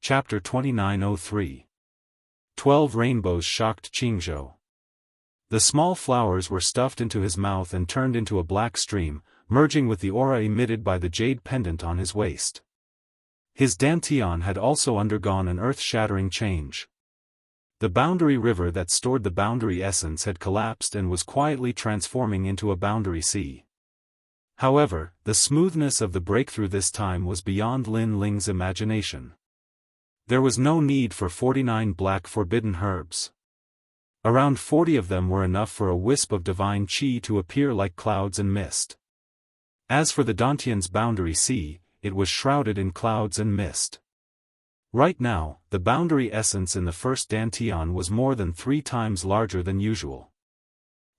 Chapter 2903. 12 Rainbows Shocked Jianghu. The small flowers were stuffed into his mouth and turned into a black stream, merging with the aura emitted by the jade pendant on his waist. His dantian had also undergone an earth-shattering change. The boundary river that stored the boundary essence had collapsed and was quietly transforming into a boundary sea. However, the smoothness of the breakthrough this time was beyond Lin Ling's imagination. There was no need for 49 black forbidden herbs. Around 40 of them were enough for a wisp of divine qi to appear like clouds and mist. As for the dantian's boundary sea, it was shrouded in clouds and mist. Right now, the boundary essence in the first dantian was more than 3 times larger than usual.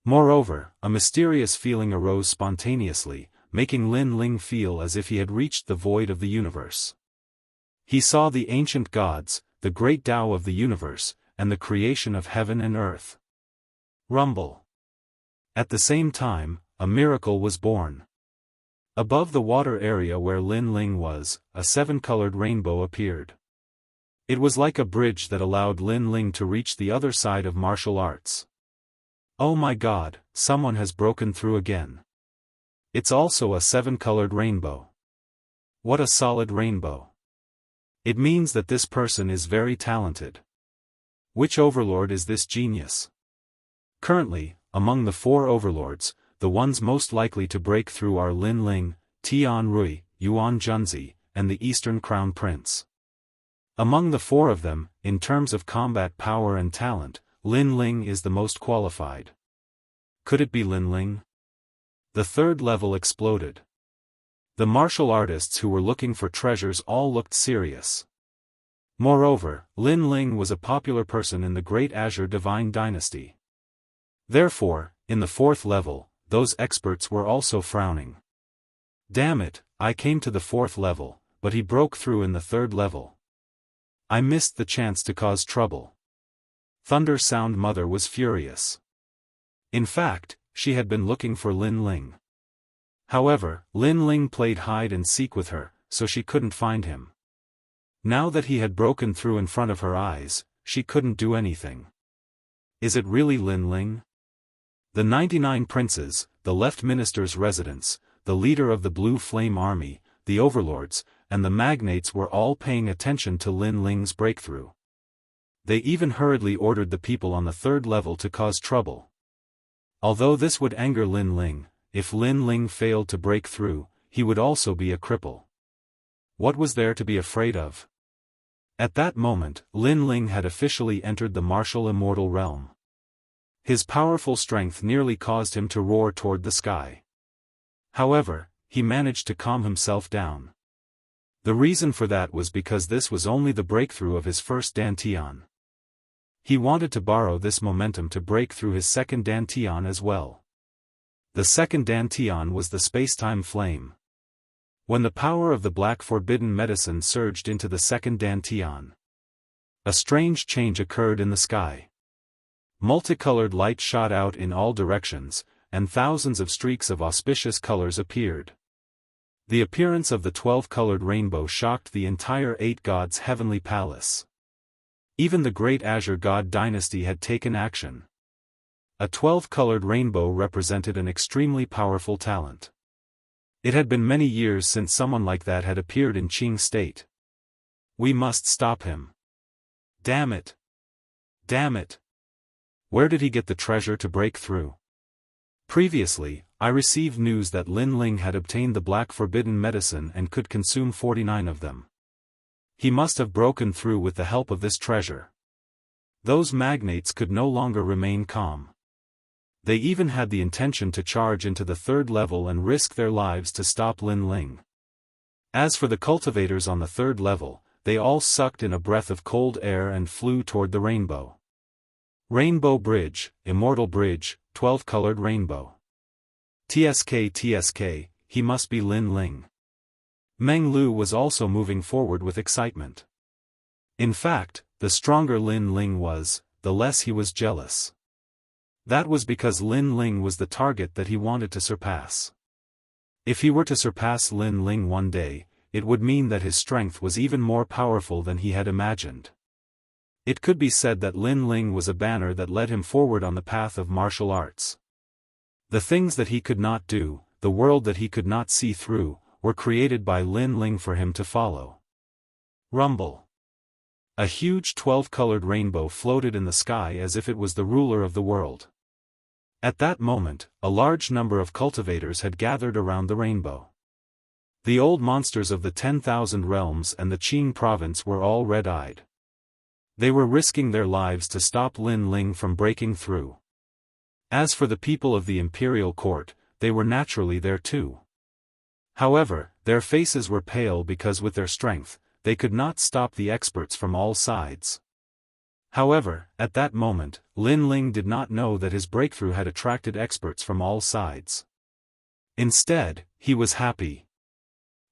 Moreover, a mysterious feeling arose spontaneously, making Lin Ling feel as if he had reached the void of the universe. He saw the ancient gods, the great Tao of the universe, and the creation of heaven and earth. Rumble. At the same time, a miracle was born. Above the water area where Lin Ling was, a 7-colored rainbow appeared. It was like a bridge that allowed Lin Ling to reach the other side of martial arts. Oh my God, someone has broken through again. It's also a 7-colored rainbow. What a solid rainbow. It means that this person is very talented. Which overlord is this genius? Currently, among the 4 overlords, the ones most likely to break through are Lin Ling, Tian Rui, Yuan Junzi, and the Eastern Crown Prince. Among the 4 of them, in terms of combat power and talent, Lin Ling is the most qualified. Could it be Lin Ling? The 3rd level exploded. The martial artists who were looking for treasures all looked serious. Moreover, Lin Ling was a popular person in the Great Azure Divine Dynasty. Therefore, in the 4th level, those experts were also frowning. Damn it, I came to the 4th level, but he broke through in the 3rd level. I missed the chance to cause trouble. Thunder Sound Mother was furious. In fact, she had been looking for Lin Ling. However, Lin Ling played hide and seek with her, so she couldn't find him. Now that he had broken through in front of her eyes, she couldn't do anything. Is it really Lin Ling? The 99 princes, the left minister's residence, the leader of the Blue Flame Army, the overlords, and the magnates were all paying attention to Lin Ling's breakthrough. They even hurriedly ordered the people on the 3rd level to cause trouble. Although this would anger Lin Ling, if Lin Ling failed to break through, he would also be a cripple. What was there to be afraid of? At that moment, Lin Ling had officially entered the martial immortal realm. His powerful strength nearly caused him to roar toward the sky. However, he managed to calm himself down. The reason for that was because this was only the breakthrough of his first dantian. He wanted to borrow this momentum to break through his second dantian as well. The second dantian was the spacetime flame. When the power of the black forbidden medicine surged into the second dantian, a strange change occurred in the sky. Multicolored light shot out in all directions, and thousands of streaks of auspicious colors appeared. The appearance of the 12-colored rainbow shocked the entire 8 gods' heavenly palace. Even the Great Azure God Dynasty had taken action. A 12-colored rainbow represented an extremely powerful talent. It had been many years since someone like that had appeared in Qing State. We must stop him. Damn it! Damn it! Where did he get the treasure to break through? Previously, I received news that Lin Ling had obtained the black forbidden medicine and could consume 49 of them. He must have broken through with the help of this treasure. Those magnates could no longer remain calm. They even had the intention to charge into the 3rd level and risk their lives to stop Lin Ling. As for the cultivators on the 3rd level, they all sucked in a breath of cold air and flew toward the rainbow. Rainbow Bridge, Immortal Bridge, 12-colored rainbow. TSK, he must be Lin Ling. Meng Lu was also moving forward with excitement. In fact, the stronger Lin Ling was, the less he was jealous. That was because Lin Ling was the target that he wanted to surpass. If he were to surpass Lin Ling one day, it would mean that his strength was even more powerful than he had imagined. It could be said that Lin Ling was a banner that led him forward on the path of martial arts. The things that he could not do, the world that he could not see through, were created by Lin Ling for him to follow. Rumble. A huge 12-colored rainbow floated in the sky as if it was the ruler of the world. At that moment, a large number of cultivators had gathered around the rainbow. The old monsters of the 10,000 realms and the Qing province were all red-eyed. They were risking their lives to stop Lin Ling from breaking through. As for the people of the imperial court, they were naturally there too. However, their faces were pale because with their strength, they could not stop the experts from all sides. However, at that moment, Lin Ling did not know that his breakthrough had attracted experts from all sides. Instead, he was happy.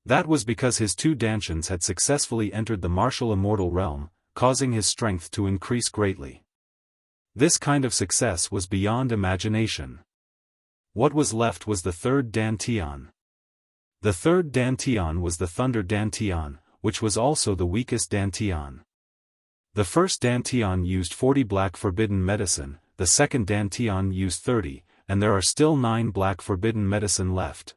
That was because his two dantians had successfully entered the martial immortal realm, causing his strength to increase greatly. This kind of success was beyond imagination. What was left was the third dantian. The third dantian was the thunder dantian, which was also the weakest dantian. The first dantian used 40 black forbidden medicine, the second dantian used 30, and there are still 9 black forbidden medicine left.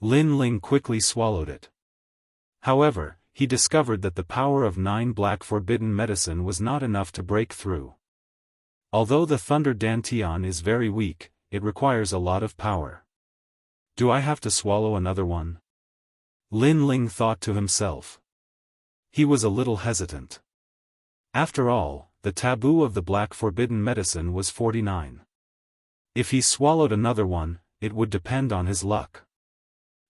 Lin Ling quickly swallowed it. However, he discovered that the power of 9 black forbidden medicine was not enough to break through. Although the thunder dantian is very weak, it requires a lot of power. Do I have to swallow another one? Lin Ling thought to himself. He was a little hesitant. After all, the taboo of the black forbidden medicine was 49. If he swallowed another one, it would depend on his luck.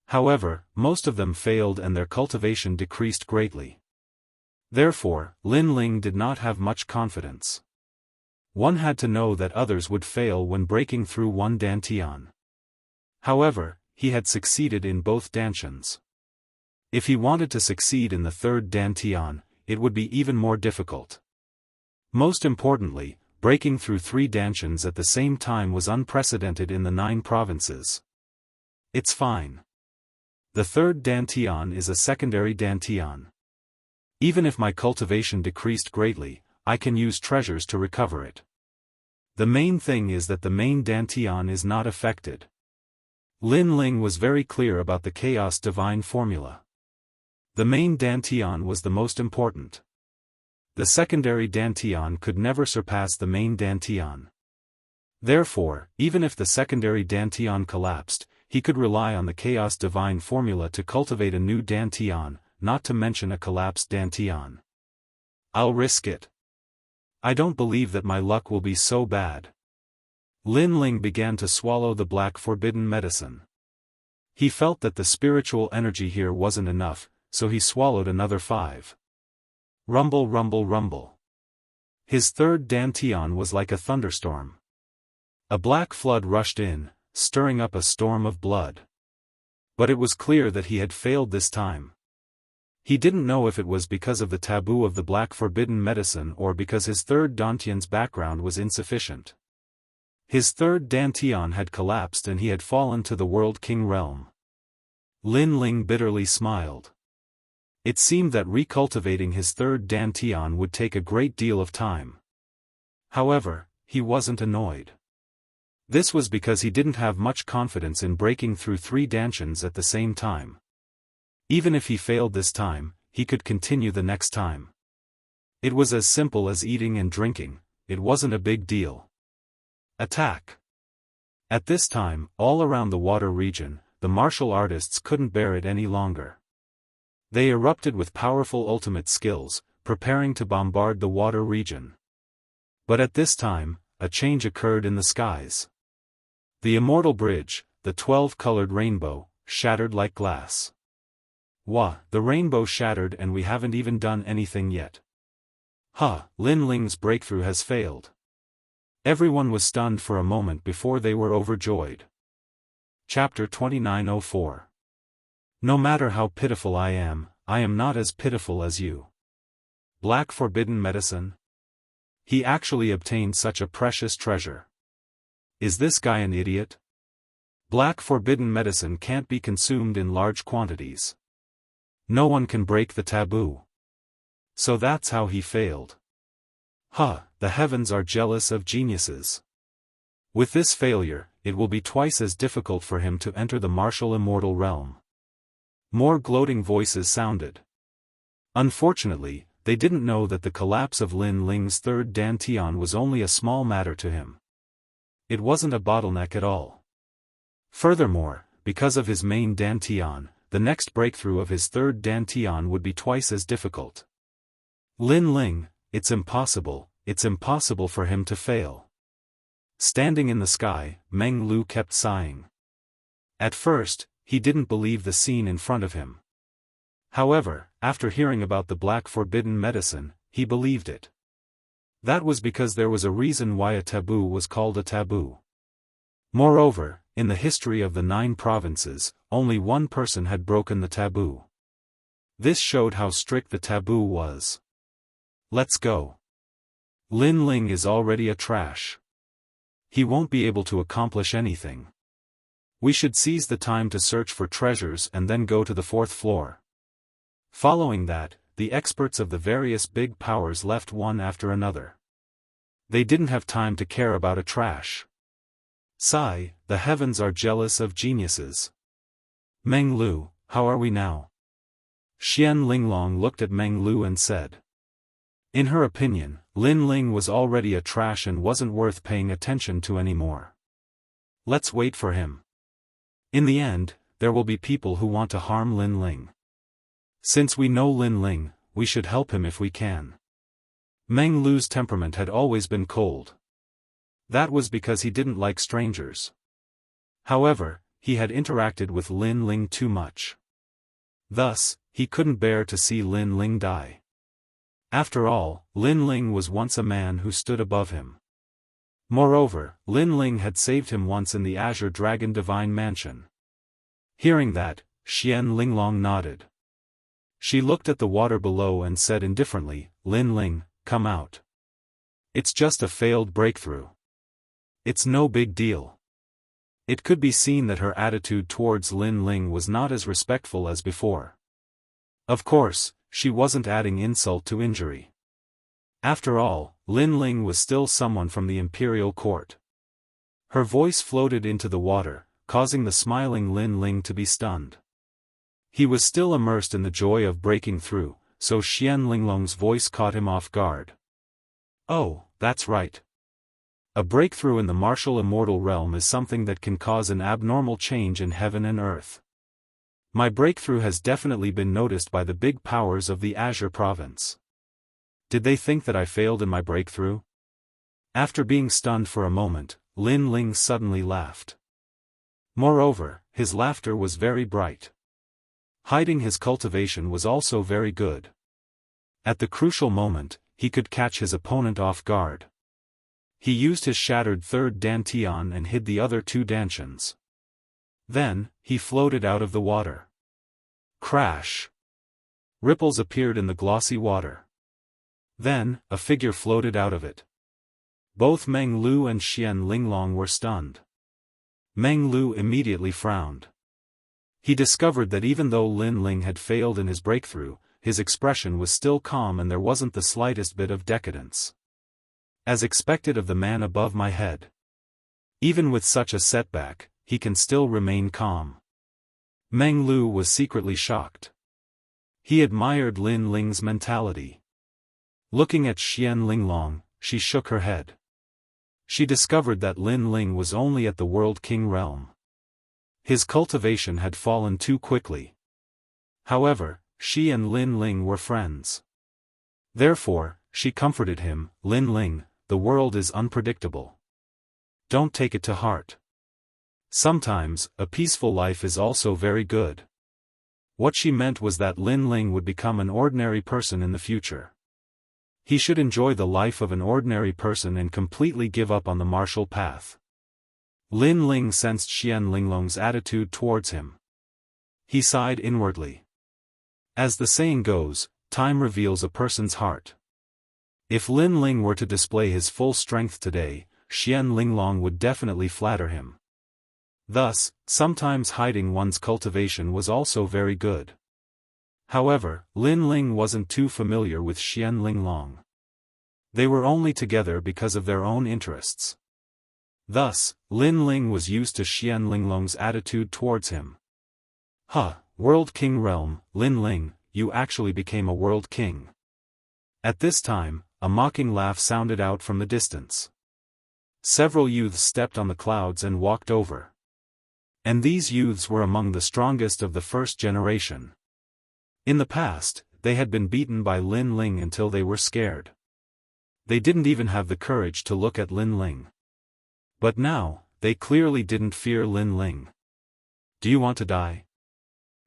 However, most of them failed and their cultivation decreased greatly. Therefore, Lin Ling did not have much confidence. One had to know that others would fail when breaking through one dantian. However, he had succeeded in both dantians. If he wanted to succeed in the third dantian, it would be even more difficult. Most importantly, breaking through 3 dantians at the same time was unprecedented in the 9 provinces. It's fine. The third dantian is a secondary dantian. Even if my cultivation decreased greatly, I can use treasures to recover it. The main thing is that the main dantian is not affected. Lin Ling was very clear about the chaos divine formula. The main dantian was the most important. The secondary dantian could never surpass the main dantian. Therefore, even if the secondary dantian collapsed, he could rely on the chaos divine formula to cultivate a new dantian, not to mention a collapsed dantian. I'll risk it. I don't believe that my luck will be so bad. Lin Ling began to swallow the black forbidden medicine. He felt that the spiritual energy here wasn't enough, so he swallowed another 5. Rumble, rumble, rumble. His third dantian was like a thunderstorm. A black flood rushed in, stirring up a storm of blood. But it was clear that he had failed this time. He didn't know if it was because of the taboo of the black forbidden medicine or because his third dantian's background was insufficient. His third dantian had collapsed and he had fallen to the World King realm. Lin Ling bitterly smiled. It seemed that recultivating his third dantian would take a great deal of time. However, he wasn't annoyed. This was because he didn't have much confidence in breaking through 3 dantians at the same time. Even if he failed this time, he could continue the next time. It was as simple as eating and drinking, it wasn't a big deal. Attack! At this time, all around the water region, the martial artists couldn't bear it any longer. They erupted with powerful ultimate skills, preparing to bombard the water region. But at this time, a change occurred in the skies. The immortal bridge, the 12-colored rainbow, shattered like glass. Wah, the rainbow shattered and we haven't even done anything yet. Lin Ling's breakthrough has failed. Everyone was stunned for a moment before they were overjoyed. Chapter 2904. No matter how pitiful I am not as pitiful as you. Black forbidden medicine? He actually obtained such a precious treasure. Is this guy an idiot? Black forbidden medicine can't be consumed in large quantities. No one can break the taboo. So that's how he failed. The heavens are jealous of geniuses. With this failure, it will be twice as difficult for him to enter the martial immortal realm. More gloating voices sounded. Unfortunately, they didn't know that the collapse of Lin Ling's third dantian was only a small matter to him. It wasn't a bottleneck at all. Furthermore, because of his main dantian, the next breakthrough of his third dantian would be twice as difficult. Lin Ling, it's impossible for him to fail. Standing in the sky, Meng Lu kept sighing. At first, he didn't believe the scene in front of him. However, after hearing about the black forbidden medicine, he believed it. That was because there was a reason why a taboo was called a taboo. Moreover, in the history of the 9 provinces, only one person had broken the taboo. This showed how strict the taboo was. Let's go. Lin Ling is already a trash. He won't be able to accomplish anything. We should seize the time to search for treasures and then go to the 4th floor. Following that, the experts of the various big powers left one after another. They didn't have time to care about a trash. Sigh, the heavens are jealous of geniuses. Meng Lu, how are we now? Xian Linglong looked at Meng Lu and said. In her opinion, Lin Ling was already a trash and wasn't worth paying attention to anymore. Let's wait for him. In the end, there will be people who want to harm Lin Ling. Since we know Lin Ling, we should help him if we can. Meng Lu's temperament had always been cold. That was because he didn't like strangers. However, he had interacted with Lin Ling too much. Thus, he couldn't bear to see Lin Ling die. After all, Lin Ling was once a man who stood above him. Moreover, Lin Ling had saved him once in the Azure Dragon Divine Mansion. Hearing that, Xian Linglong nodded. She looked at the water below and said indifferently, Lin Ling, come out. It's just a failed breakthrough. It's no big deal. It could be seen that her attitude towards Lin Ling was not as respectful as before. Of course, she wasn't adding insult to injury. After all, Lin Ling was still someone from the imperial court. Her voice floated into the water, causing the smiling Lin Ling to be stunned. He was still immersed in the joy of breaking through, so Xian Linglong's voice caught him off guard. Oh, that's right. A breakthrough in the martial immortal realm is something that can cause an abnormal change in heaven and earth. My breakthrough has definitely been noticed by the big powers of the Azure province. Did they think that I failed in my breakthrough? After being stunned for a moment, Lin Ling suddenly laughed. Moreover, his laughter was very bright. Hiding his cultivation was also very good. At the crucial moment, he could catch his opponent off guard. He used his shattered third dantian and hid the other 2 dantians. Then, he floated out of the water. Crash! Ripples appeared in the glossy water. Then, a figure floated out of it. Both Meng Lu and Xian Linglong were stunned. Meng Lu immediately frowned. He discovered that even though Lin Ling had failed in his breakthrough, his expression was still calm and there wasn't the slightest bit of decadence. As expected of the man above my head. Even with such a setback, he can still remain calm. Meng Lu was secretly shocked. He admired Lin Ling's mentality. Looking at Xian Linglong, she shook her head. She discovered that Lin Ling was only at the World King realm. His cultivation had fallen too quickly. However, she and Lin Ling were friends. Therefore, she comforted him, Lin Ling, the world is unpredictable. Don't take it to heart. Sometimes, a peaceful life is also very good. What she meant was that Lin Ling would become an ordinary person in the future. He should enjoy the life of an ordinary person and completely give up on the martial path. Lin Ling sensed Xian Linglong's attitude towards him. He sighed inwardly. As the saying goes, time reveals a person's heart. If Lin Ling were to display his full strength today, Xian Linglong would definitely flatter him. Thus, sometimes hiding one's cultivation was also very good. However, Lin Ling wasn't too familiar with Xian Linglong. They were only together because of their own interests. Thus, Lin Ling was used to Xian Linglong's attitude towards him. World King Realm, Lin Ling, you actually became a world king. At this time, a mocking laugh sounded out from the distance. Several youths stepped on the clouds and walked over. And these youths were among the strongest of the first generation. In the past, they had been beaten by Lin Ling until they were scared. They didn't even have the courage to look at Lin Ling. But now, they clearly didn't fear Lin Ling. Do you want to die?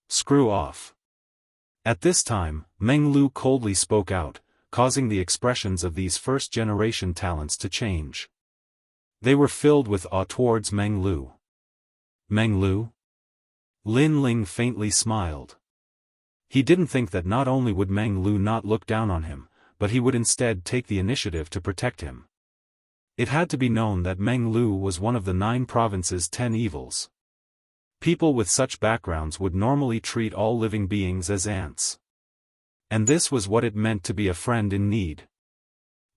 Screw off. At this time, Meng Lu coldly spoke out, causing the expressions of these first-generation talents to change. They were filled with awe towards Meng Lu. Meng Lu? Lin Ling faintly smiled. He didn't think that not only would Meng Lu not look down on him, but he would instead take the initiative to protect him. It had to be known that Meng Lu was one of the 9 provinces' 10 evils. People with such backgrounds would normally treat all living beings as ants. And this was what it meant to be a friend in need.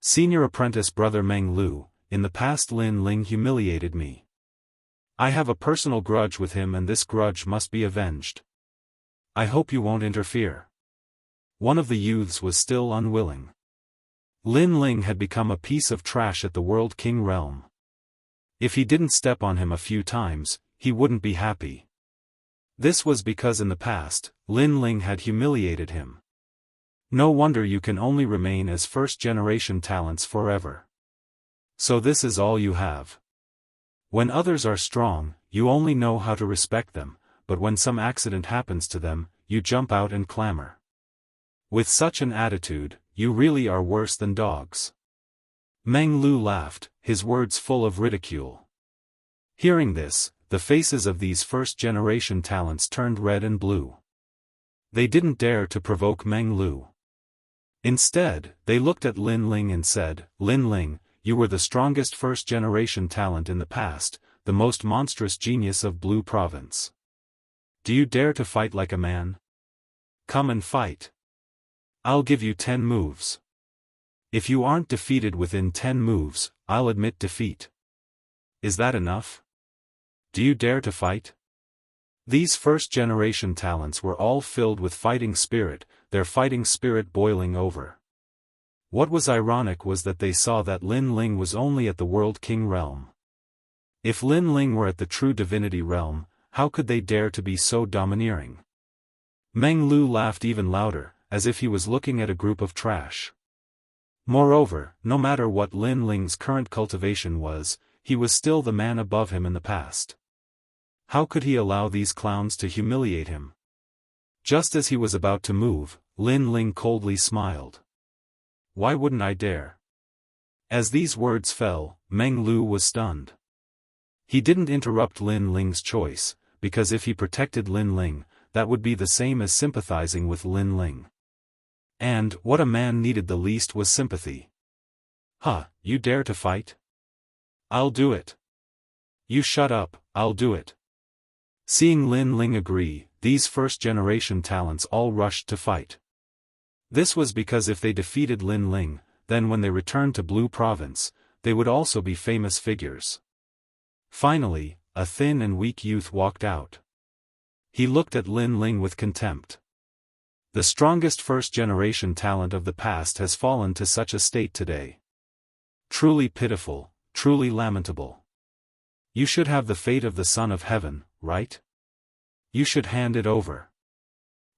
Senior apprentice brother Meng Lu, in the past Lin Ling humiliated me. I have a personal grudge with him and this grudge must be avenged. I hope you won't interfere. One of the youths was still unwilling. Lin Ling had become a piece of trash at the World King realm. If he didn't step on him a few times, he wouldn't be happy. This was because in the past, Lin Ling had humiliated him. No wonder you can only remain as first-generation talents forever. So this is all you have. When others are strong, you only know how to respect them, but when some accident happens to them, you jump out and clamor. With such an attitude, you really are worse than dogs. Meng Lu laughed, his words full of ridicule. Hearing this, the faces of these first-generation talents turned red and blue. They didn't dare to provoke Meng Lu. Instead, they looked at Lin Ling and said, Lin Ling, you were the strongest first-generation talent in the past, the most monstrous genius of Blue Province. Do you dare to fight like a man? Come and fight. I'll give you 10 moves. If you aren't defeated within 10 moves, I'll admit defeat. Is that enough? Do you dare to fight? These first-generation talents were all filled with fighting spirit, their fighting spirit boiling over. What was ironic was that they saw that Lin Ling was only at the World King realm. If Lin Ling were at the true divinity realm, how could they dare to be so domineering? Meng Lu laughed even louder, as if he was looking at a group of trash. Moreover, no matter what Lin Ling's current cultivation was, he was still the man above him in the past. How could he allow these clowns to humiliate him? Just as he was about to move, Lin Ling coldly smiled. Why wouldn't I dare? As these words fell, Meng Lu was stunned. He didn't interrupt Lin Ling's choice, because if he protected Lin Ling, that would be the same as sympathizing with Lin Ling. And what a man needed the least was sympathy. You dare to fight? I'll do it. You shut up, I'll do it. Seeing Lin Ling agree, these first-generation talents all rushed to fight. This was because if they defeated Lin Ling, then when they returned to Blue Province, they would also be famous figures. Finally, a thin and weak youth walked out. He looked at Lin Ling with contempt. The strongest first-generation talent of the past has fallen to such a state today. Truly pitiful, truly lamentable. You should have the fate of the Son of Heaven, right? You should hand it over.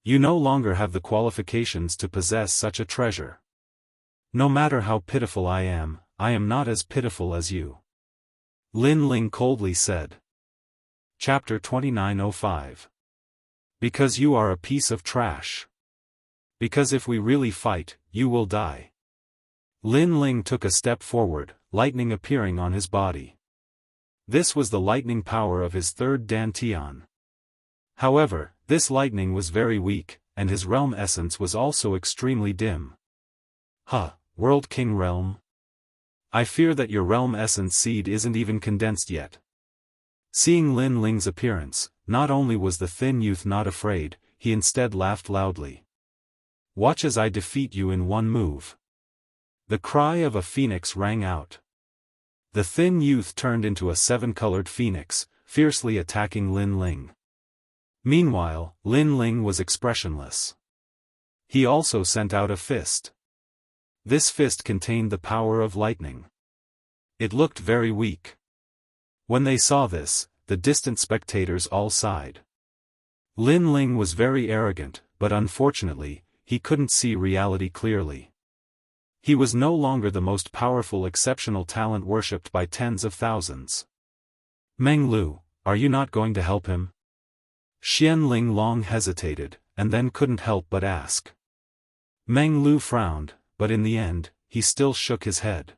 You no longer have the qualifications to possess such a treasure. No matter how pitiful I am not as pitiful as you. Lin Ling coldly said. Chapter 2905. Because you are a piece of trash. Because if we really fight, you will die. Lin Ling took a step forward, lightning appearing on his body. This was the lightning power of his third dantian. However, this lightning was very weak, and his realm essence was also extremely dim. World King realm? I fear that your realm essence seed isn't even condensed yet. Seeing Lin Ling's appearance, not only was the thin youth not afraid, he instead laughed loudly. Watch as I defeat you in one move." The cry of a phoenix rang out. The thin youth turned into a seven-colored phoenix, fiercely attacking Lin Ling. Meanwhile, Lin Ling was expressionless. He also sent out a fist. This fist contained the power of lightning. It looked very weak. When they saw this, the distant spectators all sighed. Lin Ling was very arrogant, but unfortunately, he couldn't see reality clearly. He was no longer the most powerful exceptional talent worshipped by tens of thousands. "Meng Lu, are you not going to help him?" Xian Ling long hesitated, and then couldn't help but ask. Meng Lu frowned, but in the end, he still shook his head.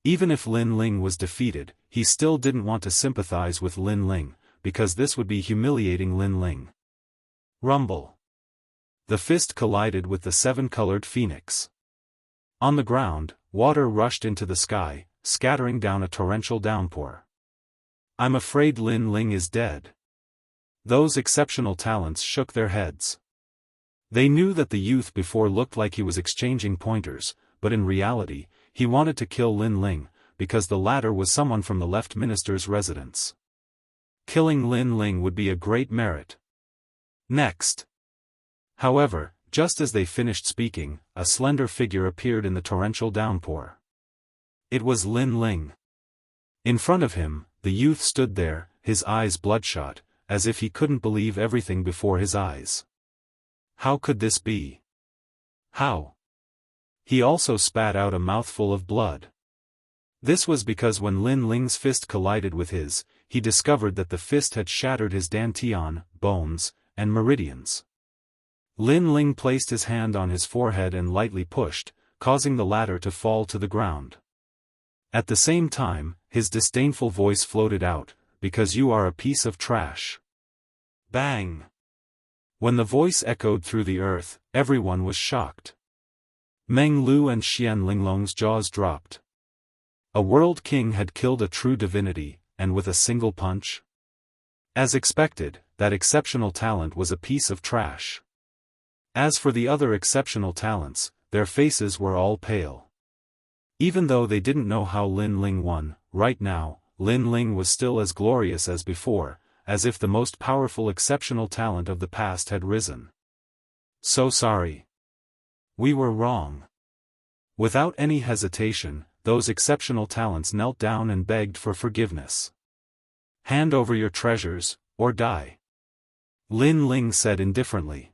Even if Lin Ling was defeated, he still didn't want to sympathize with Lin Ling, because this would be humiliating Lin Ling. Rumble. The fist collided with the seven-colored phoenix. On the ground, water rushed into the sky, scattering down a torrential downpour. "I'm afraid Lin Ling is dead." Those exceptional talents shook their heads. They knew that the youth before looked like he was exchanging pointers, but in reality, he wanted to kill Lin Ling, because the latter was someone from the left minister's residence. Killing Lin Ling would be a great merit. Next. However, just as they finished speaking, a slender figure appeared in the torrential downpour. It was Lin Ling. In front of him, the youth stood there, his eyes bloodshot, as if he couldn't believe everything before his eyes. How could this be? How? He also spat out a mouthful of blood. This was because when Lin Ling's fist collided with his, he discovered that the fist had shattered his dantian, bones, and meridians. Lin Ling placed his hand on his forehead and lightly pushed, causing the latter to fall to the ground. At the same time, his disdainful voice floated out, "Because you are a piece of trash." Bang! When the voice echoed through the earth, everyone was shocked. Meng Lu and Xian Linglong's jaws dropped. A world king had killed a true divinity, and with a single punch? As expected, that exceptional talent was a piece of trash. As for the other exceptional talents, their faces were all pale. Even though they didn't know how Lin Ling won, right now, Lin Ling was still as glorious as before, as if the most powerful exceptional talent of the past had risen. "So sorry. We were wrong." Without any hesitation, those exceptional talents knelt down and begged for forgiveness. "Hand over your treasures, or die," Lin Ling said indifferently.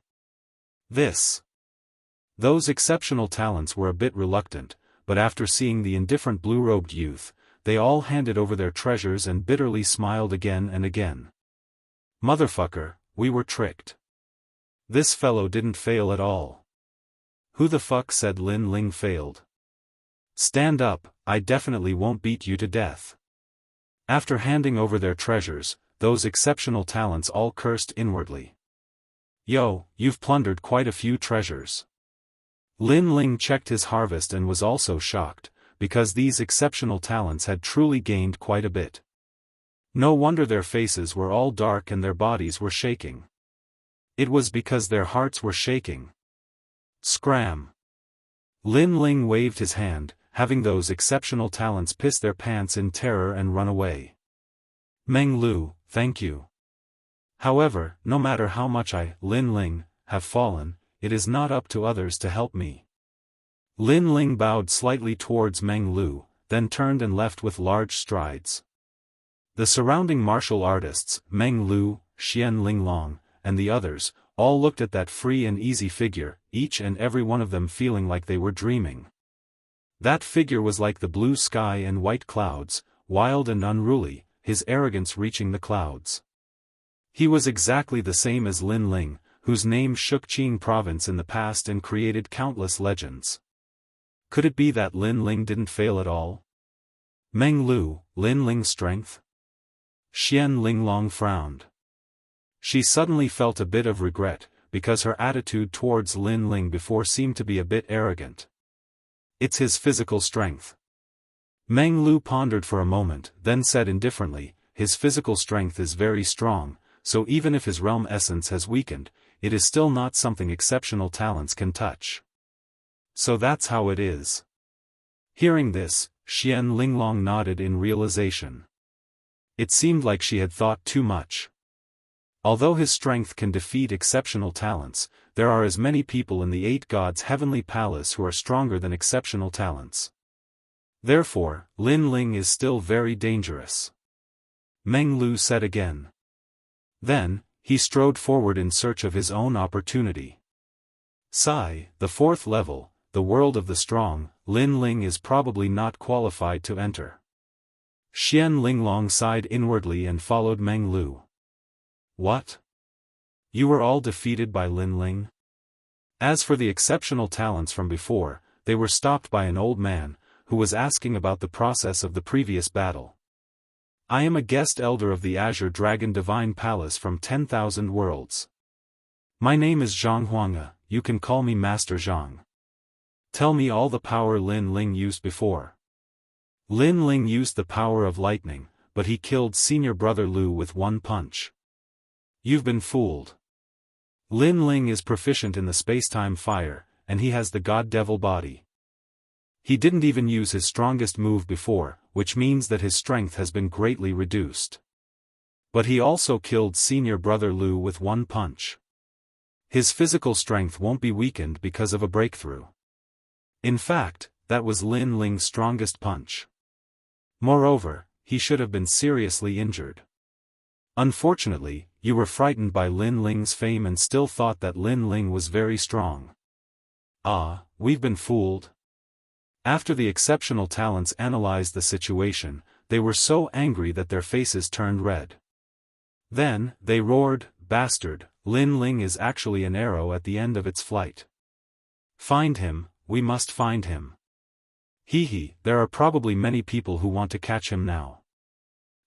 Those exceptional talents were a bit reluctant, but after seeing the indifferent blue-robed youth, they all handed over their treasures and bitterly smiled again and again. "Motherfucker, we were tricked. This fellow didn't fail at all." "Who the fuck said Lin Ling failed? Stand up, I definitely won't beat you to death." After handing over their treasures, those exceptional talents all cursed inwardly. "Yo, you've plundered quite a few treasures." Lin Ling checked his harvest and was also shocked, because these exceptional talents had truly gained quite a bit. No wonder their faces were all dark and their bodies were shaking. It was because their hearts were shaking. Scram! Lin Ling waved his hand, having those exceptional talents piss their pants in terror and run away. "Meng Lu, thank you. However, no matter how much I, Lin Ling, have fallen, it is not up to others to help me." Lin Ling bowed slightly towards Meng Lu, then turned and left with large strides. The surrounding martial artists, Meng Lu, Xian Linglong, and the others, all looked at that free and easy figure, each and every one of them feeling like they were dreaming. That figure was like the blue sky and white clouds, wild and unruly, his arrogance reaching the clouds. He was exactly the same as Lin Ling, whose name shook Qing province in the past and created countless legends. Could it be that Lin Ling didn't fail at all? Meng Lu, Lin Ling's strength? Xian Linglong frowned. She suddenly felt a bit of regret, because her attitude towards Lin Ling before seemed to be a bit arrogant. It's his physical strength. Meng Lu pondered for a moment, then said indifferently, his physical strength is very strong, so even if his realm essence has weakened, it is still not something exceptional talents can touch. So that's how it is. Hearing this, Xian Linglong nodded in realization. It seemed like she had thought too much. Although his strength can defeat exceptional talents, there are as many people in the 8 gods' heavenly palace who are stronger than exceptional talents. Therefore, Lin Ling is still very dangerous. Meng Lu said again. Then, he strode forward in search of his own opportunity. Sai, the 4th level, the world of the strong, Lin Ling is probably not qualified to enter. Xian Linglong sighed inwardly and followed Meng Lu. What? You were all defeated by Lin Ling? As for the exceptional talents from before, they were stopped by an old man, who was asking about the process of the previous battle. I am a guest elder of the Azure Dragon Divine Palace from 10,000 worlds. My name is Zhang Huanga, you can call me Master Zhang. Tell me all the power Lin Ling used before. Lin Ling used the power of lightning, but he killed senior brother Lu with one punch. You've been fooled. Lin Ling is proficient in the space-time fire, and he has the god-devil body. He didn't even use his strongest move before, which means that his strength has been greatly reduced. But he also killed senior brother Lu with one punch. His physical strength won't be weakened because of a breakthrough. In fact, that was Lin Ling's strongest punch. Moreover, he should have been seriously injured. Unfortunately, you were frightened by Lin Ling's fame and still thought that Lin Ling was very strong. Ah, we've been fooled. After the exceptional talents analyzed the situation, they were so angry that their faces turned red. Then, they roared, "Bastard, Lin Ling is actually an arrow at the end of its flight. Find him, we must find him. Hee, there are probably many people who want to catch him now.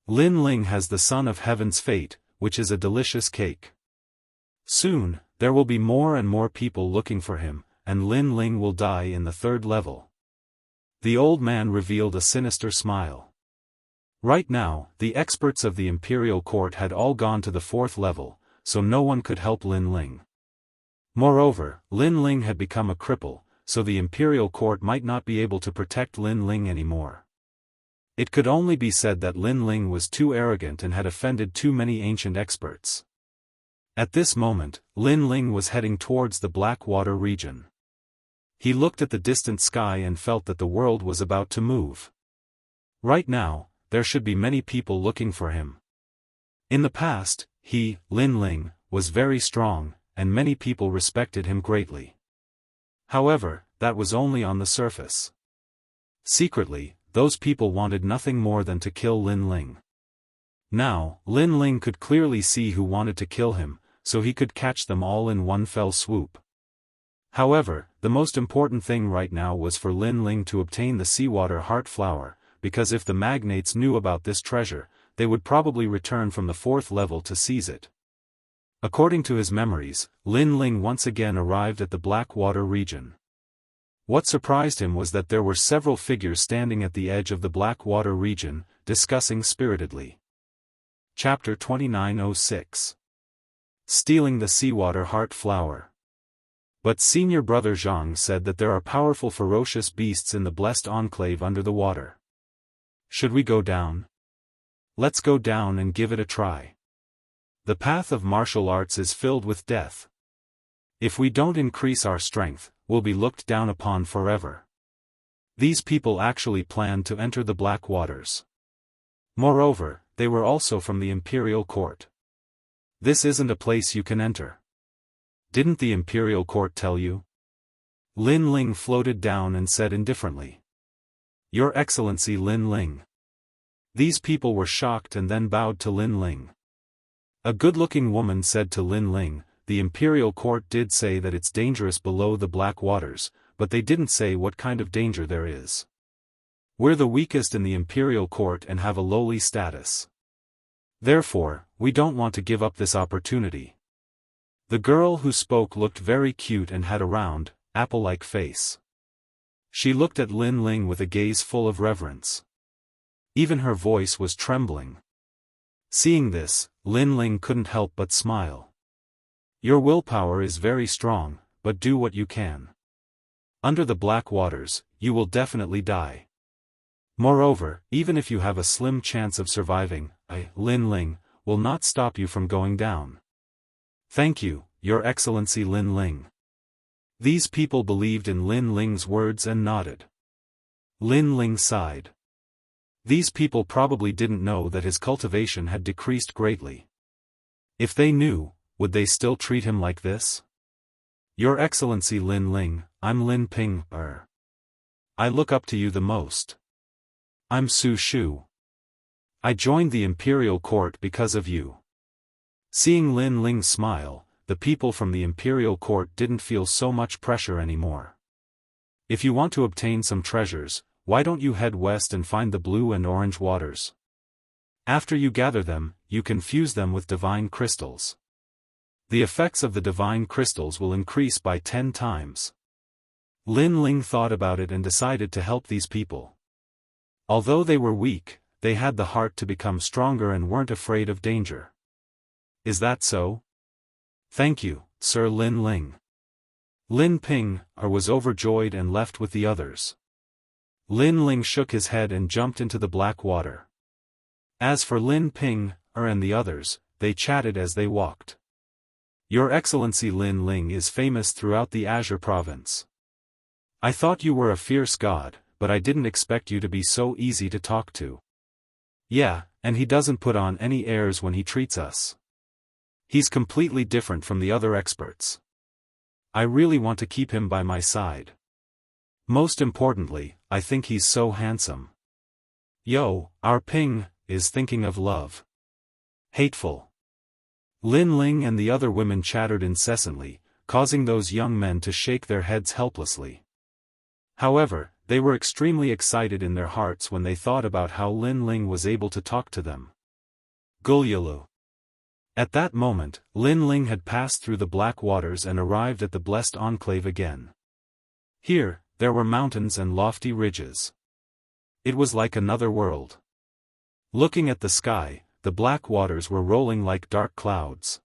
Lin Ling has the Son of Heaven's fate, which is a delicious cake. Soon, there will be more and more people looking for him, and Lin Ling will die in the 3rd level." The old man revealed a sinister smile. Right now, the experts of the Imperial Court had all gone to the 4th level, so no one could help Lin Ling. Moreover, Lin Ling had become a cripple, so the Imperial Court might not be able to protect Lin Ling anymore. It could only be said that Lin Ling was too arrogant and had offended too many ancient experts. At this moment, Lin Ling was heading towards the Blackwater region. He looked at the distant sky and felt that the world was about to move. Right now, there should be many people looking for him. In the past, he, Lin Ling, was very strong, and many people respected him greatly. However, that was only on the surface. Secretly, those people wanted nothing more than to kill Lin Ling. Now, Lin Ling could clearly see who wanted to kill him, so he could catch them all in one fell swoop. However, the most important thing right now was for Lin Ling to obtain the seawater heart flower, because if the magnates knew about this treasure, they would probably return from the 4th level to seize it. According to his memories, Lin Ling once again arrived at the Blackwater region. What surprised him was that there were several figures standing at the edge of the Blackwater region, discussing spiritedly. Chapter 2906. Stealing the Seawater Heart Flower. But senior brother Zhang said that there are powerful ferocious beasts in the blessed enclave under the water. Should we go down? Let's go down and give it a try. The path of martial arts is filled with death. If we don't increase our strength, we'll be looked down upon forever. These people actually planned to enter the Black Waters. Moreover, they were also from the Imperial Court. This isn't a place you can enter. Didn't the Imperial Court tell you? Lin Ling floated down and said indifferently. Your Excellency Lin Ling. These people were shocked and then bowed to Lin Ling. A good-looking woman said to Lin Ling, the Imperial Court did say that it's dangerous below the Black Waters, but they didn't say what kind of danger there is. We're the weakest in the Imperial Court and have a lowly status. Therefore, we don't want to give up this opportunity. The girl who spoke looked very cute and had a round, apple-like face. She looked at Lin Ling with a gaze full of reverence. Even her voice was trembling. Seeing this, Lin Ling couldn't help but smile. Your willpower is very strong, but do what you can. Under the black waters, you will definitely die. Moreover, even if you have a slim chance of surviving, Lin Ling, will not stop you from going down. Thank you, Your Excellency Lin Ling. These people believed in Lin Ling's words and nodded. Lin Ling sighed. These people probably didn't know that his cultivation had decreased greatly. If they knew, would they still treat him like this? Your Excellency Lin Ling, I'm Lin Ping, I look up to you the most. I'm Su Shu. I joined the imperial court because of you. Seeing Lin Ling smile, the people from the imperial court didn't feel so much pressure anymore. If you want to obtain some treasures, why don't you head west and find the blue and orange waters? After you gather them, you can fuse them with divine crystals. The effects of the divine crystals will increase by 10 times. Lin Ling thought about it and decided to help these people. Although they were weak, they had the heart to become stronger and weren't afraid of danger. Is that so? Thank you, Sir Lin Ling. Lin Ping was overjoyed and left with the others. Lin Ling shook his head and jumped into the black water. As for Lin Ping and the others, they chatted as they walked. Your Excellency Lin Ling is famous throughout the Azure province. I thought you were a fierce god, but I didn't expect you to be so easy to talk to. Yeah, and he doesn't put on any airs when he treats us. He's completely different from the other experts. I really want to keep him by my side. Most importantly, I think he's so handsome. Yo, our Ping is thinking of love. Hateful. Lin Ling and the other women chattered incessantly, causing those young men to shake their heads helplessly. However, they were extremely excited in their hearts when they thought about how Lin Ling was able to talk to them. Gulyalu. At that moment, Lin Ling had passed through the black waters and arrived at the blessed enclave again. Here, there were mountains and lofty ridges. It was like another world. Looking at the sky, the black waters were rolling like dark clouds.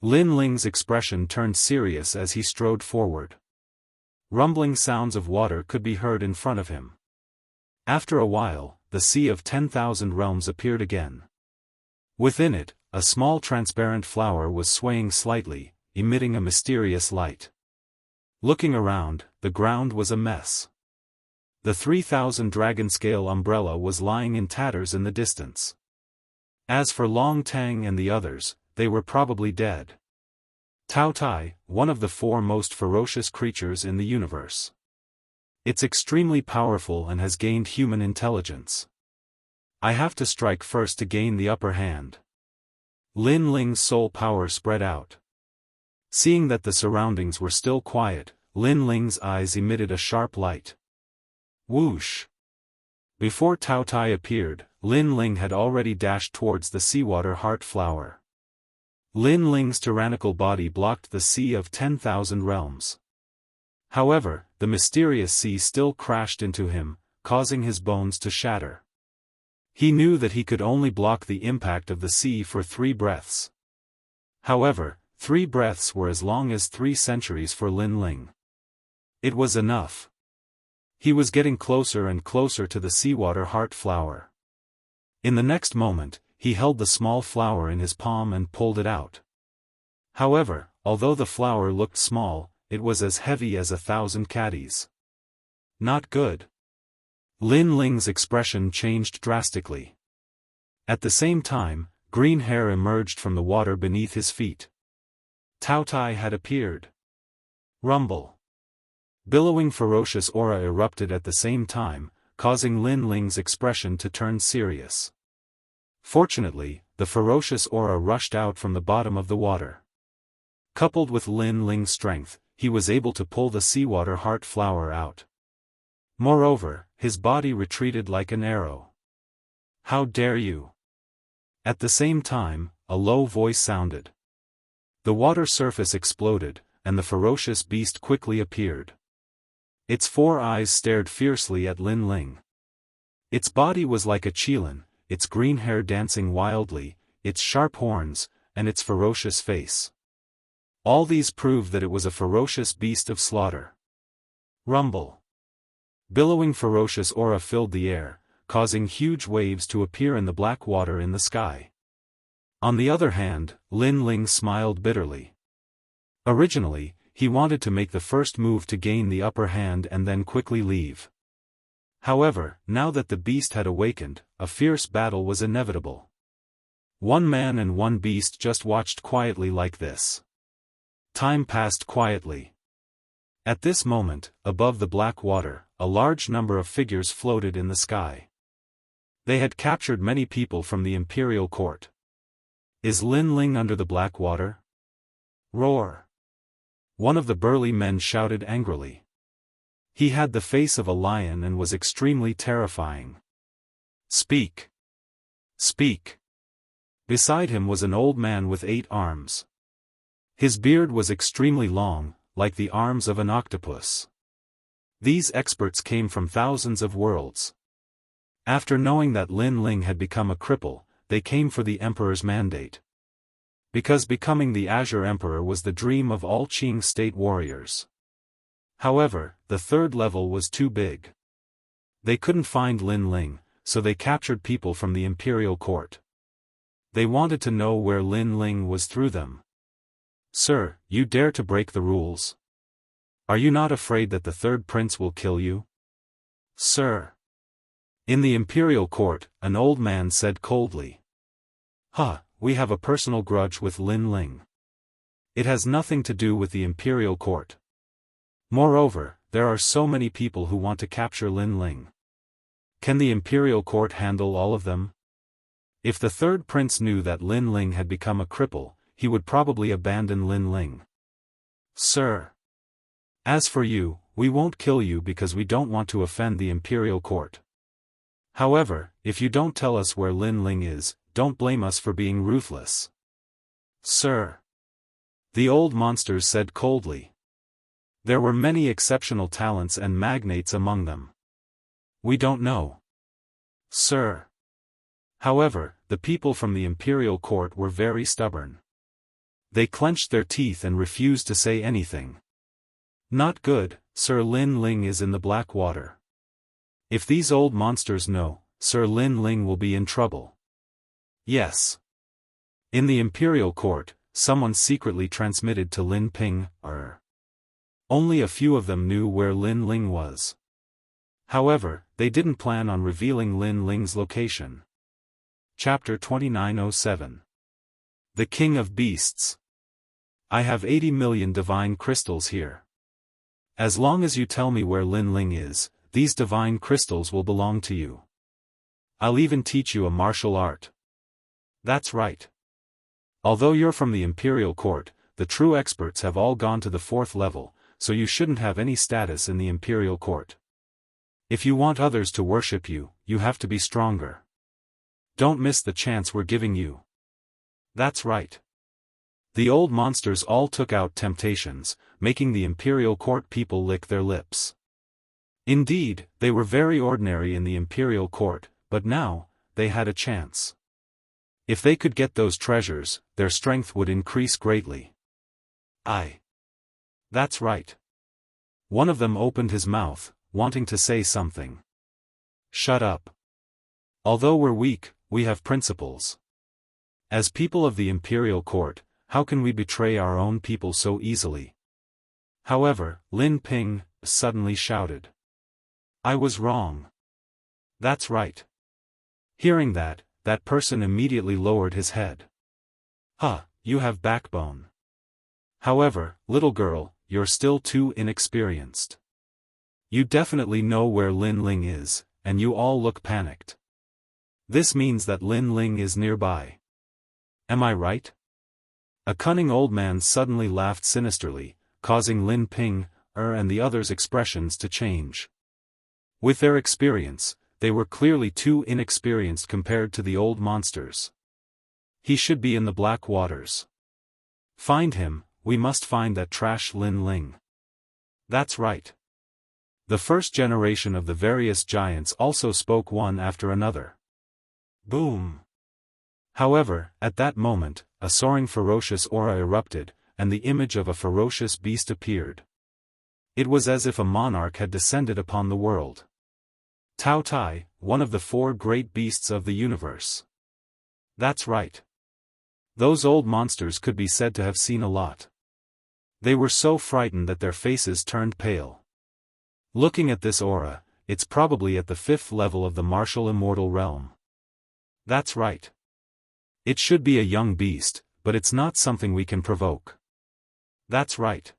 Lin Ling's expression turned serious as he strode forward. Rumbling sounds of water could be heard in front of him. After a while, the Sea of 10,000 Realms appeared again. Within it, a small transparent flower was swaying slightly, emitting a mysterious light. Looking around, the ground was a mess. The 3,000 dragon-scale umbrella was lying in tatters in the distance. As for Long Tang and the others, they were probably dead. Tao Tai, one of the 4 most ferocious creatures in the universe. It's extremely powerful and has gained human intelligence. I have to strike first to gain the upper hand. Lin Ling's soul power spread out. Seeing that the surroundings were still quiet, Lin Ling's eyes emitted a sharp light. Whoosh! Before Tao Tai appeared, Lin Ling had already dashed towards the seawater heart flower. Lin Ling's tyrannical body blocked the Sea of 10,000 Realms. However, the mysterious sea still crashed into him, causing his bones to shatter. He knew that he could only block the impact of the sea for 3 breaths. However, 3 breaths were as long as 3 centuries for Lin Ling. It was enough. He was getting closer and closer to the seawater heart flower. In the next moment, he held the small flower in his palm and pulled it out. However, although the flower looked small, it was as heavy as 1,000 caddies. Not good. Lin Ling's expression changed drastically. At the same time, green hair emerged from the water beneath his feet. Tao Tai had appeared. Rumble. Billowing ferocious aura erupted at the same time, causing Lin Ling's expression to turn serious. Fortunately, the ferocious aura rushed out from the bottom of the water. Coupled with Lin Ling's strength, he was able to pull the seawater heart flower out. Moreover, his body retreated like an arrow. How dare you! At the same time, a low voice sounded. The water surface exploded, and the ferocious beast quickly appeared. Its 4 eyes stared fiercely at Lin Ling. Its body was like a qilin, its green hair dancing wildly, its sharp horns, and its ferocious face. All these proved that it was a ferocious beast of slaughter. Rumble. Billowing ferocious aura filled the air, causing huge waves to appear in the black water in the sky. On the other hand, Lin Ling smiled bitterly. Originally, he wanted to make the first move to gain the upper hand and then quickly leave. However, now that the beast had awakened, a fierce battle was inevitable. One man and one beast just watched quietly like this. Time passed quietly. At this moment, above the black water, a large number of figures floated in the sky. They had captured many people from the imperial court. Is Lin Ling under the black water? Roar! One of the burly men shouted angrily. He had the face of a lion and was extremely terrifying. Speak! Speak! Beside him was an old man with 8 arms. His beard was extremely long, like the arms of an octopus. These experts came from thousands of worlds. After knowing that Lin Ling had become a cripple, they came for the emperor's mandate. Because becoming the Azure Emperor was the dream of all Qing state warriors. However, the 3rd level was too big. They couldn't find Lin Ling, so they captured people from the imperial court. They wanted to know where Lin Ling was through them. Sir, you dare to break the rules? Are you not afraid that the 3rd prince will kill you? Sir. In the imperial court, an old man said coldly. We have a personal grudge with Lin Ling. It has nothing to do with the imperial court. Moreover, there are so many people who want to capture Lin Ling. Can the imperial court handle all of them? If the 3rd prince knew that Lin Ling had become a cripple, he would probably abandon Lin Ling. Sir. As for you, we won't kill you because we don't want to offend the imperial court. However, if you don't tell us where Lin Ling is, don't blame us for being ruthless. Sir. The old monsters said coldly. There were many exceptional talents and magnates among them. We don't know. Sir. However, the people from the imperial court were very stubborn. They clenched their teeth and refused to say anything. Not good, Sir. Lin Ling is in the black water. If these old monsters know, Sir Lin Ling will be in trouble. Yes. In the imperial court, someone secretly transmitted to Lin Ping, Only a few of them knew where Lin Ling was. However, they didn't plan on revealing Lin Ling's location. Chapter 2907. The King of Beasts. I have 80 million divine crystals here. As long as you tell me where Lin Ling is, these divine crystals will belong to you. I'll even teach you a martial art. That's right. Although you're from the imperial court, the true experts have all gone to the 4th level, so you shouldn't have any status in the imperial court. If you want others to worship you, you have to be stronger. Don't miss the chance we're giving you. That's right. The old monsters all took out temptations, making the imperial court people lick their lips. Indeed, they were very ordinary in the imperial court, but now, they had a chance. If they could get those treasures, their strength would increase greatly. That's right. One of them opened his mouth, wanting to say something. Shut up. Although we're weak, we have principles. As people of the imperial court, how can we betray our own people so easily? However, Lin Ping suddenly shouted. I was wrong. That's right. Hearing that, that person immediately lowered his head. You have backbone. However, little girl, you're still too inexperienced. You definitely know where Lin Ling is, and you all look panicked. This means that Lin Ling is nearby. Am I right? A cunning old man suddenly laughed sinisterly, causing Lin Ping, and the others' expressions to change. With their experience, they were clearly too inexperienced compared to the old monsters. He should be in the black waters. Find him, we must find that trash Lin Ling. That's right. The first generation of the various giants also spoke one after another. Boom! However, at that moment, a soaring ferocious aura erupted, and the image of a ferocious beast appeared. It was as if a monarch had descended upon the world. Tao Tai, one of the 4 great beasts of the universe. That's right. Those old monsters could be said to have seen a lot. They were so frightened that their faces turned pale. Looking at this aura, it's probably at the 5th level of the martial immortal realm. That's right. It should be a young beast, but it's not something we can provoke. That's right.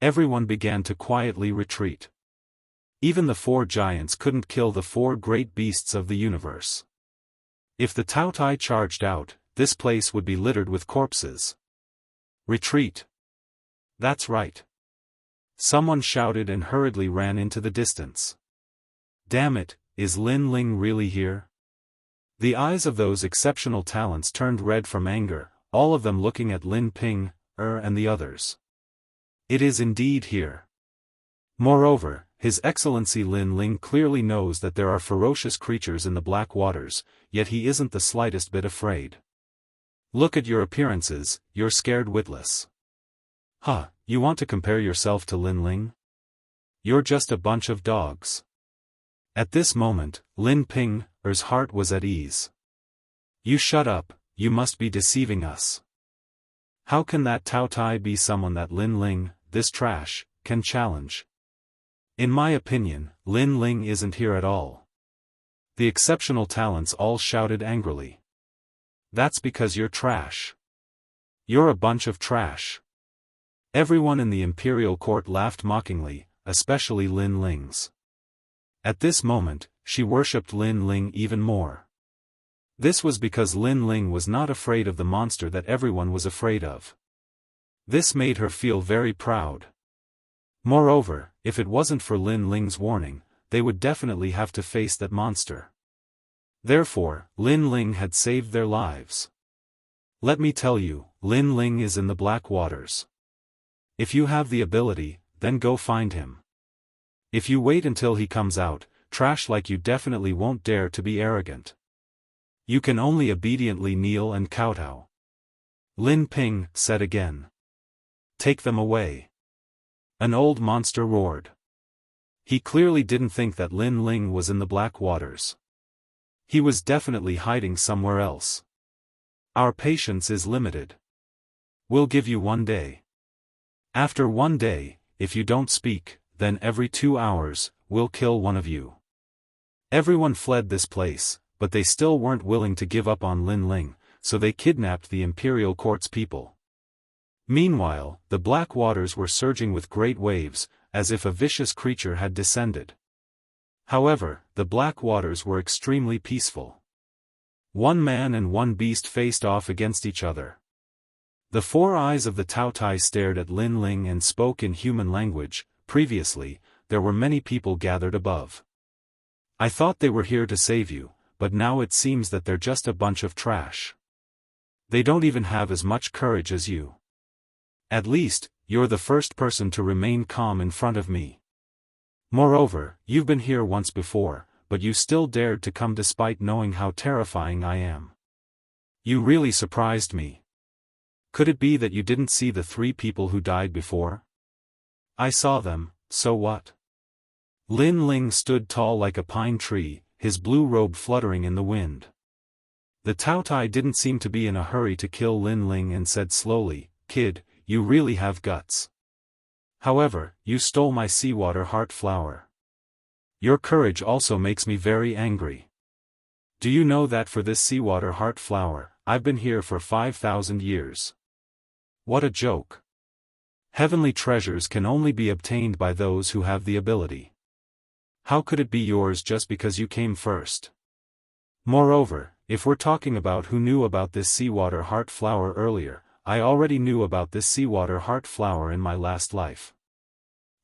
Everyone began to quietly retreat. Even the 4 giants couldn't kill the 4 great beasts of the universe. If the Tao Tai charged out, this place would be littered with corpses. Retreat. That's right. Someone shouted and hurriedly ran into the distance. Damn it, is Lin Ling really here? The eyes of those exceptional talents turned red from anger, all of them looking at Lin Ping, and the others. It is indeed here. Moreover, His Excellency Lin Ling clearly knows that there are ferocious creatures in the black waters, yet he isn't the slightest bit afraid. Look at your appearances, you're scared witless. Huh, you want to compare yourself to Lin Ling? You're just a bunch of dogs. At this moment, Lin Ping's heart was at ease. You shut up, you must be deceiving us. How can that Tao Tai be someone that Lin Ling, this trash, can challenge? In my opinion, Lin Ling isn't here at all. The exceptional talents all shouted angrily. That's because you're trash. You're a bunch of trash. Everyone in the imperial court laughed mockingly, especially Lin Ling's. At this moment, she worshipped Lin Ling even more. This was because Lin Ling was not afraid of the monster that everyone was afraid of. This made her feel very proud. Moreover, if it wasn't for Lin Ling's warning, they would definitely have to face that monster. Therefore, Lin Ling had saved their lives. Let me tell you, Lin Ling is in the black waters. If you have the ability, then go find him. If you wait until he comes out, trash like you definitely won't dare to be arrogant. You can only obediently kneel and kowtow. Lin Ping said again. Take them away. An old monster roared. He clearly didn't think that Lin Ling was in the black waters. He was definitely hiding somewhere else. Our patience is limited. We'll give you 1 day. After 1 day, if you don't speak, then every 2 hours, we'll kill one of you. Everyone fled this place, but they still weren't willing to give up on Lin Ling, so they kidnapped the imperial court's people. Meanwhile, the black waters were surging with great waves, as if a vicious creature had descended. However, the black waters were extremely peaceful. 1 man and 1 beast faced off against each other. The 4 eyes of the Tao Tai stared at Lin Ling and spoke in human language. Previously, there were many people gathered above. I thought they were here to save you, but now it seems that they're just a bunch of trash. They don't even have as much courage as you. At least, you're the first person to remain calm in front of me. Moreover, you've been here once before, but you still dared to come despite knowing how terrifying I am. You really surprised me. Could it be that you didn't see the 3 people who died before? I saw them, so what? Lin Ling stood tall like a pine tree, his blue robe fluttering in the wind. The Tao Tai didn't seem to be in a hurry to kill Lin Ling and said slowly, Kid, you really have guts. However, you stole my seawater heart flower. Your courage also makes me very angry. Do you know that for this seawater heart flower, I've been here for 5,000 years? What a joke. Heavenly treasures can only be obtained by those who have the ability. How could it be yours just because you came first? Moreover, if we're talking about who knew about this seawater heart flower earlier, I already knew about this seawater heart flower in my last life.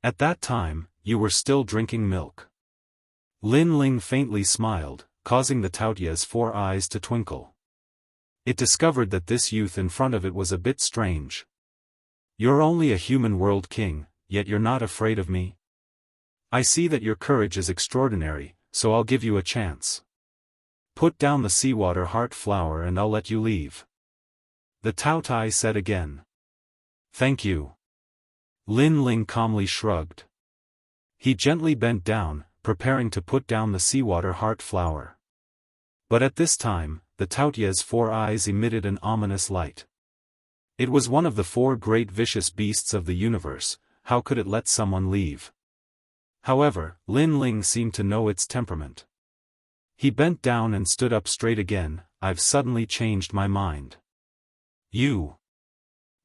At that time, you were still drinking milk. Lin Ling faintly smiled, causing the Taotia's 4 eyes to twinkle. It discovered that this youth in front of it was a bit strange. You're only a human world king, yet you're not afraid of me? I see that your courage is extraordinary, so I'll give you a chance. Put down the seawater heart flower and I'll let you leave. The Tao Tai said again. Thank you. Lin Ling calmly shrugged. He gently bent down, preparing to put down the seawater heart flower. But at this time, the Taotia's 4 eyes emitted an ominous light. It was one of the 4 great vicious beasts of the universe. How could it let someone leave? However, Lin Ling seemed to know its temperament. He bent down and stood up straight again. I've suddenly changed my mind. You.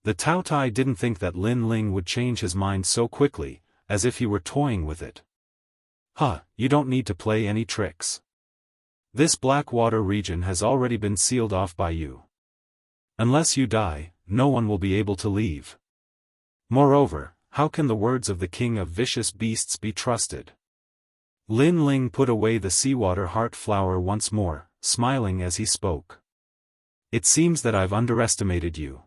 The Taotai didn't think that Lin Ling would change his mind so quickly, as if he were toying with it. You don't need to play any tricks. This black water region has already been sealed off by you. Unless you die, no one will be able to leave. Moreover, how can the words of the king of vicious beasts be trusted? Lin Ling put away the seawater heart flower once more, smiling as he spoke. It seems that I've underestimated you.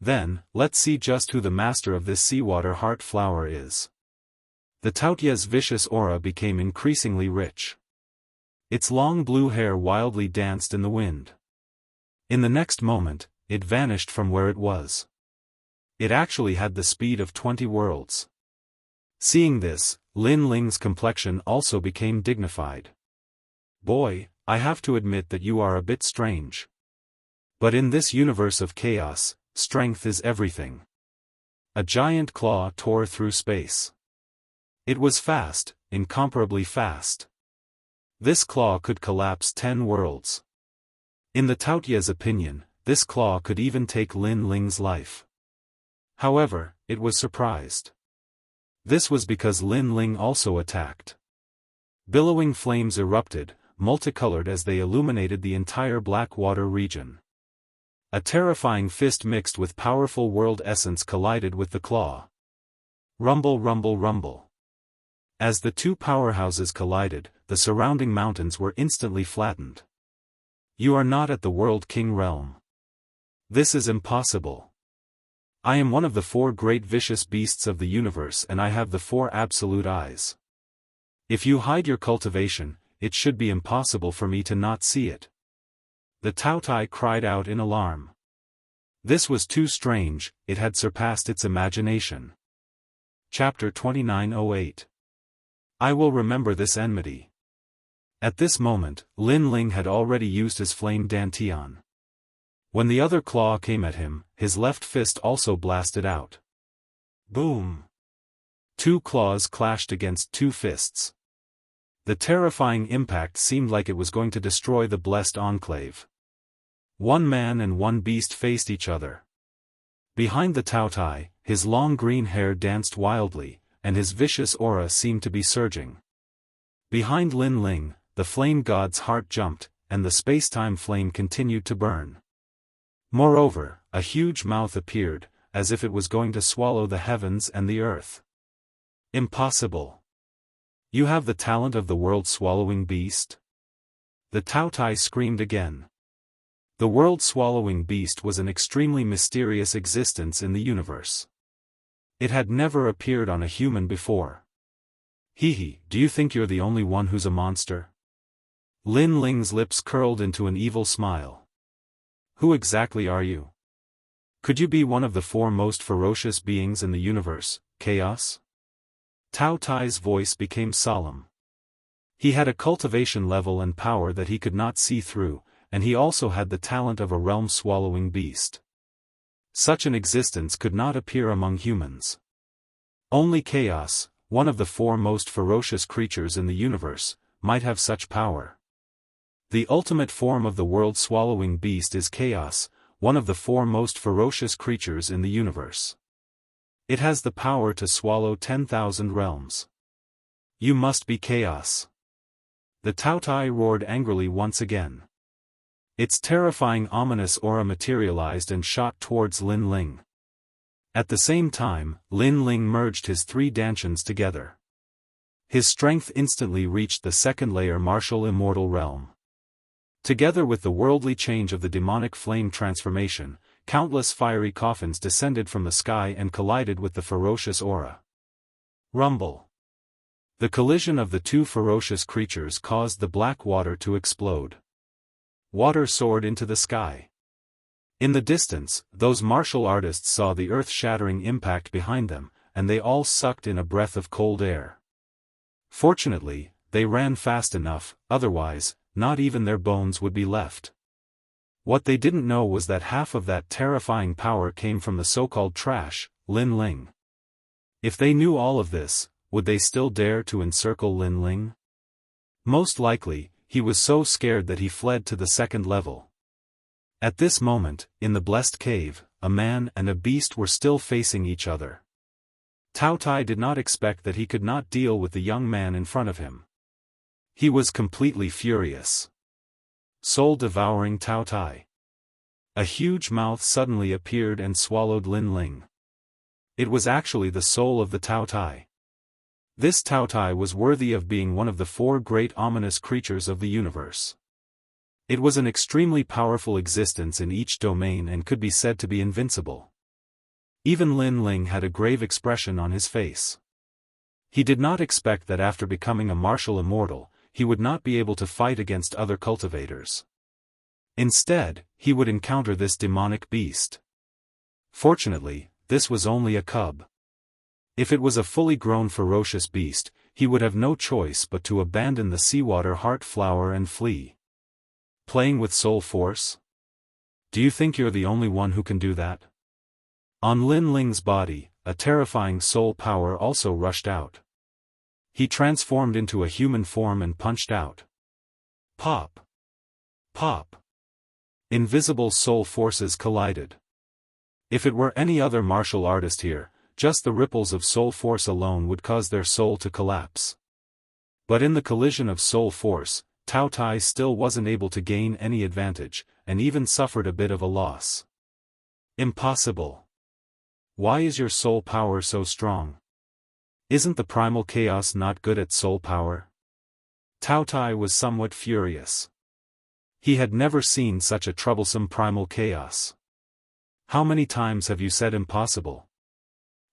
Then, let's see just who the master of this seawater heart flower is. The Taotia's vicious aura became increasingly rich. Its long blue hair wildly danced in the wind. In the next moment, it vanished from where it was. It actually had the speed of 20 worlds. Seeing this, Lin Ling's complexion also became dignified. Boy, I have to admit that you are a bit strange. But in this universe of chaos, strength is everything. A giant claw tore through space. It was fast, incomparably fast. This claw could collapse 10 worlds. In the Taotia's opinion, this claw could even take Lin Ling's life. However, it was surprised. This was because Lin Ling also attacked. Billowing flames erupted, multicolored as they illuminated the entire black water region. A terrifying fist mixed with powerful world essence collided with the claw. Rumble, rumble, rumble. As the 2 powerhouses collided, the surrounding mountains were instantly flattened. You are not at the World King realm. This is impossible. I am one of the 4 great vicious beasts of the universe and I have the 4 absolute eyes. If you hide your cultivation, it should be impossible for me to not see it. The Taotai cried out in alarm. This was too strange, it had surpassed its imagination. Chapter 2908. I will remember this enmity. At this moment, Lin Ling had already used his flame dantian. When the other claw came at him, his left fist also blasted out. Boom! 2 claws clashed against 2 fists. The terrifying impact seemed like it was going to destroy the blessed enclave. 1 man and 1 beast faced each other. Behind the Taotai, his long green hair danced wildly, and his vicious aura seemed to be surging. Behind Lin Ling, the flame god's heart jumped, and the space-time flame continued to burn. Moreover, a huge mouth appeared, as if it was going to swallow the heavens and the earth. Impossible. You have the talent of the world-swallowing beast? The Taotai screamed again. The world-swallowing beast was an extremely mysterious existence in the universe. It had never appeared on a human before. Hee, do you think you're the only one who's a monster? Lin Ling's lips curled into an evil smile. Who exactly are you? Could you be one of the 4 most ferocious beings in the universe, chaos? Taotai's voice became solemn. He had a cultivation level and power that he could not see through, and he also had the talent of a realm-swallowing beast. Such an existence could not appear among humans. Only chaos, one of the 4 most ferocious creatures in the universe, might have such power. The ultimate form of the world-swallowing beast is chaos, one of the 4 most ferocious creatures in the universe. It has the power to swallow 10,000 realms. You must be chaos. The Taotai roared angrily once again. Its terrifying ominous aura materialized and shot towards Lin Ling. At the same time, Lin Ling merged his 3 dantians together. His strength instantly reached the 2nd layer martial immortal realm. Together with the worldly change of the demonic flame transformation, countless fiery coffins descended from the sky and collided with the ferocious aura. Rumble. The collision of the 2 ferocious creatures caused the black water to explode. Water soared into the sky. In the distance, those martial artists saw the earth-shattering impact behind them, and they all sucked in a breath of cold air. Fortunately, they ran fast enough, otherwise, not even their bones would be left. What they didn't know was that half of that terrifying power came from the so-called trash, Lin Ling. If they knew all of this, would they still dare to encircle Lin Ling? Most likely, he was so scared that he fled to the second level. At this moment, in the blessed cave, a man and a beast were still facing each other. Tao Tai did not expect that he could not deal with the young man in front of him. He was completely furious. Soul-devouring Tao Tai. A huge mouth suddenly appeared and swallowed Lin Ling. It was actually the soul of the Tao Tai. This Tao Tai was worthy of being one of the four great ominous creatures of the universe. It was an extremely powerful existence in each domain and could be said to be invincible. Even Lin Ling had a grave expression on his face. He did not expect that after becoming a martial immortal, he would not be able to fight against other cultivators. Instead, he would encounter this demonic beast. Fortunately, this was only a cub. If it was a fully grown ferocious beast, he would have no choice but to abandon the seawater heart flower and flee. Playing with soul force? Do you think you're the only one who can do that? On Lin Ling's body, a terrifying soul power also rushed out. He transformed into a human form and punched out. Pop! Pop! Invisible soul forces collided. If it were any other martial artist here, just the ripples of soul force alone would cause their soul to collapse. But in the collision of soul force, Tao Tai still wasn't able to gain any advantage, and even suffered a bit of a loss. Impossible. Why is your soul power so strong? Isn't the primal chaos not good at soul power? Tao Tai was somewhat furious. He had never seen such a troublesome primal chaos. How many times have you said impossible?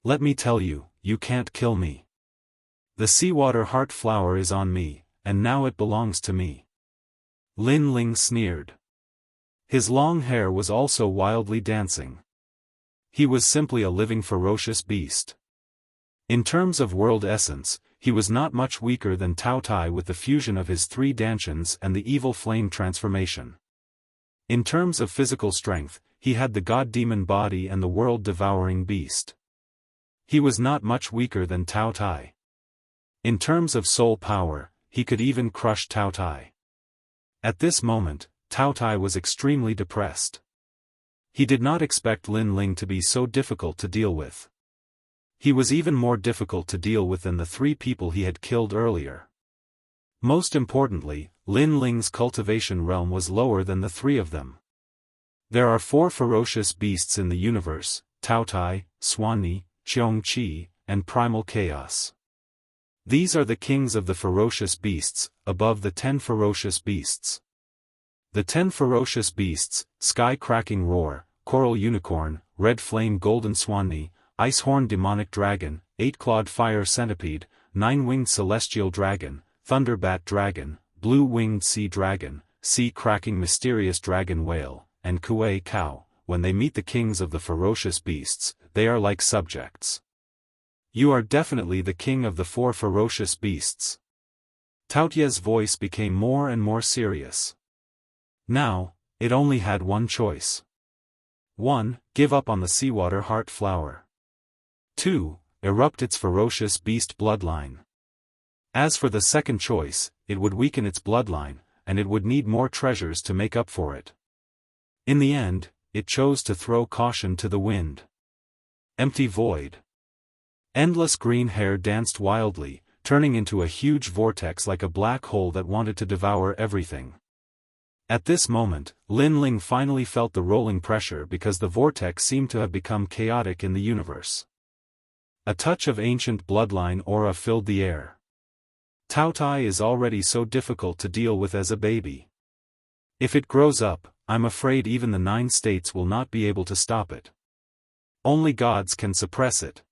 Let me tell you, you can't kill me. The seawater heart flower is on me, and now it belongs to me. Lin Ling sneered. His long hair was also wildly dancing. He was simply a living ferocious beast. In terms of world essence, he was not much weaker than Tao Tai with the fusion of his three dantians and the evil flame transformation. In terms of physical strength, he had the god-demon body and the world-devouring beast. He was not much weaker than Tao Tai. In terms of soul power, he could even crush Tao Tai. At this moment, Tao Tai was extremely depressed. He did not expect Lin Ling to be so difficult to deal with. He was even more difficult to deal with than the three people he had killed earlier. Most importantly, Lin Ling's cultivation realm was lower than the three of them. There are four ferocious beasts in the universe: Tao Tai, Swanni, Qiongqi, and Primal Chaos. These are the kings of the ferocious beasts, above the 10 ferocious beasts. The 10 ferocious beasts: Sky-cracking roar, coral unicorn, red flame golden swanni, ice-horn demonic dragon, 8-clawed fire centipede, 9-winged celestial dragon, thunderbat dragon, blue-winged sea dragon, sea-cracking mysterious dragon whale, and kuei cow. When they meet the kings of the ferocious beasts, they are like subjects. You are definitely the king of the four ferocious beasts. Tao Tie's voice became more and more serious. Now, it only had one choice. 1. Give up on the seawater heart flower. 2. Erupt its ferocious beast bloodline. As for the second choice, it would weaken its bloodline, and it would need more treasures to make up for it. In the end, it chose to throw caution to the wind. Empty void. Endless green hair danced wildly, turning into a huge vortex like a black hole that wanted to devour everything. At this moment, Lin Ling finally felt the rolling pressure because the vortex seemed to have become chaotic in the universe. A touch of ancient bloodline aura filled the air. Tao Tai is already so difficult to deal with as a baby. If it grows up, I'm afraid even the 9 states will not be able to stop it. Only gods can suppress it.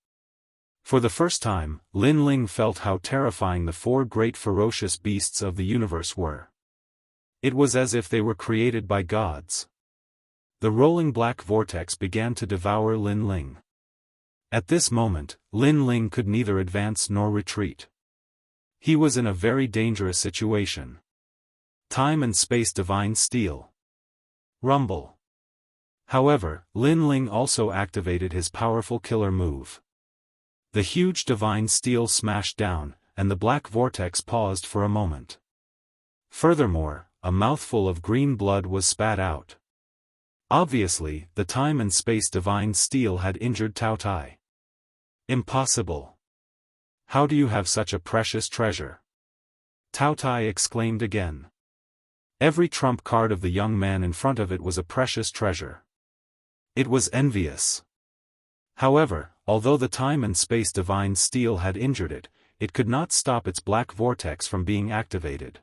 For the first time, Lin Ling felt how terrifying the 4 great ferocious beasts of the universe were. It was as if they were created by gods. The rolling black vortex began to devour Lin Ling. At this moment, Lin Ling could neither advance nor retreat. He was in a very dangerous situation. Time and space divine steel. Rumble. However, Lin Ling also activated his powerful killer move. The huge divine steel smashed down, and the black vortex paused for a moment. Furthermore, a mouthful of green blood was spat out. Obviously, the time and space divine steel had injured Tao Tai. Impossible. How do you have such a precious treasure? Tao Tai exclaimed again. Every trump card of the young man in front of it was a precious treasure. It was envious. However, although the time and space divine steel had injured it, it could not stop its black vortex from being activated.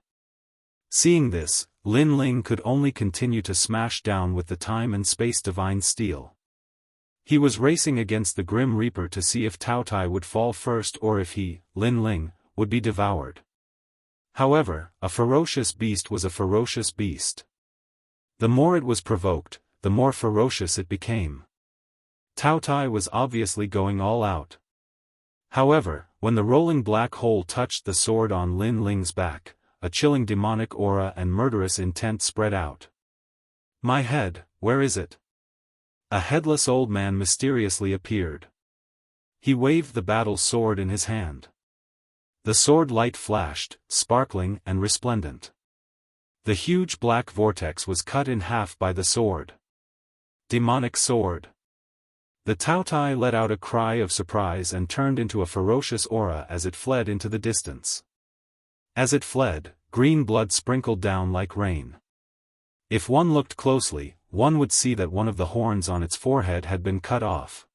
Seeing this, Lin Ling could only continue to smash down with the time and space divine steel. He was racing against the Grim Reaper to see if Tao Tai would fall first or if he, Lin Ling, would be devoured. However, a ferocious beast was a ferocious beast. The more it was provoked, the more ferocious it became. Tao Tai was obviously going all out. However, when the rolling black hole touched the sword on Lin Ling's back, a chilling demonic aura and murderous intent spread out. My head, where is it? A headless old man mysteriously appeared. He waved the battle sword in his hand. The sword light flashed, sparkling and resplendent. The huge black vortex was cut in half by the sword. Demonic sword. The Tao Tai let out a cry of surprise and turned into a ferocious aura as it fled into the distance. As it fled, green blood sprinkled down like rain. If one looked closely, one would see that one of the horns on its forehead had been cut off.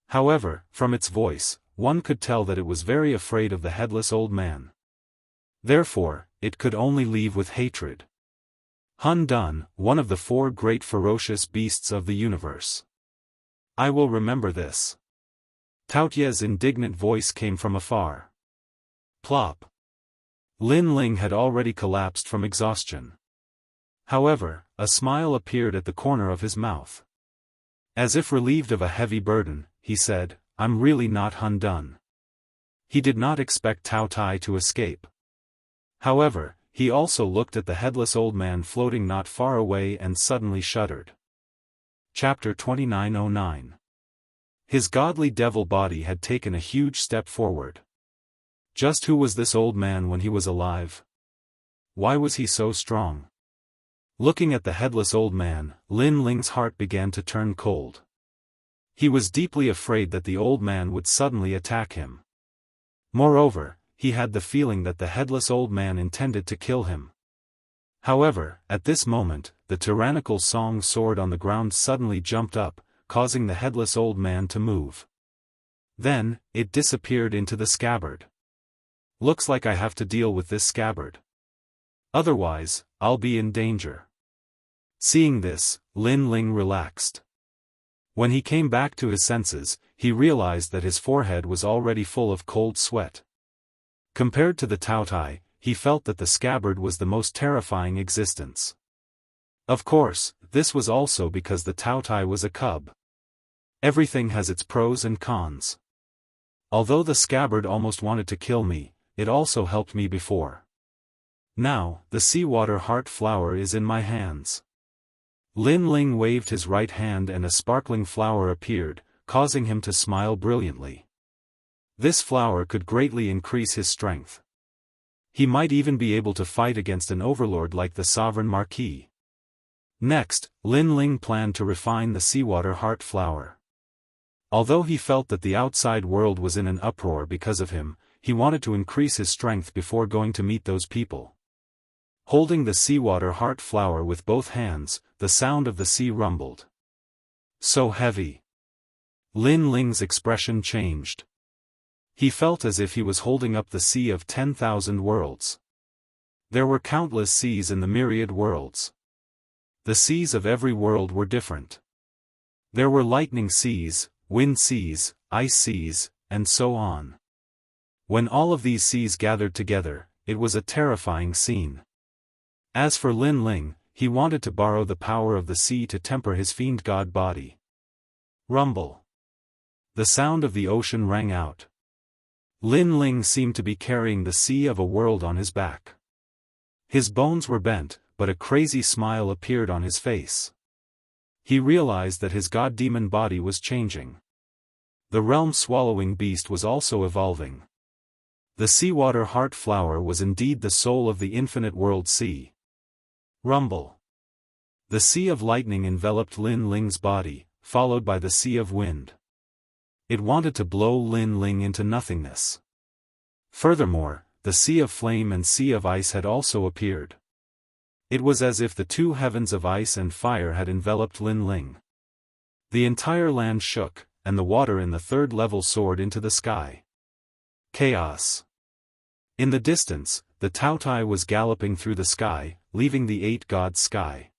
However, from its voice, one could tell that it was very afraid of the headless old man. Therefore, it could only leave with hatred. Hun Dun, one of the four great ferocious beasts of the universe. I will remember this. Tao Tie's indignant voice came from afar. Plop. Lin Ling had already collapsed from exhaustion. However, a smile appeared at the corner of his mouth. As if relieved of a heavy burden, he said, I'm really not Hun Dun. He did not expect Tao Tai to escape. However, he also looked at the headless old man floating not far away and suddenly shuddered. Chapter 2909. His godly devil body had taken a huge step forward. Just who was this old man when he was alive? Why was he so strong? Looking at the headless old man, Lin Ling's heart began to turn cold. He was deeply afraid that the old man would suddenly attack him. Moreover, he had the feeling that the headless old man intended to kill him. However, at this moment, the tyrannical song sword on the ground suddenly jumped up, causing the headless old man to move. Then, it disappeared into the scabbard. Looks like I have to deal with this scabbard. Otherwise, I'll be in danger. Seeing this, Lin Ling relaxed. When he came back to his senses, he realized that his forehead was already full of cold sweat. Compared to the Tao Tai, he felt that the scabbard was the most terrifying existence. Of course, this was also because the Tao Tai was a cub. Everything has its pros and cons. Although the scabbard almost wanted to kill me, it also helped me before. Now, the seawater heart flower is in my hands. Lin Ling waved his right hand and a sparkling flower appeared, causing him to smile brilliantly. This flower could greatly increase his strength. He might even be able to fight against an overlord like the Sovereign Marquis. Next, Lin Ling planned to refine the seawater heart flower. Although he felt that the outside world was in an uproar because of him, he wanted to increase his strength before going to meet those people. Holding the seawater heart flower with both hands, the sound of the sea rumbled. So heavy. Lin Ling's expression changed. He felt as if he was holding up the sea of 10,000 worlds. There were countless seas in the myriad worlds. The seas of every world were different. There were lightning seas, wind seas, ice seas, and so on. When all of these seas gathered together, it was a terrifying scene. As for Lin Ling, he wanted to borrow the power of the sea to temper his fiend god body. Rumble. The sound of the ocean rang out. Lin Ling seemed to be carrying the sea of a world on his back. His bones were bent, but a crazy smile appeared on his face. He realized that his god-demon body was changing. The realm-swallowing beast was also evolving. The seawater heart flower was indeed the soul of the infinite world sea. Rumble. The sea of lightning enveloped Lin Ling's body, followed by the sea of wind. It wanted to blow Lin Ling into nothingness. Furthermore, the sea of flame and sea of ice had also appeared. It was as if the two heavens of ice and fire had enveloped Lin Ling. The entire land shook, and the water in the third level soared into the sky. Chaos. In the distance, the Taotai was galloping through the sky, leaving the eight gods' sky.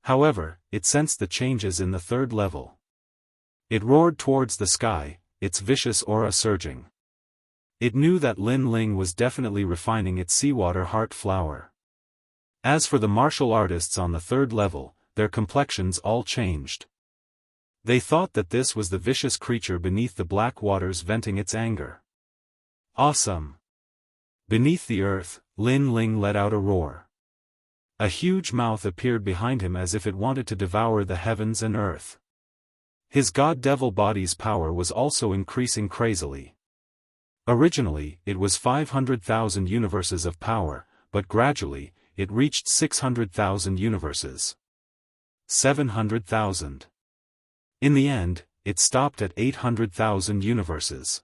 However, it sensed the changes in the third level. It roared towards the sky, its vicious aura surging. It knew that Lin Ling was definitely refining its seawater heart flower. As for the martial artists on the third level, their complexions all changed. They thought that this was the vicious creature beneath the black waters venting its anger. Awesome! Beneath the earth, Lin Ling let out a roar. A huge mouth appeared behind him as if it wanted to devour the heavens and earth. His god-devil body's power was also increasing crazily. Originally, it was 500,000 universes of power, but gradually, it reached 600,000 universes. 700,000. In the end, it stopped at 800,000 universes.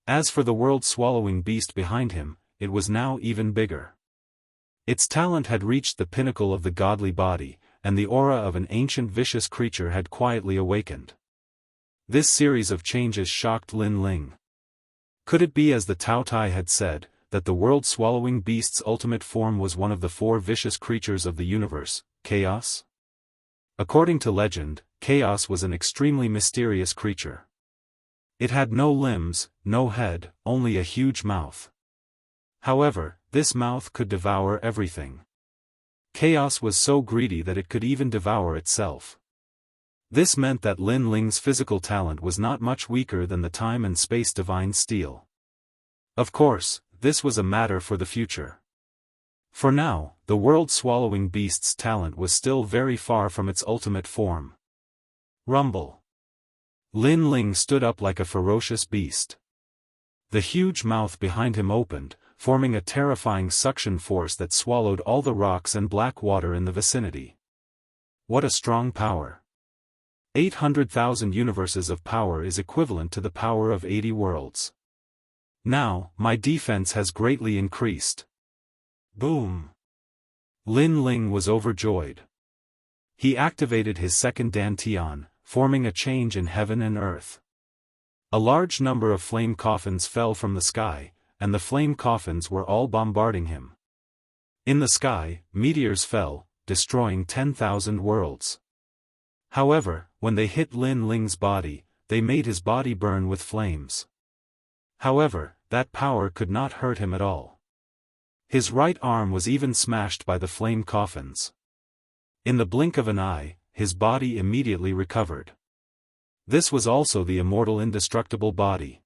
As for the world-swallowing beast behind him, it was now even bigger. Its talent had reached the pinnacle of the godly body, and the aura of an ancient vicious creature had quietly awakened. This series of changes shocked Lin Ling. Could it be, as the Taotai had said, that the world-swallowing beast's ultimate form was one of the four vicious creatures of the universe, Chaos? According to legend, Chaos was an extremely mysterious creature. It had no limbs, no head, only a huge mouth. However, this mouth could devour everything. Chaos was so greedy that it could even devour itself. This meant that Lin Ling's physical talent was not much weaker than the time and space divine steel. Of course, this was a matter for the future. For now, the world-swallowing beast's talent was still very far from its ultimate form. Rumble. Lin Ling stood up like a ferocious beast. The huge mouth behind him opened, forming a terrifying suction force that swallowed all the rocks and black water in the vicinity. What a strong power! 800,000 universes of power is equivalent to the power of 80 worlds. Now, my defense has greatly increased. Boom! Lin Ling was overjoyed. He activated his second dantian, forming a change in heaven and earth. A large number of flame coffins fell from the sky, and the flame coffins were all bombarding him. In the sky, meteors fell, destroying 10,000 worlds. However, when they hit Lin Ling's body, they made his body burn with flames. However, that power could not hurt him at all. His right arm was even smashed by the flame coffins. In the blink of an eye, his body immediately recovered. This was also the immortal indestructible body.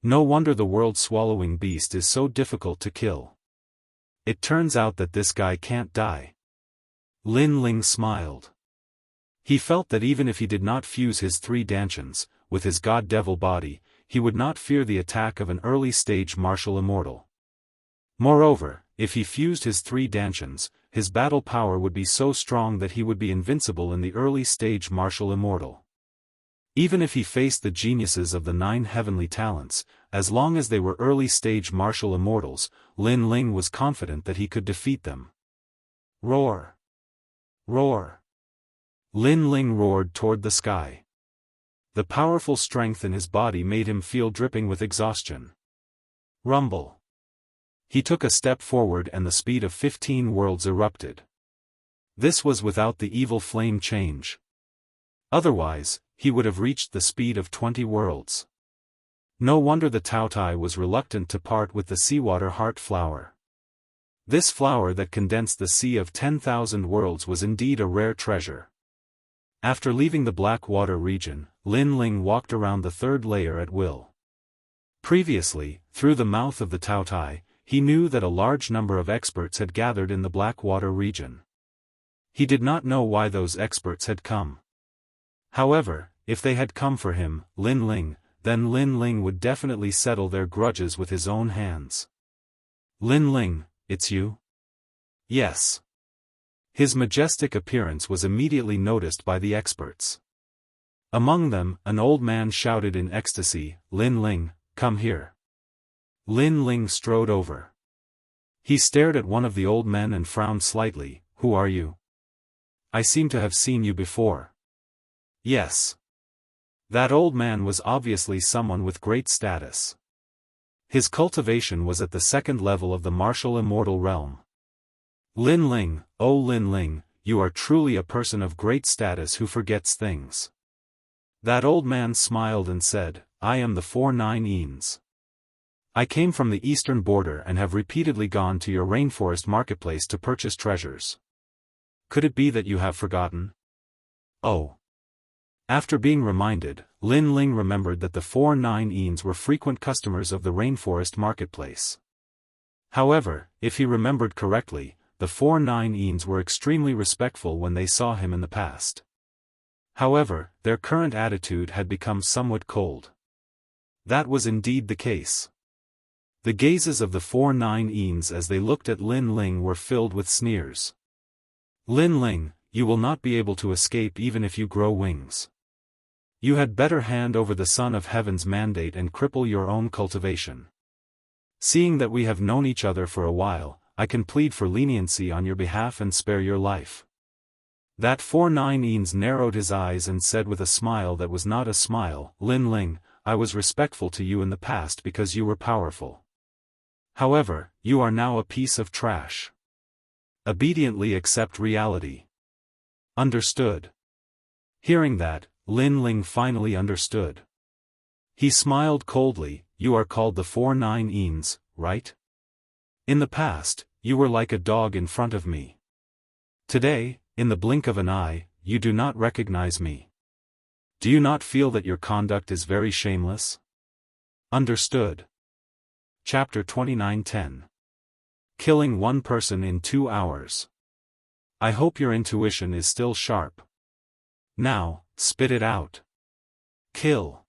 No wonder the world-swallowing beast is so difficult to kill. It turns out that this guy can't die. Lin Ling smiled. He felt that even if he did not fuse his three dantians, with his god-devil body, he would not fear the attack of an early-stage martial immortal. Moreover, if he fused his three dantians, his battle power would be so strong that he would be invincible in the early-stage martial immortal. Even if he faced the geniuses of the 9 heavenly talents, as long as they were early-stage martial immortals, Lin Ling was confident that he could defeat them. Roar! Roar! Lin Ling roared toward the sky. The powerful strength in his body made him feel dripping with exhaustion. Rumble! He took a step forward and the speed of 15 worlds erupted. This was without the evil flame change. Otherwise, he would have reached the speed of 20 worlds. No wonder the Taotai was reluctant to part with the seawater heart flower. This flower that condensed the sea of 10,000 worlds was indeed a rare treasure. After leaving the Black Water region, Lin Ling walked around the third layer at will. Previously, through the mouth of the Taotai, he knew that a large number of experts had gathered in the Black Water region. He did not know why those experts had come. However, if they had come for him, Lin Ling, then Lin Ling would definitely settle their grudges with his own hands. Lin Ling, it's you? Yes. His majestic appearance was immediately noticed by the experts. Among them, an old man shouted in ecstasy, Lin Ling, come here. Lin Ling strode over. He stared at one of the old men and frowned slightly. Who are you? I seem to have seen you before. Yes. That old man was obviously someone with great status. His cultivation was at the second level of the martial immortal realm. Lin Ling, oh Lin Ling, you are truly a person of great status who forgets things. That old man smiled and said, I am the 49 Eans. I came from the eastern border and have repeatedly gone to your rainforest marketplace to purchase treasures. Could it be that you have forgotten? Oh. After being reminded, Lin Ling remembered that the 49 Eans were frequent customers of the rainforest marketplace. However, if he remembered correctly, the 49 Eans were extremely respectful when they saw him in the past. However, their current attitude had become somewhat cold. That was indeed the case. The gazes of the 49 Eans as they looked at Lin Ling were filled with sneers. Lin Ling, you will not be able to escape even if you grow wings. You had better hand over the Son of Heaven's mandate and cripple your own cultivation. Seeing that we have known each other for a while, I can plead for leniency on your behalf and spare your life. That 49 Eans narrowed his eyes and said with a smile that was not a smile, Lin Ling, I was respectful to you in the past because you were powerful. However, you are now a piece of trash. Obediently accept reality. Understood. Hearing that, Lin Ling finally understood. He smiled coldly, you are called the 49 Eans, right? In the past, you were like a dog in front of me. Today, in the blink of an eye, you do not recognize me. Do you not feel that your conduct is very shameless? Understood. Chapter 29:10. Killing one person in 2 hours. I hope your intuition is still sharp. Now, spit it out. Kill.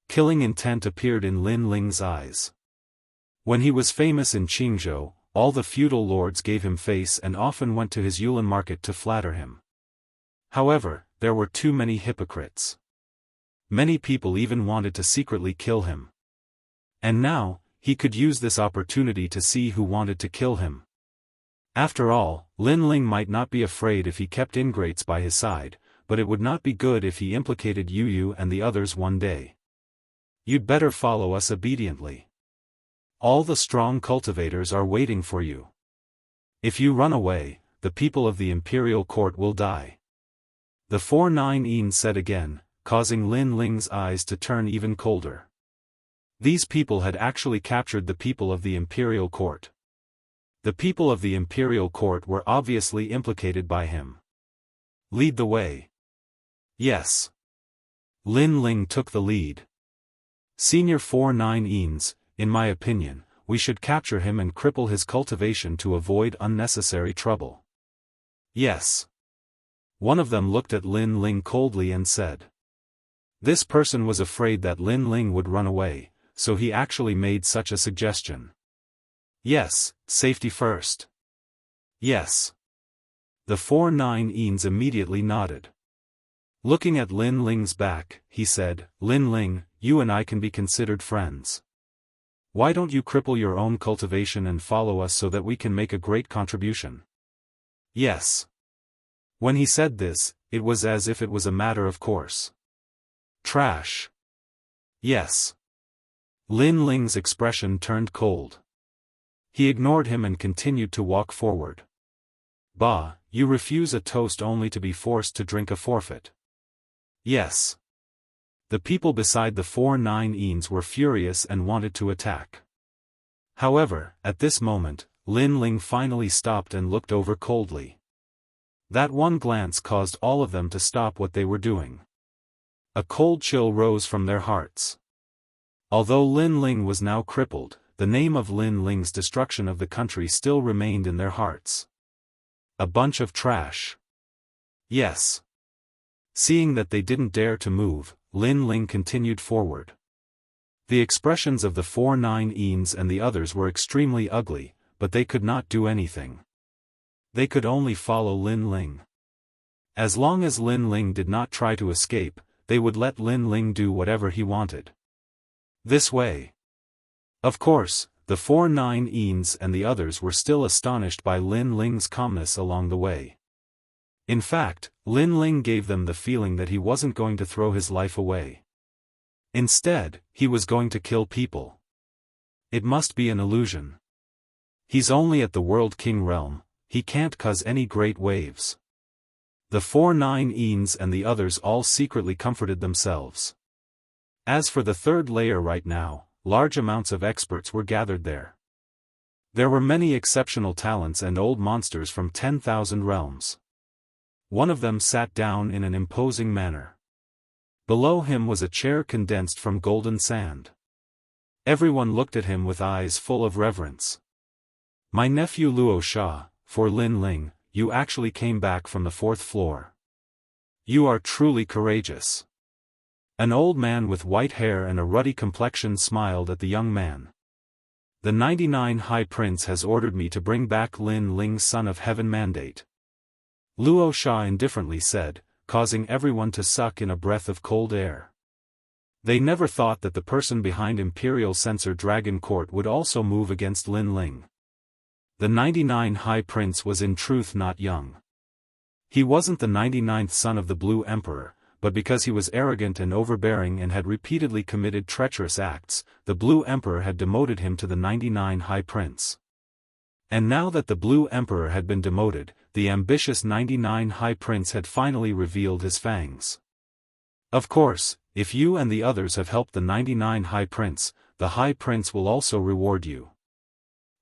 Killing intent appeared in Lin Ling's eyes. When he was famous in Jianghu, all the feudal lords gave him face and often went to his Yulin market to flatter him. However, there were too many hypocrites. Many people even wanted to secretly kill him. And now, he could use this opportunity to see who wanted to kill him. After all, Lin Ling might not be afraid if he kept ingrates by his side, but it would not be good if he implicated Yu and the others one day. You'd better follow us obediently. All the strong cultivators are waiting for you. If you run away, the people of the imperial court will die. The 49 Eans said again, causing Lin Ling's eyes to turn even colder. These people had actually captured the people of the imperial court. The people of the imperial court were obviously implicated by him. Lead the way. Yes. Lin Ling took the lead. Senior 49 Eans, in my opinion, we should capture him and cripple his cultivation to avoid unnecessary trouble. Yes. One of them looked at Lin Ling coldly and said. This person was afraid that Lin Ling would run away, so he actually made such a suggestion. Yes, safety first. Yes. The 49 Eans immediately nodded. Looking at Lin Ling's back, he said, Lin Ling, you and I can be considered friends. Why don't you cripple your own cultivation and follow us so that we can make a great contribution? Yes. When he said this, it was as if it was a matter of course. Trash. Yes. Lin Ling's expression turned cold. He ignored him and continued to walk forward. Bah, you refuse a toast only to be forced to drink a forfeit. Yes. The people beside the 49 Eans were furious and wanted to attack. However, at this moment, Lin Ling finally stopped and looked over coldly. That one glance caused all of them to stop what they were doing. A cold chill rose from their hearts. Although Lin Ling was now crippled, the name of Lin Ling's destruction of the country still remained in their hearts. A bunch of trash. Yes. Seeing that they didn't dare to move, Lin Ling continued forward. The expressions of the 4-9-ens and the others were extremely ugly, but they could not do anything. They could only follow Lin Ling. As long as Lin Ling did not try to escape, they would let Lin Ling do whatever he wanted. This way. Of course, the 4-9-ens and the others were still astonished by Lin Ling's calmness along the way. In fact, Lin Ling gave them the feeling that he wasn't going to throw his life away. Instead, he was going to kill people. It must be an illusion. He's only at the World King realm, he can't cause any great waves. The 4-9-ens and the others all secretly comforted themselves. As for the third layer right now, large amounts of experts were gathered there. There were many exceptional talents and old monsters from 10,000 realms. One of them sat down in an imposing manner. Below him was a chair condensed from golden sand. Everyone looked at him with eyes full of reverence. My nephew Luo Sha, for Lin Ling, you actually came back from the 4th floor. You are truly courageous. An old man with white hair and a ruddy complexion smiled at the young man. The 99 High Prince has ordered me to bring back Lin Ling's Son of Heaven mandate. Luo Sha indifferently said, causing everyone to suck in a breath of cold air. They never thought that the person behind Imperial Censor Dragon Court would also move against Lin Ling. The 99 High Prince was in truth not young. He wasn't the 99th son of the Blue Emperor, but because he was arrogant and overbearing and had repeatedly committed treacherous acts, the Blue Emperor had demoted him to the 99 High Prince. And now that the Blue Emperor had been demoted, the ambitious 99 High Prince had finally revealed his fangs. Of course, if you and the others have helped the 99 High Prince, the High Prince will also reward you.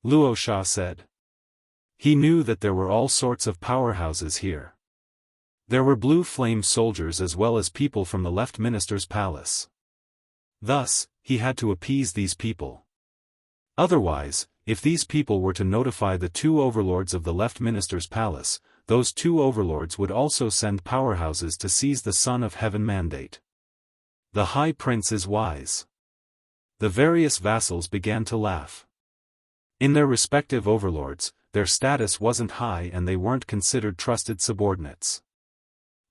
Luo Sha said. He knew that there were all sorts of powerhouses here. There were blue flame soldiers as well as people from the left minister's palace. Thus, he had to appease these people. Otherwise, if these people were to notify the 2 overlords of the left minister's palace, those 2 overlords would also send powerhouses to seize the Son of Heaven mandate. The High Prince is wise. The various vassals began to laugh. In their respective overlords, their status wasn't high and they weren't considered trusted subordinates.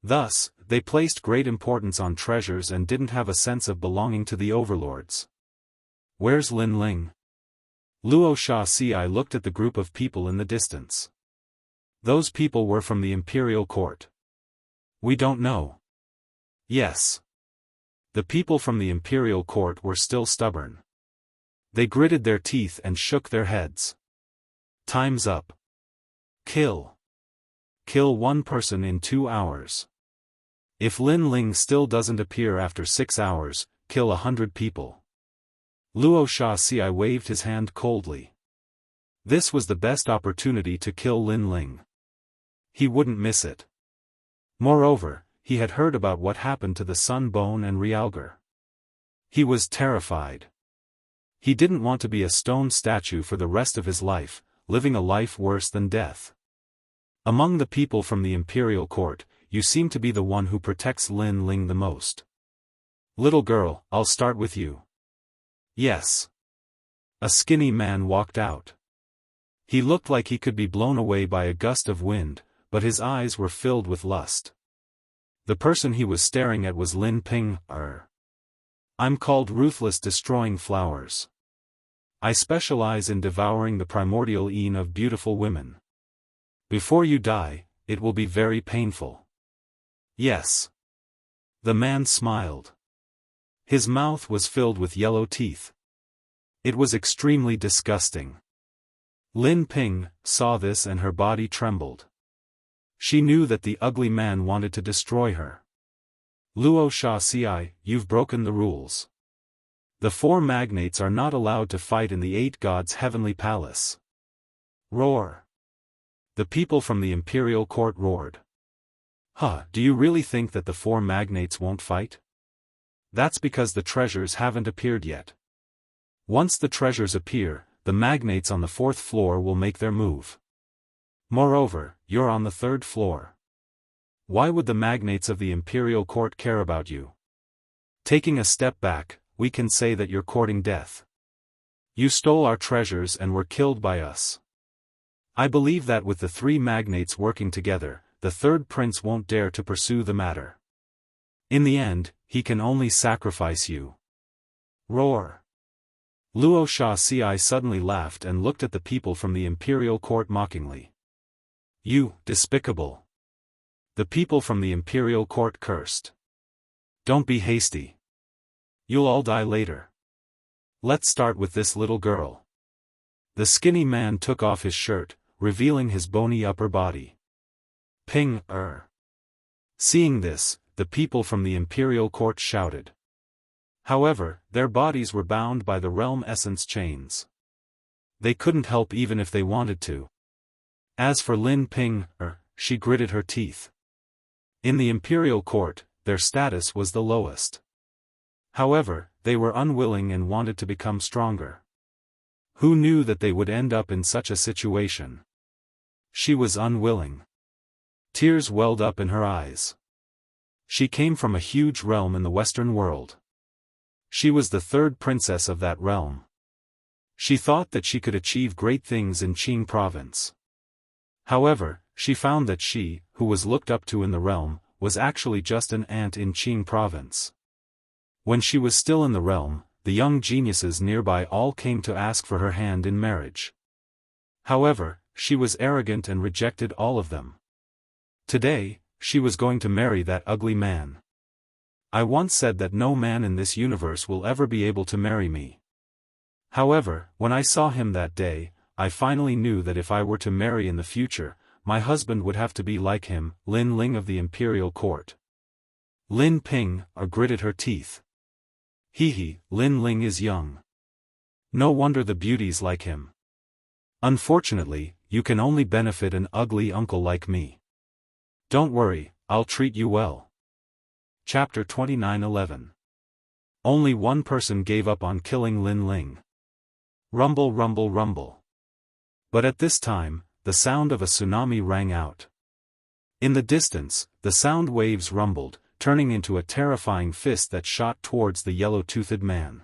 Thus, they placed great importance on treasures and didn't have a sense of belonging to the overlords. Where's Lin Ling? Luo Sha Ci looked at the group of people in the distance. Those people were from the Imperial Court. We don't know. Yes. The people from the Imperial Court were still stubborn. They gritted their teeth and shook their heads. Time's up. Kill. Kill one person in 2 hours. If Lin Ling still doesn't appear after 6 hours, kill 100 people. Luo Sha Ci waved his hand coldly. This was the best opportunity to kill Lin Ling. He wouldn't miss it. Moreover, he had heard about what happened to the Sun Bone and Realgar. He was terrified. He didn't want to be a stone statue for the rest of his life, living a life worse than death. Among the people from the Imperial Court, you seem to be the one who protects Lin Ling the most. Little girl, I'll start with you. Yes. A skinny man walked out. He looked like he could be blown away by a gust of wind, but his eyes were filled with lust. The person he was staring at was Lin Ping. I'm called Ruthless Destroying Flowers. I specialize in devouring the primordial een of beautiful women. Before you die, it will be very painful. Yes. The man smiled. His mouth was filled with yellow teeth. It was extremely disgusting. Lin Ping saw this and her body trembled. She knew that the ugly man wanted to destroy her. Luo Sha Ci, you've broken the rules. The 4 magnates are not allowed to fight in the 8 gods' heavenly palace. Roar! The people from the imperial court roared. Huh, do you really think that the four magnates won't fight? That's because the treasures haven't appeared yet. Once the treasures appear, the magnates on the fourth floor will make their move. Moreover, you're on the third floor. Why would the magnates of the imperial court care about you? Taking a step back, we can say that you're courting death. You stole our treasures and were killed by us. I believe that with the three magnates working together, the third prince won't dare to pursue the matter. In the end, he can only sacrifice you. Roar! Luo Xianxia suddenly laughed and looked at the people from the imperial court mockingly. You, despicable! The people from the imperial court cursed. Don't be hasty. You'll all die later. Let's start with this little girl. The skinny man took off his shirt, revealing his bony upper body. Ping. Seeing this, the people from the imperial court shouted. However, their bodies were bound by the realm essence chains. They couldn't help even if they wanted to. As for Lin Ping, she gritted her teeth. In the imperial court, their status was the lowest. However, they were unwilling and wanted to become stronger. Who knew that they would end up in such a situation? She was unwilling. Tears welled up in her eyes. She came from a huge realm in the Western world. She was the third princess of that realm. She thought that she could achieve great things in Qing province. However, she found that she, who was looked up to in the realm, was actually just an ant in Qing province. When she was still in the realm, the young geniuses nearby all came to ask for her hand in marriage. However, she was arrogant and rejected all of them. Today, she was going to marry that ugly man. I once said that no man in this universe will ever be able to marry me. However, when I saw him that day, I finally knew that if I were to marry in the future, my husband would have to be like him, Lin Ling of the imperial court. Lin Ping, gritted her teeth. Hee, Lin Ling is young. No wonder the beauties like him. Unfortunately, you can only benefit an ugly uncle like me. Don't worry, I'll treat you well. Chapter 29:11. Only one person gave up on killing Lin Ling. Rumble, rumble, rumble. But at this time, the sound of a tsunami rang out. In the distance, the sound waves rumbled, turning into a terrifying fist that shot towards the yellow-toothed man.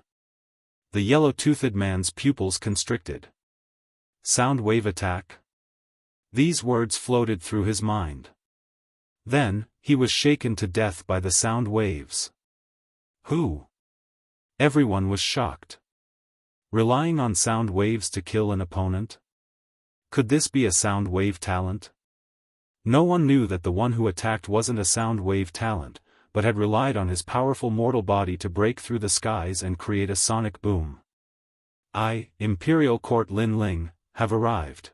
The yellow-toothed man's pupils constricted. Sound wave attack? These words floated through his mind. Then, he was shaken to death by the sound waves. Who? Everyone was shocked. Relying on sound waves to kill an opponent? Could this be a sound wave talent? No one knew that the one who attacked wasn't a sound wave talent, but had relied on his powerful mortal body to break through the skies and create a sonic boom. Imperial Court Lin Ling, have arrived.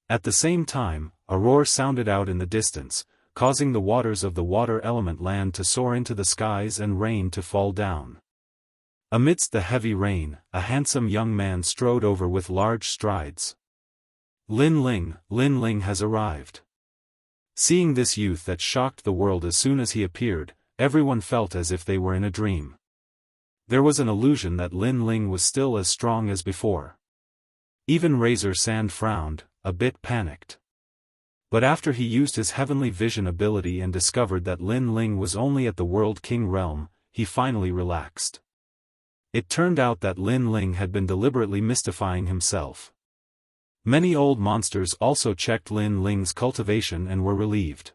At the same time, a roar sounded out in the distance, causing the waters of the water element land to soar into the skies and rain to fall down. Amidst the heavy rain, a handsome young man strode over with large strides. Lin Ling has arrived. Seeing this youth that shocked the world as soon as he appeared, everyone felt as if they were in a dream. There was an illusion that Lin Ling was still as strong as before. Even Razor Sand frowned, a bit panicked. But after he used his heavenly vision ability and discovered that Lin Ling was only at the World King realm, he finally relaxed. It turned out that Lin Ling had been deliberately mystifying himself. Many old monsters also checked Lin Ling's cultivation and were relieved.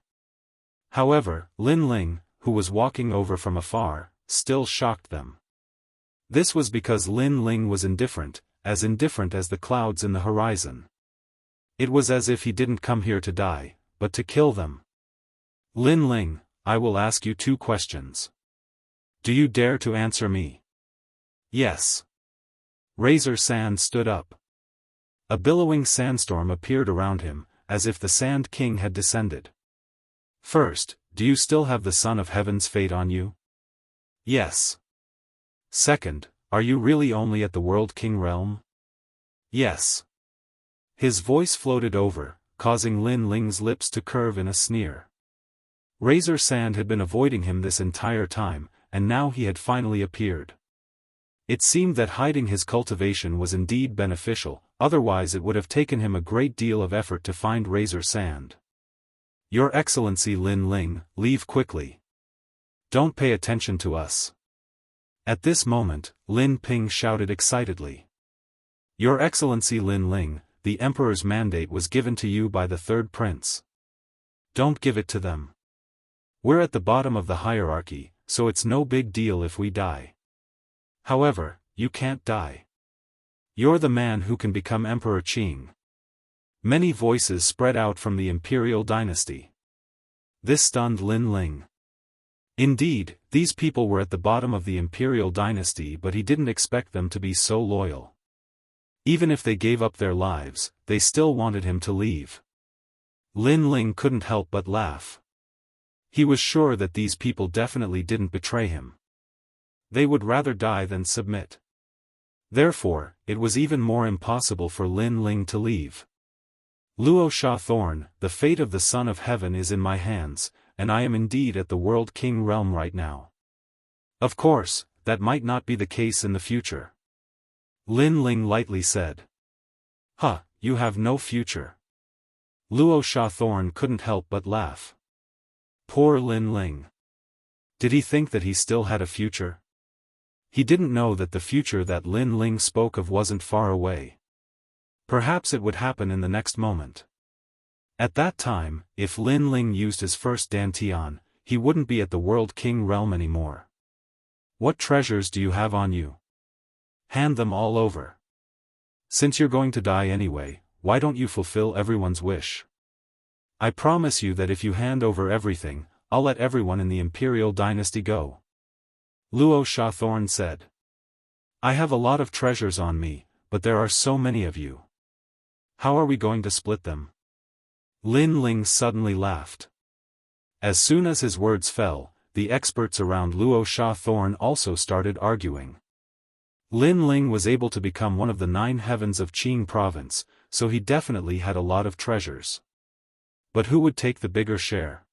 However, Lin Ling, who was walking over from afar, still shocked them. This was because Lin Ling was indifferent as the clouds in the horizon. It was as if he didn't come here to die, but to kill them. Lin Ling, I will ask you 2 questions. Do you dare to answer me? Yes. Razor Sand stood up. A billowing sandstorm appeared around him, as if the Sand King had descended. First, do you still have the Son of Heaven's fate on you? Yes. Second, are you really only at the World King realm? Yes. His voice floated over, causing Lin Ling's lips to curve in a sneer. Razor Sand had been avoiding him this entire time, and now he had finally appeared. It seemed that hiding his cultivation was indeed beneficial, otherwise it would have taken him a great deal of effort to find Razor Sand. Your Excellency Lin Ling, leave quickly. Don't pay attention to us. At this moment, Lin Ping shouted excitedly. Your Excellency Lin Ling, the Emperor's mandate was given to you by the third prince. Don't give it to them. We're at the bottom of the hierarchy, so it's no big deal if we die. However, you can't die. You're the man who can become Emperor Qing. Many voices spread out from the imperial dynasty. This stunned Lin Ling. Indeed, these people were at the bottom of the imperial dynasty, but he didn't expect them to be so loyal. Even if they gave up their lives, they still wanted him to leave. Lin Ling couldn't help but laugh. He was sure that these people definitely didn't betray him. They would rather die than submit. Therefore, it was even more impossible for Lin Ling to leave. Luo Sha Thorn, the fate of the Son of Heaven is in my hands, and I am indeed at the World King realm right now. Of course, that might not be the case in the future. Lin Ling lightly said. Huh, you have no future. Luo Sha Thorn couldn't help but laugh. Poor Lin Ling. Did he think that he still had a future? He didn't know that the future that Lin Ling spoke of wasn't far away. Perhaps it would happen in the next moment. At that time, if Lin Ling used his first Dantian, he wouldn't be at the World King realm anymore. What treasures do you have on you? Hand them all over. Since you're going to die anyway, why don't you fulfill everyone's wish? I promise you that if you hand over everything, I'll let everyone in the imperial dynasty go. Luo Sha Thorn said. I have a lot of treasures on me, but there are so many of you. How are we going to split them? Lin Ling suddenly laughed. As soon as his words fell, the experts around Luo Sha Thorn also started arguing. Lin Ling was able to become one of the 9 heavens of Qing province, so he definitely had a lot of treasures. But who would take the bigger share?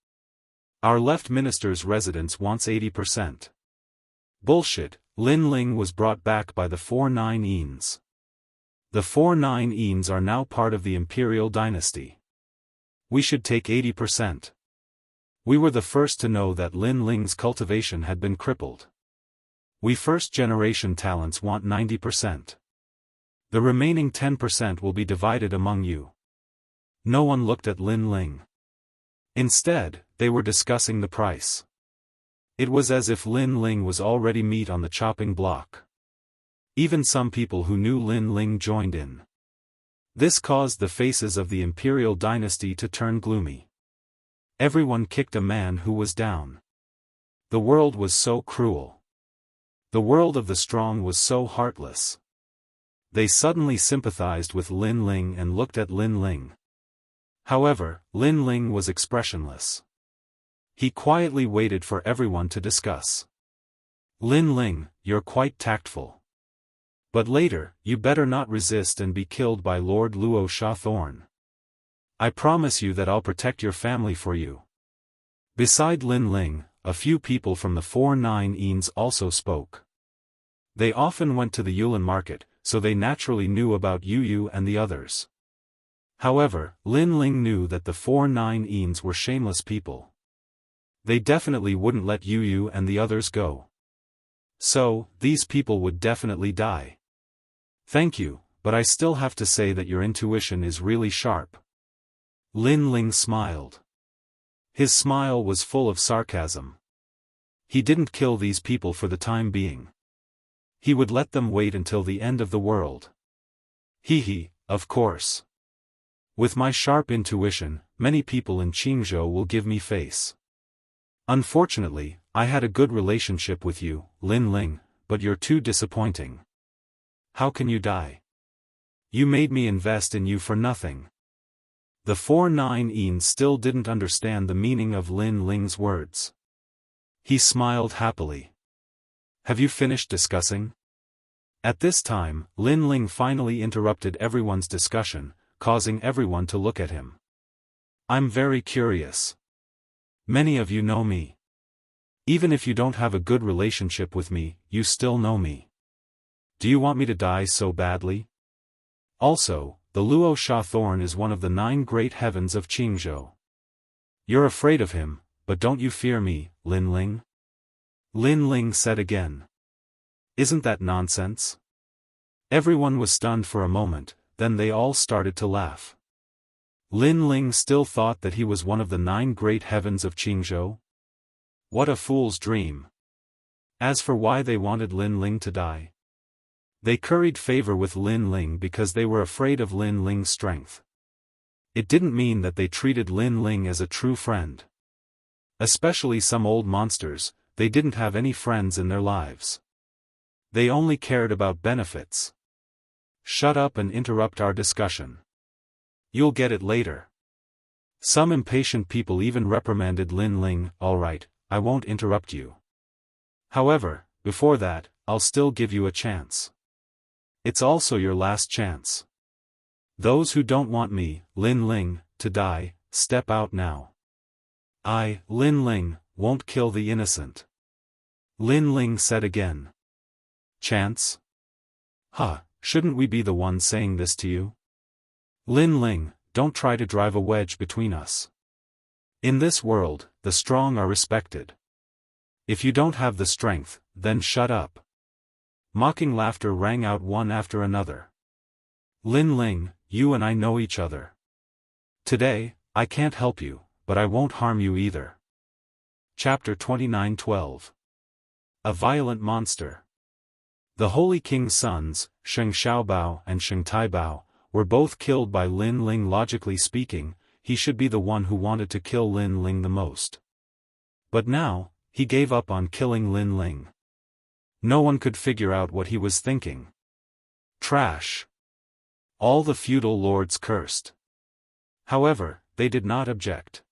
Our left minister's residence wants 80%. Bullshit, Lin Ling was brought back by the 4 9 Eans. The 4 9 Eans are now part of the imperial dynasty. We should take 80%. We were the first to know that Lin Ling's cultivation had been crippled. We first-generation talents want 90%. The remaining 10% will be divided among you. No one looked at Lin Ling. Instead, they were discussing the price. It was as if Lin Ling was already meat on the chopping block. Even some people who knew Lin Ling joined in. This caused the faces of the imperial dynasty to turn gloomy. Everyone kicked a man who was down. The world was so cruel. The world of the strong was so heartless. They suddenly sympathized with Lin Ling and looked at Lin Ling. However, Lin Ling was expressionless. He quietly waited for everyone to discuss. Lin Ling, you're quite tactful. But later, you better not resist and be killed by Lord Luo Sha Thorn. I promise you that I'll protect your family for you. Beside Lin Ling, a few people from the 4 9 Eans also spoke. They often went to the Yulin market, so they naturally knew about Yu and the others. However, Lin Ling knew that the 4 9 Eans were shameless people. They definitely wouldn't let Yu and the others go. So, these people would definitely die. Thank you, but I still have to say that your intuition is really sharp. Lin Ling smiled. His smile was full of sarcasm. He didn't kill these people for the time being. He would let them wait until the end of the world. Hee, of course. With my sharp intuition, many people in Qingzhou will give me face. Unfortunately, I had a good relationship with you, Lin Ling, but you're too disappointing. How can you die? You made me invest in you for nothing. The 4 9 Eans still didn't understand the meaning of Lin Ling's words. He smiled happily. Have you finished discussing? At this time, Lin Ling finally interrupted everyone's discussion, causing everyone to look at him. I'm very curious. Many of you know me. Even if you don't have a good relationship with me, you still know me. Do you want me to die so badly? Also, the Luo Sha Thorn is one of the 9 great heavens of Qingzhou. You're afraid of him, but don't you fear me, Lin Ling? Lin Ling said again. Isn't that nonsense? Everyone was stunned for a moment, then they all started to laugh. Lin Ling still thought that he was one of the 9 great heavens of Qingzhou? What a fool's dream. As for why they wanted Lin Ling to die, they curried favor with Lin Ling because they were afraid of Lin Ling's strength. It didn't mean that they treated Lin Ling as a true friend. Especially some old monsters, they didn't have any friends in their lives. They only cared about benefits. Shut up and interrupt our discussion. You'll get it later. Some impatient people even reprimanded Lin Ling. All right, I won't interrupt you. However, before that, I'll still give you a chance. It's also your last chance. Those who don't want me, Lin Ling, to die, step out now. I, Lin Ling, won't kill the innocent. Lin Ling said again. Chance? Huh, shouldn't we be the ones saying this to you? Lin Ling, don't try to drive a wedge between us. In this world, the strong are respected. If you don't have the strength, then shut up. Mocking laughter rang out one after another. Lin Ling, you and I know each other. Today, I can't help you, but I won't harm you either. Chapter 29:12. A Violent Monster. The Holy King's sons, Sheng Xiaobao and Sheng Taibao, were both killed by Lin Ling. Logically speaking, he should be the one who wanted to kill Lin Ling the most. But now, he gave up on killing Lin Ling. No one could figure out what he was thinking. Trash. All the feudal lords cursed. However, they did not object.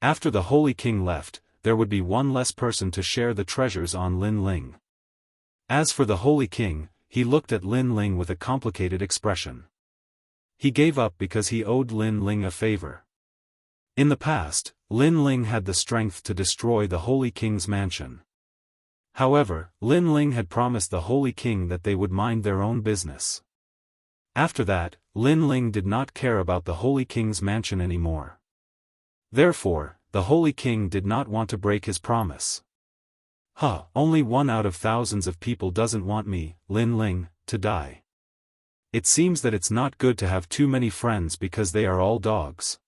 After the Holy King left, there would be one less person to share the treasures on Lin Ling. As for the Holy King, he looked at Lin Ling with a complicated expression. He gave up because he owed Lin Ling a favor. In the past, Lin Ling had the strength to destroy the Holy King's mansion. However, Lin Ling had promised the Holy King that they would mind their own business. After that, Lin Ling did not care about the Holy King's mansion anymore. Therefore, the Holy King did not want to break his promise. Only 1 out of thousands of people doesn't want me, Lin Ling, to die. It seems that it's not good to have too many friends because they are all dogs.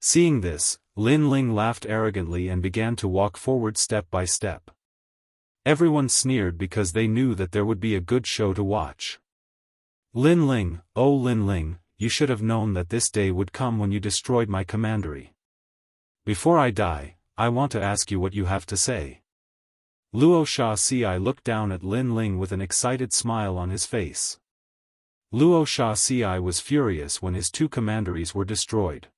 Seeing this, Lin Ling laughed arrogantly and began to walk forward step by step. Everyone sneered because they knew that there would be a good show to watch. Lin Ling, oh Lin Ling, you should have known that this day would come when you destroyed my commandery. Before I die, I want to ask you what you have to say. Luo Sha Xianxia looked down at Lin Ling with an excited smile on his face. Luo Sha Xianxia was furious when his 2 commanderies were destroyed.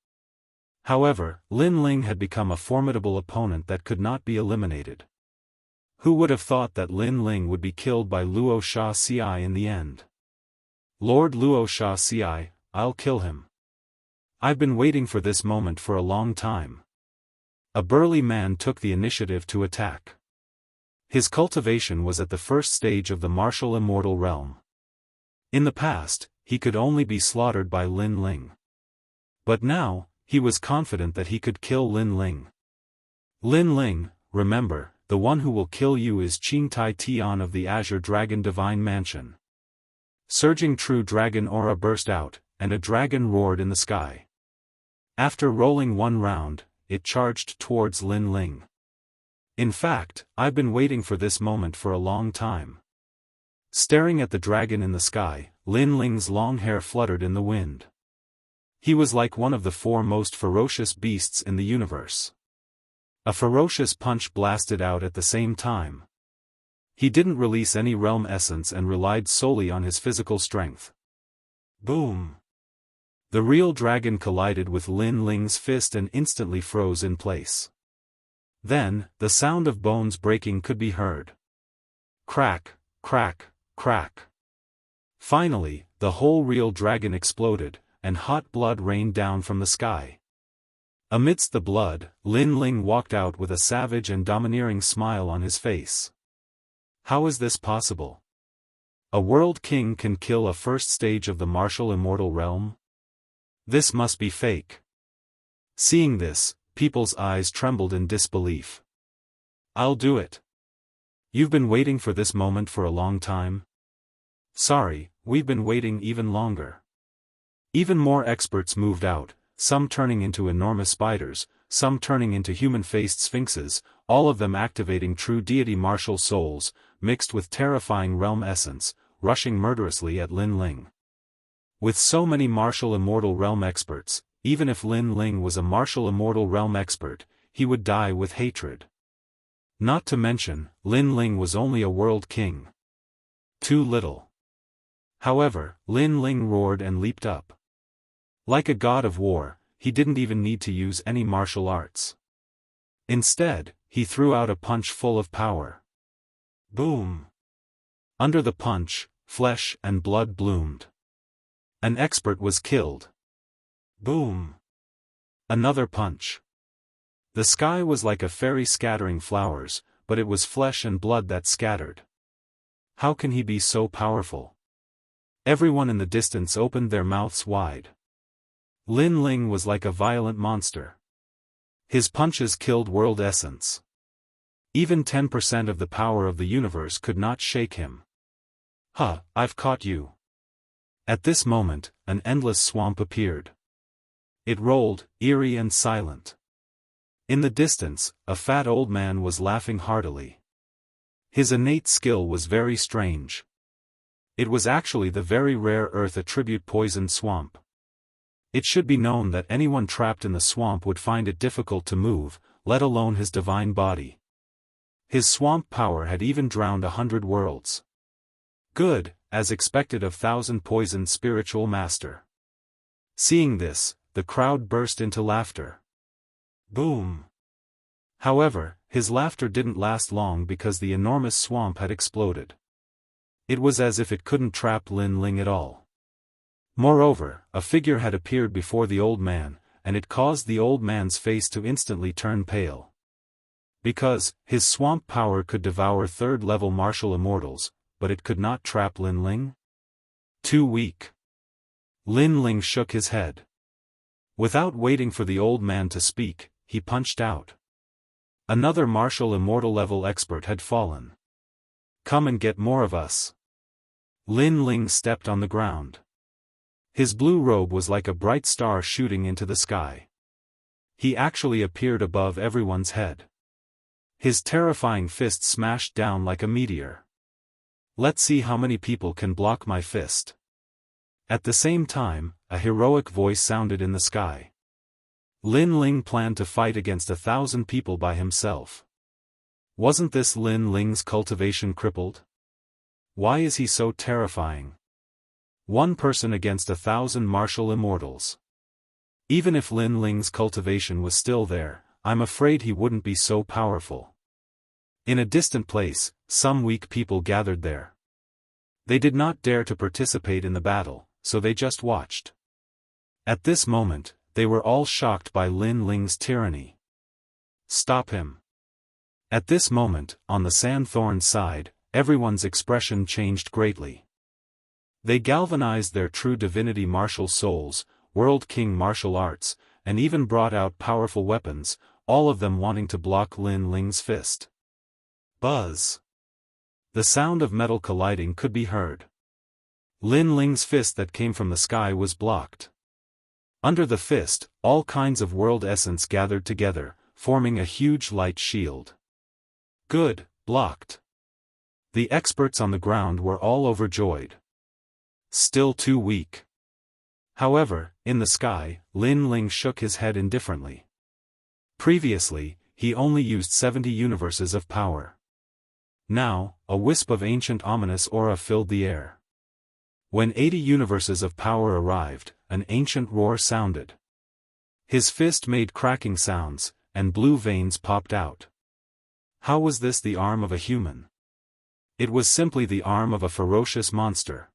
However, Lin Ling had become a formidable opponent that could not be eliminated. Who would have thought that Lin Ling would be killed by Luo Sha Xianxia in the end? Lord Luo Sha Xianxia, I'll kill him. I've been waiting for this moment for a long time. A burly man took the initiative to attack. His cultivation was at the first stage of the martial immortal realm. In the past, he could only be slaughtered by Lin Ling. But now, he was confident that he could kill Lin Ling. Lin Ling, remember, the one who will kill you is Qing Tai Tian of the Azure Dragon Divine Mansion. Surging true dragon aura burst out, and a dragon roared in the sky. After rolling 1 round, it charged towards Lin Ling. In fact, I've been waiting for this moment for a long time. Staring at the dragon in the sky, Lin Ling's long hair fluttered in the wind. He was like one of the 4 most ferocious beasts in the universe. A ferocious punch blasted out at the same time. He didn't release any realm essence and relied solely on his physical strength. Boom! The real dragon collided with Lin Ling's fist and instantly froze in place. Then, the sound of bones breaking could be heard. Crack, crack, crack. Finally, the whole real dragon exploded, and hot blood rained down from the sky. Amidst the blood, Lin Ling walked out with a savage and domineering smile on his face. How is this possible? A world king can kill a first stage of the martial immortal realm? This must be fake. Seeing this, people's eyes trembled in disbelief. I'll do it. You've been waiting for this moment for a long time? Sorry, we've been waiting even longer. Even more experts moved out, some turning into enormous spiders, some turning into human-faced sphinxes, all of them activating true deity martial souls, mixed with terrifying realm essence, rushing murderously at Lin Ling. With so many martial immortal realm experts, even if Lin Ling was a martial immortal realm expert, he would die with hatred. Not to mention, Lin Ling was only a world king. Too little. However, Lin Ling roared and leaped up. Like a god of war, he didn't even need to use any martial arts. Instead, he threw out a punch full of power. Boom! Under the punch, flesh and blood bloomed. An expert was killed. Boom! Another punch. The sky was like a fairy scattering flowers, but it was flesh and blood that scattered. How can he be so powerful? Everyone in the distance opened their mouths wide. Lin Ling was like a violent monster. His punches killed world essence. Even 10% of the power of the universe could not shake him. Huh, I've caught you. At this moment, an endless swamp appeared. It rolled, eerie and silent. In the distance, a fat old man was laughing heartily. His innate skill was very strange. It was actually the very rare earth attribute poison swamp. It should be known that anyone trapped in the swamp would find it difficult to move, let alone his divine body. His swamp power had even drowned 100 worlds. Good, as expected of 1,000 poisoned spiritual master. Seeing this, the crowd burst into laughter. Boom! However, his laughter didn't last long because the enormous swamp had exploded. It was as if it couldn't trap Lin Ling at all. Moreover, a figure had appeared before the old man, and it caused the old man's face to instantly turn pale. Because, his swamp power could devour third-level martial immortals, but it could not trap Lin Ling? Too weak. Lin Ling shook his head. Without waiting for the old man to speak, he punched out. Another martial immortal level expert had fallen. Come and get more of us. Lin Ling stepped on the ground. His blue robe was like a bright star shooting into the sky. He actually appeared above everyone's head. His terrifying fist smashed down like a meteor. Let's see how many people can block my fist. At the same time, a heroic voice sounded in the sky. Lin Ling planned to fight against 1,000 people by himself. Wasn't this Lin Ling's cultivation crippled? Why is he so terrifying? One person against 1,000 martial immortals. Even if Lin Ling's cultivation was still there, I'm afraid he wouldn't be so powerful. In a distant place, some weak people gathered there. They did not dare to participate in the battle, so they just watched. At this moment, they were all shocked by Lin Ling's tyranny. Stop him. At this moment, on the Sandthorn side, everyone's expression changed greatly. They galvanized their true divinity martial souls, world king martial arts, and even brought out powerful weapons, all of them wanting to block Lin Ling's fist. Buzz! The sound of metal colliding could be heard. Lin Ling's fist that came from the sky was blocked. Under the fist, all kinds of world essence gathered together, forming a huge light shield. Good, blocked. The experts on the ground were all overjoyed. Still too weak. However, in the sky, Lin Ling shook his head indifferently. Previously, he only used 70 universes of power. Now, a wisp of ancient ominous aura filled the air. When 80 universes of power arrived, an ancient roar sounded. His fist made cracking sounds, and blue veins popped out. How was this the arm of a human? It was simply the arm of a ferocious monster.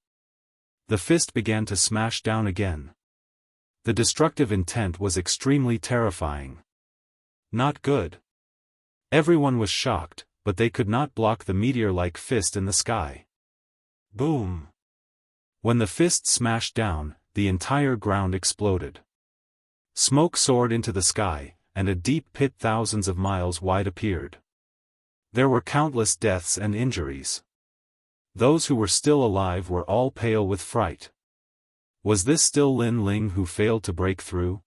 The fist began to smash down again. The destructive intent was extremely terrifying. Not good. Everyone was shocked, but they could not block the meteor-like fist in the sky. Boom! When the fist smashed down, the entire ground exploded. Smoke soared into the sky, and a deep pit thousands of miles wide appeared. There were countless deaths and injuries. Those who were still alive were all pale with fright. Was this still Lin Ling who failed to break through?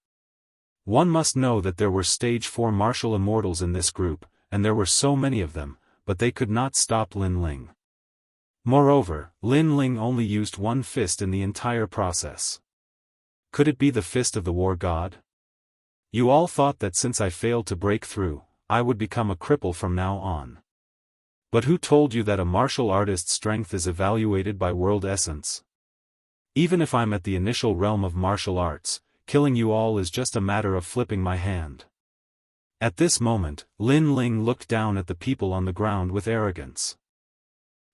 One must know that there were stage 4 martial immortals in this group, and there were so many of them, but they could not stop Lin Ling. Moreover, Lin Ling only used one fist in the entire process. Could it be the fist of the war god? You all thought that since I failed to break through, I would become a cripple from now on. But who told you that a martial artist's strength is evaluated by world essence? Even if I'm at the initial realm of martial arts, killing you all is just a matter of flipping my hand. At this moment, Lin Ling looked down at the people on the ground with arrogance.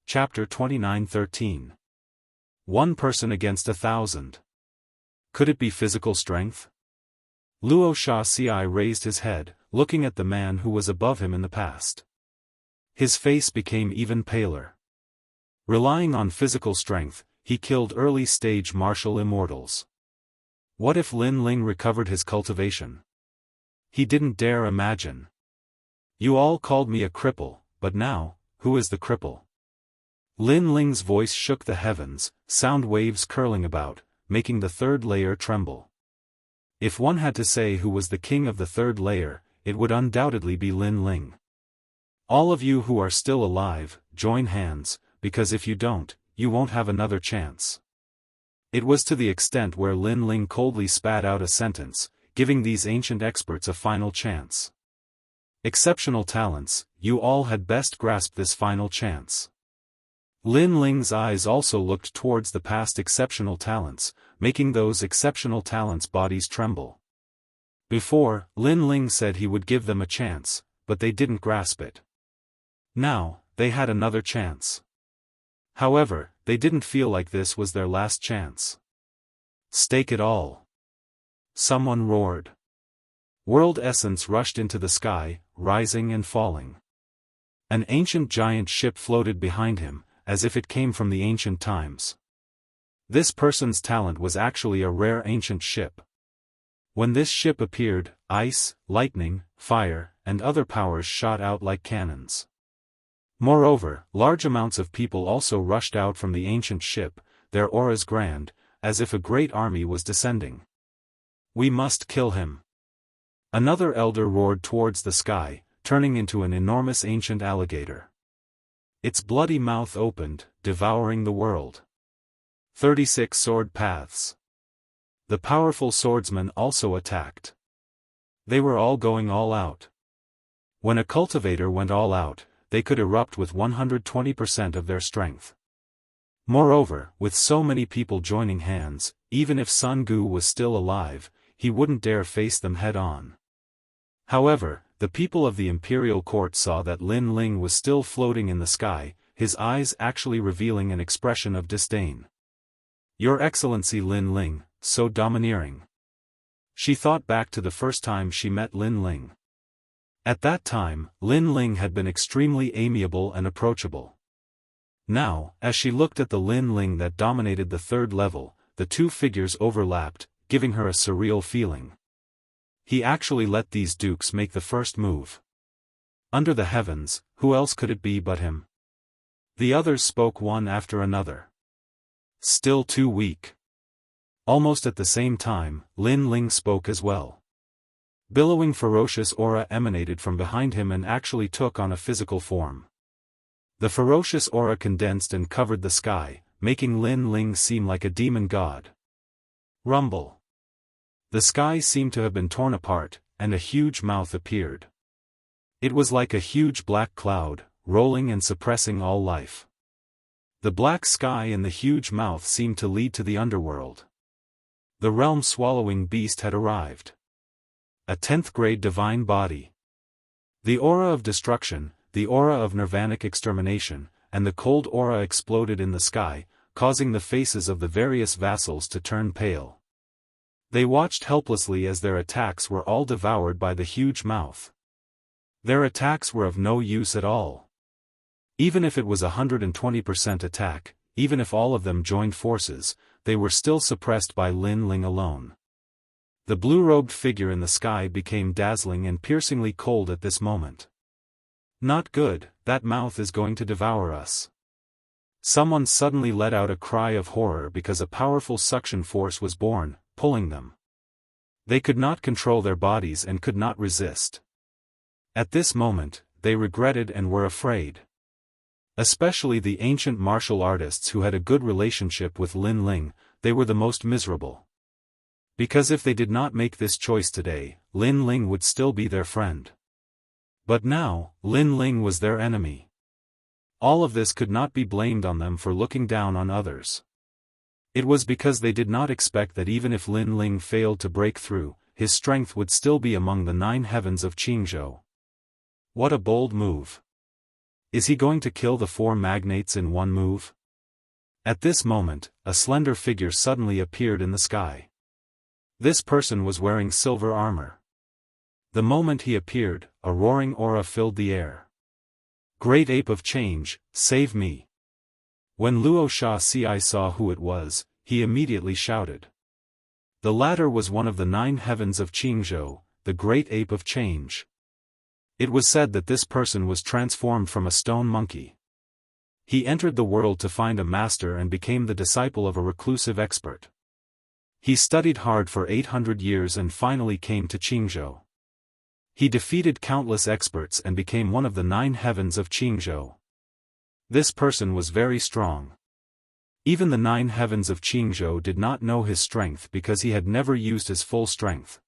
Chapter 29:13. One person against 1,000. Could it be physical strength? Luo Xianxia raised his head, looking at the man who was above him in the past. His face became even paler. Relying on physical strength, he killed early-stage martial immortals. What if Lin Ling recovered his cultivation? He didn't dare imagine. You all called me a cripple, but now, who is the cripple? Lin Ling's voice shook the heavens, sound waves curling about, making the third layer tremble. If one had to say who was the king of the third layer, it would undoubtedly be Lin Ling. All of you who are still alive, join hands, because if you don't, you won't have another chance. It was to the extent where Lin Ling coldly spat out a sentence, giving these ancient experts a final chance. Exceptional talents, you all had best grasp this final chance. Lin Ling's eyes also looked towards the past exceptional talents, making those exceptional talents' bodies tremble. Before, Lin Ling said he would give them a chance, but they didn't grasp it. Now, they had another chance. However, they didn't feel like this was their last chance. Stake it all. Someone roared. World essence rushed into the sky, rising and falling. An ancient giant ship floated behind him, as if it came from the ancient times. This person's talent was actually a rare ancient ship. When this ship appeared, ice, lightning, fire, and other powers shot out like cannons. Moreover, large amounts of people also rushed out from the ancient ship, their auras grand, as if a great army was descending. We must kill him. Another elder roared towards the sky, turning into an enormous ancient alligator. Its bloody mouth opened, devouring the world. 36 sword paths. The powerful swordsmen also attacked. They were all going all out. When a cultivator went all out, they could erupt with 120% of their strength. Moreover, with so many people joining hands, even if Sun Gu was still alive, he wouldn't dare face them head-on. However, the people of the imperial court saw that Lin Ling was still floating in the sky, his eyes actually revealing an expression of disdain. Your Excellency Lin Ling, so domineering. She thought back to the first time she met Lin Ling. At that time, Lin Ling had been extremely amiable and approachable. Now, as she looked at the Lin Ling that dominated the third level, the two figures overlapped, giving her a surreal feeling. He actually let these dukes make the first move. Under the heavens, who else could it be but him? The others spoke one after another. Still too weak. Almost at the same time, Lin Ling spoke as well. Billowing ferocious aura emanated from behind him and actually took on a physical form. The ferocious aura condensed and covered the sky, making Lin Ling seem like a demon god. Rumble. The sky seemed to have been torn apart, and a huge mouth appeared. It was like a huge black cloud, rolling and suppressing all life. The black sky and the huge mouth seemed to lead to the underworld. The realm-swallowing beast had arrived. A 10th grade divine body. The aura of destruction, the aura of nirvanic extermination, and the cold aura exploded in the sky, causing the faces of the various vassals to turn pale. They watched helplessly as their attacks were all devoured by the huge mouth. Their attacks were of no use at all. Even if it was 120% attack, even if all of them joined forces, they were still suppressed by Lin Ling alone. The blue-robed figure in the sky became dazzling and piercingly cold at this moment. Not good, that mouth is going to devour us. Someone suddenly let out a cry of horror because a powerful suction force was born, pulling them. They could not control their bodies and could not resist. At this moment, they regretted and were afraid. Especially the ancient martial artists who had a good relationship with Lin Ling, they were the most miserable. Because if they did not make this choice today, Lin Ling would still be their friend. But now, Lin Ling was their enemy. All of this could not be blamed on them for looking down on others. It was because they did not expect that even if Lin Ling failed to break through, his strength would still be among the 9 heavens of Jianghu. What a bold move. Is he going to kill the 4 magnates in one move? At this moment, a slender figure suddenly appeared in the sky. This person was wearing silver armor. The moment he appeared, a roaring aura filled the air. Great Ape of Change, save me. When Wuxia Xianxia saw who it was, he immediately shouted. The latter was one of the 9 heavens of Jianghu, the Great Ape of Change. It was said that this person was transformed from a stone monkey. He entered the world to find a master and became the disciple of a reclusive expert. He studied hard for 800 years and finally came to Jianghu. He defeated countless experts and became one of the 9 heavens of Jianghu. This person was very strong. Even the 9 heavens of Jianghu did not know his strength because he had never used his full strength.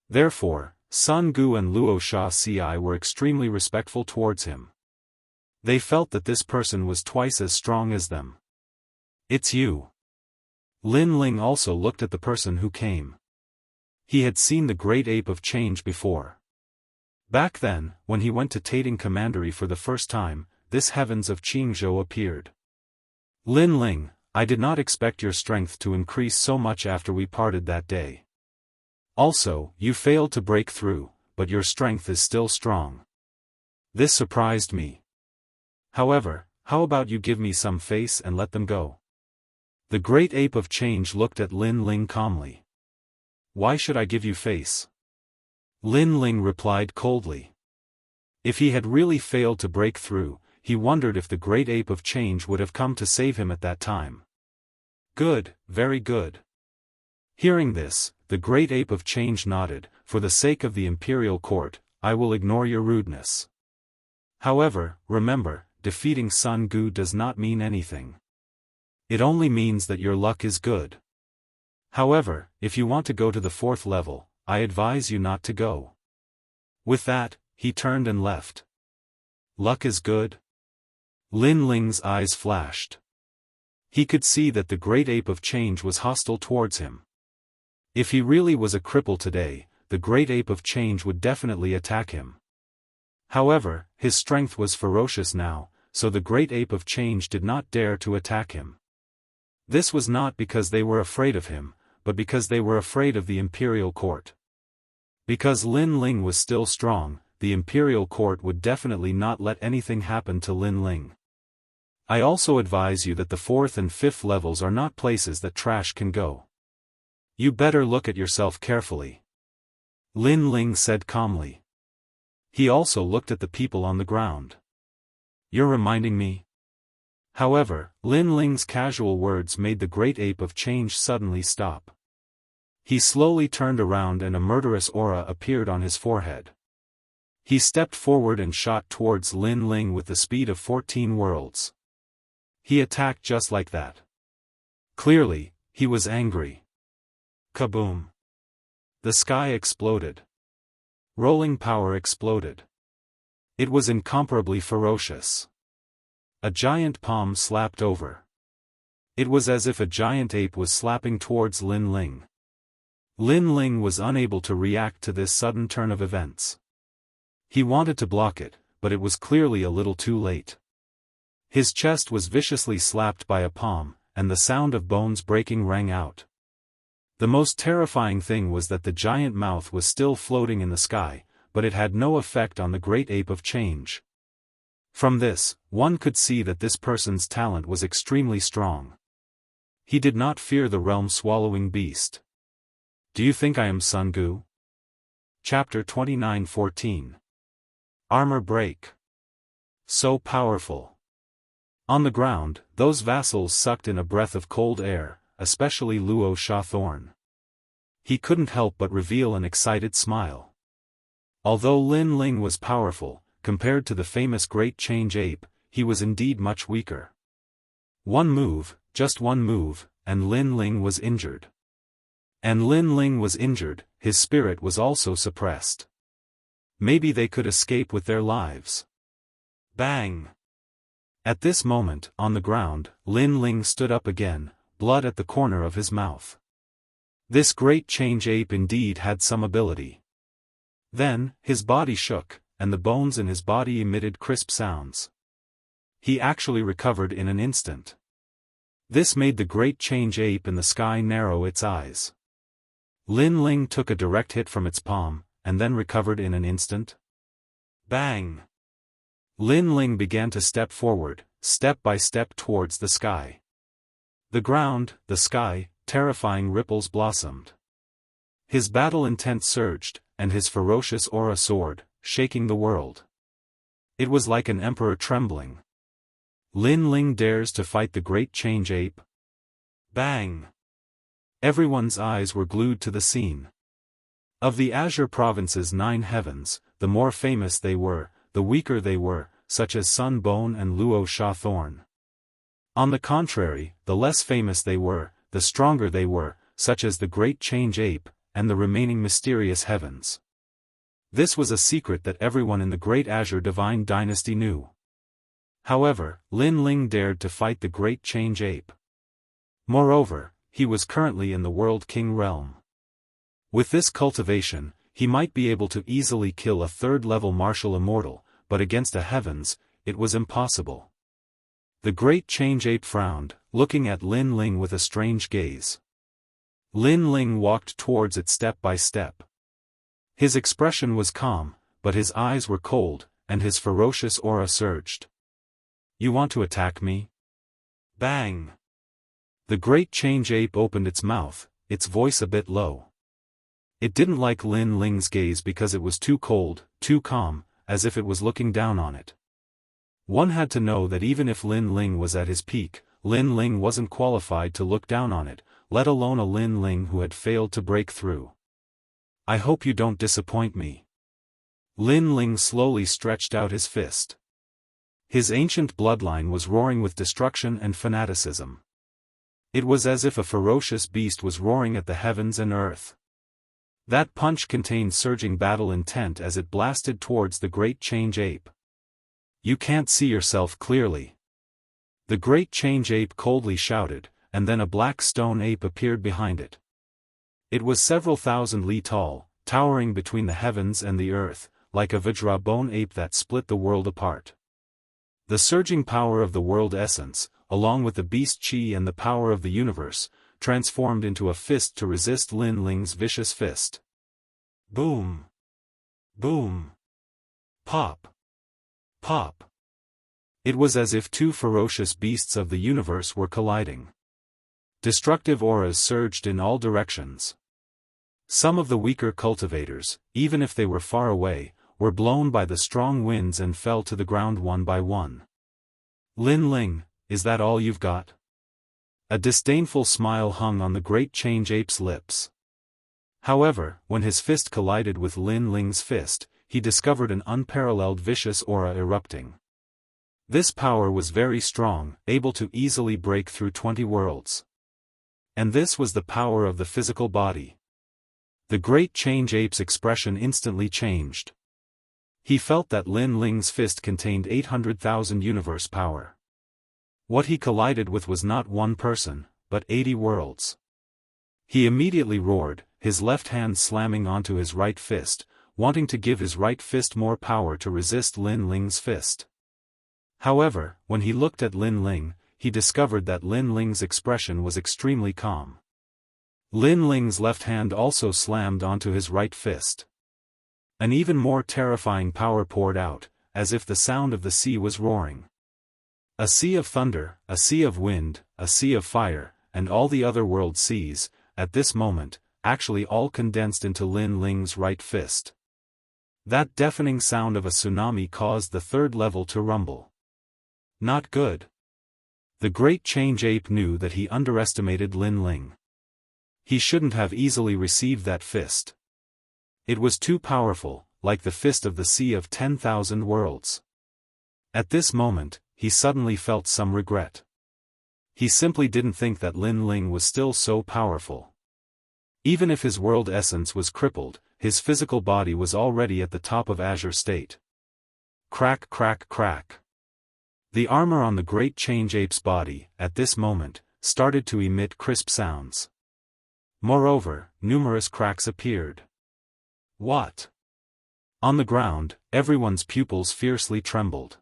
Therefore, Sun Gu and Wuxia Xianxia were extremely respectful towards him. They felt that this person was twice as strong as them. It's you. Lin Ling also looked at the person who came. He had seen the Great Ape of Change before. Back then, when he went to Tating Commandery for the first time, this heavens of Jianghu appeared. Lin Ling, I did not expect your strength to increase so much after we parted that day. Also, you failed to break through, but your strength is still strong. This surprised me. However, how about you give me some face and let them go? The Great Ape of Change looked at Lin Ling calmly. Why should I give you face? Lin Ling replied coldly. If he had really failed to break through, he wondered if the Great Ape of Change would have come to save him at that time. Good, very good. Hearing this, the Great Ape of Change nodded. For the sake of the imperial court, I will ignore your rudeness. However, remember, defeating Sun Gu does not mean anything. It only means that your luck is good. However, if you want to go to the 4th level, I advise you not to go. With that, he turned and left. Luck is good? Lin Ling's eyes flashed. He could see that the Great Ape of Change was hostile towards him. If he really was a cripple today, the Great Ape of Change would definitely attack him. However, his strength was ferocious now, so the Great Ape of Change did not dare to attack him. This was not because they were afraid of him, but because they were afraid of the imperial court. Because Lin Ling was still strong, the imperial court would definitely not let anything happen to Lin Ling. I also advise you that the 4th and 5th levels are not places that trash can go. You better look at yourself carefully. Lin Ling said calmly. He also looked at the people on the ground. You're reminding me? However, Lin Ling's casual words made the Great Ape of Change suddenly stop. He slowly turned around and a murderous aura appeared on his forehead. He stepped forward and shot towards Lin Ling with the speed of 14 worlds. He attacked just like that. Clearly, he was angry. Kaboom! The sky exploded. Rolling power exploded. It was incomparably ferocious. A giant palm slapped over. It was as if a giant ape was slapping towards Lin Ling. Lin Ling was unable to react to this sudden turn of events. He wanted to block it, but it was clearly a little too late. His chest was viciously slapped by a palm, and the sound of bones breaking rang out. The most terrifying thing was that the giant mouth was still floating in the sky, but it had no effect on the great ape of change. From this, one could see that this person's talent was extremely strong. He did not fear the realm-swallowing beast. Do you think I am Sun Gu? Chapter 29:14. Armor break. So powerful. On the ground, those vassals sucked in a breath of cold air, especially Luo Xiaothorn. He couldn't help but reveal an excited smile. Although Lin Ling was powerful, compared to the famous Great Change Ape, he was indeed much weaker. One move, just one move, and Lin Ling was injured. And Lin Ling was injured, his spirit was also suppressed. Maybe they could escape with their lives. Bang! At this moment, on the ground, Lin Ling stood up again, blood at the corner of his mouth. This Great Change Ape indeed had some ability. Then, his body shook, and the bones in his body emitted crisp sounds. He actually recovered in an instant. This made the Great Change Ape in the sky narrow its eyes. Lin Ling took a direct hit from its palm, and then recovered in an instant. Bang! Lin Ling began to step forward, step by step towards the sky. The ground, the sky, terrifying ripples blossomed. His battle intent surged, and his ferocious aura soared, shaking the world. It was like an emperor trembling. Lin Ling dares to fight the Great Change Ape. Bang! Everyone's eyes were glued to the scene. Of the Azure Province's 9 heavens, the more famous they were, the weaker they were, such as Sun Bone and Luo Xiaothorn. On the contrary, the less famous they were, the stronger they were, such as the Great Change Ape, and the remaining mysterious heavens. This was a secret that everyone in the Great Azure Divine Dynasty knew. However, Lin Ling dared to fight the Great Change Ape. Moreover, he was currently in the World King realm. With this cultivation, he might be able to easily kill a third-level martial immortal, but against the heavens, it was impossible. The Great Change Ape frowned, looking at Lin Ling with a strange gaze. Lin Ling walked towards it step by step. His expression was calm, but his eyes were cold, and his ferocious aura surged. You want to attack me? Bang! The Great Change Ape opened its mouth, its voice a bit low. It didn't like Lin Ling's gaze because it was too cold, too calm, as if it was looking down on it. One had to know that even if Lin Ling was at his peak, Lin Ling wasn't qualified to look down on it, let alone a Lin Ling who had failed to break through. I hope you don't disappoint me. Lin Ling slowly stretched out his fist. His ancient bloodline was roaring with destruction and fanaticism. It was as if a ferocious beast was roaring at the heavens and earth. That punch contained surging battle intent as it blasted towards the Great Change Ape. You can't see yourself clearly. The Great Change Ape coldly shouted, and then a black stone ape appeared behind it. It was several thousand li tall, towering between the heavens and the earth, like a Vajra bone ape that split the world apart. The surging power of the world essence, along with the beast chi and the power of the universe, transformed into a fist to resist Lin Ling's vicious fist. Boom! Boom! Pop! Pop! It was as if two ferocious beasts of the universe were colliding. Destructive auras surged in all directions. Some of the weaker cultivators, even if they were far away, were blown by the strong winds and fell to the ground one by one. Lin Ling, is that all you've got? A disdainful smile hung on the Great Change Ape's lips. However, when his fist collided with Lin Ling's fist, he discovered an unparalleled vicious aura erupting. This power was very strong, able to easily break through 20 worlds. And this was the power of the physical body. The Great Change Ape's expression instantly changed. He felt that Lin Ling's fist contained 800,000 universe power. What he collided with was not one person, but 80 worlds. He immediately roared, his left hand slamming onto his right fist, wanting to give his right fist more power to resist Lin Ling's fist. However, when he looked at Lin Ling, he discovered that Lin Ling's expression was extremely calm. Lin Ling's left hand also slammed onto his right fist. An even more terrifying power poured out, as if the sound of the sea was roaring. A sea of thunder, a sea of wind, a sea of fire, and all the other world seas, at this moment, actually all condensed into Lin Ling's right fist. That deafening sound of a tsunami caused the third level to rumble. Not good. The great change ape knew that he underestimated Lin Ling. He shouldn't have easily received that fist. It was too powerful, like the fist of the Sea of 10,000 Worlds. At this moment, he suddenly felt some regret. He simply didn't think that Lin Ling was still so powerful. Even if his world essence was crippled, his physical body was already at the top of azure state. Crack, crack, crack. The armor on the great change ape's body, at this moment, started to emit crisp sounds. Moreover, numerous cracks appeared. What? On the ground, everyone's pupils fiercely trembled.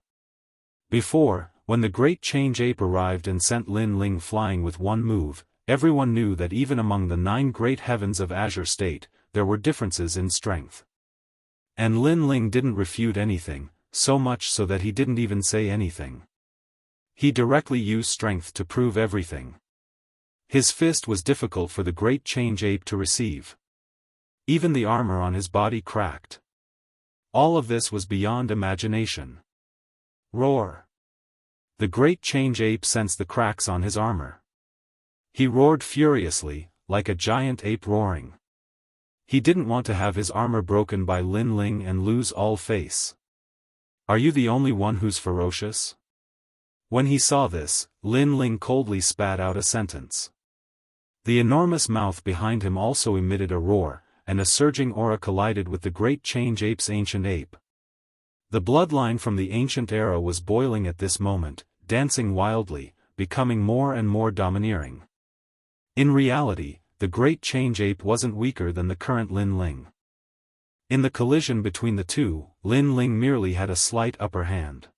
Before, when the great change ape arrived and sent Lin Ling flying with one move, everyone knew that even among the 9 great heavens of azure state, there were differences in strength. And Lin Ling didn't refute anything, so much so that he didn't even say anything. He directly used strength to prove everything. His fist was difficult for the great change ape to receive. Even the armor on his body cracked. All of this was beyond imagination. Roar! The great change ape sensed the cracks on his armor. He roared furiously, like a giant ape roaring. He didn't want to have his armor broken by Lin Ling and lose all face. Are you the only one who's ferocious? When he saw this, Lin Ling coldly spat out a sentence. The enormous mouth behind him also emitted a roar, and a surging aura collided with the great change ape's ancient ape. The bloodline from the ancient era was boiling at this moment, dancing wildly, becoming more and more domineering. In reality, the great change ape wasn't weaker than the current Lin Ling. In the collision between the two, Lin Ling merely had a slight upper hand.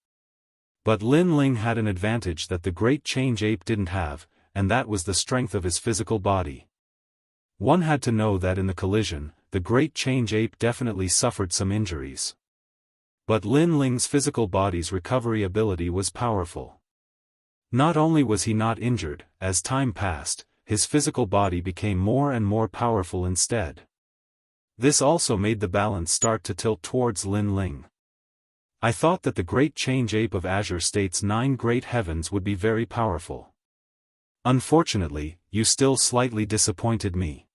But Lin Ling had an advantage that the great change ape didn't have, and that was the strength of his physical body. One had to know that in the collision, the great change ape definitely suffered some injuries. But Lin Ling's physical body's recovery ability was powerful. Not only was he not injured, as time passed, his physical body became more and more powerful instead. This also made the balance start to tilt towards Lin Ling. I thought that the great change ape of azure state's 9 great heavens would be very powerful. Unfortunately, you still slightly disappointed me.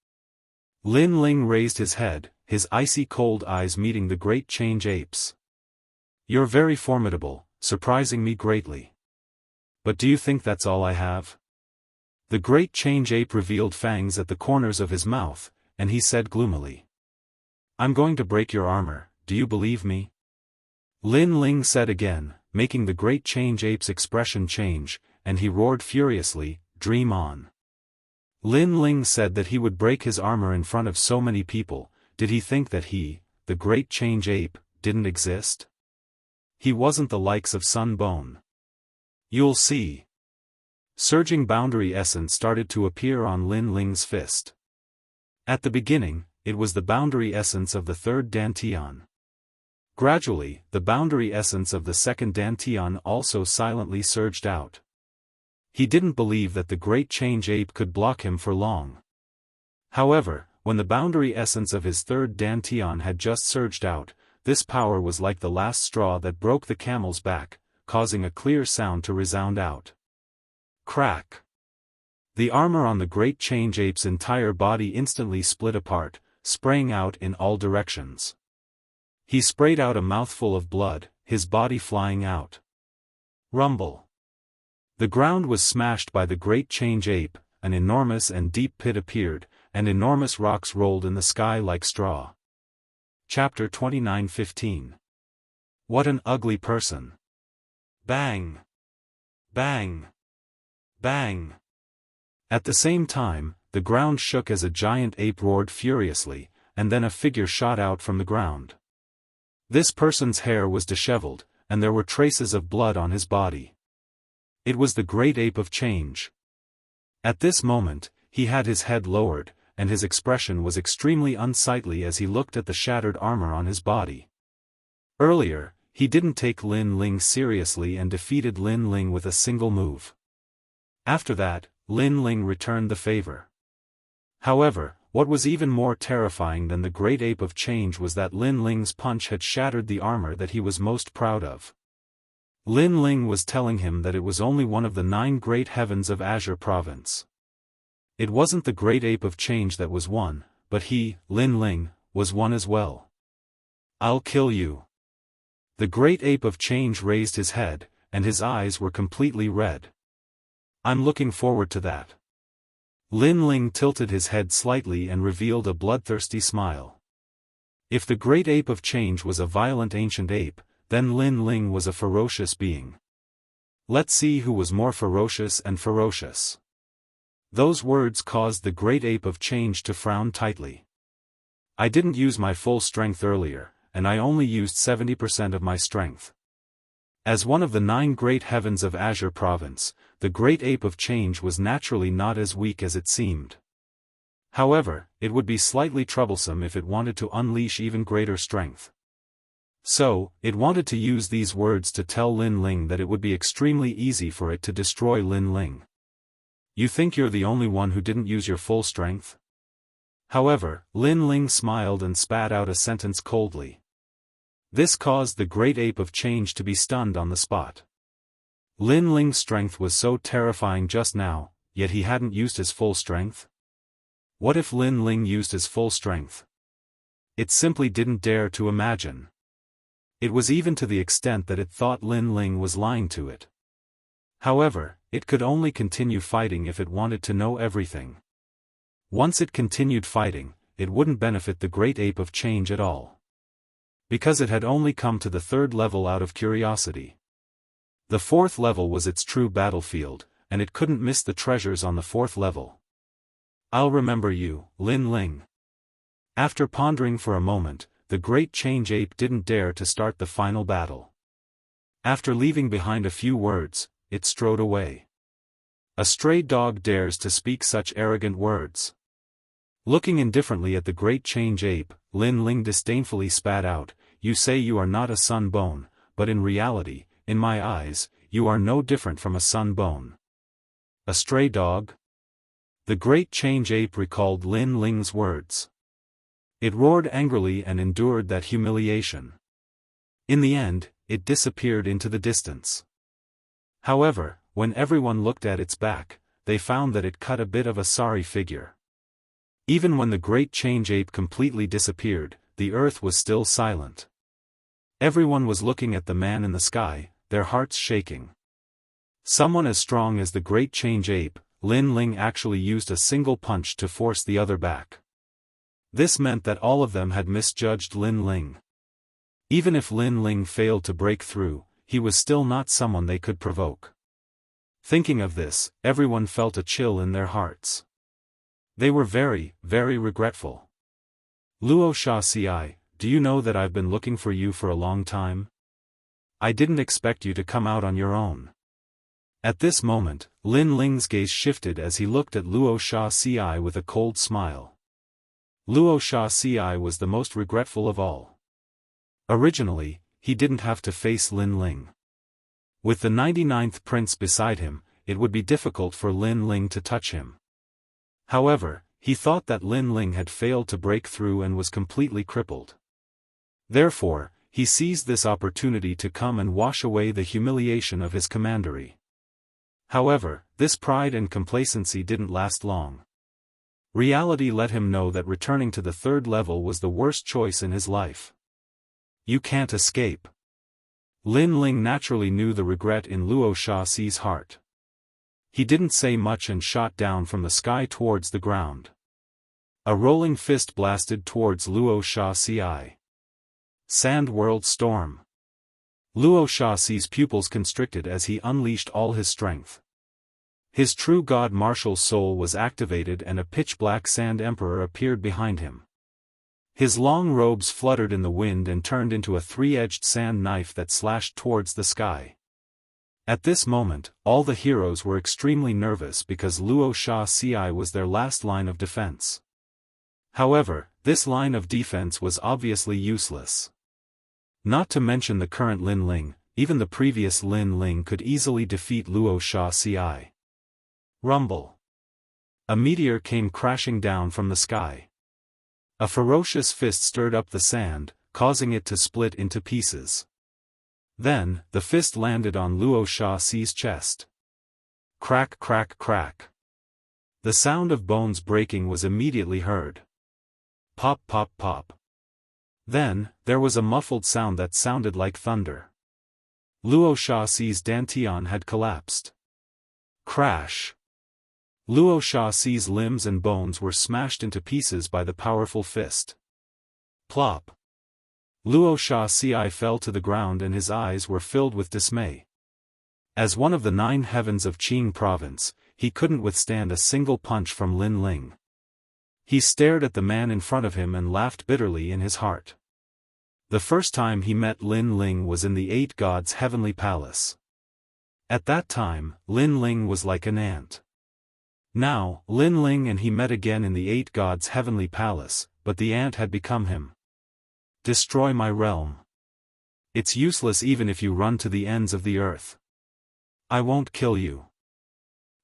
Lin Ling raised his head, his icy cold eyes meeting the great change ape's. You're very formidable, surprising me greatly. But do you think that's all I have? The great change ape revealed fangs at the corners of his mouth, and he said gloomily. I'm going to break your armor, do you believe me? Lin Ling said again, making the great change ape's expression change, and he roared furiously, dream on. Lin Ling said that he would break his armor in front of so many people. Did he think that he, the great change ape, didn't exist? He wasn't the likes of Sun Bone. You'll see. Surging boundary essence started to appear on Lin Ling's fist. At the beginning, it was the boundary essence of the third Dantian. Gradually, the boundary essence of the second Dantian also silently surged out. He didn't believe that the great change ape could block him for long. However, when the boundary essence of his third Dantian had just surged out, this power was like the last straw that broke the camel's back, causing a clear sound to resound out. Crack! The armor on the great change ape's entire body instantly split apart, spraying out in all directions. He sprayed out a mouthful of blood, his body flying out. Rumble! The ground was smashed by the great change ape, an enormous and deep pit appeared, and enormous rocks rolled in the sky like straw. Chapter 29:15. What an ugly person! Bang! Bang! Bang! At the same time, the ground shook as a giant ape roared furiously, and then a figure shot out from the ground. This person's hair was disheveled, and there were traces of blood on his body. It was the great ape of change. At this moment, he had his head lowered, and his expression was extremely unsightly as he looked at the shattered armor on his body. Earlier, he didn't take Lin Ling seriously and defeated Lin Ling with a single move. After that, Lin Ling returned the favor. However, what was even more terrifying than the great ape of change was that Lin Ling's punch had shattered the armor that he was most proud of. Lin Ling was telling him that it was only one of the 9 great heavens of Azure Province. It wasn't the great ape of change that was one, but he, Lin Ling, was one as well. "I'll kill you." The great ape of change raised his head, and his eyes were completely red. "I'm looking forward to that." Lin Ling tilted his head slightly and revealed a bloodthirsty smile. If the great ape of change was a violent ancient ape, then Lin Ling was a ferocious being. Let's see who was more ferocious and ferocious. Those words caused the great ape of change to frown tightly. "I didn't use my full strength earlier, and I only used 70% of my strength." As one of the 9 great heavens of Azure Province, the great ape of change was naturally not as weak as it seemed. However, it would be slightly troublesome if it wanted to unleash even greater strength. So, it wanted to use these words to tell Lin Ling that it would be extremely easy for it to destroy Lin Ling. "You think you're the only one who didn't use your full strength?" However, Lin Ling smiled and spat out a sentence coldly. This caused the great ape of change to be stunned on the spot. Lin Ling's strength was so terrifying just now, yet he hadn't used his full strength? What if Lin Ling used his full strength? It simply didn't dare to imagine. It was even to the extent that it thought Lin Ling was lying to it. However, it could only continue fighting if it wanted to know everything. Once it continued fighting, it wouldn't benefit the great ape of change at all. Because it had only come to the 3rd level out of curiosity. The 4th level was its true battlefield, and it couldn't miss the treasures on the 4th level. "I'll remember you, Lin Ling." After pondering for a moment, the great change ape didn't dare to start the final battle. After leaving behind a few words, it strode away. A stray dog dares to speak such arrogant words. Looking indifferently at the great change ape, Lin Ling disdainfully spat out, "You say you are not a sun bone, but in reality, in my eyes, you are no different from a sun bone." "A stray dog?" The great change ape recalled Lin Ling's words. It roared angrily and endured that humiliation. In the end, it disappeared into the distance. However, when everyone looked at its back, they found that it cut a bit of a sorry figure. Even when the great change ape completely disappeared, the earth was still silent. Everyone was looking at the man in the sky, their hearts shaking. Someone as strong as the great change ape, Lin Ling actually used a single punch to force the other back. This meant that all of them had misjudged Lin Ling. Even if Lin Ling failed to break through, he was still not someone they could provoke. Thinking of this, everyone felt a chill in their hearts. They were very, very regretful. "Luo Xianxia, do you know that I've been looking for you for a long time? I didn't expect you to come out on your own." At this moment, Lin Ling's gaze shifted as he looked at Luo Xianxia with a cold smile. Luo Xianxia was the most regretful of all. Originally, he didn't have to face Lin Ling. With the 99th prince beside him, it would be difficult for Lin Ling to touch him. However, he thought that Lin Ling had failed to break through and was completely crippled. Therefore, he seized this opportunity to come and wash away the humiliation of his commandery. However, this pride and complacency didn't last long. Reality let him know that returning to the 3rd level was the worst choice in his life. "You can't escape." Lin Ling naturally knew the regret in Luo Xiaoxi's heart. He didn't say much and shot down from the sky towards the ground. A rolling fist blasted towards Luo Xiaoxi. Sand World Storm. Luo Xiaoxi's pupils constricted as he unleashed all his strength. His true god martial soul was activated and a pitch-black sand emperor appeared behind him. His long robes fluttered in the wind and turned into a 3-edged sand knife that slashed towards the sky. At this moment, all the heroes were extremely nervous because Luo Xiaoxi was their last line of defense. However, this line of defense was obviously useless. Not to mention the current Lin Ling, even the previous Lin Ling could easily defeat Luo Xianxia. Rumble. A meteor came crashing down from the sky. A ferocious fist stirred up the sand, causing it to split into pieces. Then, the fist landed on Luo Xiaoxi's chest. Crack, crack, crack. The sound of bones breaking was immediately heard. Pop, pop, pop. Then, there was a muffled sound that sounded like thunder. Luo Xiaoxi's dantian had collapsed. Crash. Luo Xiaoxi's limbs and bones were smashed into pieces by the powerful fist. Plop. Luo Xiaoxi fell to the ground and his eyes were filled with dismay. As one of the 9 heavens of Qing province, he couldn't withstand a single punch from Lin Ling. He stared at the man in front of him and laughed bitterly in his heart. The first time he met Lin Ling was in the 8 Gods' heavenly palace. At that time, Lin Ling was like an ant. Now, Lin Ling and he met again in the 8 Gods' heavenly palace, but the ant had become him. Destroy my realm. It's useless even if you run to the ends of the earth. I won't kill you.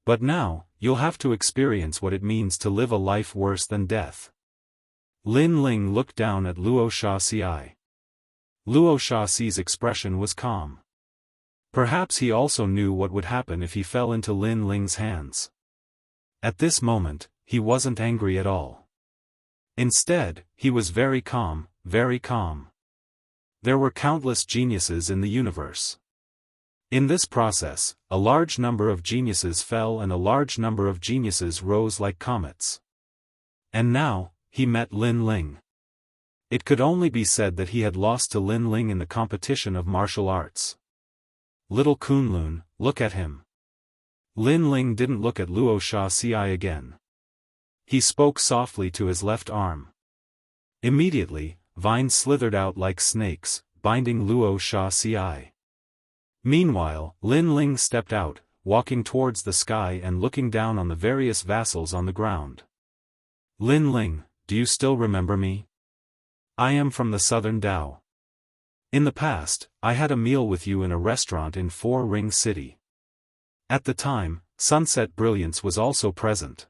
But now, you'll have to experience what it means to live a life worse than death. Lin Ling looked down at Luo Xiaoxi. Luo Xiaoxi's expression was calm. Perhaps he also knew what would happen if he fell into Lin Ling's hands. At this moment, he wasn't angry at all. Instead, he was very calm, very calm. There were countless geniuses in the universe. In this process, a large number of geniuses fell and a large number of geniuses rose like comets. And now, he met Lin Ling. It could only be said that he had lost to Lin Ling in the competition of martial arts. Little Kunlun, look at him. Lin Ling didn't look at Luo Xiaoxi again. He spoke softly to his left arm. Immediately, vines slithered out like snakes, binding Luo Xiaoxi. Meanwhile, Lin Ling stepped out, walking towards the sky and looking down on the various vassals on the ground. Lin Ling, do you still remember me? I am from the southern Dao. In the past, I had a meal with you in a restaurant in Four Ring City. At the time, Sunset Brilliance was also present.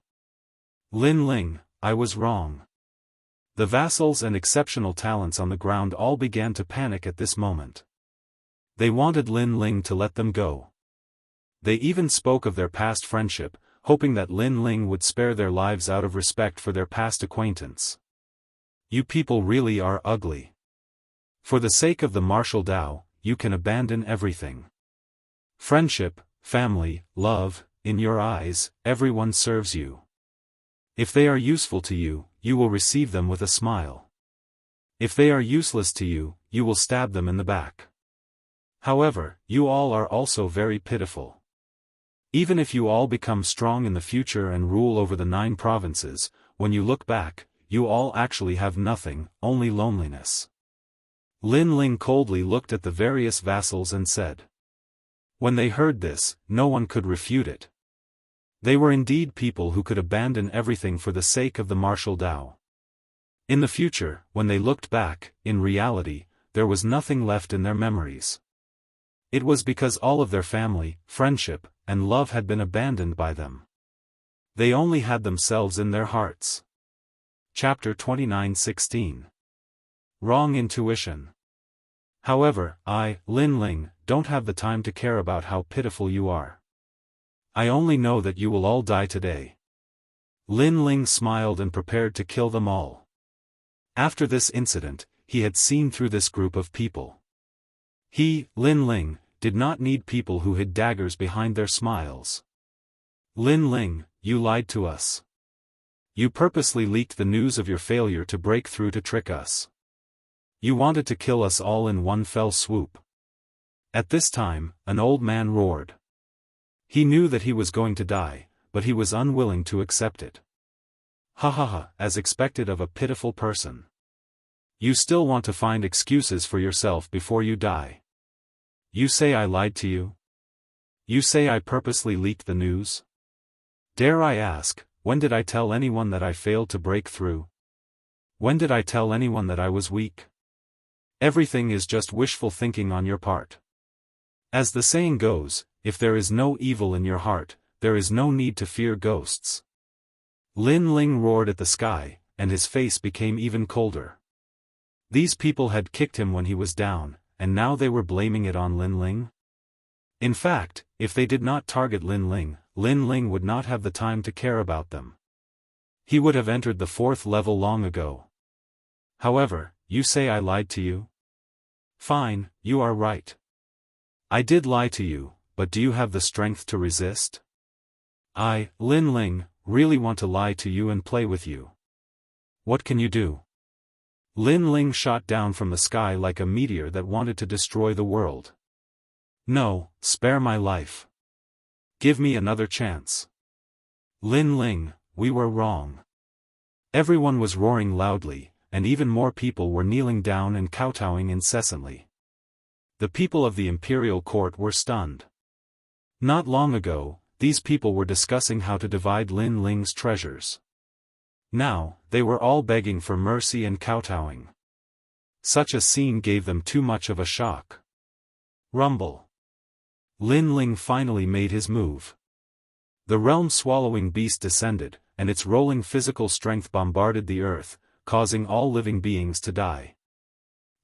Lin Ling, I was wrong. The vassals and exceptional talents on the ground all began to panic at this moment. They wanted Lin Ling to let them go. They even spoke of their past friendship, hoping that Lin Ling would spare their lives out of respect for their past acquaintance. You people really are ugly. For the sake of the martial Dao, you can abandon everything. Friendship, family, love, in your eyes, everyone serves you. If they are useful to you, you will receive them with a smile. If they are useless to you, you will stab them in the back. However, you all are also very pitiful. Even if you all become strong in the future and rule over the 9 provinces, when you look back, you all actually have nothing, only loneliness. Lin Ling coldly looked at the various vassals and said. When they heard this, no one could refute it. They were indeed people who could abandon everything for the sake of the martial Dao. In the future, when they looked back, in reality, there was nothing left in their memories. It was because all of their family, friendship, and love had been abandoned by them. They only had themselves in their hearts. Chapter 29:16. Wrong intuition. However, I, Lin Ling, don't have the time to care about how pitiful you are. I only know that you will all die today. Lin Ling smiled and prepared to kill them all. After this incident, he had seen through this group of people. He, Lin Ling, did not need people who hid daggers behind their smiles. Lin Ling, you lied to us. You purposely leaked the news of your failure to break through to trick us. You wanted to kill us all in one fell swoop. At this time, an old man roared. He knew that he was going to die, but he was unwilling to accept it. Ha ha ha, as expected of a pitiful person. You still want to find excuses for yourself before you die. You say I lied to you? You say I purposely leaked the news? Dare I ask, when did I tell anyone that I failed to break through? When did I tell anyone that I was weak? Everything is just wishful thinking on your part. As the saying goes, if there is no evil in your heart, there is no need to fear ghosts. Lin Ling roared at the sky, and his face became even colder. These people had kicked him when he was down, and now they were blaming it on Lin Ling? In fact, if they did not target Lin Ling would not have the time to care about them. He would have entered the 4th level long ago. However, you say I lied to you? Fine, you are right. I did lie to you, but do you have the strength to resist? I, Lin Ling, really want to lie to you and play with you. What can you do? Lin Ling shot down from the sky like a meteor that wanted to destroy the world. No, spare my life. Give me another chance. Lin Ling, we were wrong. Everyone was roaring loudly, and even more people were kneeling down and kowtowing incessantly. The people of the imperial court were stunned. Not long ago, these people were discussing how to divide Lin Ling's treasures. Now, they were all begging for mercy and kowtowing. Such a scene gave them too much of a shock. Rumble. Lin Ling finally made his move. The realm-swallowing beast descended, and its rolling physical strength bombarded the earth, causing all living beings to die.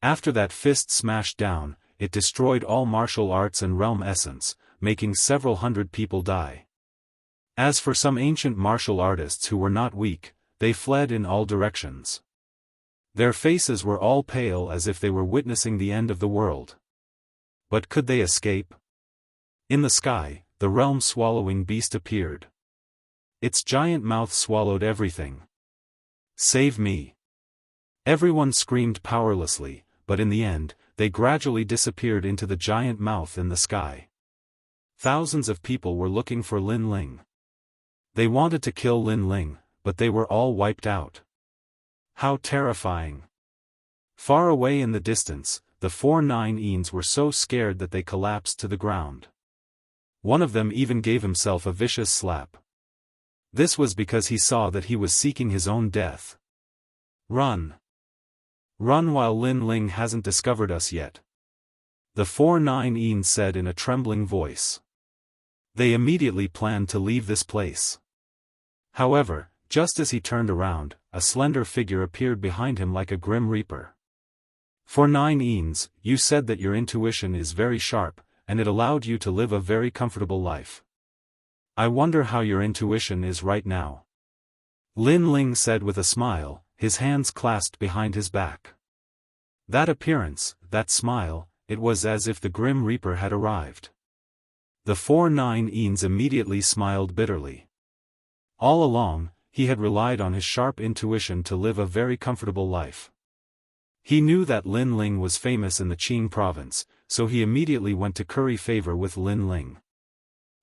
After that fist smashed down, it destroyed all martial arts and realm essence, making several hundred people die. As for some ancient martial artists who were not weak, they fled in all directions. Their faces were all pale as if they were witnessing the end of the world. But could they escape? In the sky, the realm-swallowing beast appeared. Its giant mouth swallowed everything. Save me! Everyone screamed powerlessly, but in the end, they gradually disappeared into the giant mouth in the sky. Thousands of people were looking for Lin Ling. They wanted to kill Lin Ling, but they were all wiped out. How terrifying! Far away in the distance, the 4 Nine-Eens were so scared that they collapsed to the ground. One of them even gave himself a vicious slap. This was because he saw that he was seeking his own death. Run! Run while Lin Ling hasn't discovered us yet. The 4 Nine-Eens said in a trembling voice. They immediately planned to leave this place. However, just as he turned around, a slender figure appeared behind him like a grim reaper. 4 Nine-Eens, you said that your intuition is very sharp, and it allowed you to live a very comfortable life. I wonder how your intuition is right now. Lin Ling said with a smile, his hands clasped behind his back. That appearance, that smile, it was as if the Grim Reaper had arrived. The 4 Nine-Eens immediately smiled bitterly. All along, he had relied on his sharp intuition to live a very comfortable life. He knew that Lin Ling was famous in the Qing province, so he immediately went to curry favor with Lin Ling.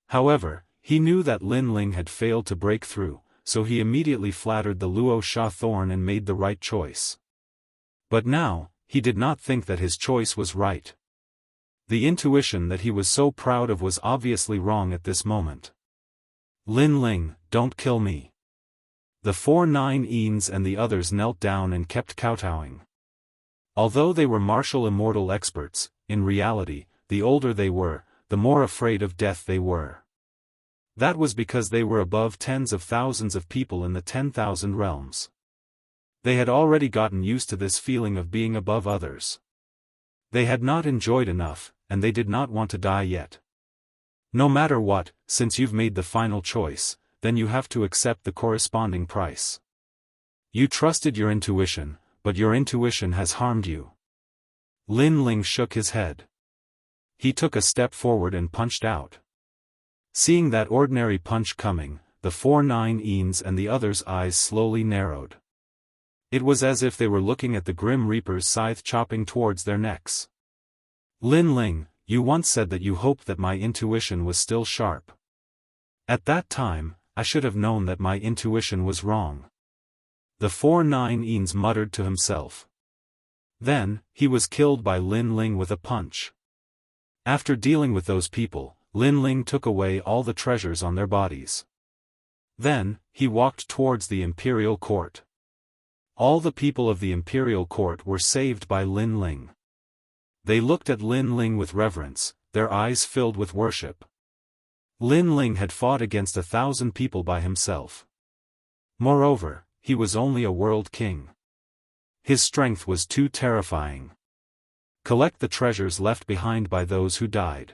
However, he knew that Lin Ling had failed to break through, so he immediately flattered the Luo Sha Thorn and made the right choice. But now, he did not think that his choice was right. The intuition that he was so proud of was obviously wrong at this moment. Lin Ling, don't kill me. The 4 Nine-Eens and the others knelt down and kept kowtowing. Although they were martial immortal experts, in reality, the older they were, the more afraid of death they were. That was because they were above tens of thousands of people in the 10,000 realms. They had already gotten used to this feeling of being above others. They had not enjoyed enough, and they did not want to die yet. No matter what, since you've made the final choice, then you have to accept the corresponding price. You trusted your intuition, but your intuition has harmed you. Lin Ling shook his head. He took a step forward and punched out. Seeing that ordinary punch coming, the 4 Nine-Eens and the others' eyes slowly narrowed. It was as if they were looking at the Grim Reaper's scythe chopping towards their necks. Lin Ling, you once said that you hoped that my intuition was still sharp. At that time, I should have known that my intuition was wrong. The 4 Nine-Eens muttered to himself. Then, he was killed by Lin Ling with a punch. After dealing with those people, Lin Ling took away all the treasures on their bodies. Then, he walked towards the imperial court. All the people of the imperial court were saved by Lin Ling. They looked at Lin Ling with reverence, their eyes filled with worship. Lin Ling had fought against 1,000 people by himself. Moreover, he was only a world king. His strength was too terrifying. Collect the treasures left behind by those who died.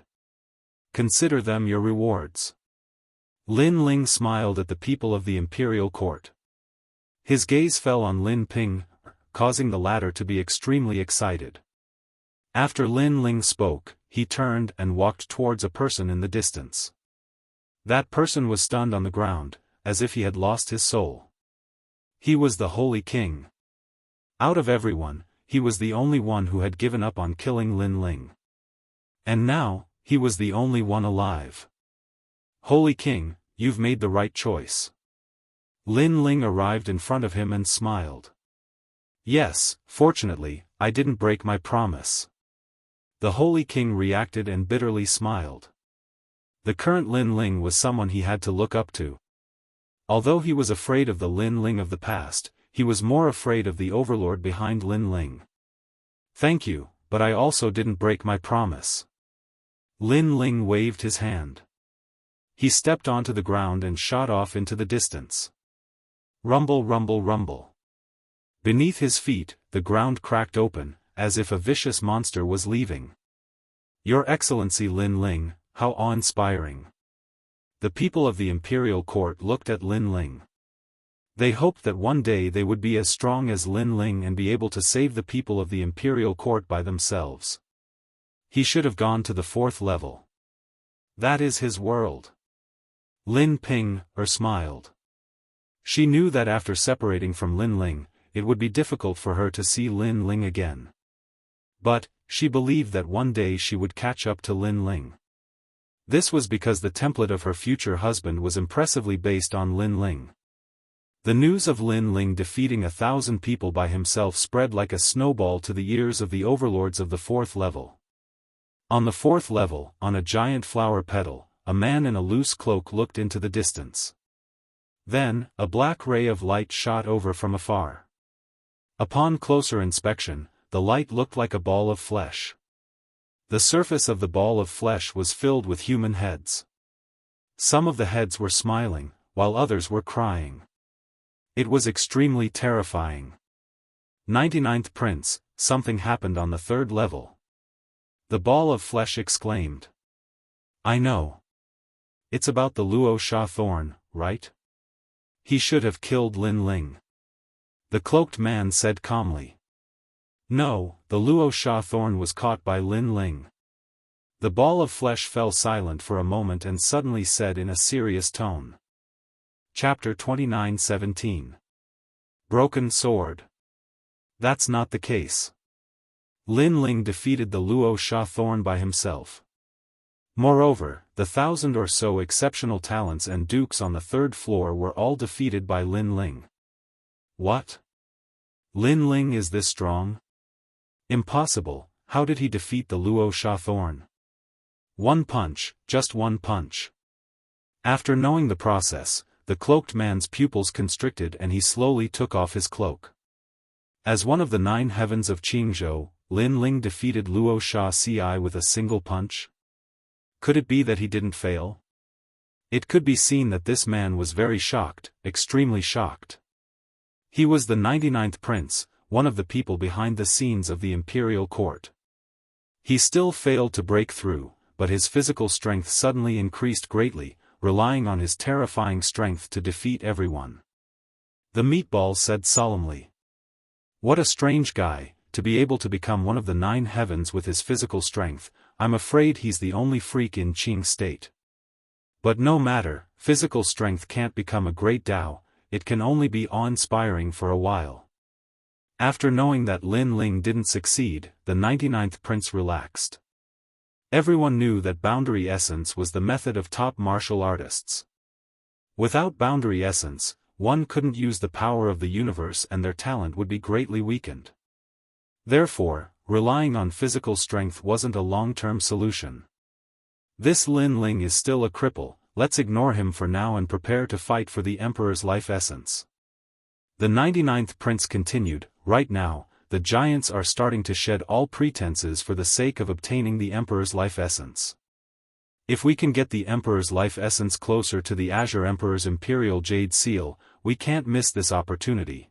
Consider them your rewards. Lin Ling smiled at the people of the imperial court. His gaze fell on Lin Ping, causing the latter to be extremely excited. After Lin Ling spoke, he turned and walked towards a person in the distance. That person was stunned on the ground, as if he had lost his soul. He was the Holy King. Out of everyone, he was the only one who had given up on killing Lin Ling. And now, he was the only one alive. Holy King, you've made the right choice. Lin Ling arrived in front of him and smiled. Yes, fortunately, I didn't break my promise. The Holy King reacted and bitterly smiled. The current Lin Ling was someone he had to look up to. Although he was afraid of the Lin Ling of the past, he was more afraid of the overlord behind Lin Ling. Thank you, but I also didn't break my promise. Lin Ling waved his hand. He stepped onto the ground and shot off into the distance. Rumble, rumble, rumble. Beneath his feet, the ground cracked open, as if a vicious monster was leaving. Your Excellency Lin Ling, how awe-inspiring. The people of the imperial court looked at Lin Ling. They hoped that one day they would be as strong as Lin Ling and be able to save the people of the imperial court by themselves. He should have gone to the 4th level. That is his world. Lin Ping smiled. She knew that after separating from Lin Ling, it would be difficult for her to see Lin Ling again. But, she believed that one day she would catch up to Lin Ling. This was because the template of her future husband was impressively based on Lin Ling. The news of Lin Ling defeating 1,000 people by himself spread like a snowball to the ears of the overlords of the 4th level. On the 4th level, on a giant flower petal, a man in a loose cloak looked into the distance. Then, a black ray of light shot over from afar. Upon closer inspection, the light looked like a ball of flesh. The surface of the ball of flesh was filled with human heads. Some of the heads were smiling, while others were crying. It was extremely terrifying. 99th Prince, something happened on the 3rd level. The ball of flesh exclaimed. I know. It's about the Luo Sha thorn, right? He should have killed Lin Ling. The cloaked man said calmly. No, the Luo Sha thorn was caught by Lin Ling. The ball of flesh fell silent for a moment and suddenly said in a serious tone. Chapter 29:17. Broken Sword. That's not the case. Lin Ling defeated the Luo Sha thorn by himself. Moreover, the 1,000 or so exceptional talents and dukes on the 3rd floor were all defeated by Lin Ling. What? Lin Ling is this strong? Impossible. How did he defeat the Luo Sha thorn? One punch, just one punch. After knowing the process, the cloaked man's pupils constricted and he slowly took off his cloak. As one of the 9 heavens of Jianghu, Lin Ling defeated Luo Sha Ci with a single punch? Could it be that he didn't fail? It could be seen that this man was very shocked, extremely shocked. He was the 99th prince, one of the people behind the scenes of the imperial court. He still failed to break through, but his physical strength suddenly increased greatly, relying on his terrifying strength to defeat everyone. The meatball said solemnly. What a strange guy, to be able to become one of the 9 heavens with his physical strength. I'm afraid he's the only freak in Qing state. But no matter, physical strength can't become a great Dao, it can only be awe-inspiring for a while. After knowing that Lin Ling didn't succeed, the 99th prince relaxed. Everyone knew that boundary essence was the method of top martial artists. Without boundary essence, one couldn't use the power of the universe and their talent would be greatly weakened. Therefore, relying on physical strength wasn't a long-term solution. This Lin Ling is still a cripple, let's ignore him for now and prepare to fight for the Emperor's life essence. The 99th prince continued, right now, the giants are starting to shed all pretenses for the sake of obtaining the Emperor's life essence. If we can get the Emperor's life essence closer to the Azure Emperor's Imperial Jade Seal, we can't miss this opportunity.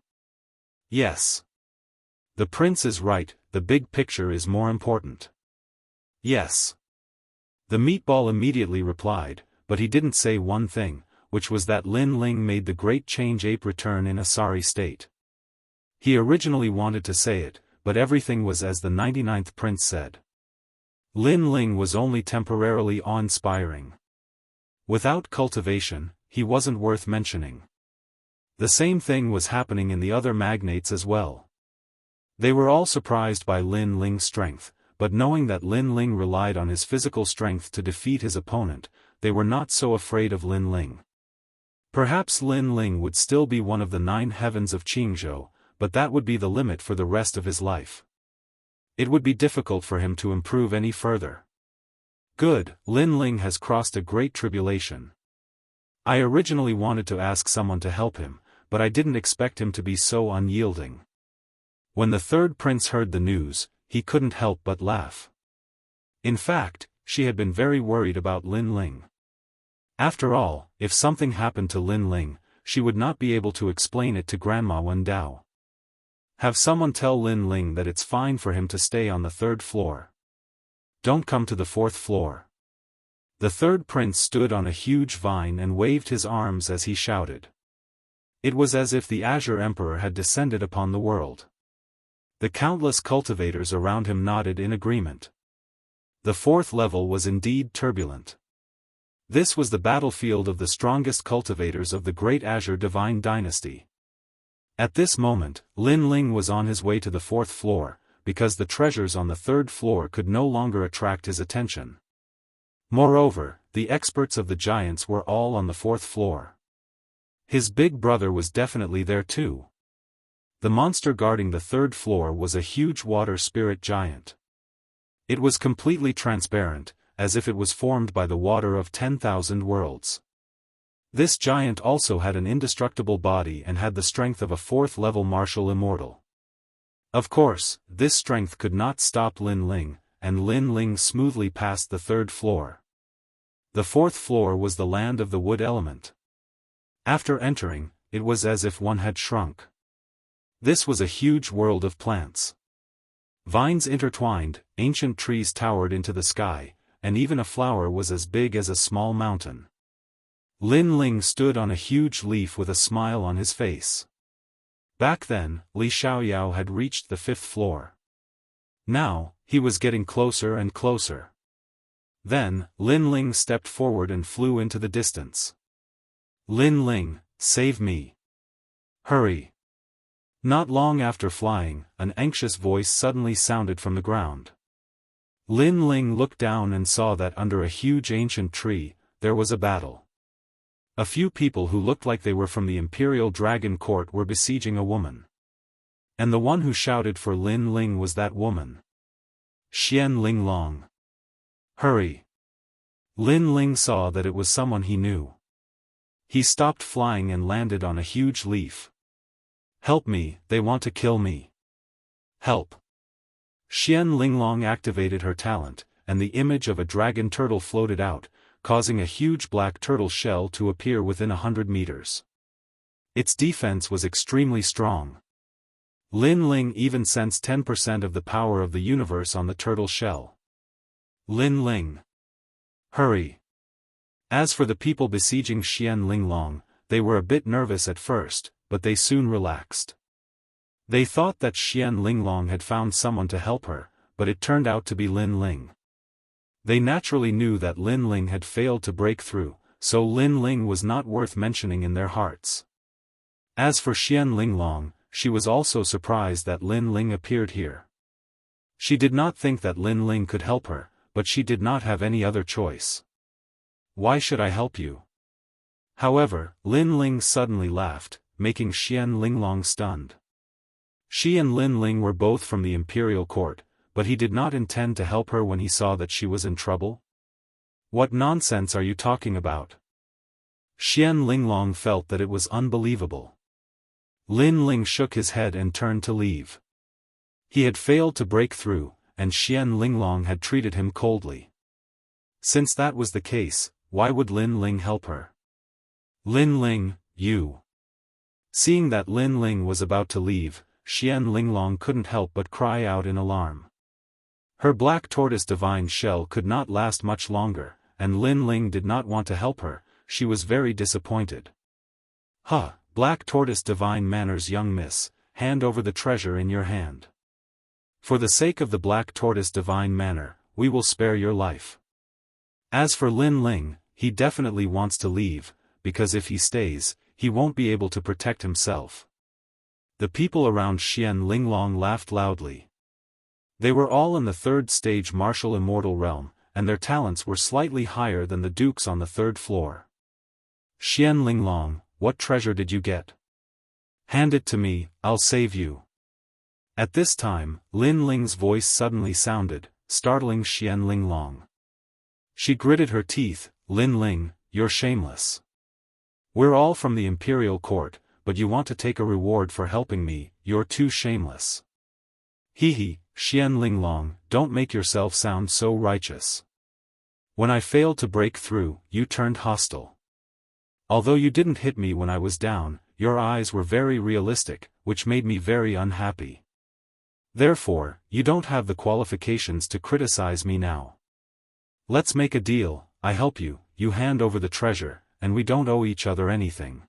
Yes. The prince is right, the big picture is more important. Yes. The meatball immediately replied, but he didn't say one thing, which was that Lin Ling made the Great Change Ape return in a sorry state. He originally wanted to say it, but everything was as the 99th prince said. Lin Ling was only temporarily awe-inspiring. Without cultivation, he wasn't worth mentioning. The same thing was happening in the other magnates as well. They were all surprised by Lin Ling's strength, but knowing that Lin Ling relied on his physical strength to defeat his opponent, they were not so afraid of Lin Ling. Perhaps Lin Ling would still be one of the 9 heavens of Jianghu, but that would be the limit for the rest of his life. It would be difficult for him to improve any further. Good, Lin Ling has crossed a great tribulation. I originally wanted to ask someone to help him, but I didn't expect him to be so unyielding. When the 3rd prince heard the news, he couldn't help but laugh. In fact, she had been very worried about Lin Ling. After all, if something happened to Lin Ling, she would not be able to explain it to Grandma Wen Dao. Have someone tell Lin Ling that it's fine for him to stay on the 3rd floor. Don't come to the 4th floor. The 3rd prince stood on a huge vine and waved his arms as he shouted. It was as if the Azure Emperor had descended upon the world. The countless cultivators around him nodded in agreement. The 4th level was indeed turbulent. This was the battlefield of the strongest cultivators of the Great Azure Divine Dynasty. At this moment, Lin Ling was on his way to the 4th floor, because the treasures on the 3rd floor could no longer attract his attention. Moreover, the experts of the giants were all on the 4th floor. His big brother was definitely there too. The monster guarding the 3rd floor was a huge water spirit giant. It was completely transparent, as if it was formed by the water of 10,000 worlds. This giant also had an indestructible body and had the strength of a 4th-level martial immortal. Of course, this strength could not stop Lin Ling, and Lin Ling smoothly passed the 3rd floor. The 4th floor was the land of the wood element. After entering, it was as if one had shrunk. This was a huge world of plants. Vines intertwined, ancient trees towered into the sky, and even a flower was as big as a small mountain. Lin Ling stood on a huge leaf with a smile on his face. Back then, Li Xiaoyao had reached the 5th floor. Now, he was getting closer and closer. Then, Lin Ling stepped forward and flew into the distance. Lin Ling, save me. Hurry. Not long after flying, an anxious voice suddenly sounded from the ground. Lin Ling looked down and saw that under a huge ancient tree, there was a battle. A few people who looked like they were from the Imperial Dragon Court were besieging a woman. And the one who shouted for Lin Ling was that woman. Xian Linglong. Hurry. Lin Ling saw that it was someone he knew. He stopped flying and landed on a huge leaf. Help me, they want to kill me. Help. Xian Linglong activated her talent, and the image of a dragon turtle floated out, causing a huge black turtle shell to appear within 100 meters. Its defense was extremely strong. Lin Ling even sensed 10% of the power of the universe on the turtle shell. Lin Ling. Hurry. As for the people besieging Xian Linglong, they were a bit nervous at first, but they soon relaxed. They thought that Xian Linglong had found someone to help her, but it turned out to be Lin Ling. They naturally knew that Lin Ling had failed to break through, so Lin Ling was not worth mentioning in their hearts. As for Xian Linglong, she was also surprised that Lin Ling appeared here. She did not think that Lin Ling could help her, but she did not have any other choice. Why should I help you? However, Lin Ling suddenly laughed, making Xian Linglong stunned. She and Lin Ling were both from the Imperial Court, but he did not intend to help her when he saw that she was in trouble. What nonsense are you talking about? Xian Linglong felt that it was unbelievable. Lin Ling shook his head and turned to leave. He had failed to break through, and Xian Linglong had treated him coldly. Since that was the case, why would Lin Ling help her? Lin Ling, you. Seeing that Lin Ling was about to leave, Xian Linglong couldn't help but cry out in alarm. Her black tortoise divine shell could not last much longer, and Lin Ling did not want to help her. She was very disappointed. Huh, black tortoise divine manners, young miss, hand over the treasure in your hand. For the sake of the black tortoise divine manner, we will spare your life. As for Lin Ling, he definitely wants to leave, because if he stays, he won't be able to protect himself. The people around Xian Linglong laughed loudly. They were all in the third stage martial immortal realm, and their talents were slightly higher than the dukes on the third floor. Xian Linglong, what treasure did you get? Hand it to me, I'll save you. At this time, Lin Ling's voice suddenly sounded, startling Xian Linglong. She gritted her teeth. Lin Ling, you're shameless. We're all from the imperial court, but you want to take a reward for helping me. You're too shameless. Hee, Xian Linglong, don't make yourself sound so righteous. When I failed to break through, you turned hostile. Although you didn't hit me when I was down, your eyes were very realistic, which made me very unhappy. Therefore, you don't have the qualifications to criticize me now. Let's make a deal. I help you, you hand over the treasure, and we don't owe each other anything.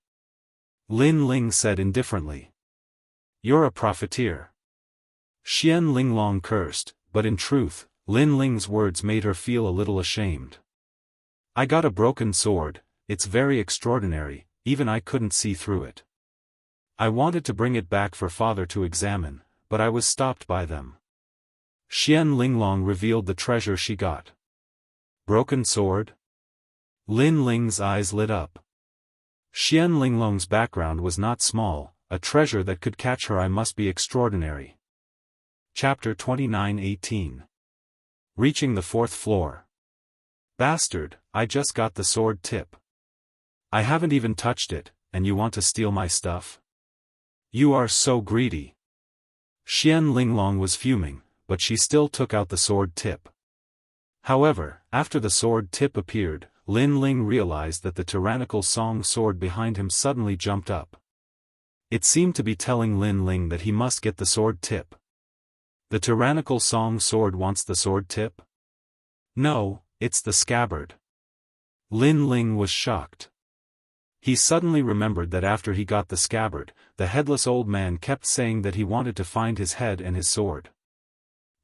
Lin Ling said indifferently. You're a profiteer. Xian Linglong cursed, but in truth, Lin Ling's words made her feel a little ashamed. I got a broken sword, it's very extraordinary, even I couldn't see through it. I wanted to bring it back for father to examine, but I was stopped by them. Xian Linglong revealed the treasure she got. Broken sword? Lin Ling's eyes lit up. Xian Linglong's background was not small, a treasure that could catch her eye must be extraordinary. Chapter 29:18. Reaching the fourth floor. Bastard, I just got the sword tip. I haven't even touched it, and you want to steal my stuff? You are so greedy. Xian Linglong was fuming, but she still took out the sword tip. However, after the sword tip appeared, Lin Ling realized that the tyrannical song sword behind him suddenly jumped up. It seemed to be telling Lin Ling that he must get the sword tip. The tyrannical song sword wants the sword tip? No, it's the scabbard. Lin Ling was shocked. He suddenly remembered that after he got the scabbard, the headless old man kept saying that he wanted to find his head and his sword.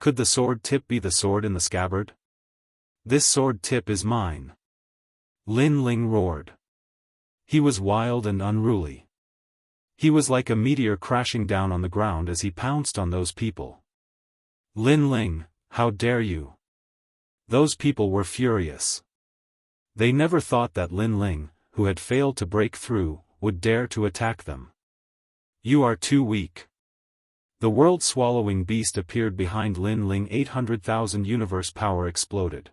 Could the sword tip be the sword in the scabbard? This sword tip is mine. Lin Ling roared. He was wild and unruly. He was like a meteor crashing down on the ground as he pounced on those people. Lin Ling, how dare you? Those people were furious. They never thought that Lin Ling, who had failed to break through, would dare to attack them. You are too weak. The world-swallowing beast appeared behind Lin Ling. 800,000 universe power exploded.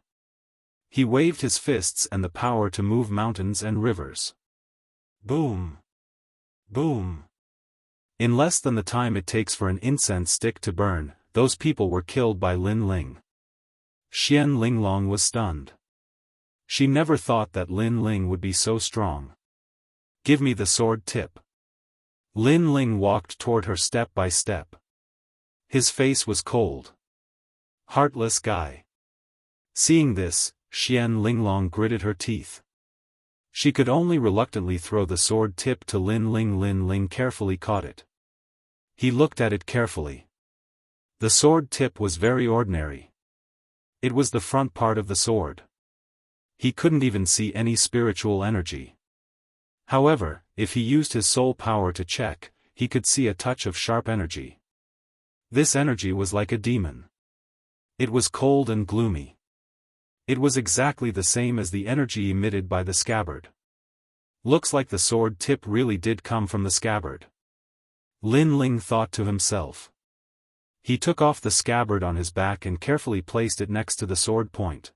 He waved his fists and the power to move mountains and rivers. Boom! Boom! In less than the time it takes for an incense stick to burn, those people were killed by Lin Ling. Xian Linglong was stunned. She never thought that Lin Ling would be so strong. Give me the sword tip. Lin Ling walked toward her step by step. His face was cold. Heartless guy. Seeing this, Xian Linglong gritted her teeth. She could only reluctantly throw the sword tip to Lin Ling. Lin Ling carefully caught it. He looked at it carefully. The sword tip was very ordinary. It was the front part of the sword. He couldn't even see any spiritual energy. However, if he used his soul power to check, he could see a touch of sharp energy. This energy was like a demon. It was cold and gloomy. It was exactly the same as the energy emitted by the scabbard. Looks like the sword tip really did come from the scabbard. Lin Ling thought to himself. He took off the scabbard on his back and carefully placed it next to the sword point.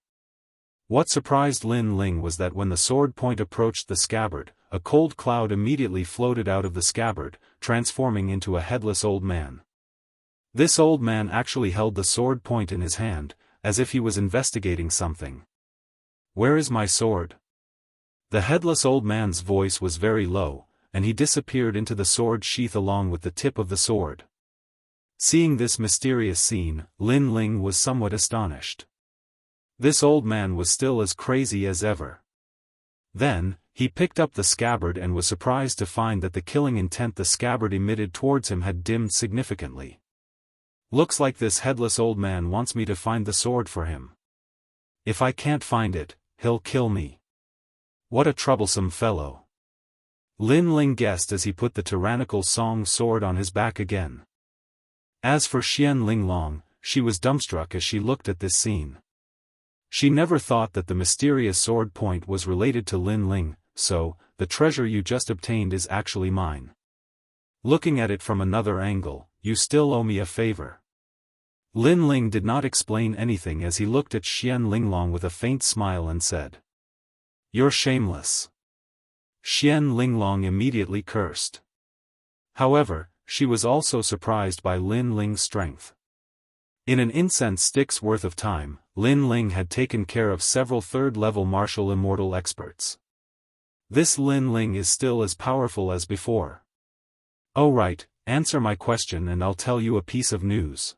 What surprised Lin Ling was that when the sword point approached the scabbard, a cold cloud immediately floated out of the scabbard, transforming into a headless old man. This old man actually held the sword point in his hand, as if he was investigating something. "Where is my sword?" The headless old man's voice was very low, and he disappeared into the sword sheath along with the tip of the sword. Seeing this mysterious scene, Lin Ling was somewhat astonished. This old man was still as crazy as ever. Then, he picked up the scabbard and was surprised to find that the killing intent the scabbard emitted towards him had dimmed significantly. "Looks like this headless old man wants me to find the sword for him. If I can't find it, he'll kill me. What a troublesome fellow." Lin Ling guessed as he put the tyrannical Song sword on his back again. As for Xian Linglong, she was dumbstruck as she looked at this scene. She never thought that the mysterious sword point was related to Lin Ling, so, "The treasure you just obtained is actually mine. Looking at it from another angle, you still owe me a favor." Lin Ling did not explain anything as he looked at Xian Linglong with a faint smile and said, "You're shameless." Xian Linglong immediately cursed. However, she was also surprised by Lin Ling's strength. In an incense stick's worth of time, Lin Ling had taken care of several third-level martial immortal experts. This Lin Ling is still as powerful as before. "Oh right, answer my question and I'll tell you a piece of news."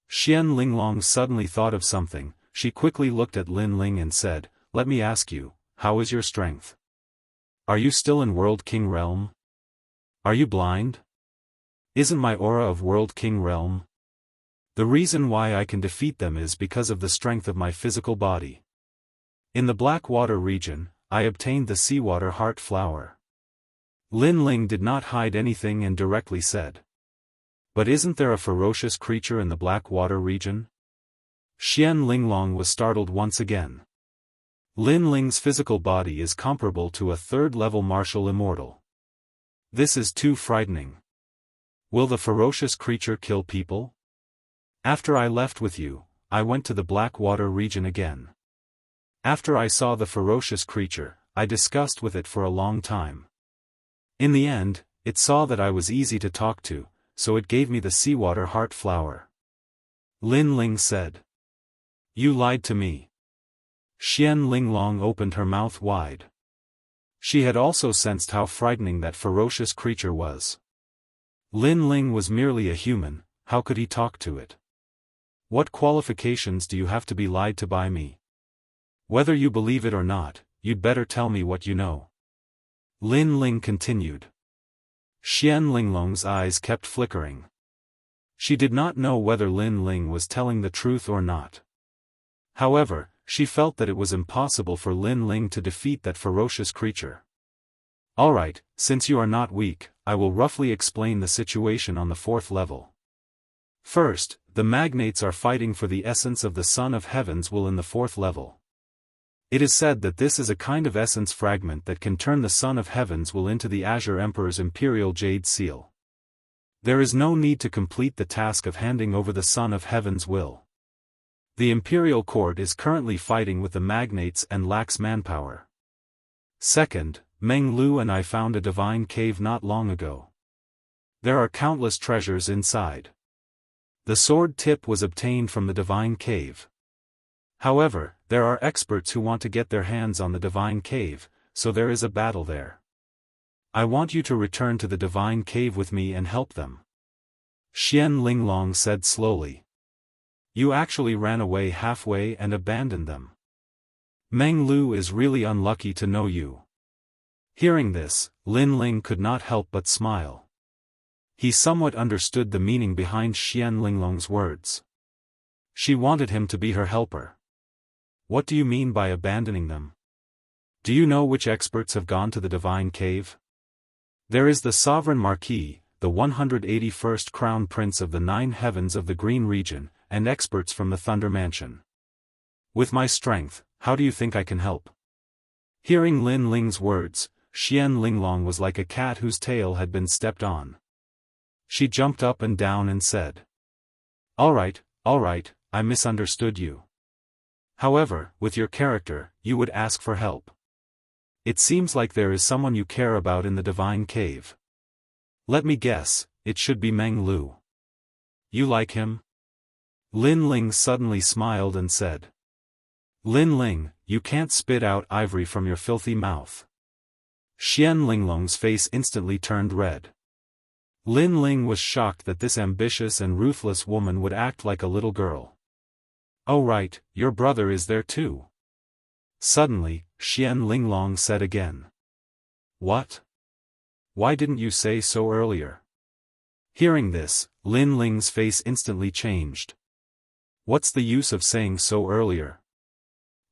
Xian Linglong suddenly thought of something. She quickly looked at Lin Ling and said, "Let me ask you, how is your strength? Are you still in World King Realm? Are you blind? Isn't my aura of World King Realm? The reason why I can defeat them is because of the strength of my physical body. In the Blackwater region, I obtained the Seawater Heart Flower." Lin Ling did not hide anything and directly said, "But isn't there a ferocious creature in the Blackwater region?" Xian Linglong was startled once again. Lin Ling's physical body is comparable to a third-level martial immortal. This is too frightening. Will the ferocious creature kill people? After I left with you, I went to the Blackwater region again. After I saw the ferocious creature, I discussed with it for a long time. In the end, it saw that I was easy to talk to, so it gave me the Seawater Heart Flower." Lin Ling said. "You lied to me." Xian Linglong opened her mouth wide. She had also sensed how frightening that ferocious creature was. Lin Ling was merely a human, how could he talk to it? "What qualifications do you have to be lied to by me? Whether you believe it or not, you'd better tell me what you know." Lin Ling continued. Xian Linglong's eyes kept flickering. She did not know whether Lin Ling was telling the truth or not. However, she felt that it was impossible for Lin Ling to defeat that ferocious creature. "Alright, since you are not weak, I will roughly explain the situation on the 4th level. First, the magnates are fighting for the essence of the Son of Heaven's will in the 4th level. It is said that this is a kind of essence fragment that can turn the Son of Heaven's will into the Azure Emperor's Imperial Jade Seal. There is no need to complete the task of handing over the Son of Heaven's will. The Imperial Court is currently fighting with the magnates and lacks manpower. Second, Meng Lu and I found a divine cave not long ago. There are countless treasures inside. The sword tip was obtained from the divine cave. However, there are experts who want to get their hands on the divine cave, so there is a battle there. I want you to return to the divine cave with me and help them." Xian Linglong said slowly. "You actually ran away halfway and abandoned them. Meng Lu is really unlucky to know you." Hearing this, Lin Ling could not help but smile. He somewhat understood the meaning behind Xian Linglong's words. She wanted him to be her helper. "What do you mean by abandoning them? Do you know which experts have gone to the divine cave? There is the Sovereign Marquis, the 181st Crown Prince of the 9 Heavens of the Green Region, and experts from the Thunder Mansion. With my strength, how do you think I can help?" Hearing Lin Ling's words, Xian Linglong was like a cat whose tail had been stepped on. She jumped up and down and said, all right, I misunderstood you. However, with your character, you would ask for help. It seems like there is someone you care about in the divine cave. Let me guess, it should be Meng Lu. You like him? Lin Ling suddenly smiled and said. Lin Ling, you can't spit out ivory from your filthy mouth. Xian Linglong's face instantly turned red. Lin Ling was shocked that this ambitious and ruthless woman would act like a little girl. Oh right, your brother is there too. Suddenly, Xian Linglong said again. What? Why didn't you say so earlier? Hearing this, Lin Ling's face instantly changed. What's the use of saying so earlier?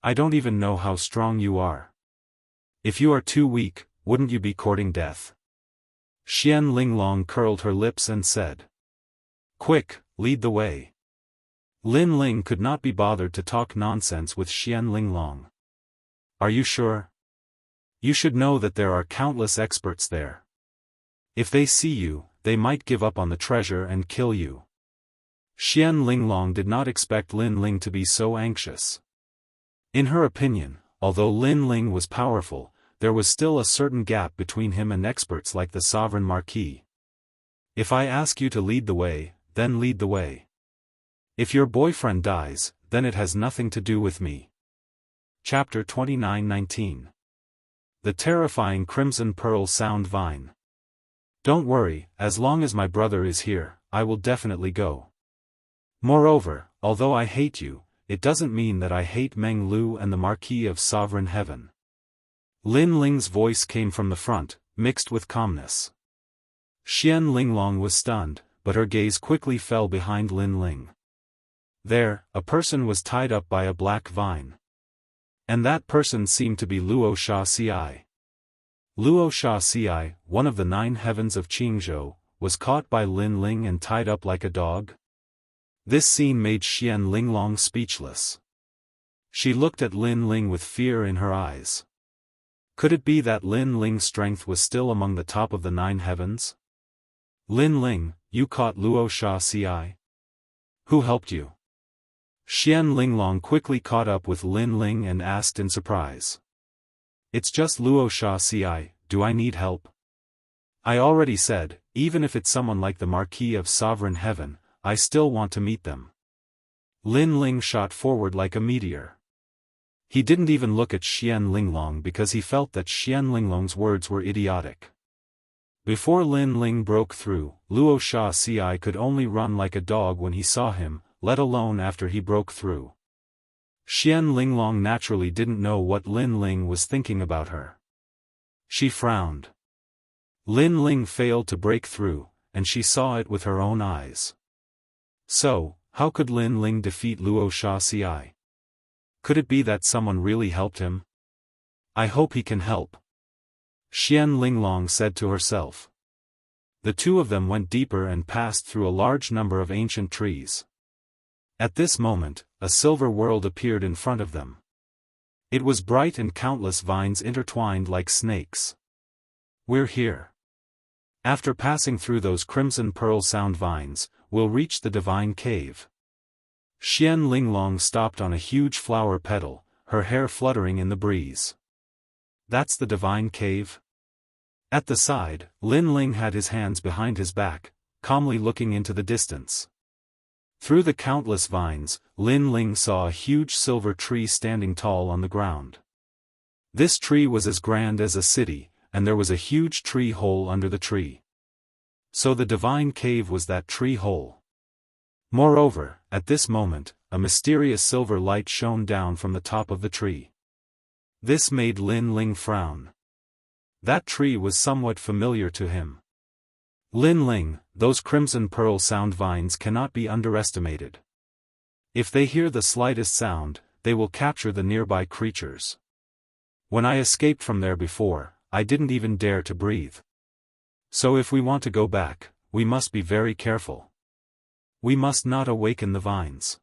I don't even know how strong you are. If you are too weak, wouldn't you be courting death? Xian Linglong curled her lips and said. Quick, lead the way. Lin Ling could not be bothered to talk nonsense with Xian Linglong. Are you sure? You should know that there are countless experts there. If they see you, they might give up on the treasure and kill you. Xian Linglong did not expect Lin Ling to be so anxious. In her opinion, although Lin Ling was powerful, there was still a certain gap between him and experts like the Sovereign Marquis. If I ask you to lead the way, then lead the way. If your boyfriend dies, then it has nothing to do with me. Chapter 29:19. The Terrifying Crimson Pearl Sound Vine. Don't worry, as long as my brother is here, I will definitely go. Moreover, although I hate you, it doesn't mean that I hate Meng Lu and the Marquis of Sovereign Heaven. Lin Ling's voice came from the front, mixed with calmness. Xian Linglong was stunned, but her gaze quickly fell behind Lin Ling. There, a person was tied up by a black vine. And that person seemed to be Luo Xianxia. Luo Xianxia, one of the 9 heavens of Jianghu, was caught by Lin Ling and tied up like a dog. This scene made Xian Linglong speechless. She looked at Lin Ling with fear in her eyes. Could it be that Lin Ling's strength was still among the top of the 9 heavens? Lin Ling, you caught Luo Xianxia? Who helped you? Xian Linglong quickly caught up with Lin Ling and asked in surprise. It's just Luo Xianxia, do I need help? I already said, even if it's someone like the Marquis of Sovereign Heaven, I still want to meet them. Lin Ling shot forward like a meteor. He didn't even look at Xian Linglong because he felt that Xian Linglong's words were idiotic. Before Lin Ling broke through, Luo Xianxia could only run like a dog when he saw him, let alone after he broke through. Xian Linglong naturally didn't know what Lin Ling was thinking about her. She frowned. Lin Ling failed to break through, and she saw it with her own eyes. So, how could Lin Ling defeat Luo Xianxia? Could it be that someone really helped him? I hope he can help. Xian Linglong said to herself. The two of them went deeper and passed through a large number of ancient trees. At this moment, a silver world appeared in front of them. It was bright and countless vines intertwined like snakes. We're here. After passing through those crimson pearl sound vines, we'll reach the divine cave. Xian Linglong stopped on a huge flower petal, her hair fluttering in the breeze. That's the divine cave? At the side, Lin Ling had his hands behind his back, calmly looking into the distance. Through the countless vines, Lin Ling saw a huge silver tree standing tall on the ground. This tree was as grand as a city, and there was a huge tree hole under the tree. So the divine cave was that tree hole. Moreover, at this moment, a mysterious silver light shone down from the top of the tree. This made Lin Ling frown. That tree was somewhat familiar to him. Lin Ling, those crimson pearl sound vines cannot be underestimated. If they hear the slightest sound, they will capture the nearby creatures. When I escaped from there before, I didn't even dare to breathe. So if we want to go back, we must be very careful. We must not awaken the vines.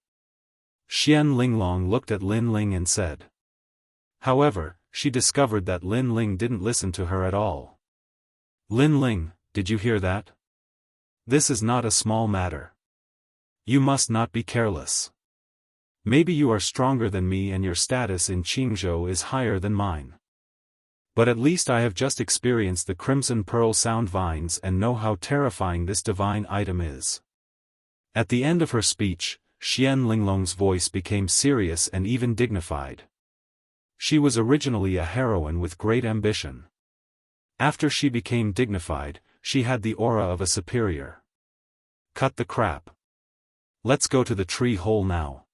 Xian Linglong looked at Lin Ling and said. However, she discovered that Lin Ling didn't listen to her at all. Lin Ling, did you hear that? This is not a small matter. You must not be careless. Maybe you are stronger than me and your status in Jianghu is higher than mine. But at least I have just experienced the crimson pearl sound vines and know how terrifying this divine item is. At the end of her speech, Xian Linglong's voice became serious and even dignified. She was originally a heroine with great ambition. After she became dignified, she had the aura of a superior. Cut the crap. Let's go to the tree hole now.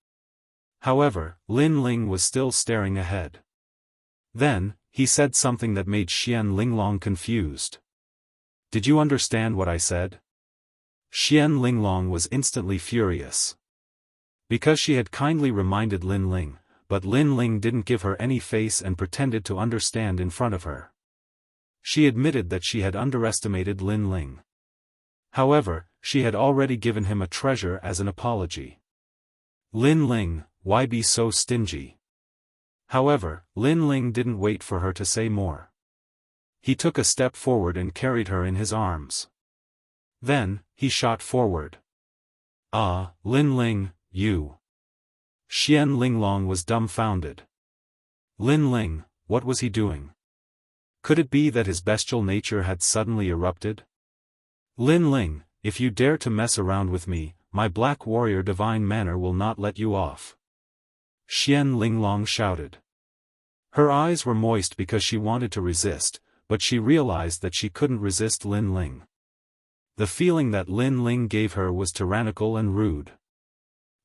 However, Lin Ling was still staring ahead. Then, he said something that made Xian Linglong confused. Did you understand what I said? Xian Linglong was instantly furious. Because she had kindly reminded Lin Ling, but Lin Ling didn't give her any face and pretended to understand in front of her. She admitted that she had underestimated Lin Ling. However, she had already given him a treasure as an apology. Lin Ling, why be so stingy? However, Lin Ling didn't wait for her to say more. He took a step forward and carried her in his arms. Then, he shot forward. Ah, Lin Ling, you. Xian Linglong was dumbfounded. Lin Ling, what was he doing? Could it be that his bestial nature had suddenly erupted? Lin Ling, if you dare to mess around with me, my black warrior divine manner will not let you off. Xian Linglong shouted. Her eyes were moist because she wanted to resist, but she realized that she couldn't resist Lin Ling. The feeling that Lin Ling gave her was tyrannical and rude.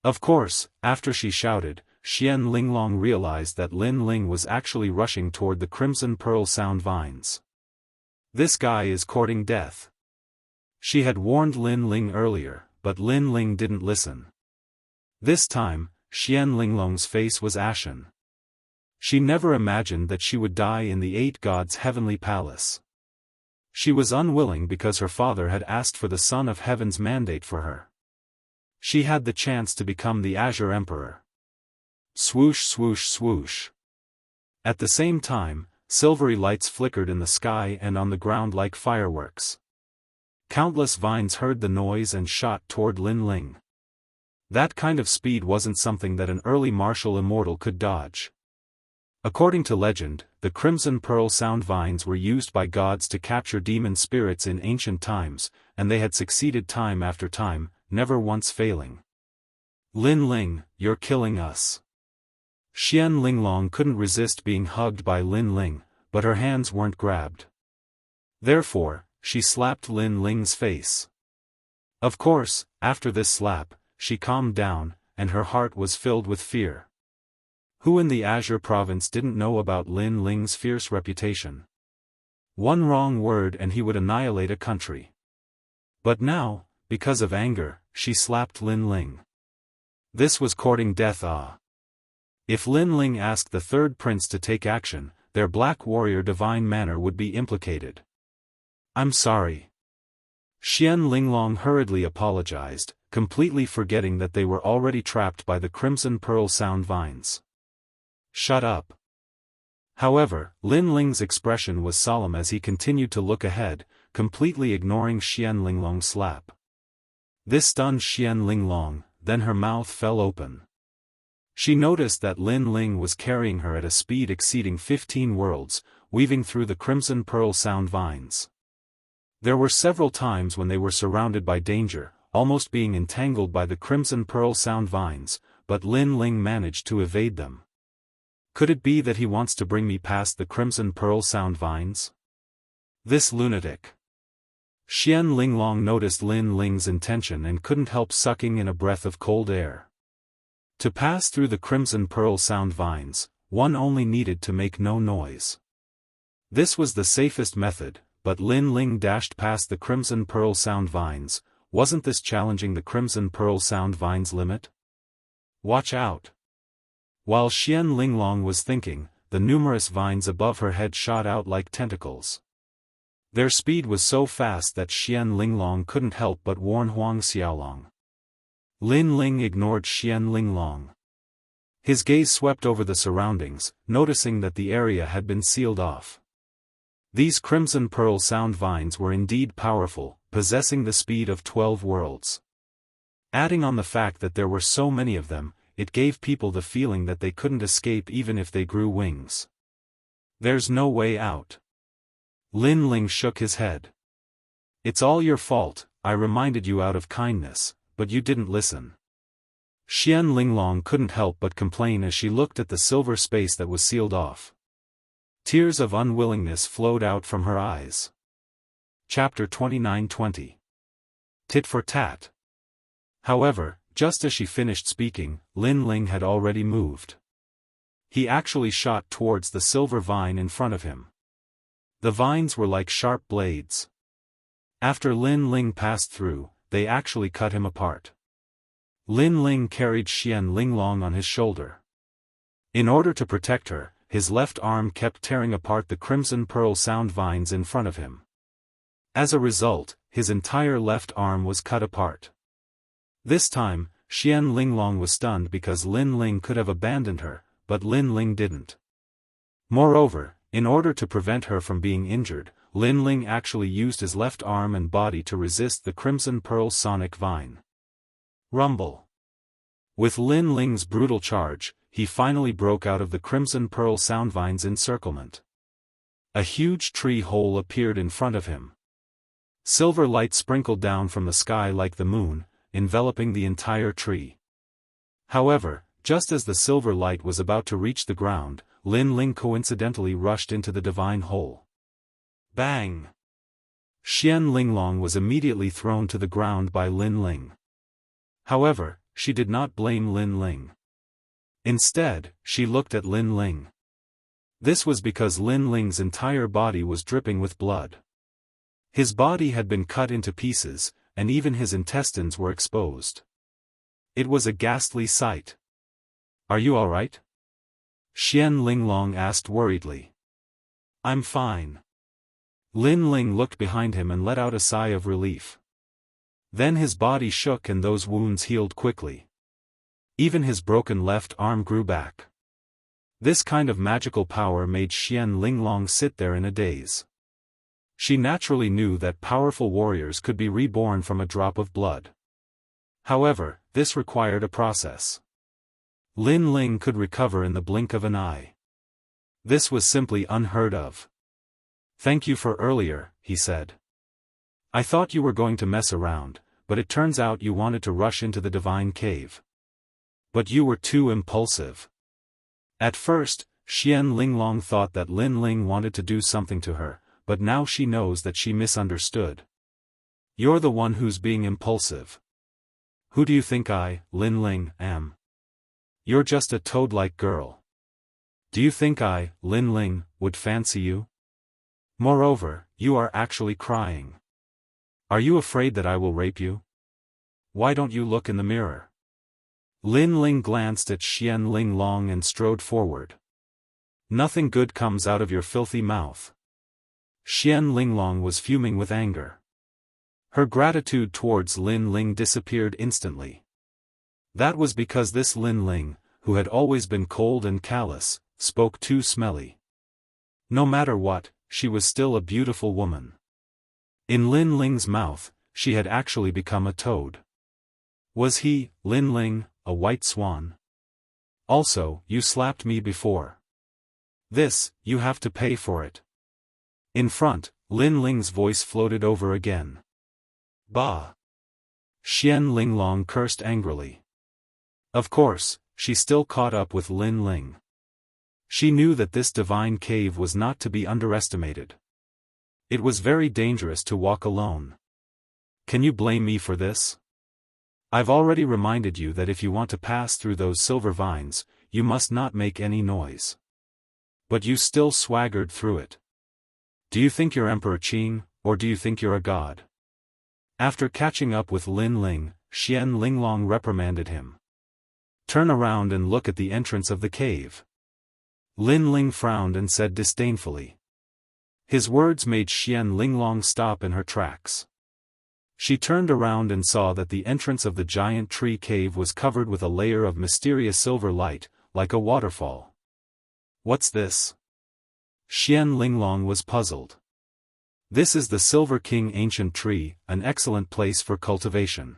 Of course, after she shouted, Xian Linglong realized that Lin Ling was actually rushing toward the crimson pearl sound vines. This guy is courting death. She had warned Lin Ling earlier, but Lin Ling didn't listen. This time, Xian Linglong's face was ashen. She never imagined that she would die in the Eight Gods' heavenly palace. She was unwilling because her father had asked for the Son of Heaven's mandate for her. She had the chance to become the Azure Emperor. Swoosh swoosh swoosh. At the same time, silvery lights flickered in the sky and on the ground like fireworks. Countless vines heard the noise and shot toward Lin Ling. That kind of speed wasn't something that an early martial immortal could dodge. According to legend, the crimson pearl sound vines were used by gods to capture demon spirits in ancient times, and they had succeeded time after time, never once failing. Lin Ling, you're killing us. Xian Linglong couldn't resist being hugged by Lin Ling, but her hands weren't grabbed. Therefore, she slapped Lin Ling's face. Of course, after this slap, she calmed down, and her heart was filled with fear. Who in the Azure province didn't know about Lin Ling's fierce reputation? One wrong word and he would annihilate a country. But now, because of anger, she slapped Lin Ling. This was courting death. If Lin Ling asked the third prince to take action, their black warrior divine manner would be implicated. I'm sorry. Xian Linglong hurriedly apologized, completely forgetting that they were already trapped by the crimson pearl sound vines. Shut up. However, Lin Ling's expression was solemn as he continued to look ahead, completely ignoring Xian Linglong's slap. This stunned Xian Linglong, then her mouth fell open. She noticed that Lin Ling was carrying her at a speed exceeding 15 worlds, weaving through the crimson pearl sound vines. There were several times when they were surrounded by danger, almost being entangled by the crimson pearl sound vines, but Lin Ling managed to evade them. Could it be that he wants to bring me past the crimson pearl sound vines? This lunatic. Xian Linglong noticed Lin Ling's intention and couldn't help sucking in a breath of cold air. To pass through the crimson pearl sound vines, one only needed to make no noise. This was the safest method, but Lin Ling dashed past the crimson pearl sound vines. Wasn't this challenging the crimson pearl sound vines' limit? Watch out. While Xian Linglong was thinking, the numerous vines above her head shot out like tentacles. Their speed was so fast that Xian Linglong couldn't help but warn Huang Xiaolong. Lin Ling ignored Xian Linglong. His gaze swept over the surroundings, noticing that the area had been sealed off. These crimson pearl sound vines were indeed powerful, possessing the speed of 12 worlds. Adding on the fact that there were so many of them, it gave people the feeling that they couldn't escape even if they grew wings. There's no way out. Lin Ling shook his head. It's all your fault, I reminded you out of kindness, but you didn't listen. Xian Linglong couldn't help but complain as she looked at the silver space that was sealed off. Tears of unwillingness flowed out from her eyes. Chapter 29-20. Tit for tat. However, just as she finished speaking, Lin Ling had already moved. He actually shot towards the silver vine in front of him. The vines were like sharp blades. After Lin Ling passed through, they actually cut him apart. Lin Ling carried Xian Linglong on his shoulder. In order to protect her, his left arm kept tearing apart the crimson pearl sound vines in front of him. As a result, his entire left arm was cut apart. This time, Xian Linglong was stunned because Lin Ling could have abandoned her, but Lin Ling didn't. Moreover, in order to prevent her from being injured, Lin Ling actually used his left arm and body to resist the crimson pearl sonic vine. Rumble. With Lin Ling's brutal charge, he finally broke out of the crimson pearl sound vine's encirclement. A huge tree hole appeared in front of him. Silver light sprinkled down from the sky like the moon, enveloping the entire tree. However, just as the silver light was about to reach the ground, Lin Ling coincidentally rushed into the divine hole. Bang! Xian Linglong was immediately thrown to the ground by Lin Ling. However, she did not blame Lin Ling. Instead, she looked at Lin Ling. This was because Lin Ling's entire body was dripping with blood. His body had been cut into pieces, and even his intestines were exposed. It was a ghastly sight. Are you all right? Xian Linglong asked worriedly. I'm fine. Lin Ling looked behind him and let out a sigh of relief. Then his body shook and those wounds healed quickly. Even his broken left arm grew back. This kind of magical power made Xian Linglong sit there in a daze. She naturally knew that powerful warriors could be reborn from a drop of blood. However, this required a process. Lin Ling could recover in the blink of an eye. This was simply unheard of. Thank you for earlier, he said. I thought you were going to mess around, but it turns out you wanted to rush into the divine cave. But you were too impulsive. At first, Xian Linglong thought that Lin Ling wanted to do something to her, but now she knows that she misunderstood. You're the one who's being impulsive. Who do you think I, Lin Ling, am? You're just a toad-like girl. Do you think I, Lin Ling, would fancy you? Moreover, you are actually crying. Are you afraid that I will rape you? Why don't you look in the mirror? Lin Ling glanced at Xian Linglong and strode forward. Nothing good comes out of your filthy mouth. Xian Linglong was fuming with anger. Her gratitude towards Lin Ling disappeared instantly. That was because this Lin Ling, who had always been cold and callous, spoke too smelly. No matter what, she was still a beautiful woman. In Lin Ling's mouth, she had actually become a toad. Was he, Lin Ling, a white swan? Also, you slapped me before. This, you have to pay for it. In front, Lin Ling's voice floated over again. Bah! Xian Linglong cursed angrily. Of course, she still caught up with Lin Ling. She knew that this divine cave was not to be underestimated. It was very dangerous to walk alone. Can you blame me for this? I've already reminded you that if you want to pass through those silver vines, you must not make any noise. But you still swaggered through it. Do you think you're Emperor Qing, or do you think you're a god? After catching up with Lin Ling, Xian Linglong reprimanded him. Turn around and look at the entrance of the cave. Lin Ling frowned and said disdainfully. His words made Xian Linglong stop in her tracks. She turned around and saw that the entrance of the giant tree cave was covered with a layer of mysterious silver light, like a waterfall. What's this? Xian Linglong was puzzled. This is the Silver King Ancient Tree, an excellent place for cultivation.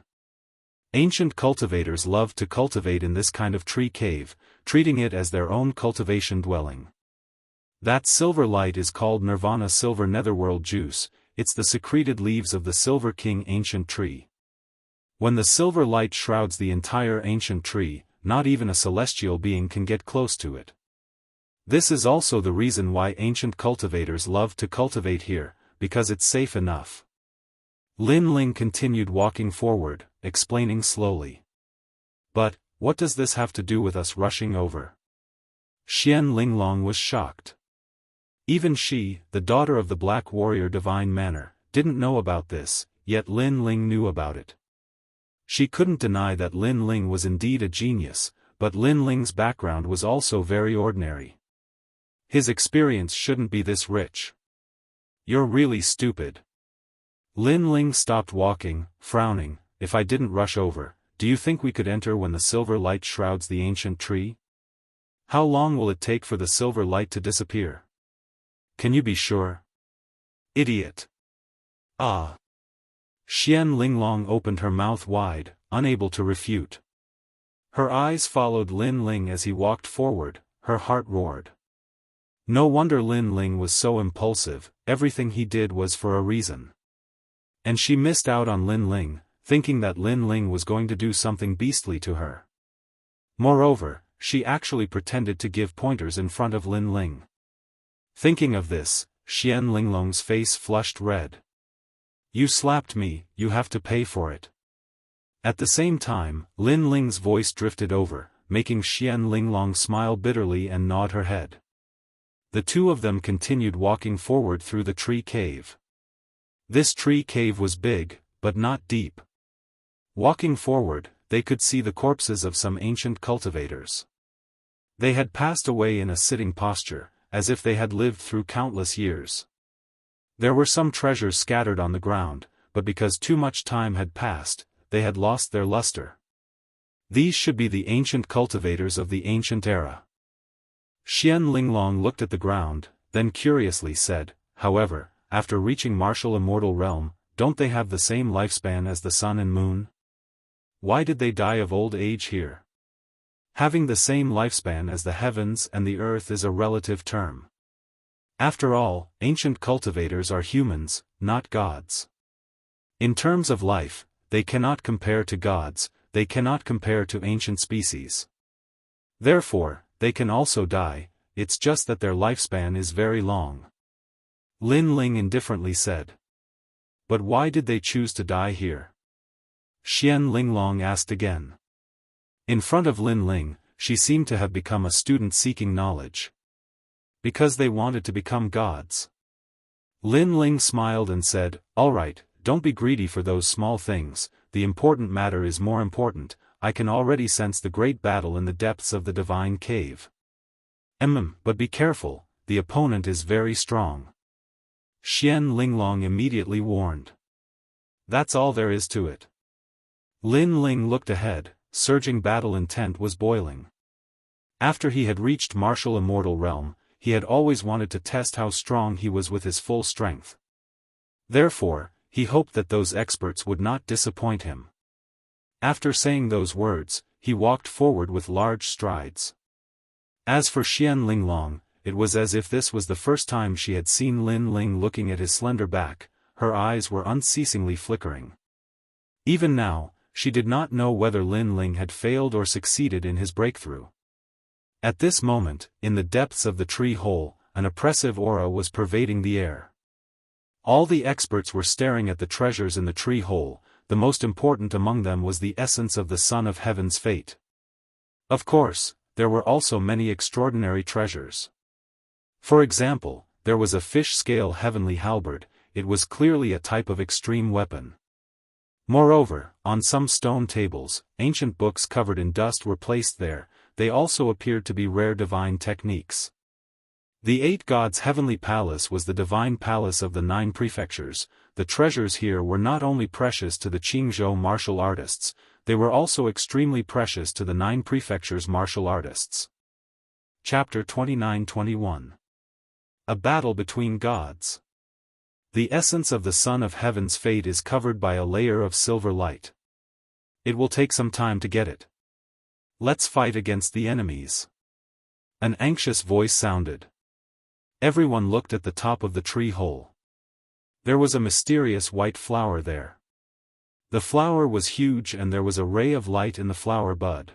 Ancient cultivators loved to cultivate in this kind of tree cave, treating it as their own cultivation dwelling. That silver light is called Nirvana silver netherworld juice, it's the secreted leaves of the Silver King ancient tree. When the silver light shrouds the entire ancient tree, not even a celestial being can get close to it. This is also the reason why ancient cultivators love to cultivate here, because it's safe enough. Lin Ling continued walking forward, explaining slowly. But, what does this have to do with us rushing over? Xian Linglong was shocked. Even she, the daughter of the Black Warrior Divine Manor, didn't know about this, yet Lin Ling knew about it. She couldn't deny that Lin Ling was indeed a genius, but Lin Ling's background was also very ordinary. His experience shouldn't be this rich. You're really stupid. Lin Ling stopped walking, frowning. If I didn't rush over, do you think we could enter when the silver light shrouds the ancient tree? How long will it take for the silver light to disappear? Can you be sure? Idiot. Ah. Xian Linglong opened her mouth wide, unable to refute. Her eyes followed Lin Ling as he walked forward, her heart roared. No wonder Lin Ling was so impulsive, everything he did was for a reason. And she missed out on Lin Ling, thinking that Lin Ling was going to do something beastly to her. Moreover, she actually pretended to give pointers in front of Lin Ling. Thinking of this, Xian Linglong's face flushed red. You slapped me, you have to pay for it. At the same time, Lin Ling's voice drifted over, making Xian Linglong smile bitterly and nod her head. The two of them continued walking forward through the tree cave. This tree cave was big, but not deep. Walking forward, they could see the corpses of some ancient cultivators. They had passed away in a sitting posture, as if they had lived through countless years. There were some treasures scattered on the ground, but because too much time had passed, they had lost their luster. These should be the ancient cultivators of the ancient era. Xian Linglong looked at the ground, then curiously said, however, after reaching martial immortal realm, don't they have the same lifespan as the sun and moon? Why did they die of old age here? Having the same lifespan as the heavens and the earth is a relative term. After all, ancient cultivators are humans, not gods. In terms of life, they cannot compare to gods, they cannot compare to ancient species. Therefore, they can also die, it's just that their lifespan is very long. Lin Ling indifferently said. But why did they choose to die here? Xian Linglong asked again. In front of Lin Ling, she seemed to have become a student seeking knowledge. Because they wanted to become gods. Lin Ling smiled and said, all right, don't be greedy for those small things, the important matter is more important. I can already sense the great battle in the depths of the divine cave. But be careful, the opponent is very strong. Xian Linglong immediately warned. That's all there is to it. Lin Ling looked ahead, surging battle intent was boiling. After he had reached martial immortal realm, he had always wanted to test how strong he was with his full strength. Therefore, he hoped that those experts would not disappoint him. After saying those words, he walked forward with large strides. As for Xian Linglong, it was as if this was the first time she had seen Lin Ling looking at his slender back, her eyes were unceasingly flickering. Even now, she did not know whether Lin Ling had failed or succeeded in his breakthrough. At this moment, in the depths of the tree hole, an oppressive aura was pervading the air. All the experts were staring at the treasures in the tree hole, the most important among them was the essence of the Son of Heaven's fate. Of course, there were also many extraordinary treasures. For example, there was a fish-scale heavenly halberd, it was clearly a type of extreme weapon. Moreover, on some stone tables, ancient books covered in dust were placed there, they also appeared to be rare divine techniques. The 8 gods' heavenly palace was the divine palace of the 9 prefectures. The treasures here were not only precious to the Qingzhou martial artists, they were also extremely precious to the 9 prefectures' martial artists. Chapter 29-21. A battle between gods. The essence of the Son of Heaven's fate is covered by a layer of silver light. It will take some time to get it. Let's fight against the enemies. An anxious voice sounded. Everyone looked at the top of the tree hole. There was a mysterious white flower there. The flower was huge and there was a ray of light in the flower bud.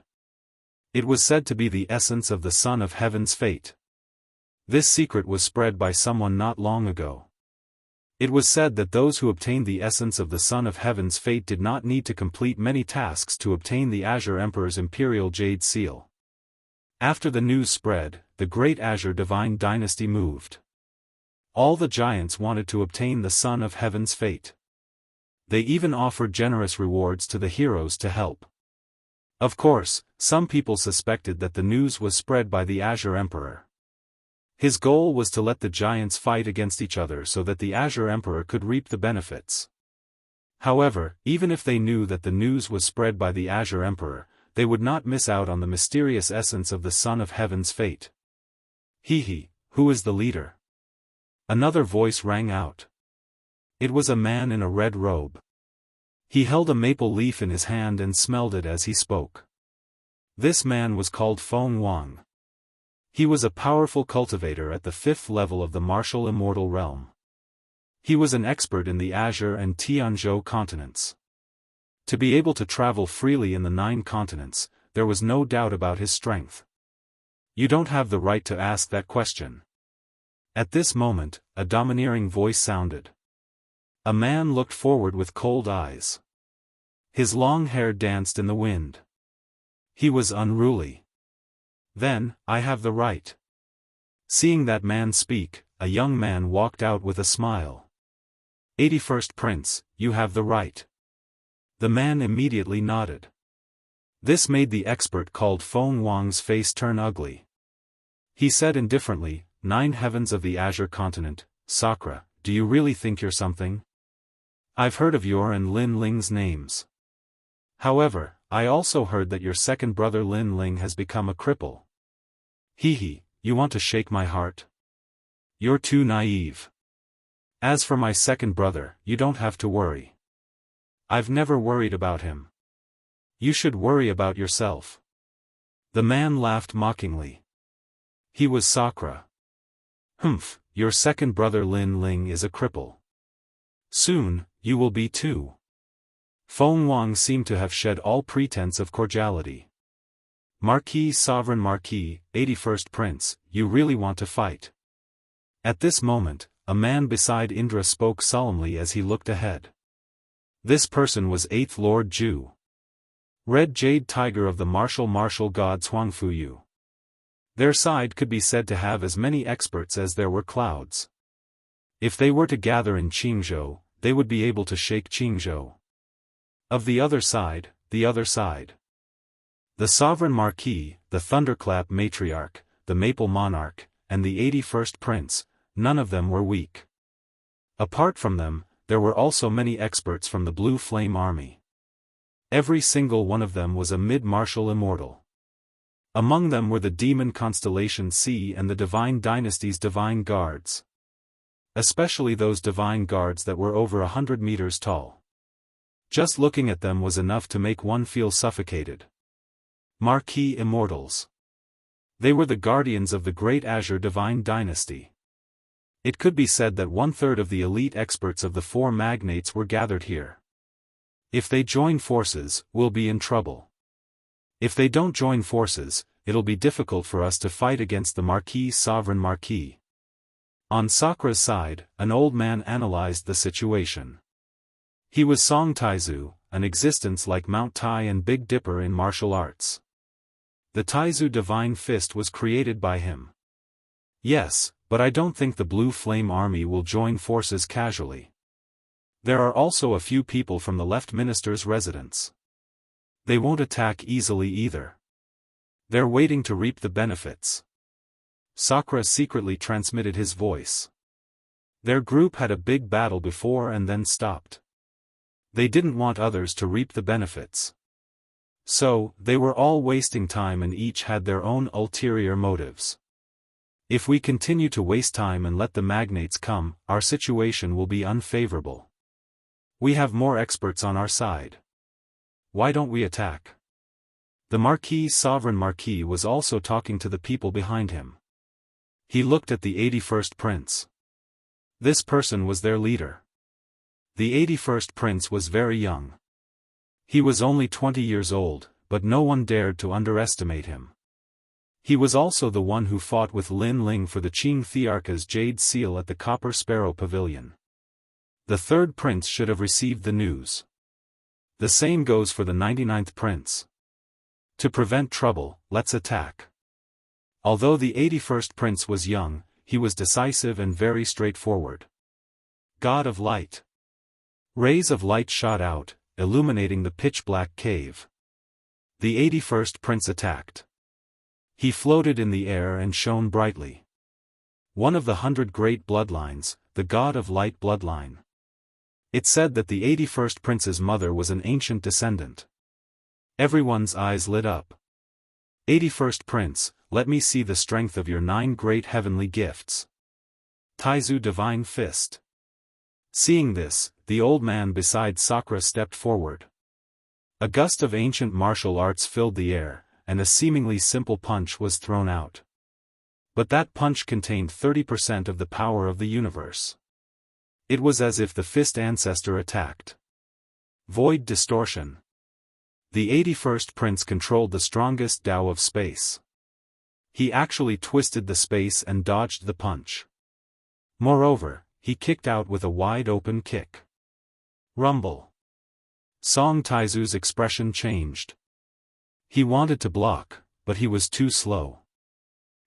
It was said to be the essence of the Son of Heaven's fate. This secret was spread by someone not long ago. It was said that those who obtained the essence of the Son of Heaven's fate did not need to complete many tasks to obtain the Azure Emperor's imperial jade seal. After the news spread, the great Azure divine dynasty moved. All the giants wanted to obtain the Son of Heaven's fate. They even offered generous rewards to the heroes to help. Of course, some people suspected that the news was spread by the Azure Emperor. His goal was to let the giants fight against each other so that the Azure Emperor could reap the benefits. However, even if they knew that the news was spread by the Azure Emperor, they would not miss out on the mysterious essence of the Son of Heaven's fate. Who is the leader? Another voice rang out. It was a man in a red robe. He held a maple leaf in his hand and smelled it as he spoke. This man was called Feng Wang. He was a powerful cultivator at the 5th level of the martial immortal realm. He was an expert in the Azure and Tianzhou continents. To be able to travel freely in the 9 continents, there was no doubt about his strength. You don't have the right to ask that question. At this moment, a domineering voice sounded. A man looked forward with cold eyes. His long hair danced in the wind. He was unruly. Then, I have the right. Seeing that man speak, a young man walked out with a smile. 81st Prince, you have the right. The man immediately nodded. This made the expert called Feng Wang's face turn ugly. He said indifferently, 9 heavens of the Azure continent, Sakura, do you really think you're something? I've heard of your and Lin Ling's names. However, I also heard that your second brother Lin Ling has become a cripple. You want to shake my heart? You're too naive. As for my second brother, you don't have to worry. I've never worried about him. You should worry about yourself. The man laughed mockingly. He was Sakura. Your second brother Lin Ling is a cripple. Soon, you will be too. Feng Wang seemed to have shed all pretense of cordiality. Marquis Sovereign Marquis, 81st Prince, you really want to fight? At this moment, a man beside Indra spoke solemnly as he looked ahead. This person was 8th Lord Zhu. Red Jade Tiger of the martial gods Huangfuyu. Their side could be said to have as many experts as there were clouds. If they were to gather in Qingzhou, they would be able to shake Qingzhou. Of the other side. The Sovereign Marquis, the Thunderclap Matriarch, the Maple Monarch, and the 81st Prince, none of them were weak. Apart from them, there were also many experts from the Blue Flame Army. Every single one of them was a mid-martial immortal. Among them were the Demon Constellation C and the Divine Dynasty's Divine Guards. Especially those Divine Guards that were over 100 meters tall. Just looking at them was enough to make one feel suffocated. Marquis Immortals. They were the guardians of the Great Azure Divine Dynasty. It could be said that 1/3 of the elite experts of the 4 magnates were gathered here. If they join forces, we'll be in trouble. If they don't join forces, it'll be difficult for us to fight against the Marquis Sovereign Marquis. On Sakura's side, an old man analyzed the situation. He was Song Taizu, an existence like Mount Tai and Big Dipper in martial arts. The Taizu Divine Fist was created by him. Yes, but I don't think the Blue Flame Army will join forces casually. There are also a few people from the Left Minister's residence. They won't attack easily either. They're waiting to reap the benefits. Sakura secretly transmitted his voice. Their group had a big battle before and then stopped. They didn't want others to reap the benefits. So, they were all wasting time and each had their own ulterior motives. If we continue to waste time and let the magnates come, our situation will be unfavorable. We have more experts on our side. Why don't we attack? The Marquis Sovereign Marquis was also talking to the people behind him. He looked at the 81st prince. This person was their leader. The 81st prince was very young. He was only 20 years old, but no one dared to underestimate him. He was also the one who fought with Lin Ling for the Qing Thearka's Jade Seal at the Copper Sparrow Pavilion. The third prince should have received the news. The same goes for the 99th prince. To prevent trouble, let's attack. Although the 81st prince was young, he was decisive and very straightforward. God of Light. Rays of light shot out, illuminating the pitch-black cave. The 81st prince attacked. He floated in the air and shone brightly. One of the 100 great bloodlines, the God of Light bloodline. It said that the 81st prince's mother was an ancient descendant. Everyone's eyes lit up. 81st prince, let me see the strength of your 9 great heavenly gifts. Taizu Divine Fist. Seeing this, the old man beside Sakura stepped forward. A gust of ancient martial arts filled the air, and a seemingly simple punch was thrown out. But that punch contained 30% of the power of the universe. It was as if the fist ancestor attacked. Void distortion. The 81st prince controlled the strongest Tao of space. He actually twisted the space and dodged the punch. Moreover, he kicked out with a wide-open kick. Rumble. Song Taizu's expression changed. He wanted to block, but he was too slow.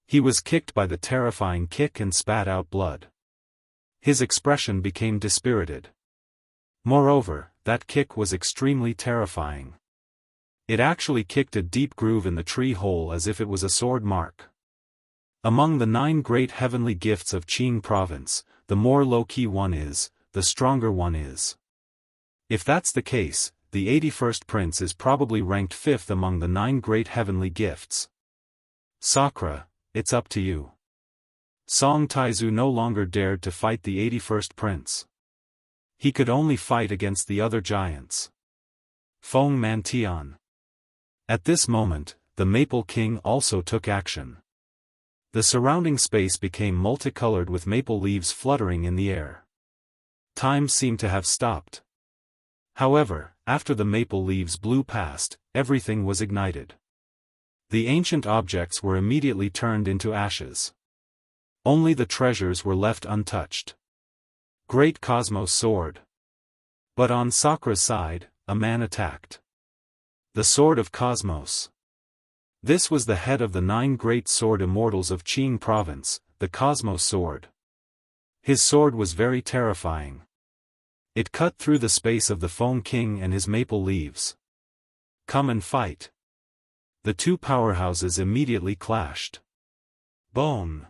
He was kicked by the terrifying kick and spat out blood. His expression became dispirited. Moreover, that kick was extremely terrifying. It actually kicked a deep groove in the tree hole as if it was a sword mark. Among the 9 great heavenly gifts of Qing province, the more low-key one is, the stronger one is. If that's the case, the 81st prince is probably ranked 5th among the 9 great heavenly gifts. Sakura, it's up to you. Song Taizu no longer dared to fight the 81st prince. He could only fight against the other giants. Feng Mantian. At this moment, the Maple King also took action. The surrounding space became multicolored with maple leaves fluttering in the air. Time seemed to have stopped. However, after the maple leaves blew past, everything was ignited. The ancient objects were immediately turned into ashes. Only the treasures were left untouched. Great Cosmos Sword. But on Sakura's side, a man attacked. The Sword of Cosmos. This was the head of the 9 great sword immortals of Qing province, the Cosmos Sword. His sword was very terrifying. It cut through the space of the Foam King and his maple leaves. Come and fight. The 2 powerhouses immediately clashed. Bone.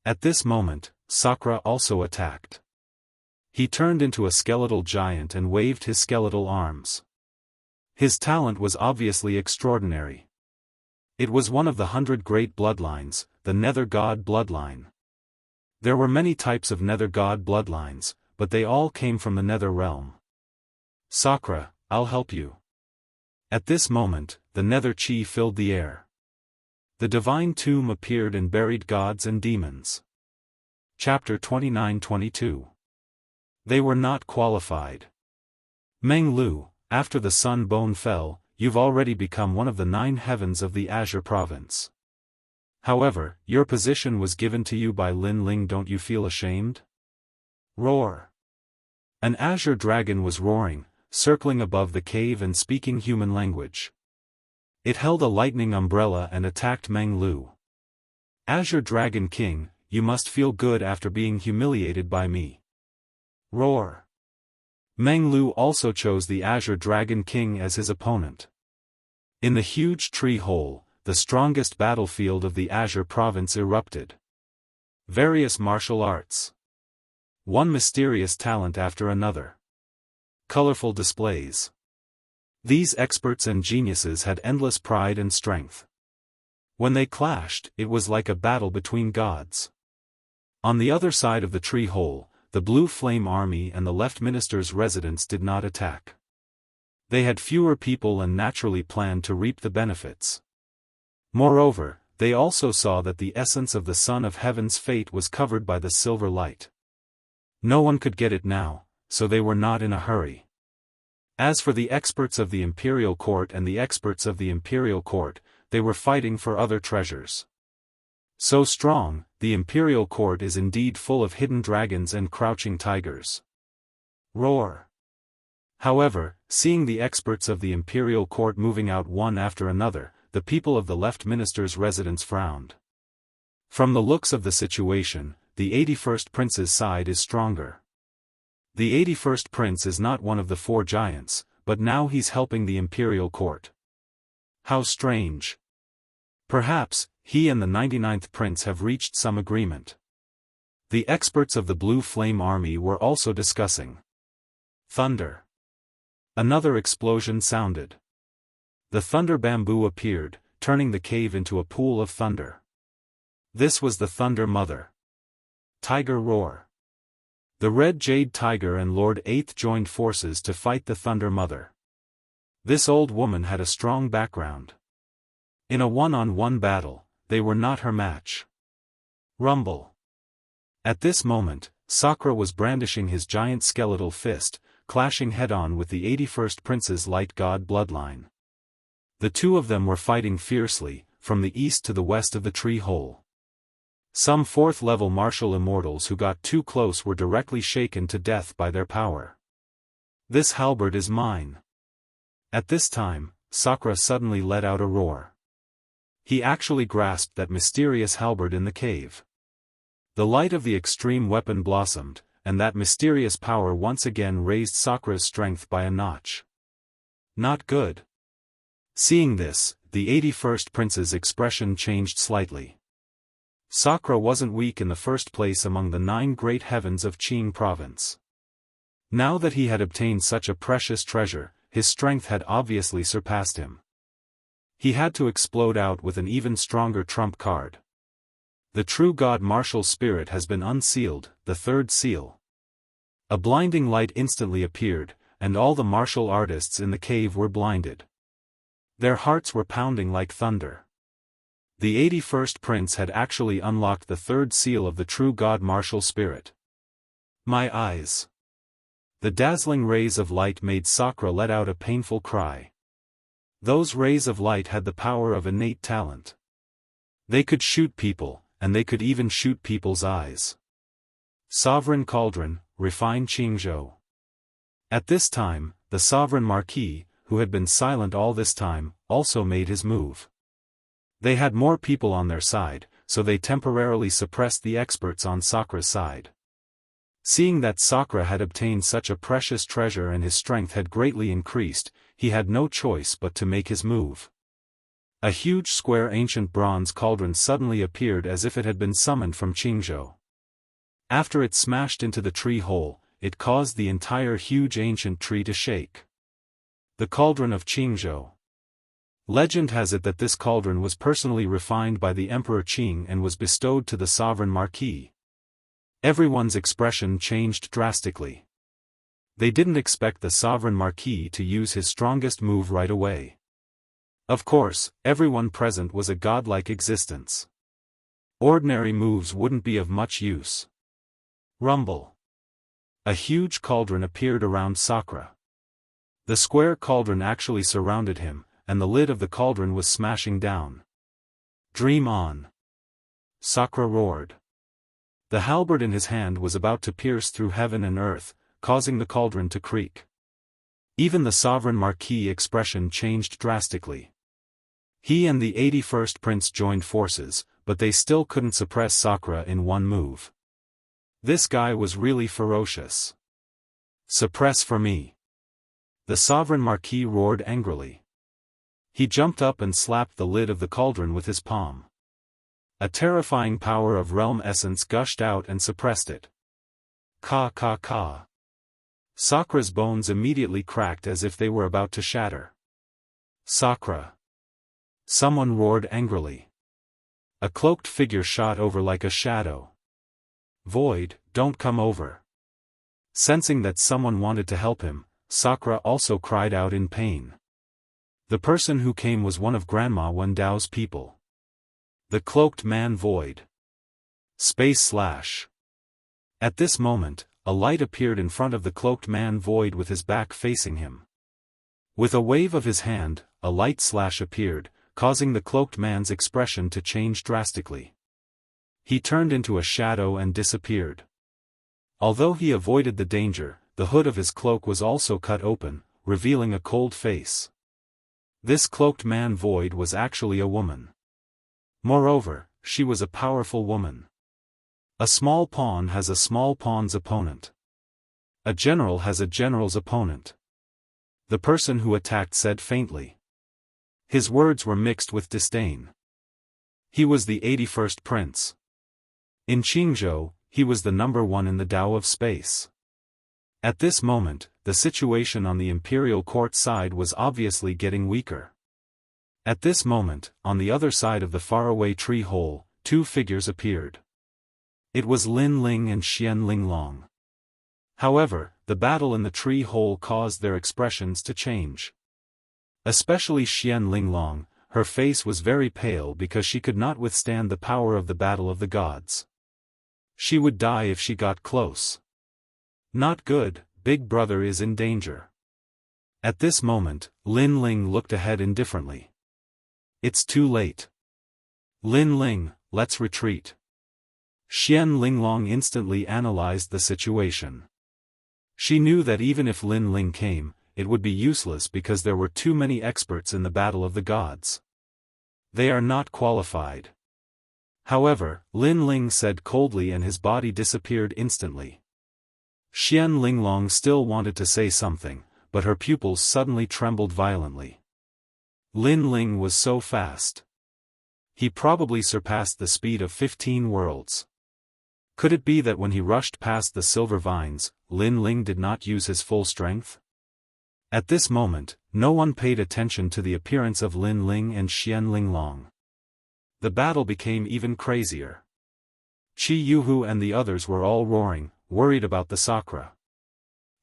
At this moment, Sakura also attacked. He turned into a skeletal giant and waved his skeletal arms. His talent was obviously extraordinary. It was one of the 100 great bloodlines, the Nether God bloodline. There were many types of Nether God bloodlines, but they all came from the Nether realm. Sakura, I'll help you. At this moment, the Nether Chi filled the air. The divine tomb appeared and buried gods and demons. Chapter 29-22. They were not qualified. Meng Lu, after the sun bone fell, you've already become one of the 9 heavens of the Azure province. However, your position was given to you by Lin Ling. Don't you feel ashamed? Roar. An azure dragon was roaring, circling above the cave and speaking human language. It held a lightning umbrella and attacked Meng Lu. Azure Dragon King, you must feel good after being humiliated by me. Roar. Meng Lu also chose the Azure Dragon King as his opponent. In the huge tree hole, the strongest battlefield of the Azure province erupted. Various martial arts. One mysterious talent after another. Colorful displays. These experts and geniuses had endless pride and strength. When they clashed, it was like a battle between gods. On the other side of the tree hole, the Blue Flame Army and the Left Minister's residence did not attack. They had fewer people and naturally planned to reap the benefits. Moreover, they also saw that the essence of the Son of Heaven's fate was covered by the silver light. No one could get it now, so they were not in a hurry. As for the experts of the Imperial Court and the experts of the Imperial Court, they were fighting for other treasures. So strong, the Imperial Court is indeed full of hidden dragons and crouching tigers. Roar! However, seeing the experts of the Imperial Court moving out one after another, the people of the left minister's residence frowned. From the looks of the situation, the 81st Prince's side is stronger. The 81st Prince is not one of the 4 giants, but now he's helping the Imperial Court. How strange. Perhaps, he and the 99th Prince have reached some agreement. The experts of the Blue Flame Army were also discussing. Thunder. Another explosion sounded. The thunder bamboo appeared, turning the cave into a pool of thunder. This was the Thunder Mother. Tiger roar. The Red Jade Tiger and Lord 8th joined forces to fight the Thunder Mother. This old woman had a strong background. In a one-on-one battle, they were not her match. Rumble. At this moment, Sakura was brandishing his giant skeletal fist, clashing head-on with the 81st Prince's light god bloodline. The two of them were fighting fiercely, from the east to the west of the tree hole. Some 4th-level martial immortals who got too close were directly shaken to death by their power. This halberd is mine. At this time, Sakura suddenly let out a roar. He actually grasped that mysterious halberd in the cave. The light of the extreme weapon blossomed, and that mysterious power once again raised Sakura's strength by a notch. Not good. Seeing this, the 81st Prince's expression changed slightly. Sakura wasn't weak in the first place among the 9 great heavens of Qing province. Now that he had obtained such a precious treasure, his strength had obviously surpassed him. He had to explode out with an even stronger trump card. The true god martial spirit has been unsealed, the 3rd seal. A blinding light instantly appeared, and all the martial artists in the cave were blinded. Their hearts were pounding like thunder. The 81st Prince had actually unlocked the 3rd seal of the true god martial spirit. My eyes. The dazzling rays of light made Sakura let out a painful cry. Those rays of light had the power of innate talent. They could shoot people, and they could even shoot people's eyes. Sovereign Cauldron, refined Qingzhou. At this time, the Sovereign Marquis, who had been silent all this time, also made his move. They had more people on their side, so they temporarily suppressed the experts on Sakura's side. Seeing that Sakura had obtained such a precious treasure and his strength had greatly increased, he had no choice but to make his move. A huge square ancient bronze cauldron suddenly appeared as if it had been summoned from Qingzhou. After it smashed into the tree hole, it caused the entire huge ancient tree to shake. The Cauldron of Qingzhou. Legend has it that this cauldron was personally refined by the Emperor Qing and was bestowed to the Sovereign Marquis. Everyone's expression changed drastically. They didn't expect the Sovereign Marquis to use his strongest move right away. Of course, everyone present was a godlike existence. Ordinary moves wouldn't be of much use. Rumble. A huge cauldron appeared around Sakura. The square cauldron actually surrounded him, and the lid of the cauldron was smashing down. Dream on. Sakura roared. The halberd in his hand was about to pierce through heaven and earth, causing the cauldron to creak. Even the Sovereign Marquis expression changed drastically. He and the 81st Prince joined forces, but they still couldn't suppress Sakura in one move. This guy was really ferocious. Suppress for me. The Sovereign Marquis roared angrily. He jumped up and slapped the lid of the cauldron with his palm. A terrifying power of realm essence gushed out and suppressed it. Ka ka ka. Sakura's bones immediately cracked as if they were about to shatter. Sakura. Someone roared angrily. A cloaked figure shot over like a shadow. Void, don't come over. Sensing that someone wanted to help him, Sakura also cried out in pain. The person who came was one of Grandma Wendao's people. The cloaked man void. Space slash. At this moment, a light appeared in front of the cloaked man void with his back facing him. With a wave of his hand, a light slash appeared, causing the cloaked man's expression to change drastically. He turned into a shadow and disappeared. Although he avoided the danger, the hood of his cloak was also cut open, revealing a cold face. This cloaked man void was actually a woman. Moreover, she was a powerful woman. A small pawn has a small pawn's opponent. A general has a general's opponent. The person who attacked said faintly. His words were mixed with disdain. He was the 81st prince. In Jianghu, he was the #1 in the Tao of space. At this moment, the situation on the imperial court side was obviously getting weaker. At this moment, on the other side of the faraway tree hole, two figures appeared. It was Lin Ling and Xian Linglong. However, the battle in the tree hole caused their expressions to change. Especially Xian Linglong, her face was very pale because she could not withstand the power of the battle of the gods. She would die if she got close. Not good, Big Brother is in danger. At this moment, Lin Ling looked ahead indifferently. It's too late. Lin Ling, let's retreat. Xian Linglong instantly analyzed the situation. She knew that even if Lin Ling came, it would be useless because there were too many experts in the battle of the gods. They are not qualified. However, Lin Ling said coldly and his body disappeared instantly. Xian Linglong still wanted to say something, but her pupils suddenly trembled violently. Lin Ling was so fast. He probably surpassed the speed of 15 worlds. Could it be that when he rushed past the silver vines, Lin Ling did not use his full strength? At this moment, no one paid attention to the appearance of Lin Ling and Xian Linglong. The battle became even crazier. Jianghu and the others were all roaring, worried about the Sakra.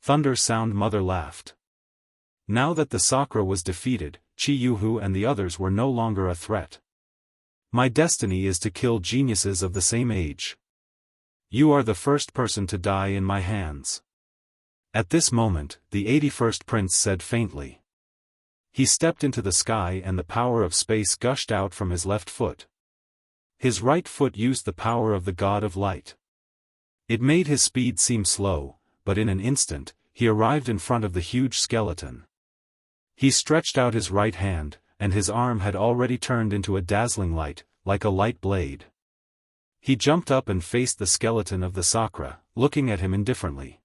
Thunder Sound Mother laughed. Now that the Sakra was defeated, Jianghu and the others were no longer a threat. My destiny is to kill geniuses of the same age. You are the first person to die in my hands. At this moment, the 81st prince said faintly. He stepped into the sky and the power of space gushed out from his left foot. His right foot used the power of the god of light. It made his speed seem slow, but in an instant, he arrived in front of the huge skeleton. He stretched out his right hand, and his arm had already turned into a dazzling light, like a light blade. He jumped up and faced the skeleton of the Sakra, looking at him indifferently.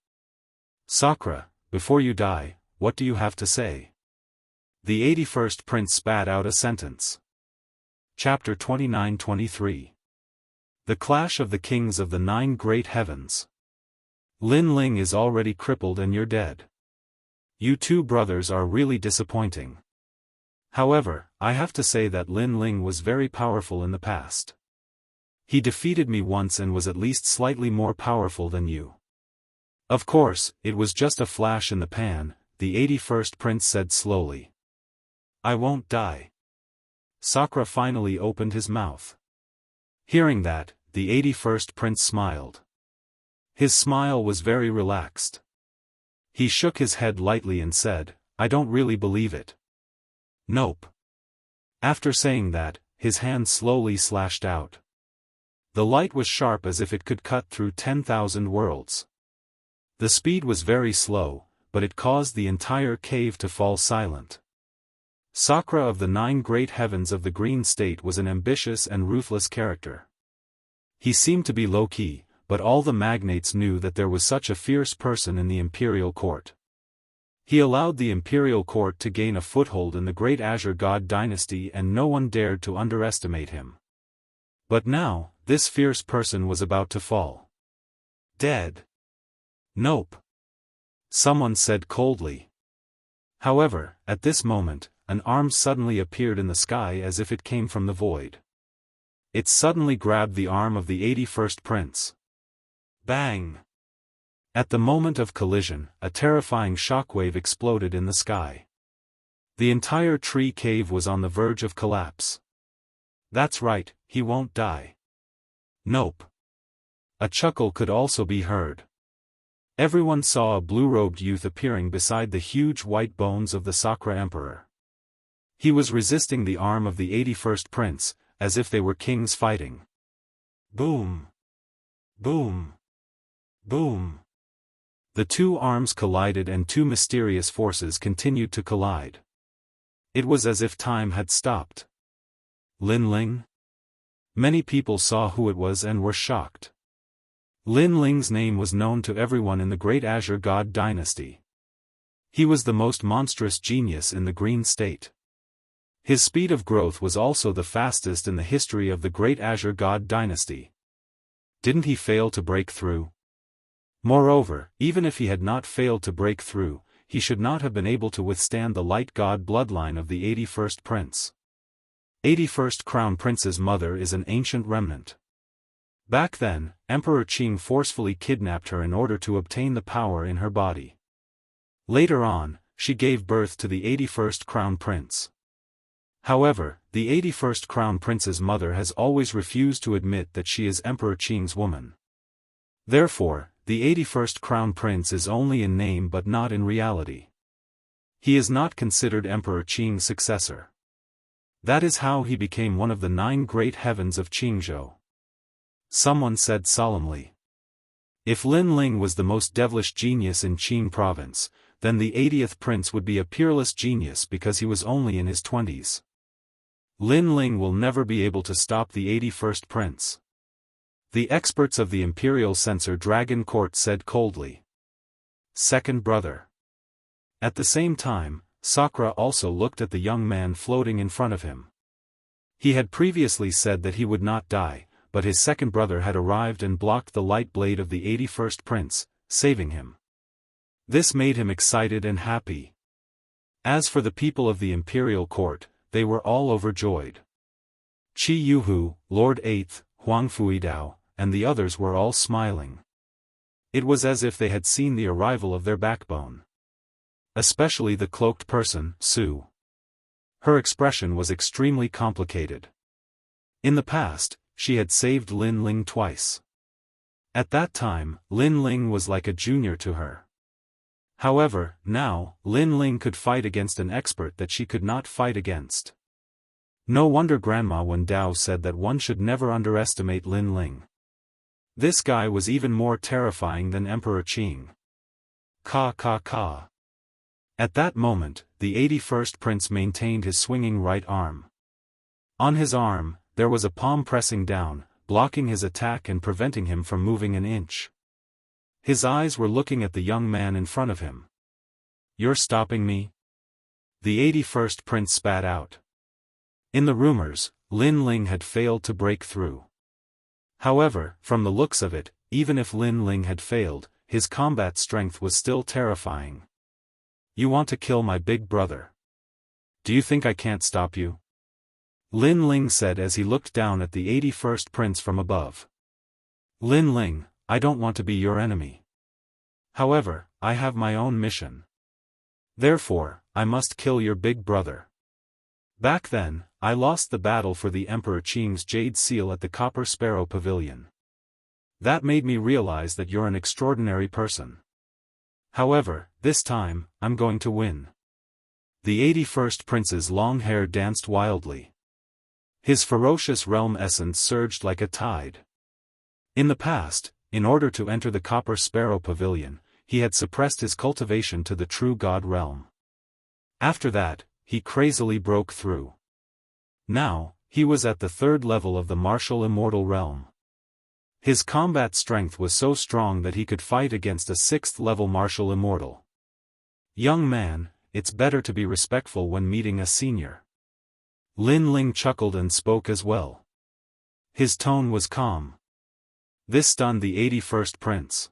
Sakra, before you die, what do you have to say? The 81st prince spat out a sentence. Chapter 29-23. The Clash of the Kings of the 9 Great Heavens. Lin Ling is already crippled and you're dead. You two brothers are really disappointing. However, I have to say that Lin Ling was very powerful in the past. He defeated me once and was at least slightly more powerful than you. Of course, it was just a flash in the pan, the 81st prince said slowly. I won't die. Sakra finally opened his mouth. Hearing that, the 81st prince smiled. His smile was very relaxed. He shook his head lightly and said, I don't really believe it. Nope. After saying that, his hand slowly slashed out. The light was sharp as if it could cut through 10,000 worlds. The speed was very slow, but it caused the entire cave to fall silent. Sakra of the 9 Great Heavens of the Green State was an ambitious and ruthless character. He seemed to be low-key, but all the magnates knew that there was such a fierce person in the imperial court. He allowed the imperial court to gain a foothold in the Great Azure God dynasty and no one dared to underestimate him. But now, this fierce person was about to fall. Dead. Nope. Someone said coldly. However, at this moment, an arm suddenly appeared in the sky as if it came from the void. It suddenly grabbed the arm of the 81st prince. Bang! At the moment of collision, a terrifying shockwave exploded in the sky. The entire tree cave was on the verge of collapse. That's right, he won't die. Nope. A chuckle could also be heard. Everyone saw a blue-robed youth appearing beside the huge white bones of the Sakra Emperor. He was resisting the arm of the 81st Prince, as if they were kings fighting. Boom! Boom! Boom! The two arms collided and two mysterious forces continued to collide. It was as if time had stopped. Lin Ling? Many people saw who it was and were shocked. Lin Ling's name was known to everyone in the Great Azure God dynasty. He was the most monstrous genius in the Green State. His speed of growth was also the fastest in the history of the Great Azure God dynasty. Didn't he fail to break through? Moreover, even if he had not failed to break through, he should not have been able to withstand the light god bloodline of the 81st Prince. 81st Crown Prince's mother is an ancient remnant. Back then, Emperor Qing forcefully kidnapped her in order to obtain the power in her body. Later on, she gave birth to the 81st Crown Prince. However, the 81st Crown Prince's mother has always refused to admit that she is Emperor Qing's woman. Therefore, the 81st Crown Prince is only in name but not in reality. He is not considered Emperor Qing's successor. That is how he became one of the 9 great heavens of Qingzhou. Someone said solemnly. If Lin Ling was the most devilish genius in Qing province, then the 80th prince would be a peerless genius because he was only in his 20s. Lin Ling will never be able to stop the 81st prince. The experts of the Imperial Censor Dragon Court said coldly. Second brother. At the same time, Sakra also looked at the young man floating in front of him. He had previously said that he would not die, but his second brother had arrived and blocked the light blade of the 81st prince, saving him. This made him excited and happy. As for the people of the Imperial Court, they were all overjoyed. Qi Yuhu, Lord 8th, Huang Fuidao, and the others were all smiling. It was as if they had seen the arrival of their backbone. Especially the cloaked person, Su. Her expression was extremely complicated. In the past, she had saved Lin Ling twice. At that time, Lin Ling was like a junior to her. However, now, Lin Ling could fight against an expert that she could not fight against. No wonder Grandma Wen Dao said that one should never underestimate Lin Ling. This guy was even more terrifying than Emperor Qing. Ka ka ka. At that moment, the 81st prince maintained his swinging right arm. On his arm, there was a palm pressing down, blocking his attack and preventing him from moving an inch. His eyes were looking at the young man in front of him. You're stopping me? The 81st prince spat out. In the rumors, Lin Ling had failed to break through. However, from the looks of it, even if Lin Ling had failed, his combat strength was still terrifying. You want to kill my big brother? Do you think I can't stop you? Lin Ling said as he looked down at the 81st prince from above. Lin Ling, I don't want to be your enemy. However, I have my own mission. Therefore, I must kill your big brother. Back then, I lost the battle for the Emperor Qing's Jade Seal at the Copper Sparrow Pavilion. That made me realize that you're an extraordinary person. However, this time, I'm going to win. The 81st prince's long hair danced wildly. His ferocious realm essence surged like a tide. In the past, in order to enter the Copper Sparrow Pavilion, he had suppressed his cultivation to the true god realm. After that, he crazily broke through. Now, he was at the 3rd level of the martial immortal realm. His combat strength was so strong that he could fight against a 6th level martial immortal. Young man, it's better to be respectful when meeting a senior. Lin Ling chuckled and spoke as well. His tone was calm. This stunned the 81st prince.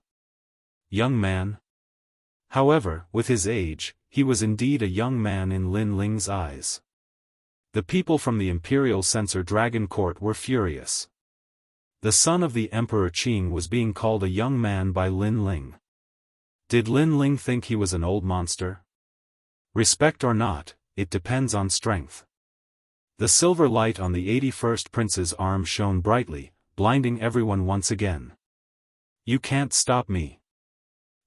Young man? However, with his age, he was indeed a young man in Lin Ling's eyes. The people from the Imperial Censor Dragon Court were furious. The son of the Emperor Qing was being called a young man by Lin Ling. Did Lin Ling think he was an old monster? Respect or not, it depends on strength. The silver light on the 81st prince's arm shone brightly, blinding everyone once again. You can't stop me.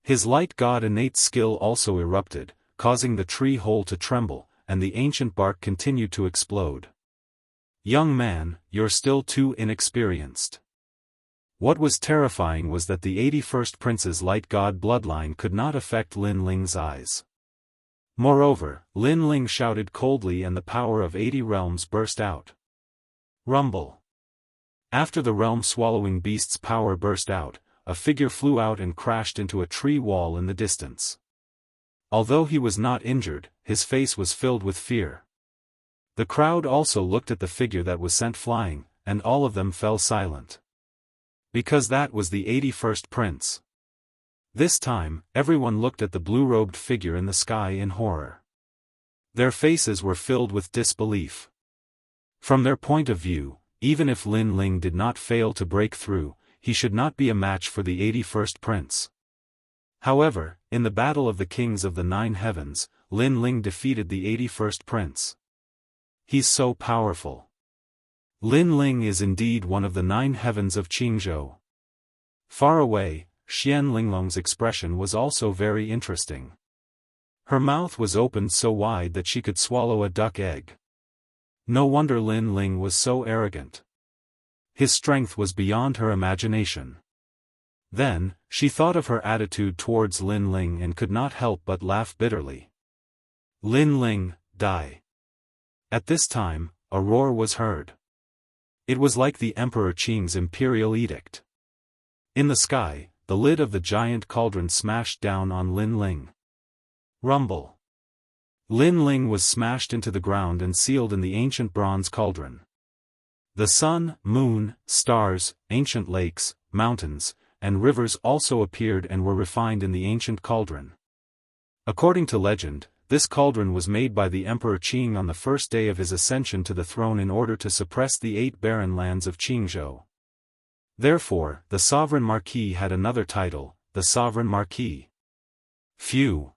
His light god innate skill also erupted, causing the tree whole to tremble, and the ancient bark continued to explode. Young man, you're still too inexperienced. What was terrifying was that the 81st prince's light god bloodline could not affect Lin Ling's eyes. Moreover, Lin Ling shouted coldly and the power of 80 realms burst out. Rumble. After the realm-swallowing beast's power burst out, a figure flew out and crashed into a tree wall in the distance. Although he was not injured, his face was filled with fear. The crowd also looked at the figure that was sent flying, and all of them fell silent. Because that was the 81st prince. This time, everyone looked at the blue-robed figure in the sky in horror. Their faces were filled with disbelief. From their point of view, even if Lin Ling did not fail to break through, he should not be a match for the 81st prince. However, in the battle of the kings of the 9 heavens, Lin Ling defeated the 81st prince. He's so powerful. Lin Ling is indeed one of the 9 heavens of Jianghu. Far away, Xian Linglong's expression was also very interesting. Her mouth was opened so wide that she could swallow a duck egg. No wonder Lin Ling was so arrogant. His strength was beyond her imagination. Then, she thought of her attitude towards Lin Ling and could not help but laugh bitterly. Lin Ling, die. At this time, a roar was heard. It was like the Emperor Qing's imperial edict. In the sky, the lid of the giant cauldron smashed down on Lin Ling. Rumble. Lin Ling was smashed into the ground and sealed in the ancient bronze cauldron. The sun, moon, stars, ancient lakes, mountains, and rivers also appeared and were refined in the ancient cauldron. According to legend, this cauldron was made by the Emperor Qing on the first day of his ascension to the throne in order to suppress the 8 barren lands of Jianghu. Therefore, the sovereign marquis had another title, the sovereign marquis. Phew.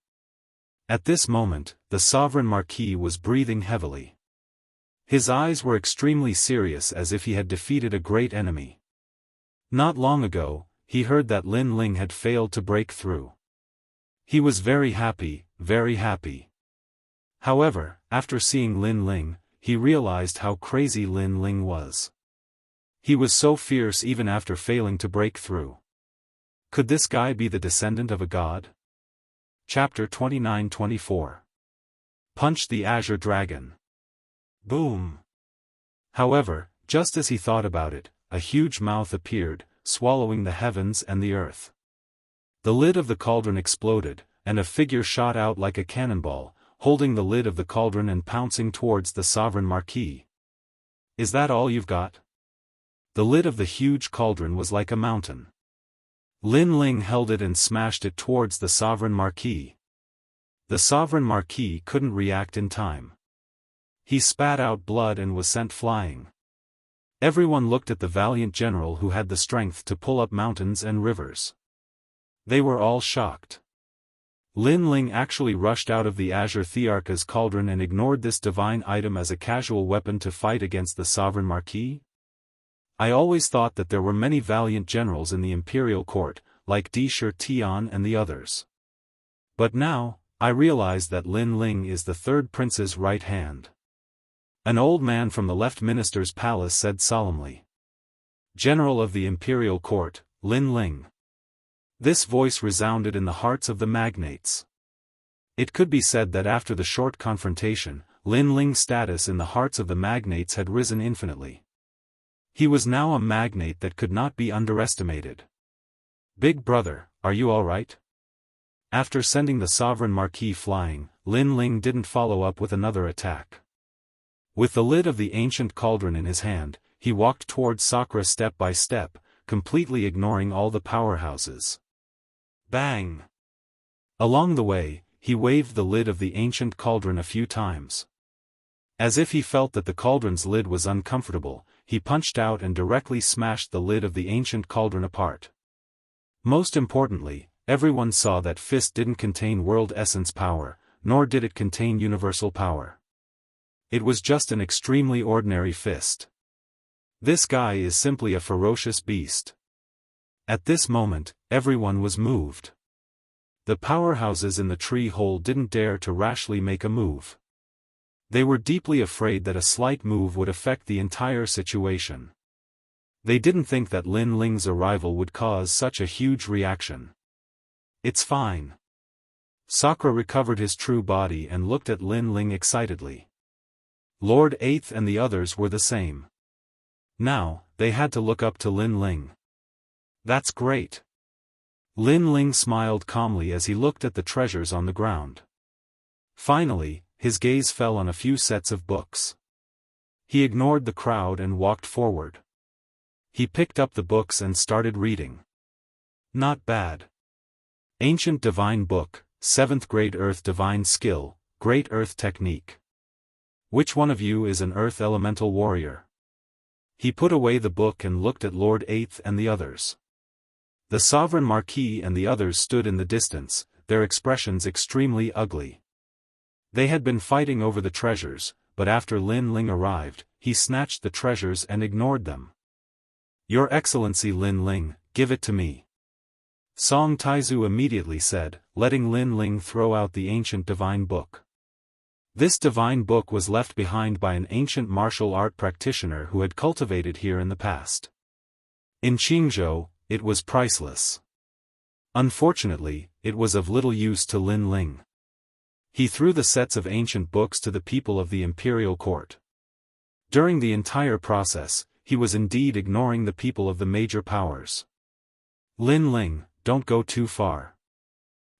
At this moment, the sovereign marquis was breathing heavily. His eyes were extremely serious as if he had defeated a great enemy. Not long ago, he heard that Lin Ling had failed to break through. He was very happy, very happy. However, after seeing Lin Ling, he realized how crazy Lin Ling was. He was so fierce even after failing to break through. Could this guy be the descendant of a god? Chapter 29-24. Punch the Azure Dragon. Boom. However, just as he thought about it, a huge mouth appeared, swallowing the heavens and the earth. The lid of the cauldron exploded, and a figure shot out like a cannonball, holding the lid of the cauldron and pouncing towards the sovereign marquis. Is that all you've got? The lid of the huge cauldron was like a mountain. Lin Ling held it and smashed it towards the sovereign marquis. The sovereign marquis couldn't react in time. He spat out blood and was sent flying. Everyone looked at the valiant general who had the strength to pull up mountains and rivers. They were all shocked. Lin Ling actually rushed out of the Azure Thearka's cauldron and ignored this divine item as a casual weapon to fight against the sovereign marquis? I always thought that there were many valiant generals in the imperial court, like Di Shi Tian and the others. But now, I realize that Lin Ling is the 3rd prince's right hand. An old man from the left minister's palace said solemnly. General of the imperial court, Lin Ling. This voice resounded in the hearts of the magnates. It could be said that after the short confrontation, Lin Ling's status in the hearts of the magnates had risen infinitely. He was now a magnate that could not be underestimated. Big brother, are you all right? After sending the sovereign marquis flying, Lin Ling didn't follow up with another attack. With the lid of the ancient cauldron in his hand, he walked towards Sakura step by step, completely ignoring all the powerhouses. Bang! Along the way, he waved the lid of the ancient cauldron a few times. As if he felt that the cauldron's lid was uncomfortable, he punched out and directly smashed the lid of the ancient cauldron apart. Most importantly, everyone saw that fist didn't contain world essence power, nor did it contain universal power. It was just an extremely ordinary fist. This guy is simply a ferocious beast. At this moment, everyone was moved. The powerhouses in the tree hole didn't dare to rashly make a move. They were deeply afraid that a slight move would affect the entire situation. They didn't think that Lin Ling's arrival would cause such a huge reaction. It's fine. Sakura recovered his true body and looked at Lin Ling excitedly. Lord Eighth and the others were the same. Now, they had to look up to Lin Ling. That's great. Lin Ling smiled calmly as he looked at the treasures on the ground. Finally, his gaze fell on a few sets of books. He ignored the crowd and walked forward. He picked up the books and started reading. Not bad. Ancient Divine Book, 7th Grade Earth Divine Skill, Great Earth Technique. Which one of you is an Earth Elemental Warrior? He put away the book and looked at Lord Eighth and the others. The Sovereign Marquis and the others stood in the distance, their expressions extremely ugly. They had been fighting over the treasures, but after Lin Ling arrived, he snatched the treasures and ignored them. Your Excellency Lin Ling, give it to me. Song Taizu immediately said, letting Lin Ling throw out the ancient divine book. This divine book was left behind by an ancient martial art practitioner who had cultivated here in the past. In Jianghu, it was priceless. Unfortunately, it was of little use to Lin Ling. He threw the sets of ancient books to the people of the imperial court. During the entire process, he was indeed ignoring the people of the major powers. Lin Ling, don't go too far.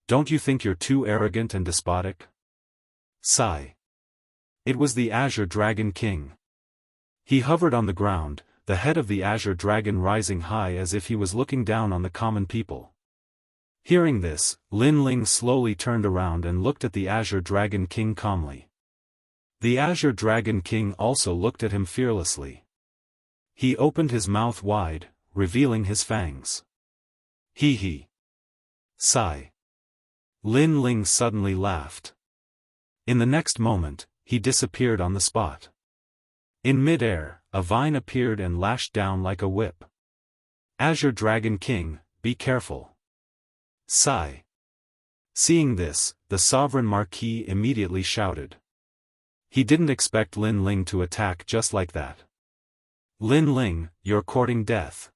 Don't you think you're too arrogant and despotic? Sigh. It was the Azure Dragon King. He hovered on the ground, the head of the Azure Dragon rising high as if he was looking down on the common people. Hearing this, Lin Ling slowly turned around and looked at the Azure Dragon King calmly. The Azure Dragon King also looked at him fearlessly. He opened his mouth wide, revealing his fangs. Hee hee. Sigh. Lin Ling suddenly laughed. In the next moment, he disappeared on the spot. In mid-air, a vine appeared and lashed down like a whip. Azure Dragon King, be careful. Sigh. Seeing this, the Sovereign Marquis immediately shouted. He didn't expect Lin Ling to attack just like that. Lin Ling, you're courting death.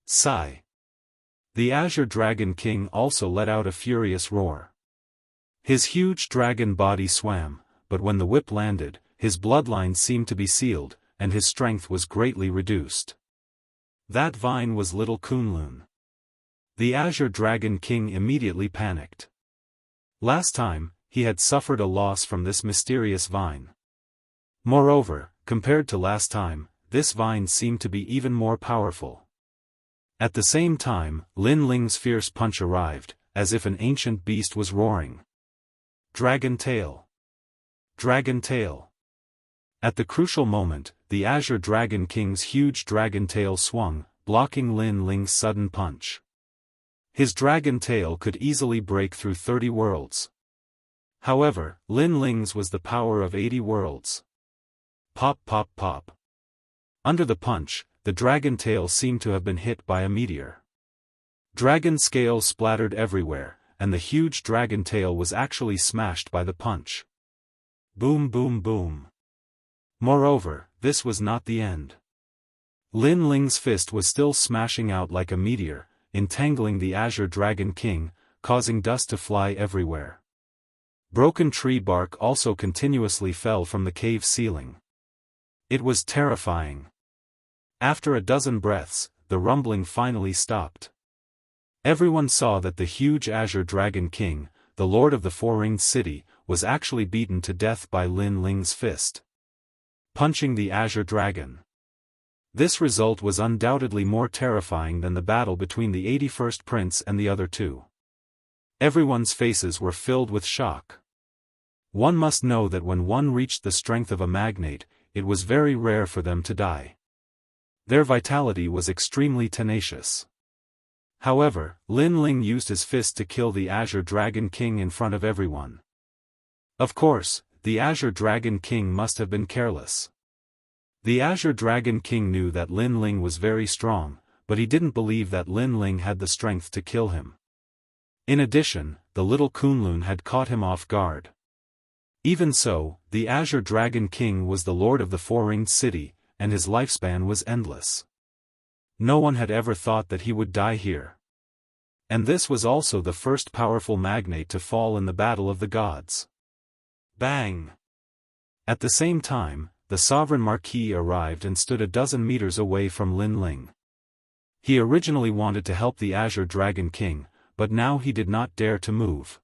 Sigh. The Azure Dragon King also let out a furious roar. His huge dragon body swam, but when the whip landed, his bloodline seemed to be sealed, and his strength was greatly reduced. That vine was little Kunlun. The Azure Dragon King immediately panicked. Last time, he had suffered a loss from this mysterious vine. Moreover, compared to last time, this vine seemed to be even more powerful. At the same time, Lin Ling's fierce punch arrived, as if an ancient beast was roaring. Dragon Tail! Dragon Tail! At the crucial moment, the Azure Dragon King's huge dragon tail swung, blocking Lin Ling's sudden punch. His dragon tail could easily break through 30 worlds. However, Lin Ling's was the power of 80 worlds. Pop pop pop. Under the punch, the dragon tail seemed to have been hit by a meteor. Dragon scales splattered everywhere, and the huge dragon tail was actually smashed by the punch. Boom boom boom. Moreover, this was not the end. Lin Ling's fist was still smashing out like a meteor, entangling the Azure Dragon King, causing dust to fly everywhere. Broken tree bark also continuously fell from the cave ceiling. It was terrifying. After a dozen breaths, the rumbling finally stopped. Everyone saw that the huge Azure Dragon King, the Lord of the Four-Ringed City, was actually beaten to death by Lin Ling's fist. Punching the Azure Dragon. This result was undoubtedly more terrifying than the battle between the 81st Prince and the other two. Everyone's faces were filled with shock. One must know that when one reached the strength of a magnate, it was very rare for them to die. Their vitality was extremely tenacious. However, Lin Ling used his fist to kill the Azure Dragon King in front of everyone. Of course, the Azure Dragon King must have been careless. The Azure Dragon King knew that Lin Ling was very strong, but he didn't believe that Lin Ling had the strength to kill him. In addition, the little Kunlun had caught him off guard. Even so, the Azure Dragon King was the lord of the Four-Ringed City, and his lifespan was endless. No one had ever thought that he would die here. And this was also the first powerful magnate to fall in the Battle of the Gods. Bang! At the same time, the Sovereign Marquis arrived and stood a dozen meters away from Lin Ling. He originally wanted to help the Azure Dragon King, but now he did not dare to move.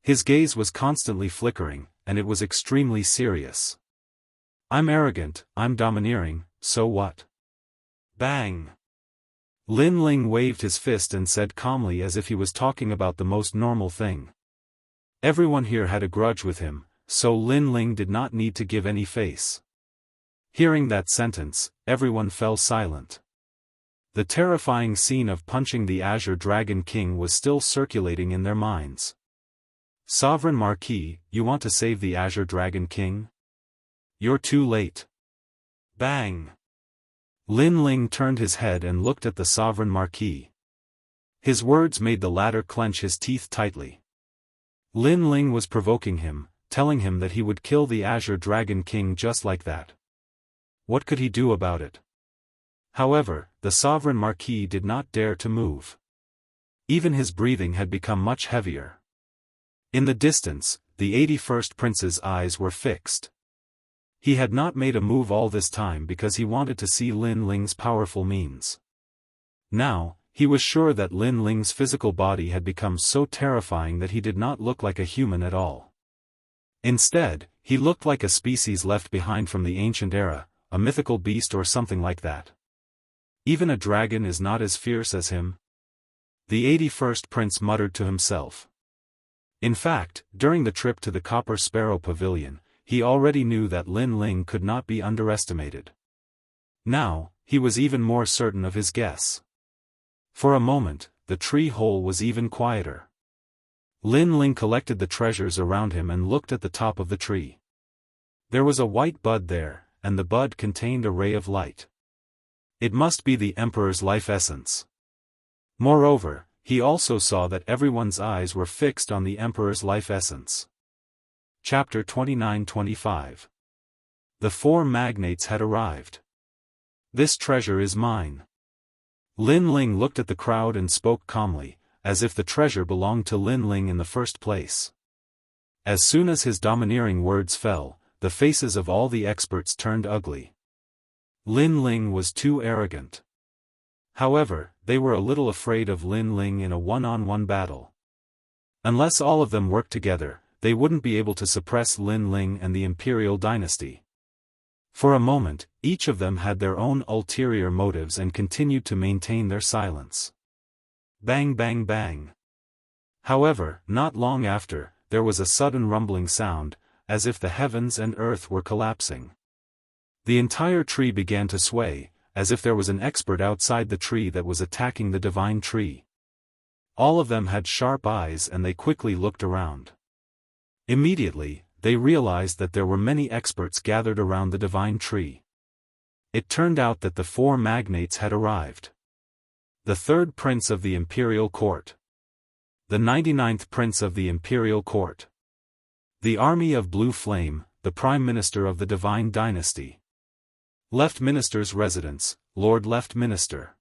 His gaze was constantly flickering, and it was extremely serious. I'm arrogant, I'm domineering, so what? Bang! Lin Ling waved his fist and said calmly as if he was talking about the most normal thing. Everyone here had a grudge with him, so Lin Ling did not need to give any face. Hearing that sentence, everyone fell silent. The terrifying scene of punching the Azure Dragon King was still circulating in their minds. Sovereign Marquis, you want to save the Azure Dragon King? You're too late. Bang! Lin Ling turned his head and looked at the Sovereign Marquis. His words made the latter clench his teeth tightly. Lin Ling was provoking him, telling him that he would kill the Azure Dragon King just like that. What could he do about it? However, the Sovereign Marquis did not dare to move. Even his breathing had become much heavier. In the distance, the 81st Prince's eyes were fixed. He had not made a move all this time because he wanted to see Lin Ling's powerful means. Now, he was sure that Lin Ling's physical body had become so terrifying that he did not look like a human at all. Instead, he looked like a species left behind from the ancient era, a mythical beast or something like that. Even a dragon is not as fierce as him. The 81st Prince muttered to himself. In fact, during the trip to the Copper Sparrow Pavilion, he already knew that Lin Ling could not be underestimated. Now, he was even more certain of his guess. For a moment, the tree hole was even quieter. Lin Ling collected the treasures around him and looked at the top of the tree. There was a white bud there, and the bud contained a ray of light. It must be the Emperor's life essence. Moreover, he also saw that everyone's eyes were fixed on the Emperor's life essence. Chapter 29-25. The four magnates had arrived. This treasure is mine. Lin Ling looked at the crowd and spoke calmly, as if the treasure belonged to Lin Ling in the first place. As soon as his domineering words fell, the faces of all the experts turned ugly. Lin Ling was too arrogant. However, they were a little afraid of Lin Ling in a one-on-one battle. Unless all of them worked together, they wouldn't be able to suppress Lin Ling and the imperial dynasty. For a moment, each of them had their own ulterior motives and continued to maintain their silence. Bang bang bang. However, not long after, there was a sudden rumbling sound, as if the heavens and earth were collapsing. The entire tree began to sway, as if there was an expert outside the tree that was attacking the divine tree. All of them had sharp eyes and they quickly looked around. Immediately, they realized that there were many experts gathered around the divine tree. It turned out that the four magnates had arrived. The third prince of the imperial court. The 99th prince of the imperial court. The army of Blue Flame, the prime minister of the divine dynasty. Left Minister's residence, Lord Left Minister.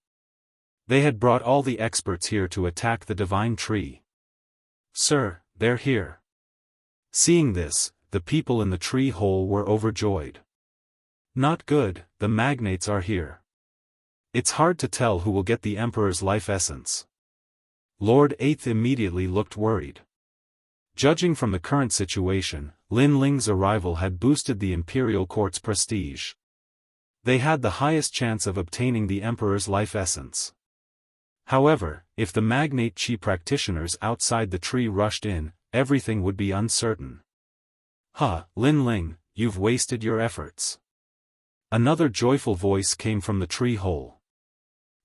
They had brought all the experts here to attack the divine tree. Sir, they're here. Seeing this, the people in the tree hole were overjoyed. Not good, the magnates are here. It's hard to tell who will get the Emperor's life essence. Lord Eighth immediately looked worried. Judging from the current situation, Lin Ling's arrival had boosted the imperial court's prestige. They had the highest chance of obtaining the Emperor's life essence. However, if the magnate chi practitioners outside the tree rushed in, everything would be uncertain. Lin Ling, you've wasted your efforts. Another joyful voice came from the tree hole.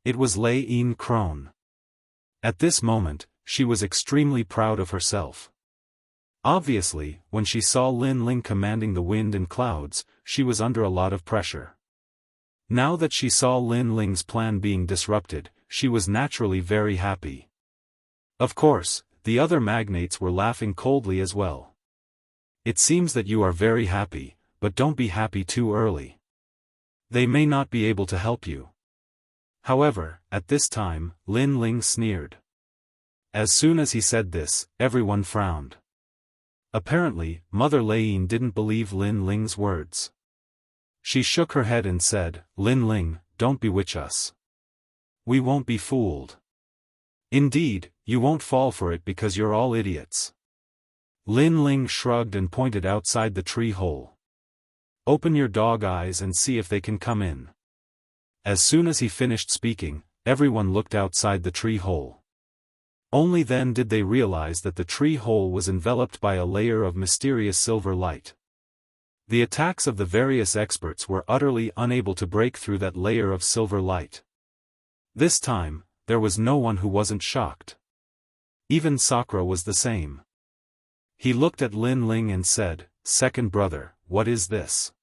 It was Lei Yin Crone. At this moment, she was extremely proud of herself. Obviously, when she saw Lin Ling commanding the wind and clouds, she was under a lot of pressure. Now that she saw Lin Ling's plan being disrupted, she was naturally very happy. Of course, the other magnates were laughing coldly as well. It seems that you are very happy, but don't be happy too early. They may not be able to help you. However, at this time, Lin Ling sneered. As soon as he said this, everyone frowned. Apparently, Mother Lane didn't believe Lin Ling's words. She shook her head and said, "Lin Ling, don't bewitch us. We won't be fooled. Indeed, you won't fall for it because you're all idiots." Lin Ling shrugged and pointed outside the tree hole. "Open your dog eyes and see if they can come in." As soon as he finished speaking, everyone looked outside the tree hole. Only then did they realize that the tree hole was enveloped by a layer of mysterious silver light. The attacks of the various experts were utterly unable to break through that layer of silver light. This time, there was no one who wasn't shocked. Even Sakura was the same. He looked at Lin Ling and said, "Second brother, what is this?"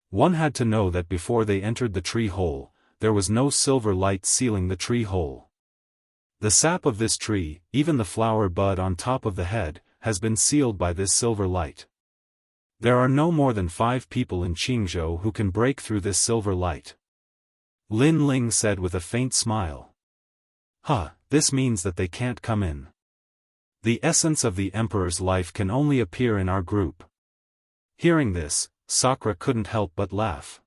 One had to know that before they entered the tree hole, there was no silver light sealing the tree hole. The sap of this tree, even the flower bud on top of the head, has been sealed by this silver light. There are no more than 5 people in Jianghu who can break through this silver light. Lin Ling said with a faint smile. This means that they can't come in. The essence of the Emperor's life can only appear in our group. Hearing this, Sakura couldn't help but laugh.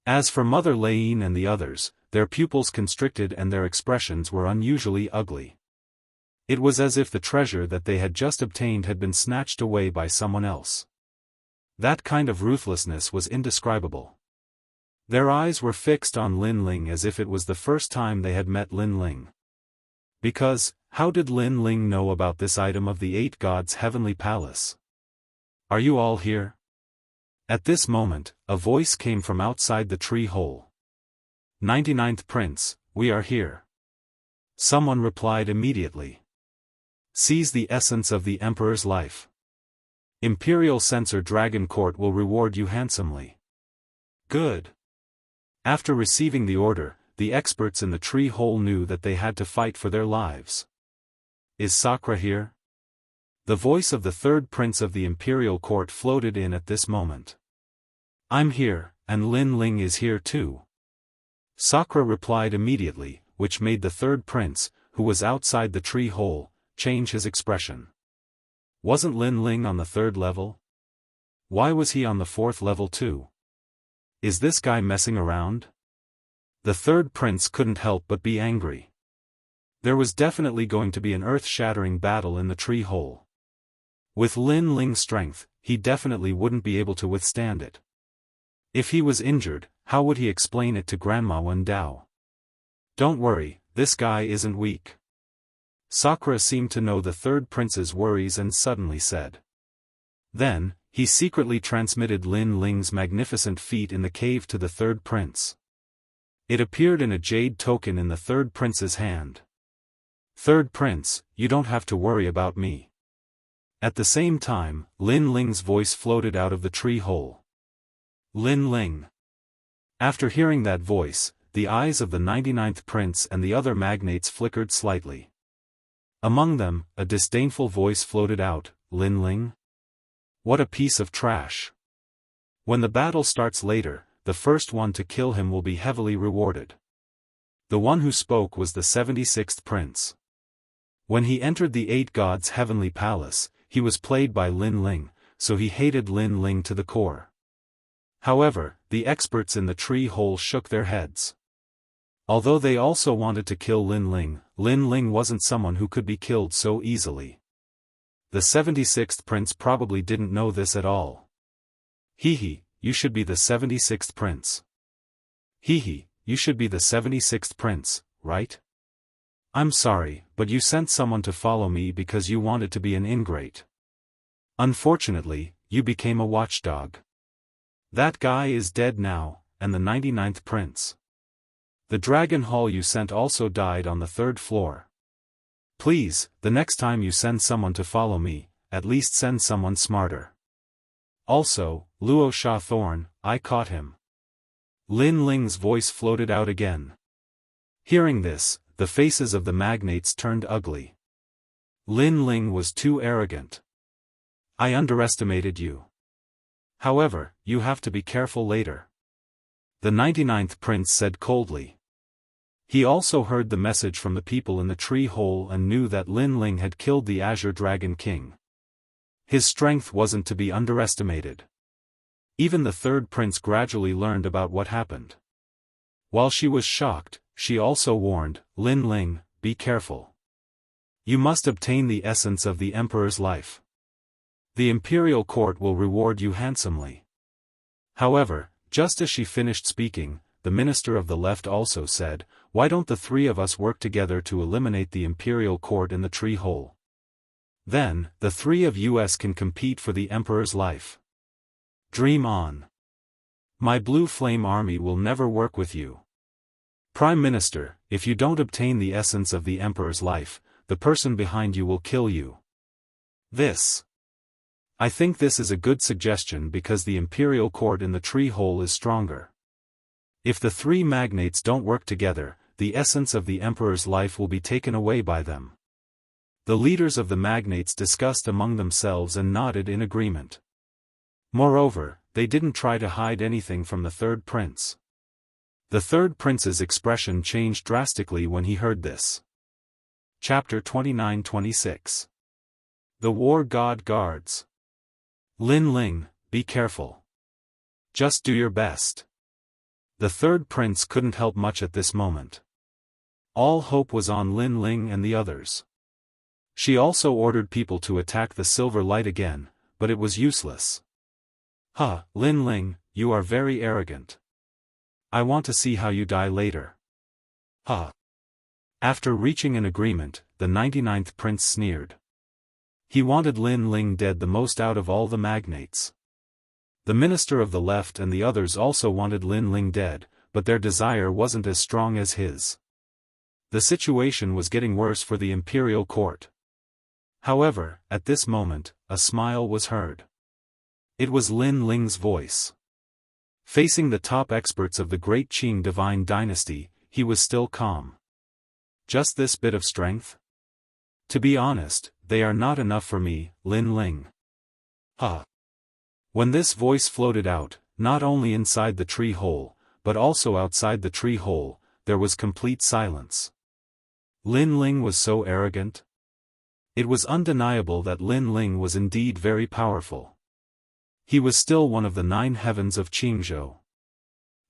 As for Mother Lane and the others, their pupils constricted and their expressions were unusually ugly. It was as if the treasure that they had just obtained had been snatched away by someone else. That kind of ruthlessness was indescribable. Their eyes were fixed on Lin Ling as if it was the first time they had met Lin Ling. Because, how did Lin Ling know about this item of the 8 gods' heavenly palace? "Are you all here?" At this moment, a voice came from outside the tree hole. 99th Prince, we are here. Someone replied immediately. "Seize the essence of the Emperor's life. Imperial Censor Dragon Court will reward you handsomely." Good. After receiving the order, the experts in the tree hole knew that they had to fight for their lives. "Is Sakura here?" The voice of the 3rd Prince of the Imperial Court floated in at this moment. "I'm here, and Lin Ling is here too." Sakura replied immediately, which made the 3rd Prince, who was outside the tree hole, change his expression. Wasn't Lin Ling on the 3rd level? Why was he on the 4th level too? Is this guy messing around? The 3rd Prince couldn't help but be angry. There was definitely going to be an earth-shattering battle in the tree hole. With Lin Ling's strength, he definitely wouldn't be able to withstand it. If he was injured, how would he explain it to Grandma Wen Dao? "Don't worry, this guy isn't weak." Sakura seemed to know the 3rd Prince's worries and suddenly said. Then, he secretly transmitted Lin Ling's magnificent feat in the cave to the 3rd Prince. It appeared in a jade token in the 3rd Prince's hand. "3rd Prince, you don't have to worry about me." At the same time, Lin Ling's voice floated out of the tree hole. "Lin Ling." After hearing that voice, the eyes of the 99th Prince and the other magnates flickered slightly. Among them, a disdainful voice floated out, "Lin Ling? What a piece of trash. When the battle starts later, the first one to kill him will be heavily rewarded." The one who spoke was the 76th Prince. When he entered the 8 gods' heavenly palace, he was played by Lin Ling, so he hated Lin Ling to the core. However, the experts in the tree hole shook their heads. Although they also wanted to kill Lin Ling wasn't someone who could be killed so easily. The 76th Prince probably didn't know this at all. "Hee, you should be the 76th Prince. Hee, you should be the 76th Prince, right? I'm sorry, but you sent someone to follow me because you wanted to be an ingrate. Unfortunately, you became a watchdog. That guy is dead now, and the 99th Prince. The dragon hall you sent also died on the 3rd floor. Please, the next time you send someone to follow me, at least send someone smarter. Also, Luo Sha Thorn, I caught him. Lin Ling's voice floated out again. Hearing this, the faces of the magnates turned ugly. Lin Ling was too arrogant. I underestimated you. However, you have to be careful later. The 99th prince said coldly. He also heard the message from the people in the tree hole and knew that Lin Ling had killed the Azure Dragon King. His strength wasn't to be underestimated. Even the third prince gradually learned about what happened. While she was shocked, she also warned, Lin Ling, be careful. You must obtain the essence of the emperor's life. The imperial court will reward you handsomely. However, just as she finished speaking, the minister of the left also said, why don't the three of us work together to eliminate the imperial court in the tree hole? Then, the three of us can compete for the emperor's life. Dream on. My blue flame army will never work with you. Prime Minister, if you don't obtain the essence of the emperor's life, the person behind you will kill you. I think this is a good suggestion because the imperial court in the tree hole is stronger. If the three magnates don't work together, the essence of the emperor's life will be taken away by them. The leaders of the magnates discussed among themselves and nodded in agreement. Moreover, they didn't try to hide anything from the third prince. The third prince's expression changed drastically when he heard this. Chapter 29-26. The War God Guards. Lin Ling, be careful. Just do your best. The third prince couldn't help much at this moment. All hope was on Lin Ling and the others. She also ordered people to attack the silver light again, but it was useless. Lin Ling, you are very arrogant. I want to see how you die later. After reaching an agreement, the 99th prince sneered. He wanted Lin Ling dead the most out of all the magnates. The minister of the left and the others also wanted Lin Ling dead, but their desire wasn't as strong as his. The situation was getting worse for the imperial court. However, at this moment, a smile was heard. It was Lin Ling's voice. Facing the top experts of the great Qing divine dynasty, he was still calm. Just this bit of strength? To be honest, they are not enough for me, Lin Ling. When this voice floated out, not only inside the tree hole, but also outside the tree hole, there was complete silence. Lin Ling was so arrogant. It was undeniable that Lin Ling was indeed very powerful. He was still one of the 9 heavens of Qingzhou.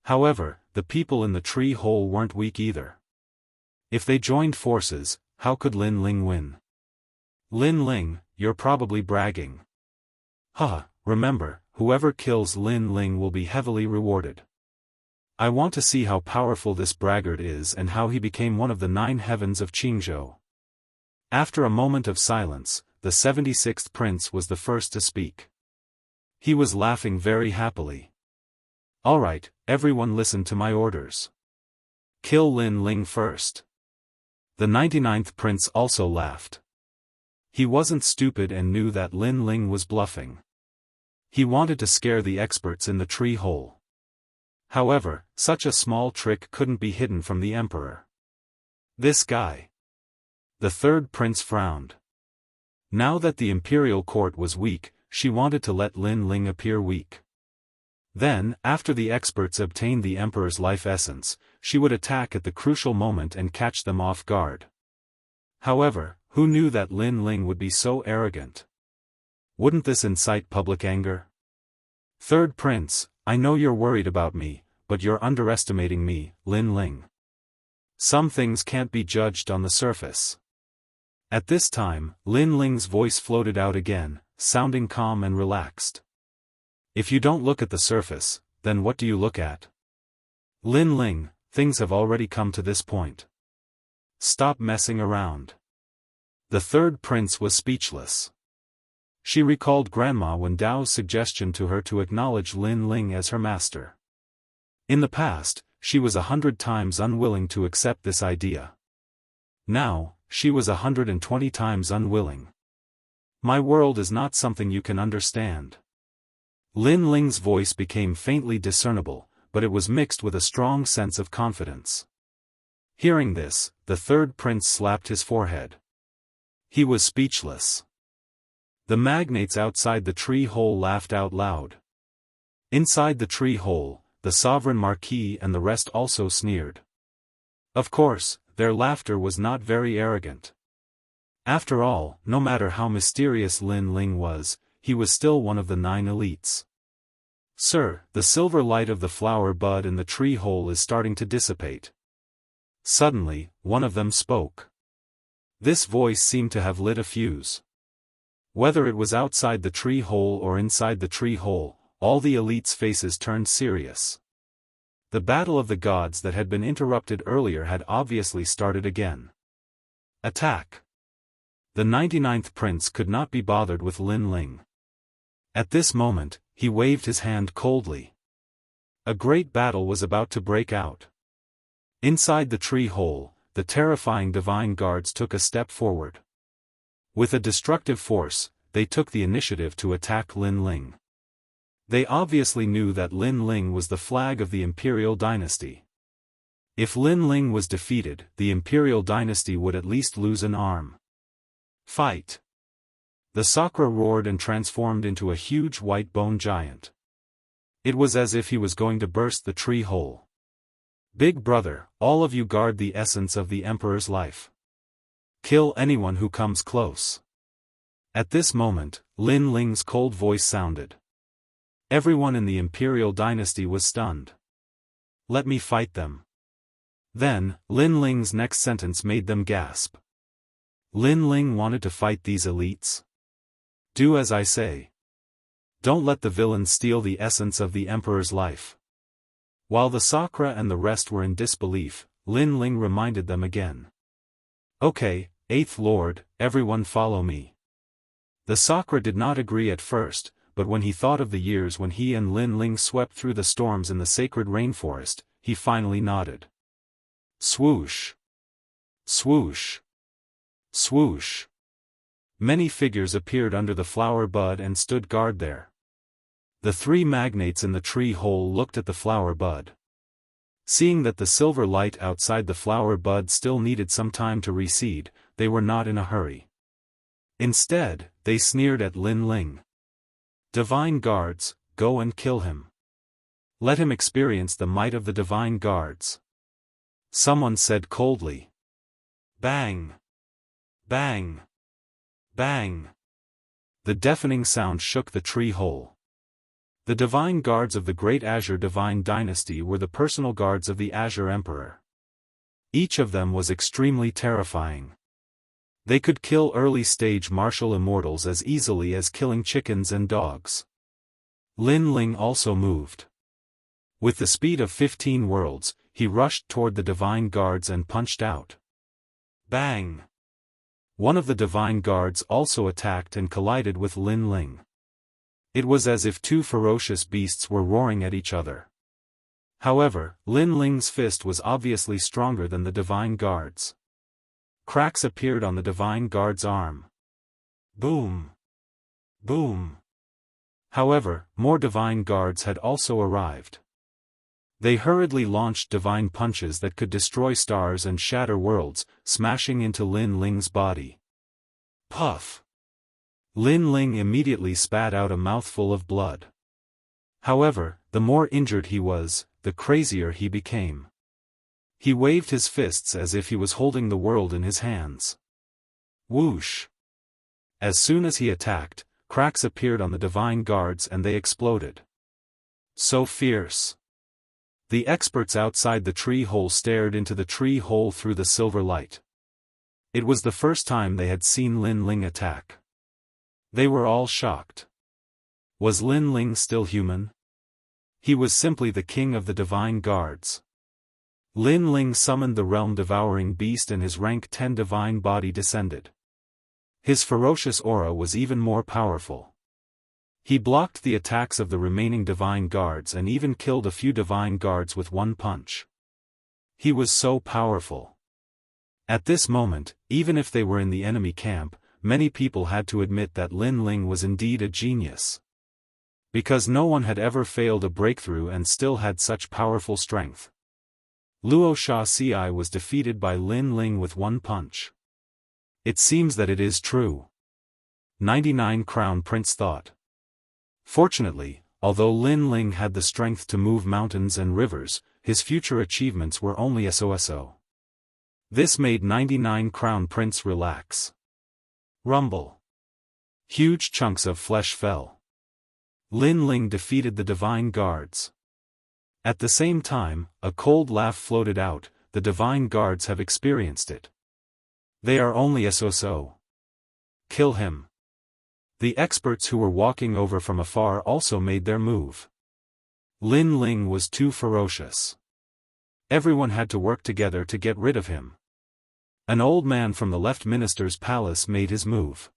However, the people in the tree hole weren't weak either. If they joined forces, how could Lin Ling win? Lin Ling, you're probably bragging. Remember, whoever kills Lin Ling will be heavily rewarded. I want to see how powerful this braggart is and how he became one of the 9 heavens of Qingzhou. After a moment of silence, the 76th prince was the first to speak. He was laughing very happily. Alright, everyone listen to my orders. Kill Lin Ling first. The 99th prince also laughed. He wasn't stupid and knew that Lin Ling was bluffing. He wanted to scare the experts in the tree hole. However, such a small trick couldn't be hidden from the emperor. This guy. The third prince frowned. Now that the imperial court was weak, she wanted to let Lin Ling appear weak. Then, after the experts obtained the emperor's life essence, she would attack at the crucial moment and catch them off guard. However, who knew that Lin Ling would be so arrogant? Wouldn't this incite public anger? Third prince, I know you're worried about me, but you're underestimating me, Lin Ling. Some things can't be judged on the surface. At this time, Lin Ling's voice floated out again, sounding calm and relaxed. If you don't look at the surface, then what do you look at? Lin Ling, things have already come to this point. Stop messing around. The third prince was speechless. She recalled Grandma Wen Dao's suggestion to her to acknowledge Lin Ling as her master. In the past, she was 100 times unwilling to accept this idea. Now, she was 120 times unwilling. My world is not something you can understand. Lin Ling's voice became faintly discernible, but it was mixed with a strong sense of confidence. Hearing this, the third prince slapped his forehead. He was speechless. The magnates outside the tree hole laughed out loud. Inside the tree hole, the sovereign marquis and the rest also sneered. Of course, their laughter was not very arrogant. After all, no matter how mysterious Lin Ling was, he was still one of the 9 elites. Sir, the silver light of the flower bud in the tree hole is starting to dissipate. Suddenly, one of them spoke. This voice seemed to have lit a fuse. Whether it was outside the tree hole or inside the tree hole, all the elites' faces turned serious. The battle of the gods that had been interrupted earlier had obviously started again. Attack! The 99th prince could not be bothered with Lin Ling. At this moment, he waved his hand coldly. A great battle was about to break out. Inside the tree hole, the terrifying divine guards took a step forward. With a destructive force, they took the initiative to attack Lin Ling. They obviously knew that Lin Ling was the flag of the imperial dynasty. If Lin Ling was defeated, the imperial dynasty would at least lose an arm. Fight! The Sakra roared and transformed into a huge white bone giant. It was as if he was going to burst the tree hole. Big brother, all of you guard the essence of the emperor's life. Kill anyone who comes close. At this moment, Lin Ling's cold voice sounded. Everyone in the imperial dynasty was stunned. Let me fight them. Then, Lin Ling's next sentence made them gasp. Lin Ling wanted to fight these elites? Do as I say. Don't let the villains steal the essence of the emperor's life. While the Sakra and the rest were in disbelief, Lin Ling reminded them again. Okay, 8th Lord, everyone follow me. The Sakra did not agree at first, but when he thought of the years when he and Lin Ling swept through the storms in the sacred rainforest, he finally nodded. Swoosh! Swoosh! Swoosh! Many figures appeared under the flower bud and stood guard there. The 3 magnates in the tree hole looked at the flower bud. Seeing that the silver light outside the flower bud still needed some time to recede, they were not in a hurry. Instead, they sneered at Lin Ling. Divine guards, go and kill him. Let him experience the might of the divine guards. Someone said coldly. Bang! Bang! Bang! The deafening sound shook the tree hole. The divine guards of the Great Azure Divine Dynasty were the personal guards of the Azure Emperor. Each of them was extremely terrifying. They could kill early-stage martial immortals as easily as killing chickens and dogs. Lin Ling also moved. With the speed of 15 worlds, he rushed toward the divine guards and punched out. Bang! One of the divine guards also attacked and collided with Lin Ling. It was as if 2 ferocious beasts were roaring at each other. However, Lin Ling's fist was obviously stronger than the divine guards. Cracks appeared on the divine guard's arm. Boom! Boom! However, more divine guards had also arrived. They hurriedly launched divine punches that could destroy stars and shatter worlds, smashing into Lin Ling's body. Puff! Lin Ling immediately spat out a mouthful of blood. However, the more injured he was, the crazier he became. He waved his fists as if he was holding the world in his hands. Whoosh! As soon as he attacked, cracks appeared on the divine guards and they exploded. So fierce! The experts outside the tree hole stared into the tree hole through the silver light. It was the first time they had seen Lin Ling attack. They were all shocked. Was Lin Ling still human? He was simply the king of the divine guards. Lin Ling summoned the realm-devouring beast and his rank 10 divine body descended. His ferocious aura was even more powerful. He blocked the attacks of the remaining divine guards and even killed a few divine guards with one punch. He was so powerful. At this moment, even if they were in the enemy camp, many people had to admit that Lin Ling was indeed a genius. Because no one had ever failed a breakthrough and still had such powerful strength. Luo Xianxia was defeated by Lin Ling with one punch. It seems that it is true. 99 Crown Prince thought. Fortunately, although Lin Ling had the strength to move mountains and rivers, his future achievements were only so. This made 99 Crown Prince relax. Rumble. Huge chunks of flesh fell. Lin Ling defeated the divine guards. At the same time, a cold laugh floated out. The divine guards have experienced it. They are only so. Kill him. The experts who were walking over from afar also made their move. Lin Ling was too ferocious. Everyone had to work together to get rid of him. An old man from the left minister's palace made his move.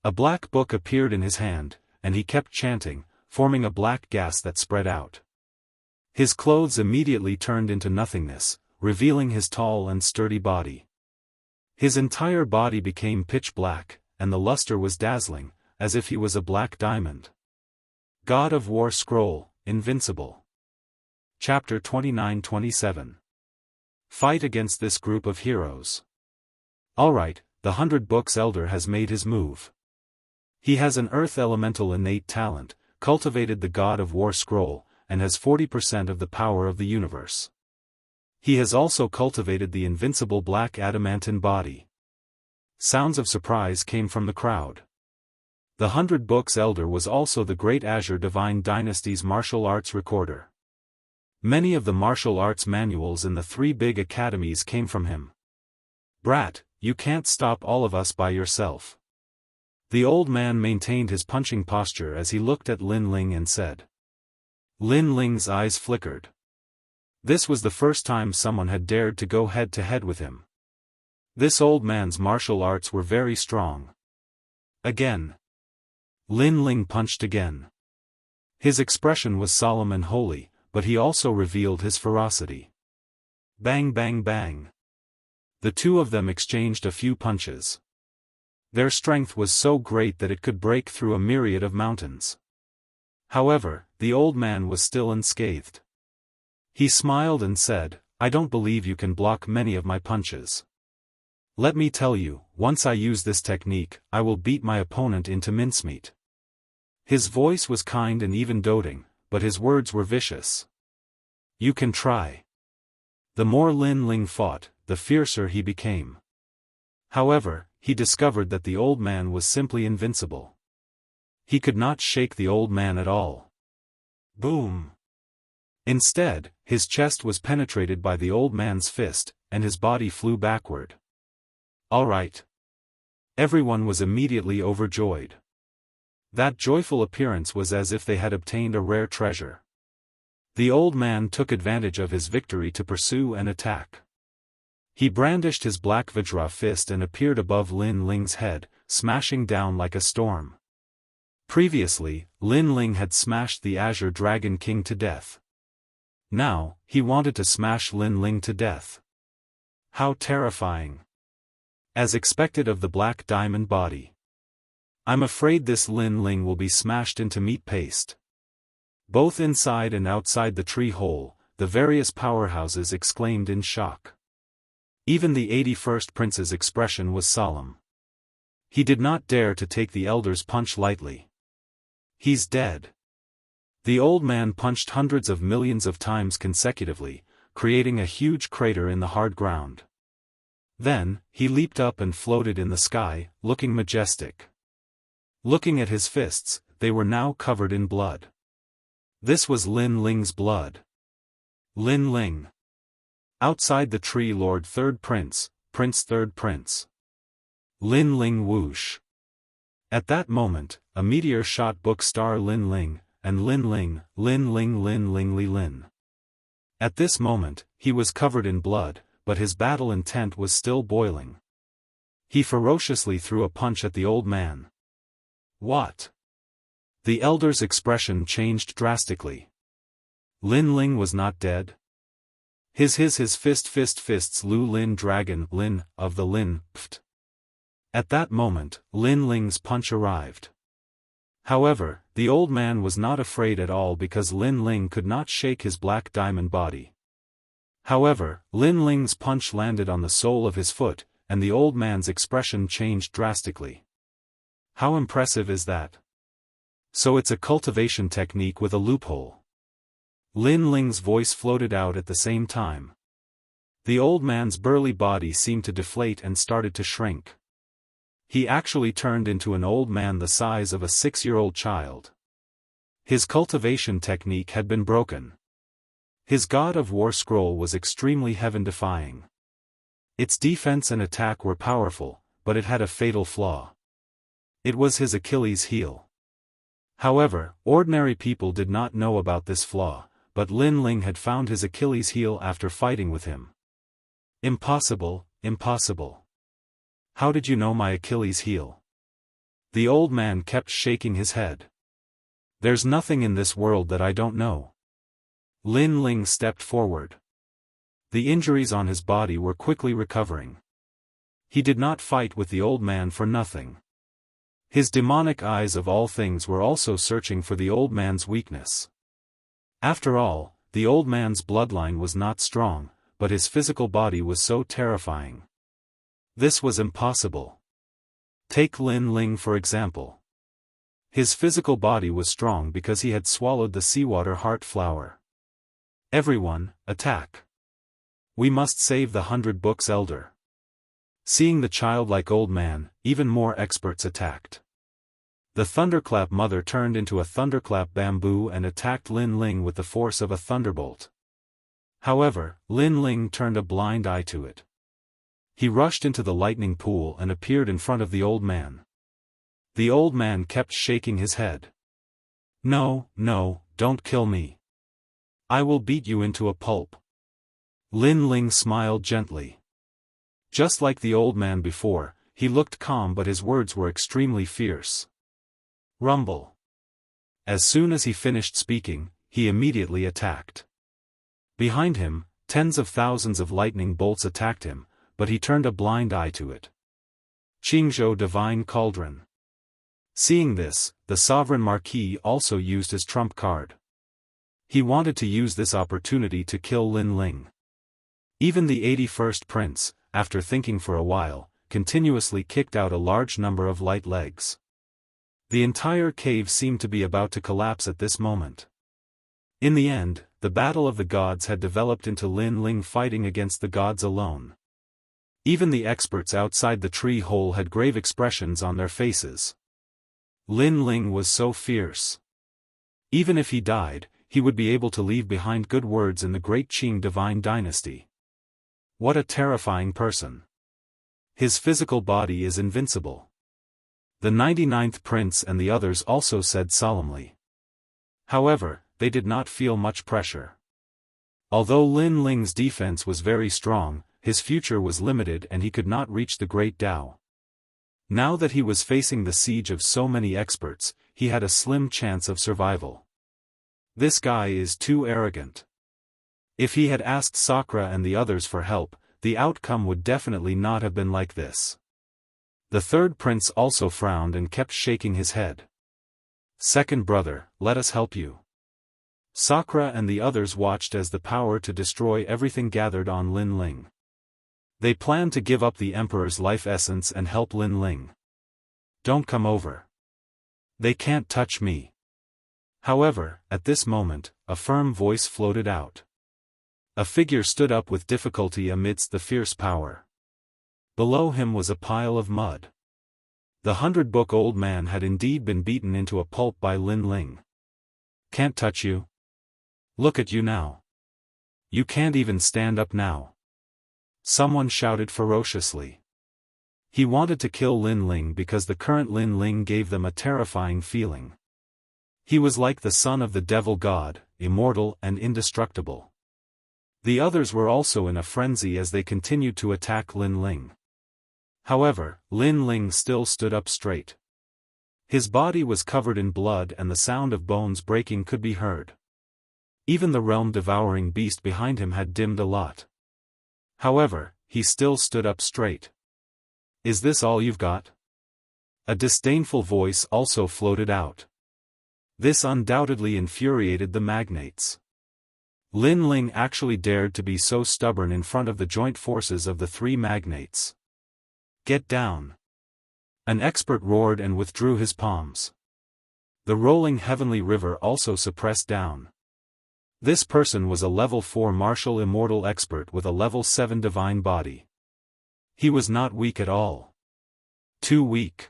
A black book appeared in his hand, and he kept chanting, forming a black gas that spread out. His clothes immediately turned into nothingness, revealing his tall and sturdy body. His entire body became pitch black, and the luster was dazzling, as if he was a black diamond. God of War Scroll, Invincible. Chapter 29-27. Fight against this group of heroes. Alright, the 100 Books Elder has made his move. He has an Earth Elemental innate talent, cultivated the God of War Scroll, and has 40% of the power of the universe. He has also cultivated the invincible black adamantine body. Sounds of surprise came from the crowd. The 100 Books Elder was also the Great Azure Divine Dynasty's martial arts recorder. Many of the martial arts manuals in the 3 big academies came from him. Brat, you can't stop all of us by yourself. The old man maintained his punching posture as he looked at Lin Ling and said. Lin Ling's eyes flickered. This was the first time someone had dared to go head-to-head with him. This old man's martial arts were very strong. Again. Lin Ling punched again. His expression was solemn and holy, but he also revealed his ferocity. Bang bang bang. The two of them exchanged a few punches. Their strength was so great that it could break through a myriad of mountains. However, the old man was still unscathed. He smiled and said, I don't believe you can block many of my punches. Let me tell you, once I use this technique, I will beat my opponent into mincemeat. His voice was kind and even doting, but his words were vicious. You can try. The more Lin Ling fought, the fiercer he became. However, he discovered that the old man was simply invincible. He could not shake the old man at all. Boom! Instead, his chest was penetrated by the old man's fist, and his body flew backward. All right. Everyone was immediately overjoyed. That joyful appearance was as if they had obtained a rare treasure. The old man took advantage of his victory to pursue and attack. He brandished his black Vajra fist and appeared above Lin Ling's head, smashing down like a storm. Previously, Lin Ling had smashed the Azure Dragon King to death. Now, he wanted to smash Lin Ling to death. How terrifying. As expected of the black diamond body. I'm afraid this Lin Ling will be smashed into meat paste. Both inside and outside the tree hole, the various powerhouses exclaimed in shock. Even the 81st Prince's expression was solemn. He did not dare to take the elder's punch lightly. He's dead. The old man punched hundreds of millions of times consecutively, creating a huge crater in the hard ground. Then, he leaped up and floated in the sky, looking majestic. Looking at his fists, they were now covered in blood. This was Lin Ling's blood. Lin Ling. Outside the tree Lord Third Prince, Prince Third Prince. Lin Ling whoosh. At that moment, a meteor shot book star Lin Ling, and Lin Ling, Lin Ling Lin Ling Li Lin. At this moment, he was covered in blood, but his battle intent was still boiling. He ferociously threw a punch at the old man. What? The elder's expression changed drastically. Lin Ling was not dead. His fists Lu Lin Dragon Lin, of the Lin, pft. At that moment, Lin Ling's punch arrived. However, the old man was not afraid at all because Lin Ling could not shake his black diamond body. However, Lin Ling's punch landed on the sole of his foot, and the old man's expression changed drastically. How impressive is that? So it's a cultivation technique with a loophole. Lin Ling's voice floated out at the same time. The old man's burly body seemed to deflate and started to shrink. He actually turned into an old man the size of a 6-year-old child. His cultivation technique had been broken. His God of War scroll was extremely heaven-defying. Its defense and attack were powerful, but it had a fatal flaw. It was his Achilles heel. However, ordinary people did not know about this flaw, but Lin Ling had found his Achilles heel after fighting with him. Impossible, impossible. How did you know my Achilles heel? The old man kept shaking his head. There's nothing in this world that I don't know. Lin Ling stepped forward. The injuries on his body were quickly recovering. He did not fight with the old man for nothing. His demonic eyes of all things were also searching for the old man's weakness. After all, the old man's bloodline was not strong, but his physical body was so terrifying. This was impossible. Take Lin Ling for example. His physical body was strong because he had swallowed the seawater heart flower. Everyone, attack. We must save the 100 Books elder. Seeing the childlike old man, even more experts attacked. The thunderclap mother turned into a thunderclap bamboo and attacked Lin Ling with the force of a thunderbolt. However, Lin Ling turned a blind eye to it. He rushed into the lightning pool and appeared in front of the old man. The old man kept shaking his head. No, no, don't kill me. I will beat you into a pulp. Lin Ling smiled gently. Just like the old man before, he looked calm but his words were extremely fierce. Rumble. As soon as he finished speaking, he immediately attacked. Behind him, tens of thousands of lightning bolts attacked him, but he turned a blind eye to it. Qingzhou Divine Cauldron. Seeing this, the Sovereign Marquis also used his trump card. He wanted to use this opportunity to kill Lin Ling. Even the 81st Prince, after thinking for a while, continuously kicked out a large number of light legs. The entire cave seemed to be about to collapse at this moment. In the end, the battle of the gods had developed into Lin Ling fighting against the gods alone. Even the experts outside the tree hole had grave expressions on their faces. Lin Ling was so fierce. Even if he died, he would be able to leave behind good words in the great Qing divine dynasty. What a terrifying person. His physical body is invincible. The 99th Prince and the others also said solemnly. However, they did not feel much pressure. Although Lin Ling's defense was very strong, his future was limited and he could not reach the Great Tao. Now that he was facing the siege of so many experts, he had a slim chance of survival. This guy is too arrogant. If he had asked Sakura and the others for help, the outcome would definitely not have been like this. The third prince also frowned and kept shaking his head. Second brother, let us help you. Sakura and the others watched as the power to destroy everything gathered on Lin Ling. They planned to give up the Emperor's life essence and help Lin Ling. Don't come over. They can't touch me. However, at this moment, a firm voice floated out. A figure stood up with difficulty amidst the fierce power. Below him was a pile of mud. The 100-book old man had indeed been beaten into a pulp by Lin Ling. Can't touch you? Look at you now. You can't even stand up now. Someone shouted ferociously. He wanted to kill Lin Ling because the current Lin Ling gave them a terrifying feeling. He was like the son of the devil god, immortal and indestructible. The others were also in a frenzy as they continued to attack Lin Ling. However, Lin Ling still stood up straight. His body was covered in blood and the sound of bones breaking could be heard. Even the realm-devouring beast behind him had dimmed a lot. However, he still stood up straight. Is this all you've got? A disdainful voice also floated out. This undoubtedly infuriated the magnates. Lin Ling actually dared to be so stubborn in front of the joint forces of the three magnates. Get down! An expert roared and withdrew his palms. The rolling heavenly river also suppressed down. This person was a level 4 martial immortal expert with a level 7 divine body. He was not weak at all. Too weak.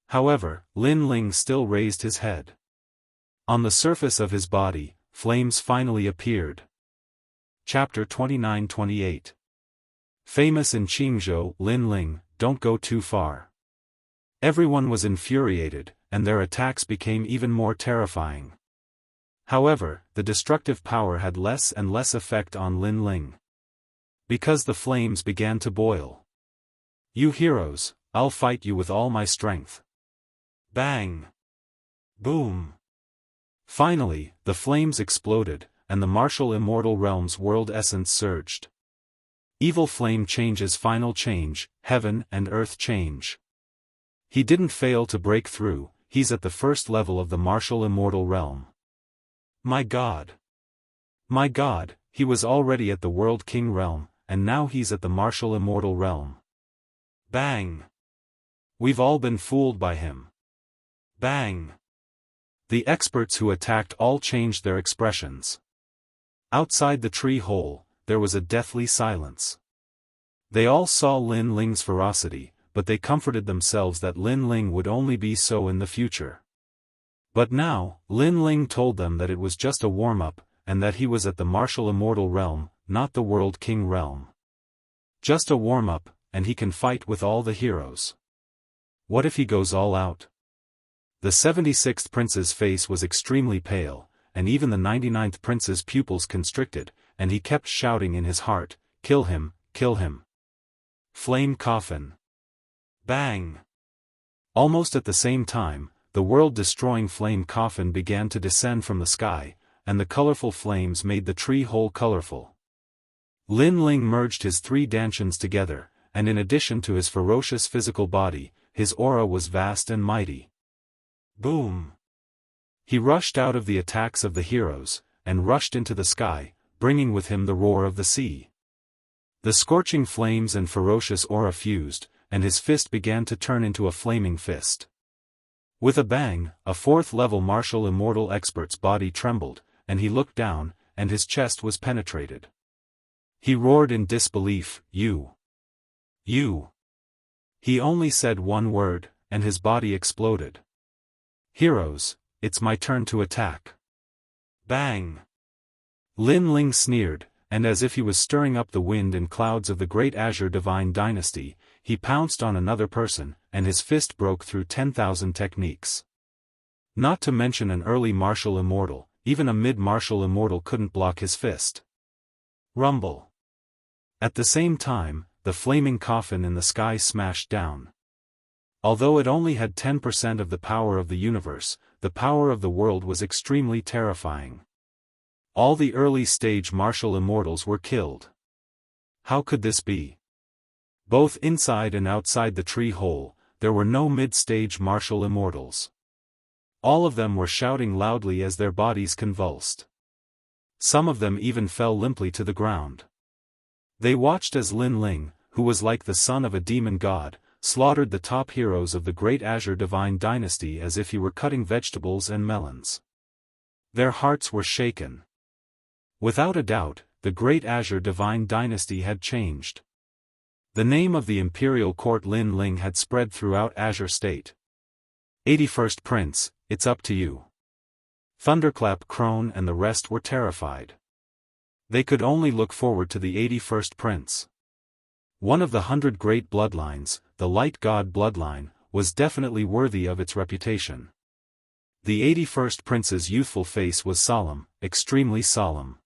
However, Lin Ling still raised his head. On the surface of his body, flames finally appeared. Chapter 29-28. Famous in Jianghu, Lin Ling, don't go too far. Everyone was infuriated, and their attacks became even more terrifying. However, the destructive power had less and less effect on Lin Ling. Because the flames began to boil. You heroes, I'll fight you with all my strength. Bang! Boom! Finally, the flames exploded, and the martial immortal realm's world essence surged. Evil flame changes final change, heaven and earth change. He didn't fail to break through, he's at the first level of the martial immortal realm. My God! My God, he was already at the world king realm, and now he's at the martial immortal realm. Bang! We've all been fooled by him. Bang! The experts who attacked all changed their expressions. Outside the tree hole, there was a deathly silence. They all saw Lin Ling's ferocity, but they comforted themselves that Lin Ling would only be so in the future. But now, Lin Ling told them that it was just a warm-up, and that he was at the martial immortal realm, not the world king realm. Just a warm-up, and he can fight with all the heroes. What if he goes all out? The 76th prince's face was extremely pale, and even the 99th prince's pupils constricted, and he kept shouting in his heart, "Kill him, kill him." Flame coffin. Bang! Almost at the same time, the world-destroying flame coffin began to descend from the sky, and the colorful flames made the tree hole colorful. Lin Ling merged his three dantians together, and in addition to his ferocious physical body, his aura was vast and mighty. Boom! He rushed out of the attacks of the heroes, and rushed into the sky, bringing with him the roar of the sea. The scorching flames and ferocious aura fused, and his fist began to turn into a flaming fist. With a bang, a fourth-level martial immortal expert's body trembled, and he looked down, and his chest was penetrated. He roared in disbelief, You! He only said one word, and his body exploded. Heroes, it's my turn to attack. Bang! Lin Ling sneered, and as if he was stirring up the wind and clouds of the great Azure divine dynasty, he pounced on another person, and his fist broke through 10,000 techniques. Not to mention an early martial immortal, even a mid-martial immortal couldn't block his fist. Rumble. At the same time, the flaming coffin in the sky smashed down. Although it only had 10% of the power of the universe, the power of the world was extremely terrifying. All the early-stage martial immortals were killed. How could this be? Both inside and outside the tree hole, there were no mid-stage martial immortals. All of them were shouting loudly as their bodies convulsed. Some of them even fell limply to the ground. They watched as Lin Ling, who was like the son of a demon god, slaughtered the top heroes of the great Azure divine dynasty as if he were cutting vegetables and melons. Their hearts were shaken. Without a doubt, the great Azure divine dynasty had changed. The name of the imperial court Lin Ling had spread throughout Azure State. 81st Prince, it's up to you. Thunderclap Crone and the rest were terrified. They could only look forward to the 81st Prince. One of the 100 great bloodlines, the Light God bloodline, was definitely worthy of its reputation. The 81st Prince's youthful face was solemn, extremely solemn.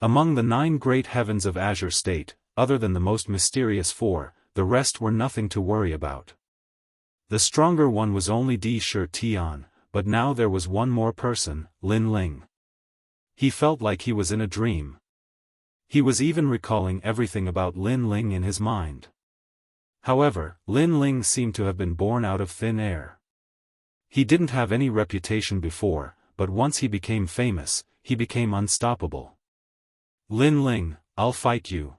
Among the 9 great heavens of Azure State, other than the most mysterious 4, the rest were nothing to worry about. The stronger one was only Di Shi Tian, but now there was one more person, Lin Ling. He felt like he was in a dream. He was even recalling everything about Lin Ling in his mind. However, Lin Ling seemed to have been born out of thin air. He didn't have any reputation before, but once he became famous, he became unstoppable. Lin Ling, I'll fight you.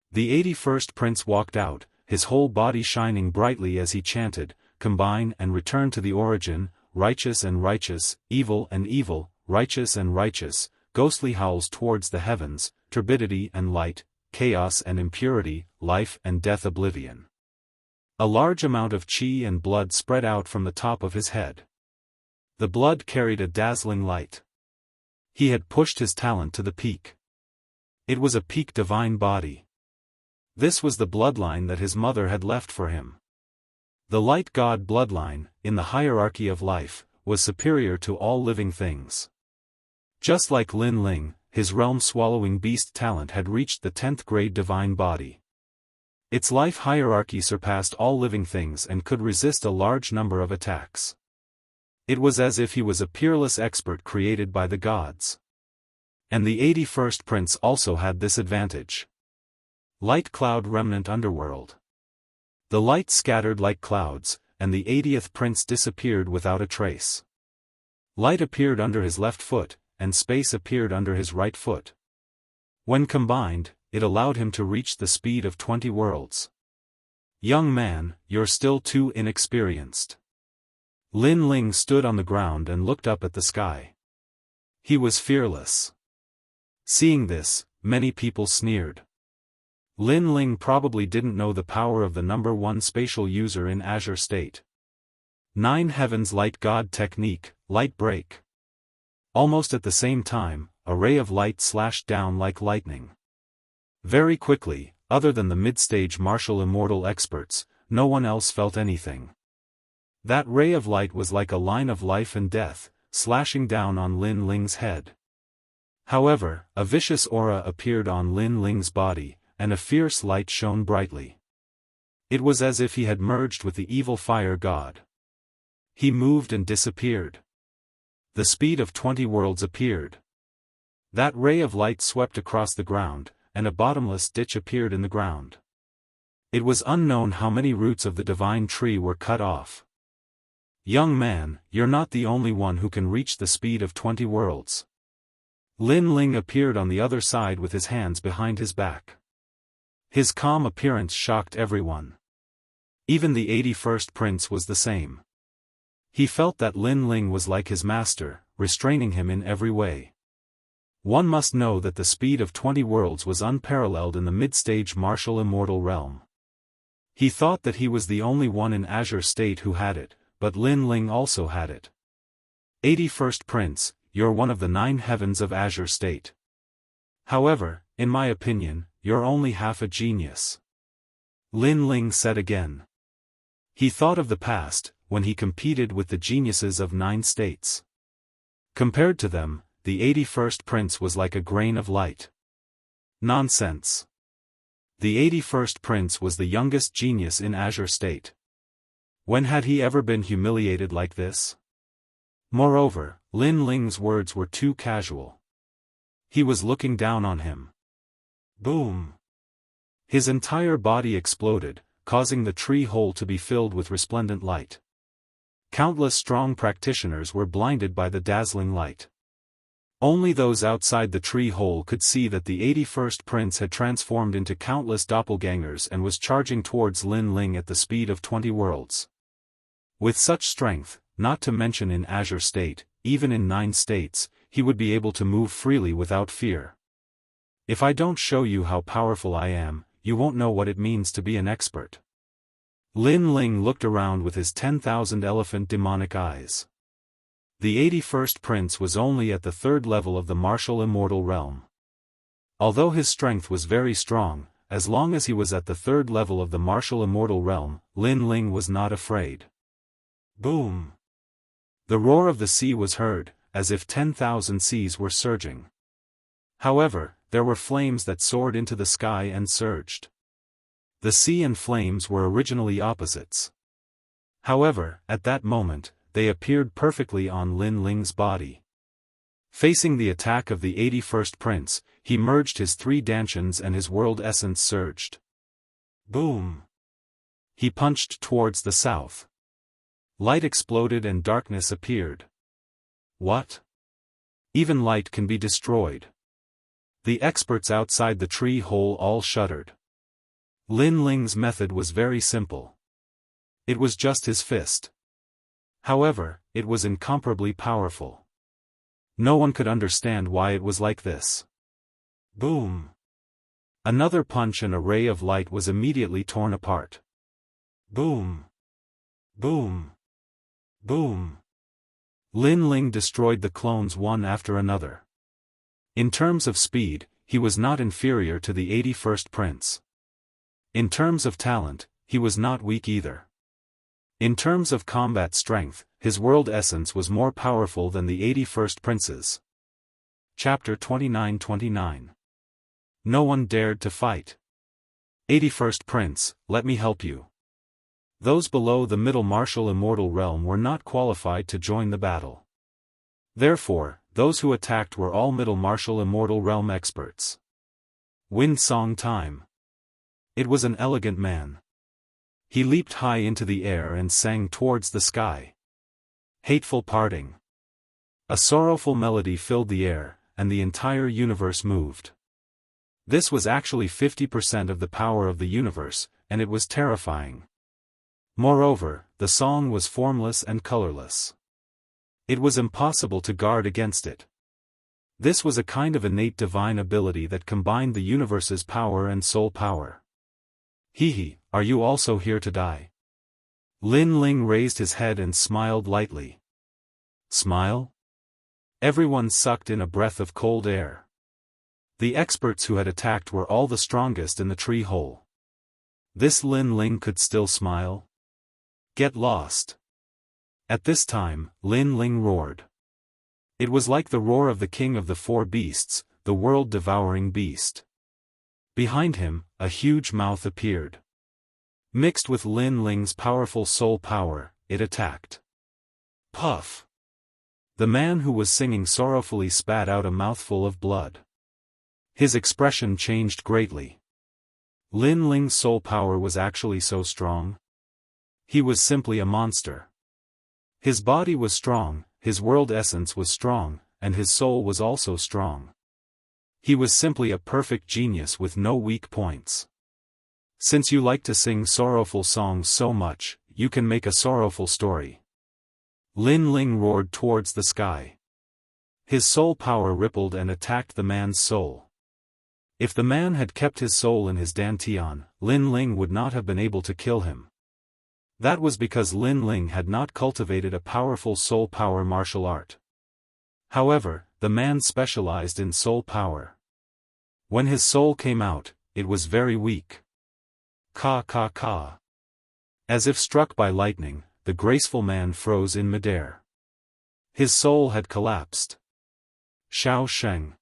The 81st prince walked out, his whole body shining brightly as he chanted, combine and return to the origin, righteous and righteous, evil and evil, righteous and righteous, ghostly howls towards the heavens, turbidity and light, chaos and impurity, life and death oblivion. A large amount of qi and blood spread out from the top of his head. The blood carried a dazzling light. He had pushed his talent to the peak. It was a peak divine body. This was the bloodline that his mother had left for him. The light god bloodline, in the hierarchy of life, was superior to all living things. Just like Lin Ling, his realm-swallowing beast talent had reached the 10th grade divine body. Its life hierarchy surpassed all living things and could resist a large number of attacks. It was as if he was a peerless expert created by the gods. And the 81st prince also had this advantage. Light cloud remnant underworld. The light scattered like clouds, and the 80th prince disappeared without a trace. Light appeared under his left foot, and space appeared under his right foot. When combined, it allowed him to reach the speed of 20 worlds. Young man, you're still too inexperienced. Lin Ling stood on the ground and looked up at the sky. He was fearless. Seeing this, many people sneered. Lin Ling probably didn't know the power of the number 1 spatial user in Azure State. 9 Heavens Light God Technique, Light Break. Almost at the same time, a ray of light slashed down like lightning. Very quickly, other than the mid-stage martial immortal experts, no one else felt anything. That ray of light was like a line of life and death, slashing down on Lin Ling's head. However, a vicious aura appeared on Lin Ling's body, and a fierce light shone brightly. It was as if he had merged with the evil fire god. He moved and disappeared. The speed of 20 worlds appeared. That ray of light swept across the ground, and a bottomless ditch appeared in the ground. It was unknown how many roots of the divine tree were cut off. Young man, you're not the only one who can reach the speed of 20 worlds. Lin Ling appeared on the other side with his hands behind his back. His calm appearance shocked everyone. Even the 81st prince was the same. He felt that Lin Ling was like his master, restraining him in every way. One must know that the speed of 20 worlds was unparalleled in the mid-stage martial immortal realm. He thought that he was the only one in Azure State who had it, but Lin Ling also had it. 81st Prince, you're one of the 9 heavens of Azure State. However, in my opinion, you're only half a genius. Lin Ling said again. He thought of the past, when he competed with the geniuses of 9 states. Compared to them, the 81st Prince was like a grain of light. Nonsense. The 81st Prince was the youngest genius in Azure State. When had he ever been humiliated like this? Moreover, Lin Ling's words were too casual. He was looking down on him. Boom! His entire body exploded, causing the tree hole to be filled with resplendent light. Countless strong practitioners were blinded by the dazzling light. Only those outside the tree hole could see that the 81st Prince had transformed into countless doppelgangers and was charging towards Lin Ling at the speed of 20 worlds. With such strength, not to mention in Azure State, even in 9 states, he would be able to move freely without fear. If I don't show you how powerful I am, you won't know what it means to be an expert. Lin Ling looked around with his 10,000 elephant demonic eyes. The 81st Prince was only at the 3rd level of the martial immortal realm. Although his strength was very strong, as long as he was at the 3rd level of the martial immortal realm, Lin Ling was not afraid. Boom! The roar of the sea was heard, as if 10,000 seas were surging. However, there were flames that soared into the sky and surged. The sea and flames were originally opposites. However, at that moment, they appeared perfectly on Lin Ling's body. Facing the attack of the 81st Prince, he merged his 3 dantians and his world essence surged. Boom! He punched towards the south. Light exploded and darkness appeared. What? Even light can be destroyed. The experts outside the tree hole all shuddered. Lin Ling's method was very simple. It was just his fist. However, it was incomparably powerful. No one could understand why it was like this. Boom! Another punch and a ray of light was immediately torn apart. Boom! Boom! Boom! Lin Ling destroyed the clones one after another. In terms of speed, he was not inferior to the 81st prince. In terms of talent, he was not weak either. In terms of combat strength, his world essence was more powerful than the 81st prince's. Chapter 29-29. No one dared to fight. 81st Prince, let me help you. Those below the middle martial immortal realm were not qualified to join the battle. Therefore, those who attacked were all middle martial immortal realm experts. Wind song time. It was an elegant man. He leaped high into the air and sang towards the sky. Hateful parting. A sorrowful melody filled the air, and the entire universe moved. This was actually 50% of the power of the universe, and it was terrifying. Moreover, the song was formless and colorless. It was impossible to guard against it. This was a kind of innate divine ability that combined the universe's power and soul power. Hehe, are you also here to die? Lin Ling raised his head and smiled lightly. Smile? Everyone sucked in a breath of cold air. The experts who had attacked were all the strongest in the tree hole. This Lin Ling could still smile? Get lost. At this time, Lin Ling roared. It was like the roar of the king of the four beasts, the world-devouring beast. Behind him, a huge mouth appeared. Mixed with Lin Ling's powerful soul power, it attacked. Puff! The man who was singing sorrowfully spat out a mouthful of blood. His expression changed greatly. Lin Ling's soul power was actually so strong. He was simply a monster. His body was strong, his world essence was strong, and his soul was also strong. He was simply a perfect genius with no weak points. Since you like to sing sorrowful songs so much, you can make a sorrowful story. Lin Ling roared towards the sky. His soul power rippled and attacked the man's soul. If the man had kept his soul in his dantian, Lin Ling would not have been able to kill him. That was because Lin Ling had not cultivated a powerful soul power martial art. However, the man specialized in soul power. When his soul came out, it was very weak. Ka ka ka. As if struck by lightning, the graceful man froze in midair. His soul had collapsed. Xiao Sheng.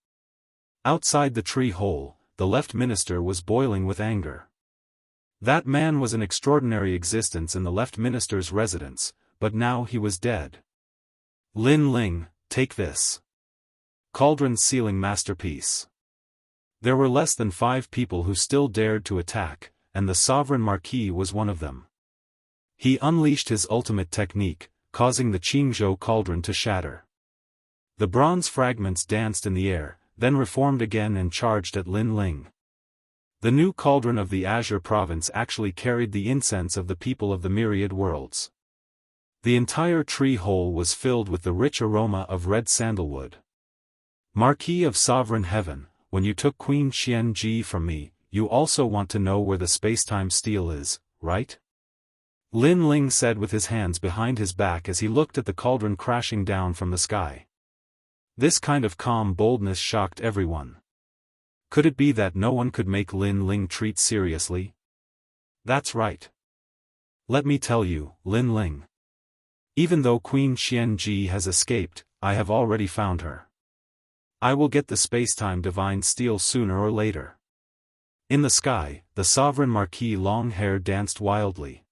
Outside the tree hole, the left minister was boiling with anger. That man was an extraordinary existence in the left minister's residence, but now he was dead. Lin Ling, take this. Cauldron sealing masterpiece. There were less than 5 people who still dared to attack, and the sovereign marquis was one of them. He unleashed his ultimate technique, causing the Qingzhou cauldron to shatter. The bronze fragments danced in the air, then reformed again and charged at Lin Ling. The new cauldron of the Azure province actually carried the incense of the people of the myriad worlds. The entire tree hole was filled with the rich aroma of red sandalwood. Marquis of Sovereign Heaven, when you took Queen Xianxia from me, you also want to know where the spacetime steel is, right? Lin Ling said with his hands behind his back as he looked at the cauldron crashing down from the sky. This kind of calm boldness shocked everyone. Could it be that no one could make Lin Ling treat seriously? That's right. Let me tell you, Lin Ling. Even though Queen Xianxia has escaped, I have already found her. I will get the spacetime divine steel sooner or later. In the sky, the sovereign marquis long hair danced wildly.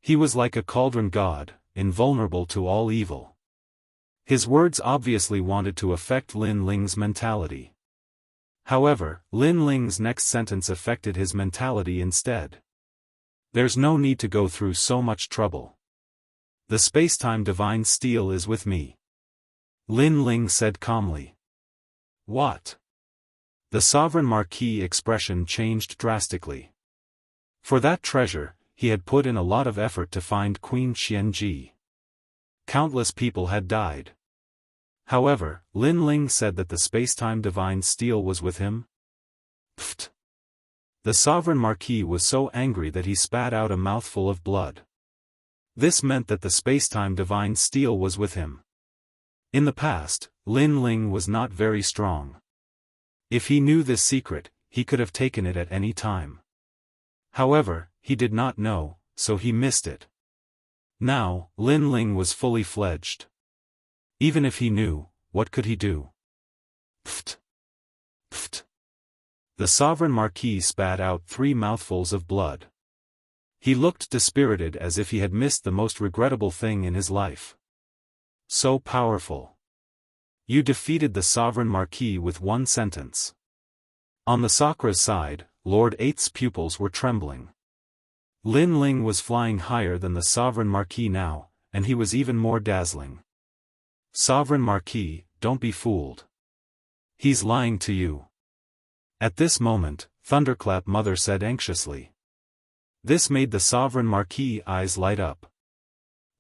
He was like a cauldron god, invulnerable to all evil. His words obviously wanted to affect Lin Ling's mentality. However, Lin Ling's next sentence affected his mentality instead. There's no need to go through so much trouble. The space-time divine steel is with me. Lin Ling said calmly. What? The sovereign marquis expression changed drastically. For that treasure, he had put in a lot of effort to find Queen Xianxia. Countless people had died. However, Lin Ling said that the space-time divine steel was with him. Pfft. The sovereign marquis was so angry that he spat out a mouthful of blood. This meant that the space-time divine steel was with him. In the past, Lin Ling was not very strong. If he knew this secret, he could have taken it at any time. However, he did not know, so he missed it. Now, Lin Ling was fully fledged. Even if he knew, what could he do? Pfft. Pfft. The sovereign marquis spat out 3 mouthfuls of blood. He looked dispirited as if he had missed the most regrettable thing in his life. So powerful. You defeated the sovereign marquis with 1 sentence. On the Sakra's side, Lord Eight's pupils were trembling. Lin Ling was flying higher than the sovereign marquis now, and he was even more dazzling. Sovereign marquis, don't be fooled. He's lying to you. At this moment, Thunderclap Mother said anxiously. This made the sovereign marquis' eyes light up.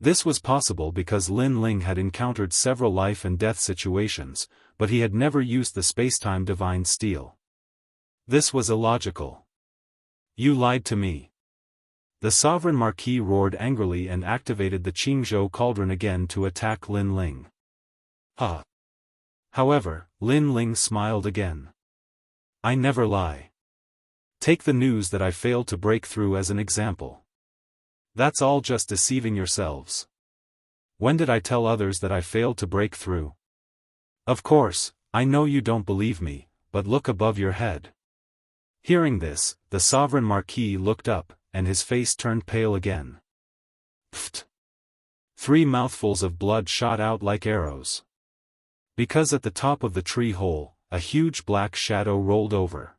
This was possible because Lin Ling had encountered several life and death situations, but he had never used the space-time divine steel. This was illogical. You lied to me. The sovereign marquis roared angrily and activated the Qingzhou cauldron again to attack Lin Ling. Ha! However, Lin Ling smiled again. I never lie. Take the news that I failed to break through as an example. That's all just deceiving yourselves. When did I tell others that I failed to break through? Of course, I know you don't believe me, but look above your head. Hearing this, the sovereign marquis looked up, and his face turned pale again. Pfft! 3 mouthfuls of blood shot out like arrows. Because at the top of the tree hole, a huge black shadow rolled over.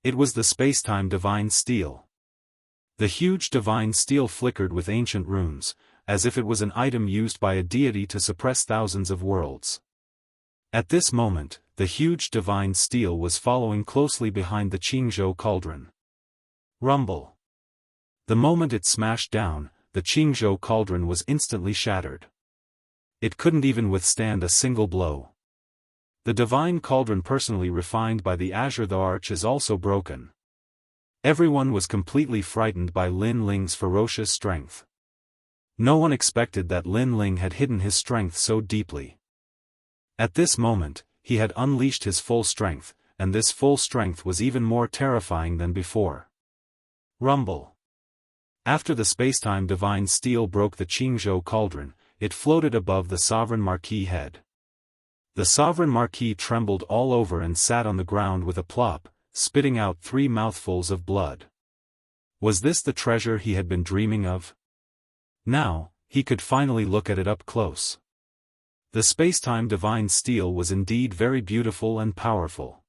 It was the space-time divine steel. The huge divine steel flickered with ancient runes, as if it was an item used by a deity to suppress thousands of worlds. At this moment, the huge divine steel was following closely behind the Qingzhou cauldron. Rumble. The moment it smashed down, the Qingzhou cauldron was instantly shattered. It couldn't even withstand a single blow. The divine cauldron personally refined by the Azure the Arch is also broken. Everyone was completely frightened by Lin Ling's ferocious strength. No one expected that Lin Ling had hidden his strength so deeply. At this moment, he had unleashed his full strength, and this full strength was even more terrifying than before. Rumble. After the spacetime divine steel broke the Qingzhou cauldron, it floated above the sovereign marquis head. The sovereign marquis trembled all over and sat on the ground with a plop, spitting out 3 mouthfuls of blood. Was this the treasure he had been dreaming of? Now, he could finally look at it up close. The spacetime divine steel was indeed very beautiful and powerful.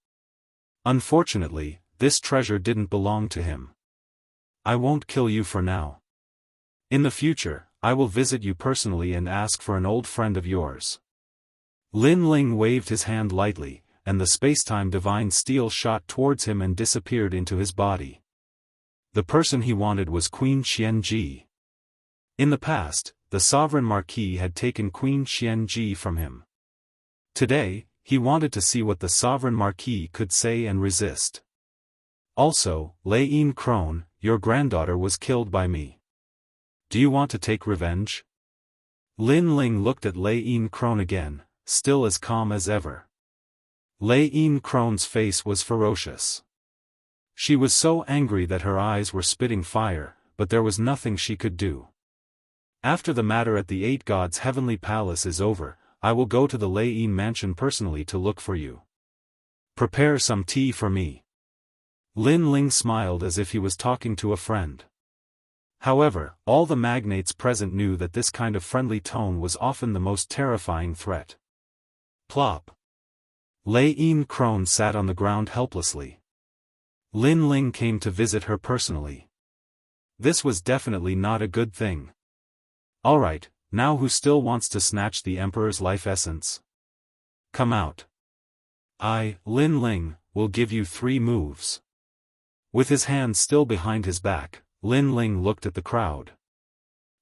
Unfortunately, this treasure didn't belong to him. I won't kill you for now. In the future, I will visit you personally and ask for an old friend of yours. Lin Ling waved his hand lightly, and the spacetime divine steel shot towards him and disappeared into his body. The person he wanted was Queen Xianxia. In the past, the sovereign marquis had taken Queen Xianxia from him. Today, he wanted to see what the sovereign marquis could say and resist. Also, Lei Crone, your granddaughter was killed by me. Do you want to take revenge? Lin Ling looked at Lei Crone again, still as calm as ever. Lei Crone's face was ferocious. She was so angry that her eyes were spitting fire, but there was nothing she could do. After the matter at the 8 Gods' heavenly palace is over, I will go to the Lei mansion personally to look for you. Prepare some tea for me. Lin Ling smiled as if he was talking to a friend. However, all the magnates present knew that this kind of friendly tone was often the most terrifying threat. Plop. Lei Crone sat on the ground helplessly. Lin Ling came to visit her personally. This was definitely not a good thing. Alright, now who still wants to snatch the Emperor's life essence? Come out. I, Lin Ling, will give you 3 moves. With his hands still behind his back, Lin Ling looked at the crowd.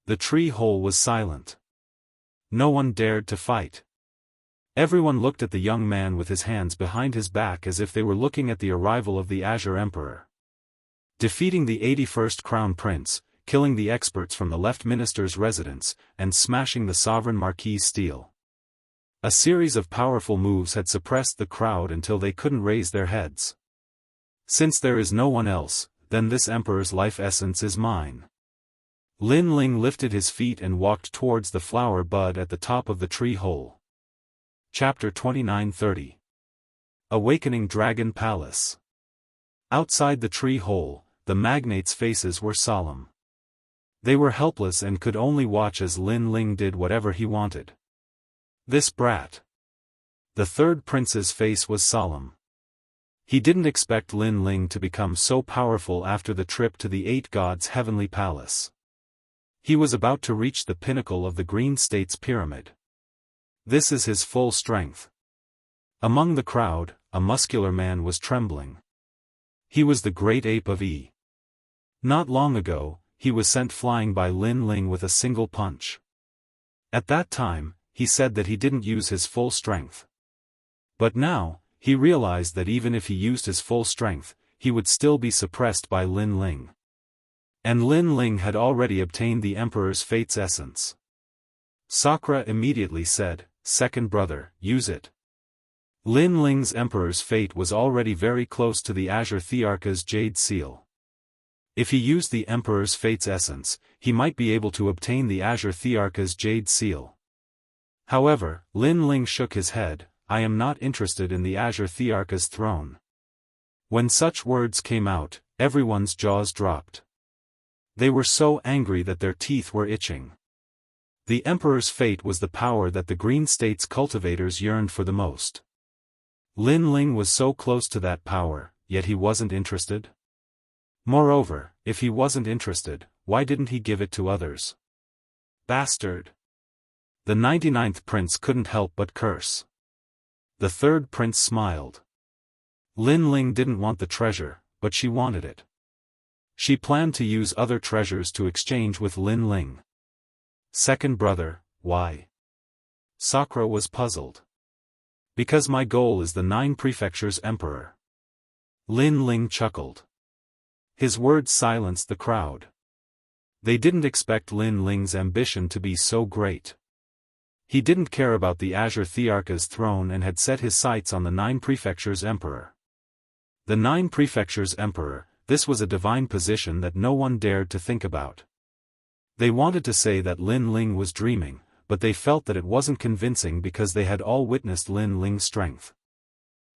The tree hole was silent. No one dared to fight. Everyone looked at the young man with his hands behind his back as if they were looking at the arrival of the Azure Emperor. Defeating the 81st Crown Prince, killing the experts from the left minister's residence, and smashing the sovereign marquis' stele. A series of powerful moves had suppressed the crowd until they couldn't raise their heads. Since there is no one else, then this emperor's life essence is mine. Lin Ling lifted his feet and walked towards the flower bud at the top of the tree hole. Chapter 29:30. Awakening Dragon Palace. Outside the tree hole, the magnates' faces were solemn. They were helpless and could only watch as Lin Ling did whatever he wanted. This brat. The 3rd prince's face was solemn. He didn't expect Lin Ling to become so powerful after the trip to the 8 gods' heavenly palace. He was about to reach the pinnacle of the Green State's pyramid. This is his full strength. Among the crowd, a muscular man was trembling. He was the great ape of E. Not long ago, he was sent flying by Lin Ling with a single punch. At that time, he said that he didn't use his full strength. But now, he realized that even if he used his full strength, he would still be suppressed by Lin Ling. And Lin Ling had already obtained the Emperor's Fate's essence. Sakura immediately said, "Second brother, use it." Lin Ling's Emperor's Fate was already very close to the Azure Thearka's Jade Seal. If he used the Emperor's Fate's essence, he might be able to obtain the Azure Thearka's Jade Seal. However, Lin Ling shook his head. I am not interested in the Azure Thearka's throne. When such words came out, everyone's jaws dropped. They were so angry that their teeth were itching. The Emperor's Fate was the power that the Green State's cultivators yearned for the most. Lin Ling was so close to that power, yet he wasn't interested. Moreover, if he wasn't interested, why didn't he give it to others? Bastard! The 99th prince couldn't help but curse. The 3rd prince smiled. Lin Ling didn't want the treasure, but she wanted it. She planned to use other treasures to exchange with Lin Ling. Second brother, why? Sakura was puzzled. Because my goal is the 9 prefectures' emperor. Lin Ling chuckled. His words silenced the crowd. They didn't expect Lin Ling's ambition to be so great. He didn't care about the Azure Thearka's throne and had set his sights on the 9 prefectures' emperor. The 9 prefectures' emperor, this was a divine position that no one dared to think about. They wanted to say that Lin Ling was dreaming, but they felt that it wasn't convincing because they had all witnessed Lin Ling's strength.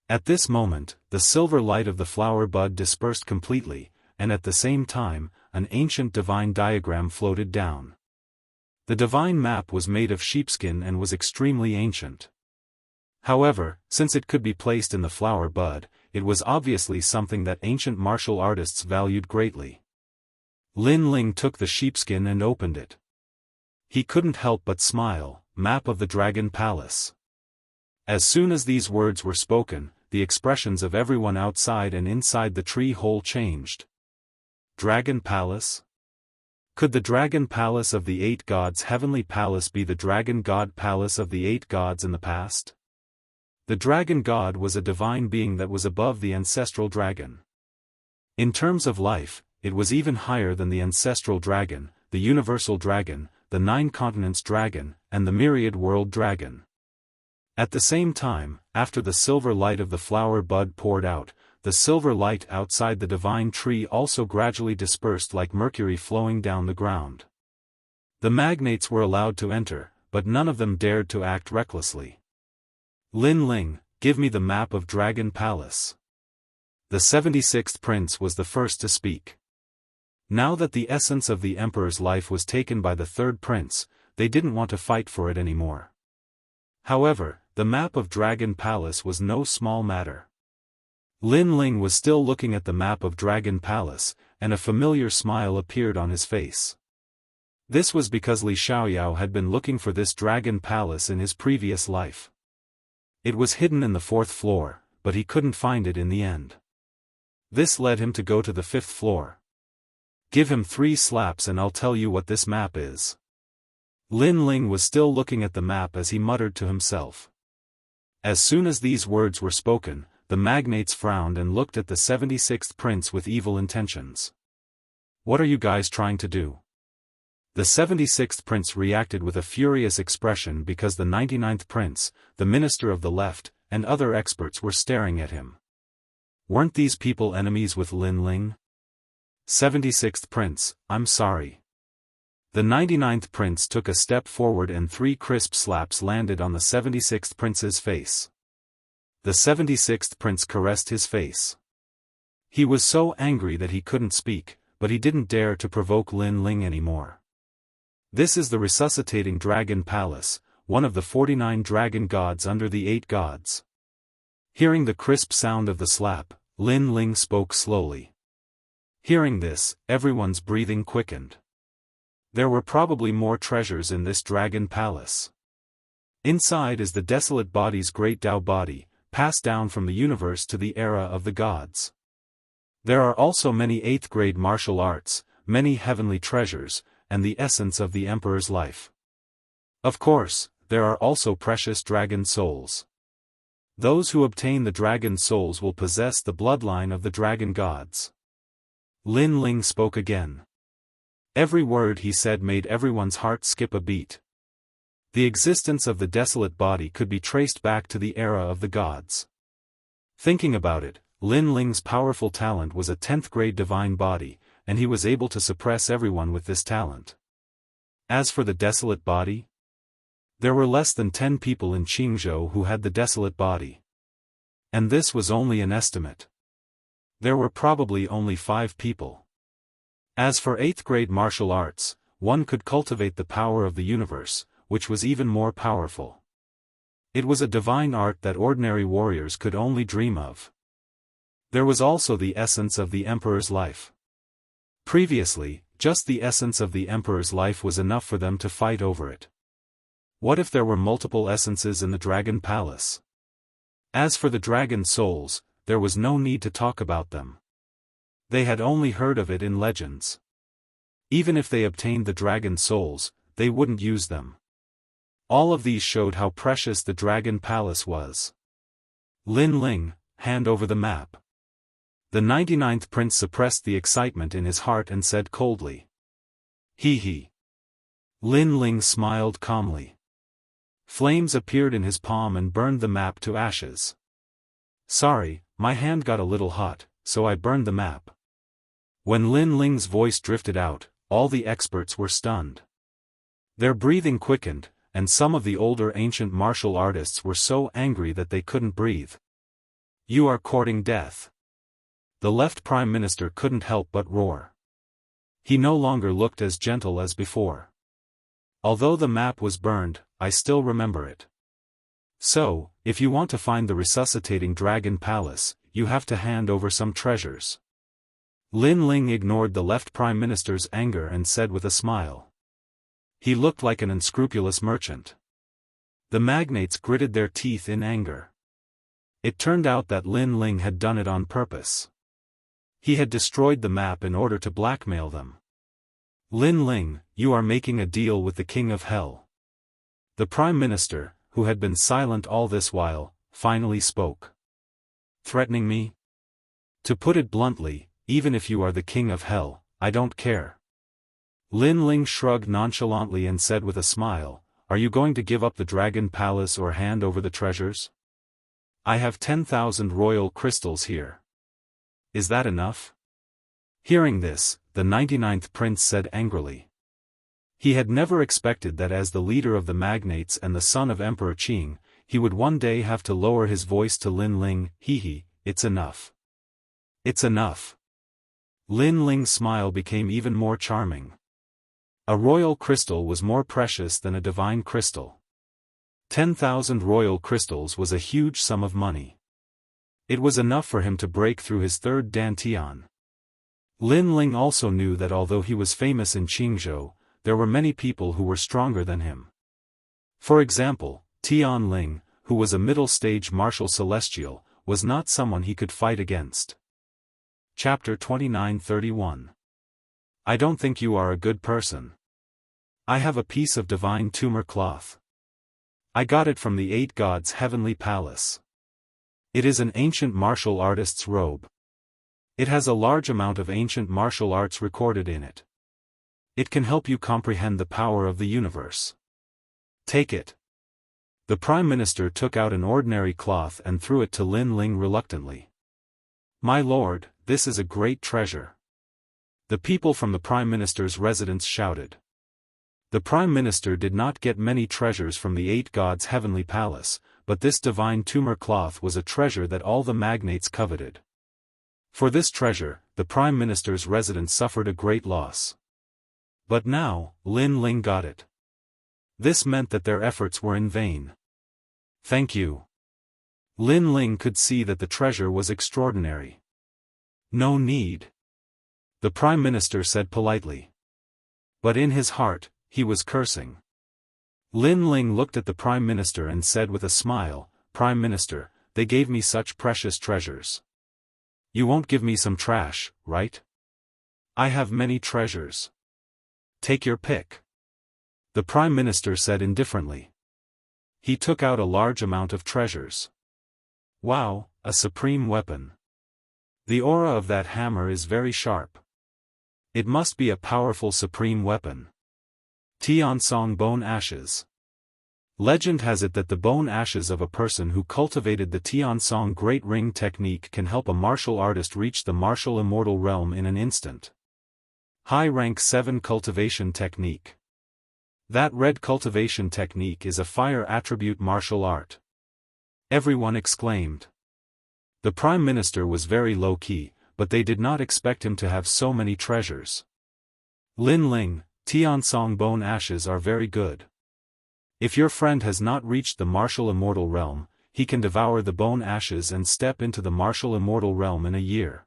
At this moment, the silver light of the flower bud dispersed completely, and at the same time, an ancient divine diagram floated down. The divine map was made of sheepskin and was extremely ancient. However, since it could be placed in the flower bud, it was obviously something that ancient martial artists valued greatly. Lin Ling took the sheepskin and opened it. He couldn't help but smile. Map of the Dragon Palace. As soon as these words were spoken, the expressions of everyone outside and inside the tree hole changed. Dragon Palace? Could the Dragon Palace of the 8 gods' heavenly palace be the Dragon God Palace of the 8 gods in the past? The Dragon God was a divine being that was above the ancestral dragon. In terms of life, it was even higher than the ancestral dragon, the universal dragon, the 9 continents dragon, and the myriad world dragon. At the same time, after the silver light of the flower bud poured out, the silver light outside the divine tree also gradually dispersed like mercury flowing down the ground. The magnates were allowed to enter, but none of them dared to act recklessly. Lin Ling, give me the map of Dragon Palace. The 76th prince was the first to speak. Now that the essence of the emperor's life was taken by the 3rd prince, they didn't want to fight for it anymore. However, the map of Dragon Palace was no small matter. Lin Ling was still looking at the map of Dragon Palace, and a familiar smile appeared on his face. This was because Li Xiaoyao had been looking for this Dragon Palace in his previous life. It was hidden in the 4th floor, but he couldn't find it in the end. This led him to go to the 5th floor. Give him 3 slaps and I'll tell you what this map is. Lin Ling was still looking at the map as he muttered to himself. As soon as these words were spoken, the magnates frowned and looked at the 76th prince with evil intentions. What are you guys trying to do? The 76th prince reacted with a furious expression because the 99th prince, the minister of the left, and other experts were staring at him. Weren't these people enemies with Lin Ling? 76th prince, I'm sorry. The 99th prince took a step forward and 3 crisp slaps landed on the 76th prince's face. The 76th prince caressed his face. He was so angry that he couldn't speak, but he didn't dare to provoke Lin Ling anymore. This is the resuscitating Dragon Palace, one of the 49 dragon gods under the 8 gods. Hearing the crisp sound of the slap, Lin Ling spoke slowly. Hearing this, everyone's breathing quickened. There were probably more treasures in this Dragon Palace. Inside is the desolate body's great Tao body, passed down from the universe to the era of the gods. There are also many 8th-grade martial arts, many heavenly treasures, and the essence of the emperor's life. Of course, there are also precious dragon souls. Those who obtain the dragon souls will possess the bloodline of the dragon gods. Lin Ling spoke again. Every word he said made everyone's heart skip a beat. The existence of the desolate body could be traced back to the era of the gods. Thinking about it, Lin Ling's powerful talent was a 10th-grade divine body, and he was able to suppress everyone with this talent. As for the desolate body, there were less than 10 people in Jianghu who had the desolate body. And this was only an estimate. There were probably only 5 people. As for 8th-grade martial arts, one could cultivate the power of the universe, which was even more powerful. It was a divine art that ordinary warriors could only dream of. There was also the essence of the emperor's life. Previously, just the essence of the emperor's life was enough for them to fight over it. What if there were multiple essences in the Dragon Palace? As for the dragon souls, there was no need to talk about them. They had only heard of it in legends. Even if they obtained the dragon souls, they wouldn't use them. All of these showed how precious the Dragon Palace was. Lin Ling, hand over the map. The 99th prince suppressed the excitement in his heart and said coldly. He. Lin Ling smiled calmly. Flames appeared in his palm and burned the map to ashes. Sorry, my hand got a little hot, so I burned the map. When Lin Ling's voice drifted out, all the experts were stunned. Their breathing quickened, and some of the older ancient martial artists were so angry that they couldn't breathe. You are courting death. The left prime minister couldn't help but roar. He no longer looked as gentle as before. Although the map was burned, I still remember it. So, if you want to find the resuscitating Dragon Palace, you have to hand over some treasures. Lin Ling ignored the left prime minister's anger and said with a smile. He looked like an unscrupulous merchant. The magnates gritted their teeth in anger. It turned out that Lin Ling had done it on purpose. He had destroyed the map in order to blackmail them. Lin Ling, you are making a deal with the King of Hell. The Prime Minister, who had been silent all this while, finally spoke. Threatening me? To put it bluntly, even if you are the King of Hell, I don't care. Lin Ling shrugged nonchalantly and said with a smile, are you going to give up the Dragon Palace or hand over the treasures? I have 10,000 royal crystals here. Is that enough? Hearing this, the 99th prince said angrily. He had never expected that as the leader of the magnates and the son of Emperor Qing, he would one day have to lower his voice to Lin Ling. It's enough. It's enough. Lin Ling's smile became even more charming. A royal crystal was more precious than a divine crystal. 10,000 royal crystals was a huge sum of money. It was enough for him to break through his third dantian. Lin Ling also knew that although he was famous in Qingzhou, there were many people who were stronger than him. For example, Tian Ling, who was a middle-stage martial celestial, was not someone he could fight against. Chapter 29:31. I don't think you are a good person. I have a piece of divine tumor cloth. I got it from the 8 gods' heavenly palace. It is an ancient martial artist's robe. It has a large amount of ancient martial arts recorded in it. It can help you comprehend the power of the universe. Take it. The Prime Minister took out an ordinary cloth and threw it to Lin Ling reluctantly. My lord, this is a great treasure. The people from the Prime Minister's residence shouted. The Prime Minister did not get many treasures from the 8 gods' heavenly palace, but this divine tumor cloth was a treasure that all the magnates coveted. For this treasure, the Prime Minister's residence suffered a great loss. But now, Lin Ling got it. This meant that their efforts were in vain. Thank you. Lin Ling could see that the treasure was extraordinary. No need. The Prime Minister said politely. But in his heart, he was cursing. Lin Ling looked at the Prime Minister and said with a smile, Prime Minister, they gave me such precious treasures. You won't give me some trash, right? I have many treasures. Take your pick. The Prime Minister said indifferently. He took out a large amount of treasures. Wow, a supreme weapon. The aura of that hammer is very sharp. It must be a powerful supreme weapon. Tiansong bone ashes. Legend has it that the bone ashes of a person who cultivated the Tiansong Great Ring technique can help a martial artist reach the martial immortal realm in an instant. High rank 7 cultivation technique. That red cultivation technique is a fire attribute martial art. Everyone exclaimed. The Prime Minister was very low-key, but they did not expect him to have so many treasures. Lin Ling, Tiansong bone ashes are very good. If your friend has not reached the martial immortal realm, he can devour the bone ashes and step into the martial immortal realm in a year.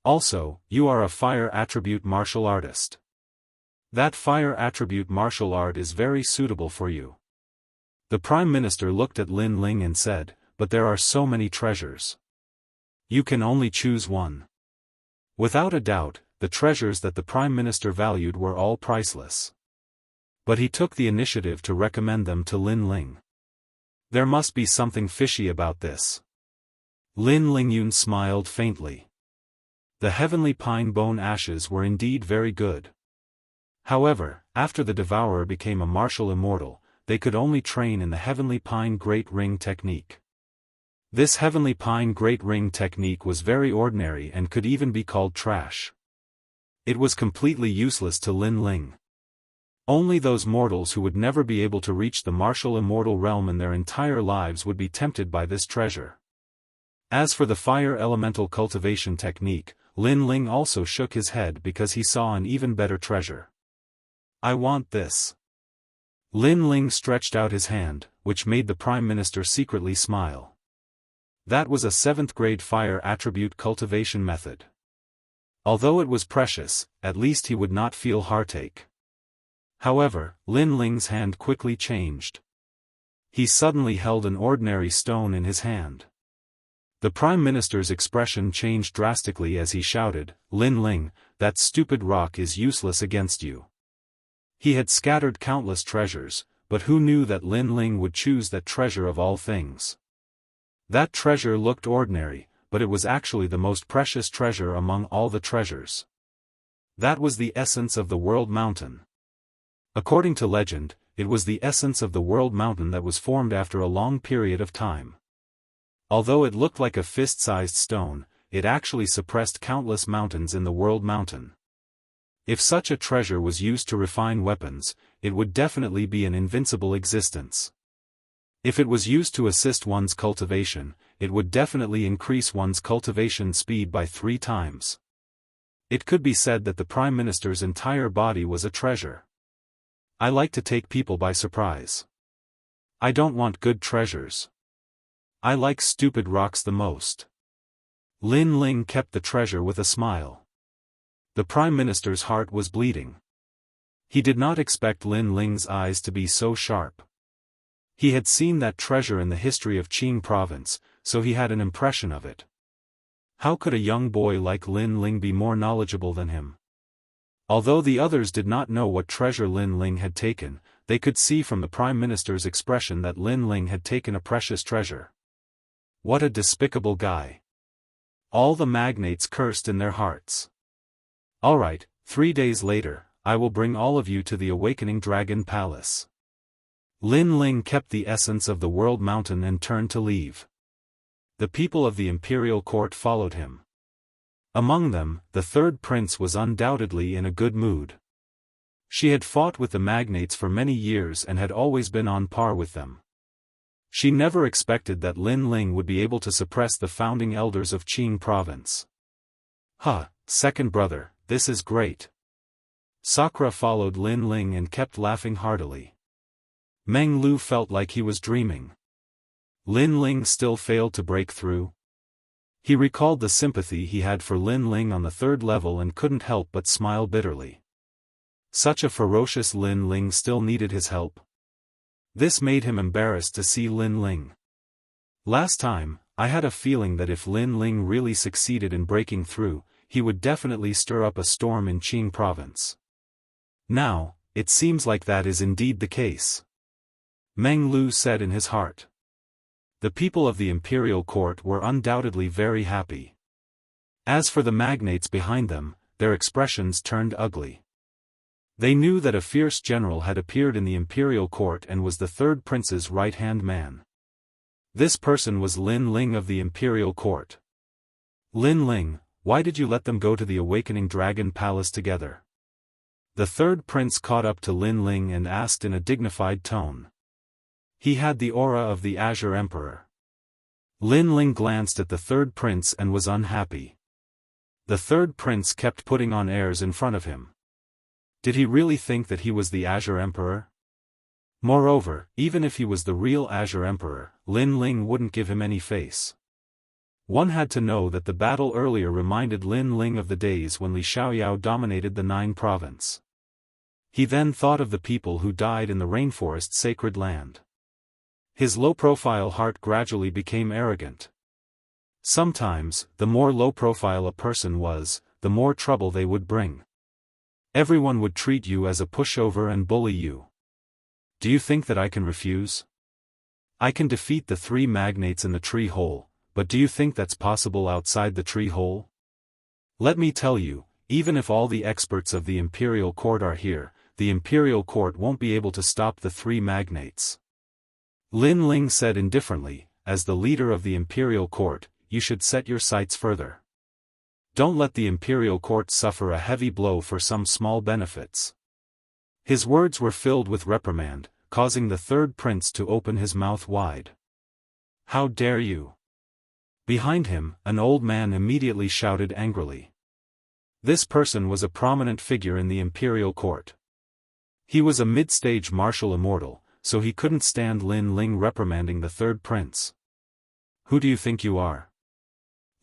Also, you are a fire attribute martial artist. That fire attribute martial art is very suitable for you. The Prime Minister looked at Lin Ling and said, but there are so many treasures. You can only choose one. Without a doubt, the treasures that the Prime Minister valued were all priceless. But he took the initiative to recommend them to Lin Ling. There must be something fishy about this. Lin Lingyun smiled faintly. The heavenly pine bone ashes were indeed very good. However, after the devourer became a martial immortal, they could only train in the heavenly pine great ring technique. This heavenly pine great ring technique was very ordinary and could even be called trash. It was completely useless to Lin Ling. Only those mortals who would never be able to reach the martial immortal realm in their entire lives would be tempted by this treasure. As for the fire elemental cultivation technique, Lin Ling also shook his head because he saw an even better treasure. I want this. Lin Ling stretched out his hand, which made the Prime Minister secretly smile. That was a 7th grade fire attribute cultivation method. Although it was precious, at least he would not feel heartache. However, Lin Ling's hand quickly changed. He suddenly held an ordinary stone in his hand. The Prime Minister's expression changed drastically as he shouted, Lin Ling, that stupid rock is useless against you. He had scattered countless treasures, but who knew that Lin Ling would choose that treasure of all things? That treasure looked ordinary, but it was actually the most precious treasure among all the treasures. That was the essence of the World Mountain. According to legend, it was the essence of the World Mountain that was formed after a long period of time. Although it looked like a fist-sized stone, it actually suppressed countless mountains in the World Mountain. If such a treasure was used to refine weapons, it would definitely be an invincible existence. If it was used to assist one's cultivation, it would definitely increase one's cultivation speed by 3 times. It could be said that the Prime Minister's entire body was a treasure. I like to take people by surprise. I don't want good treasures. I like stupid rocks the most. Lin Ling kept the treasure with a smile. The Prime Minister's heart was bleeding. He did not expect Lin Ling's eyes to be so sharp. He had seen that treasure in the history of Qing province, so he had an impression of it. How could a young boy like Lin Ling be more knowledgeable than him? Although the others did not know what treasure Lin Ling had taken, they could see from the Prime Minister's expression that Lin Ling had taken a precious treasure. What a despicable guy. All the magnates cursed in their hearts. All right, 3 days later, I will bring all of you to the Awakening Dragon Palace. Lin Ling kept the essence of the World Mountain and turned to leave. The people of the imperial court followed him. Among them, the third prince was undoubtedly in a good mood. She had fought with the magnates for many years and had always been on par with them. She never expected that Lin Ling would be able to suppress the founding elders of Qing province. Second brother, this is great. Sakura followed Lin Ling and kept laughing heartily. Meng Lu felt like he was dreaming. Lin Ling still failed to break through. He recalled the sympathy he had for Lin Ling on the 3rd level and couldn't help but smile bitterly. Such a ferocious Lin Ling still needed his help. This made him embarrassed to see Lin Ling. Last time, I had a feeling that if Lin Ling really succeeded in breaking through, he would definitely stir up a storm in Qing province. Now, it seems like that is indeed the case. Meng Lu said in his heart. The people of the imperial court were undoubtedly very happy. As for the magnates behind them, their expressions turned ugly. They knew that a fierce general had appeared in the imperial court and was the third prince's right-hand man. This person was Lin Ling of the imperial court. Lin Ling, why did you let them go to the Awakening Dragon Palace together? The third prince caught up to Lin Ling and asked in a dignified tone. He had the aura of the Azure Emperor. Lin Ling glanced at the third prince and was unhappy. The third prince kept putting on airs in front of him. Did he really think that he was the Azure Emperor? Moreover, even if he was the real Azure Emperor, Lin Ling wouldn't give him any face. One had to know that the battle earlier reminded Lin Ling of the days when Li Xiaoyao dominated the Nine province. He then thought of the people who died in the rainforest sacred land. His low-profile heart gradually became arrogant. Sometimes, the more low-profile a person was, the more trouble they would bring. Everyone would treat you as a pushover and bully you. Do you think that I can refuse? I can defeat the 3 magnates in the tree hole, but do you think that's possible outside the tree hole? Let me tell you, even if all the experts of the imperial court are here, the imperial court won't be able to stop the 3 magnates. Lin Ling said indifferently, as the leader of the imperial court, you should set your sights further. Don't let the imperial court suffer a heavy blow for some small benefits. His words were filled with reprimand, causing the third prince to open his mouth wide. How dare you? Behind him, an old man immediately shouted angrily. This person was a prominent figure in the imperial court. He was a mid-stage martial immortal, so he couldn't stand Lin Ling reprimanding the third prince. Who do you think you are?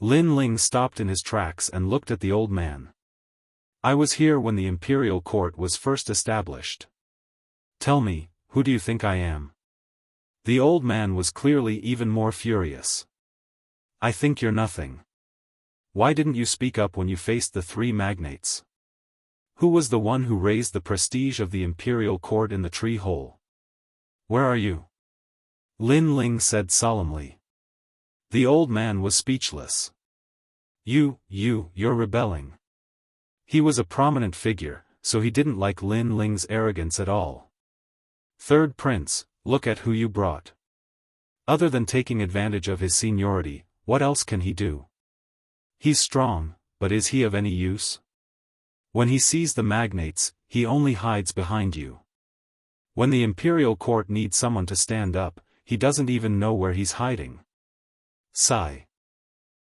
Lin Ling stopped in his tracks and looked at the old man. I was here when the imperial court was first established. Tell me, who do you think I am? The old man was clearly even more furious. I think you're nothing. Why didn't you speak up when you faced the 3 magnates? Who was the one who raised the prestige of the imperial court in the tree hole? Where are you? Lin Ling said solemnly. The old man was speechless. You're rebelling. He was a prominent figure, so he didn't like Lin Ling's arrogance at all. Third prince, look at who you brought. Other than taking advantage of his seniority, what else can he do? He's strong, but is he of any use? When he sees the magnates, he only hides behind you. When the imperial court needs someone to stand up, he doesn't even know where he's hiding. Sigh.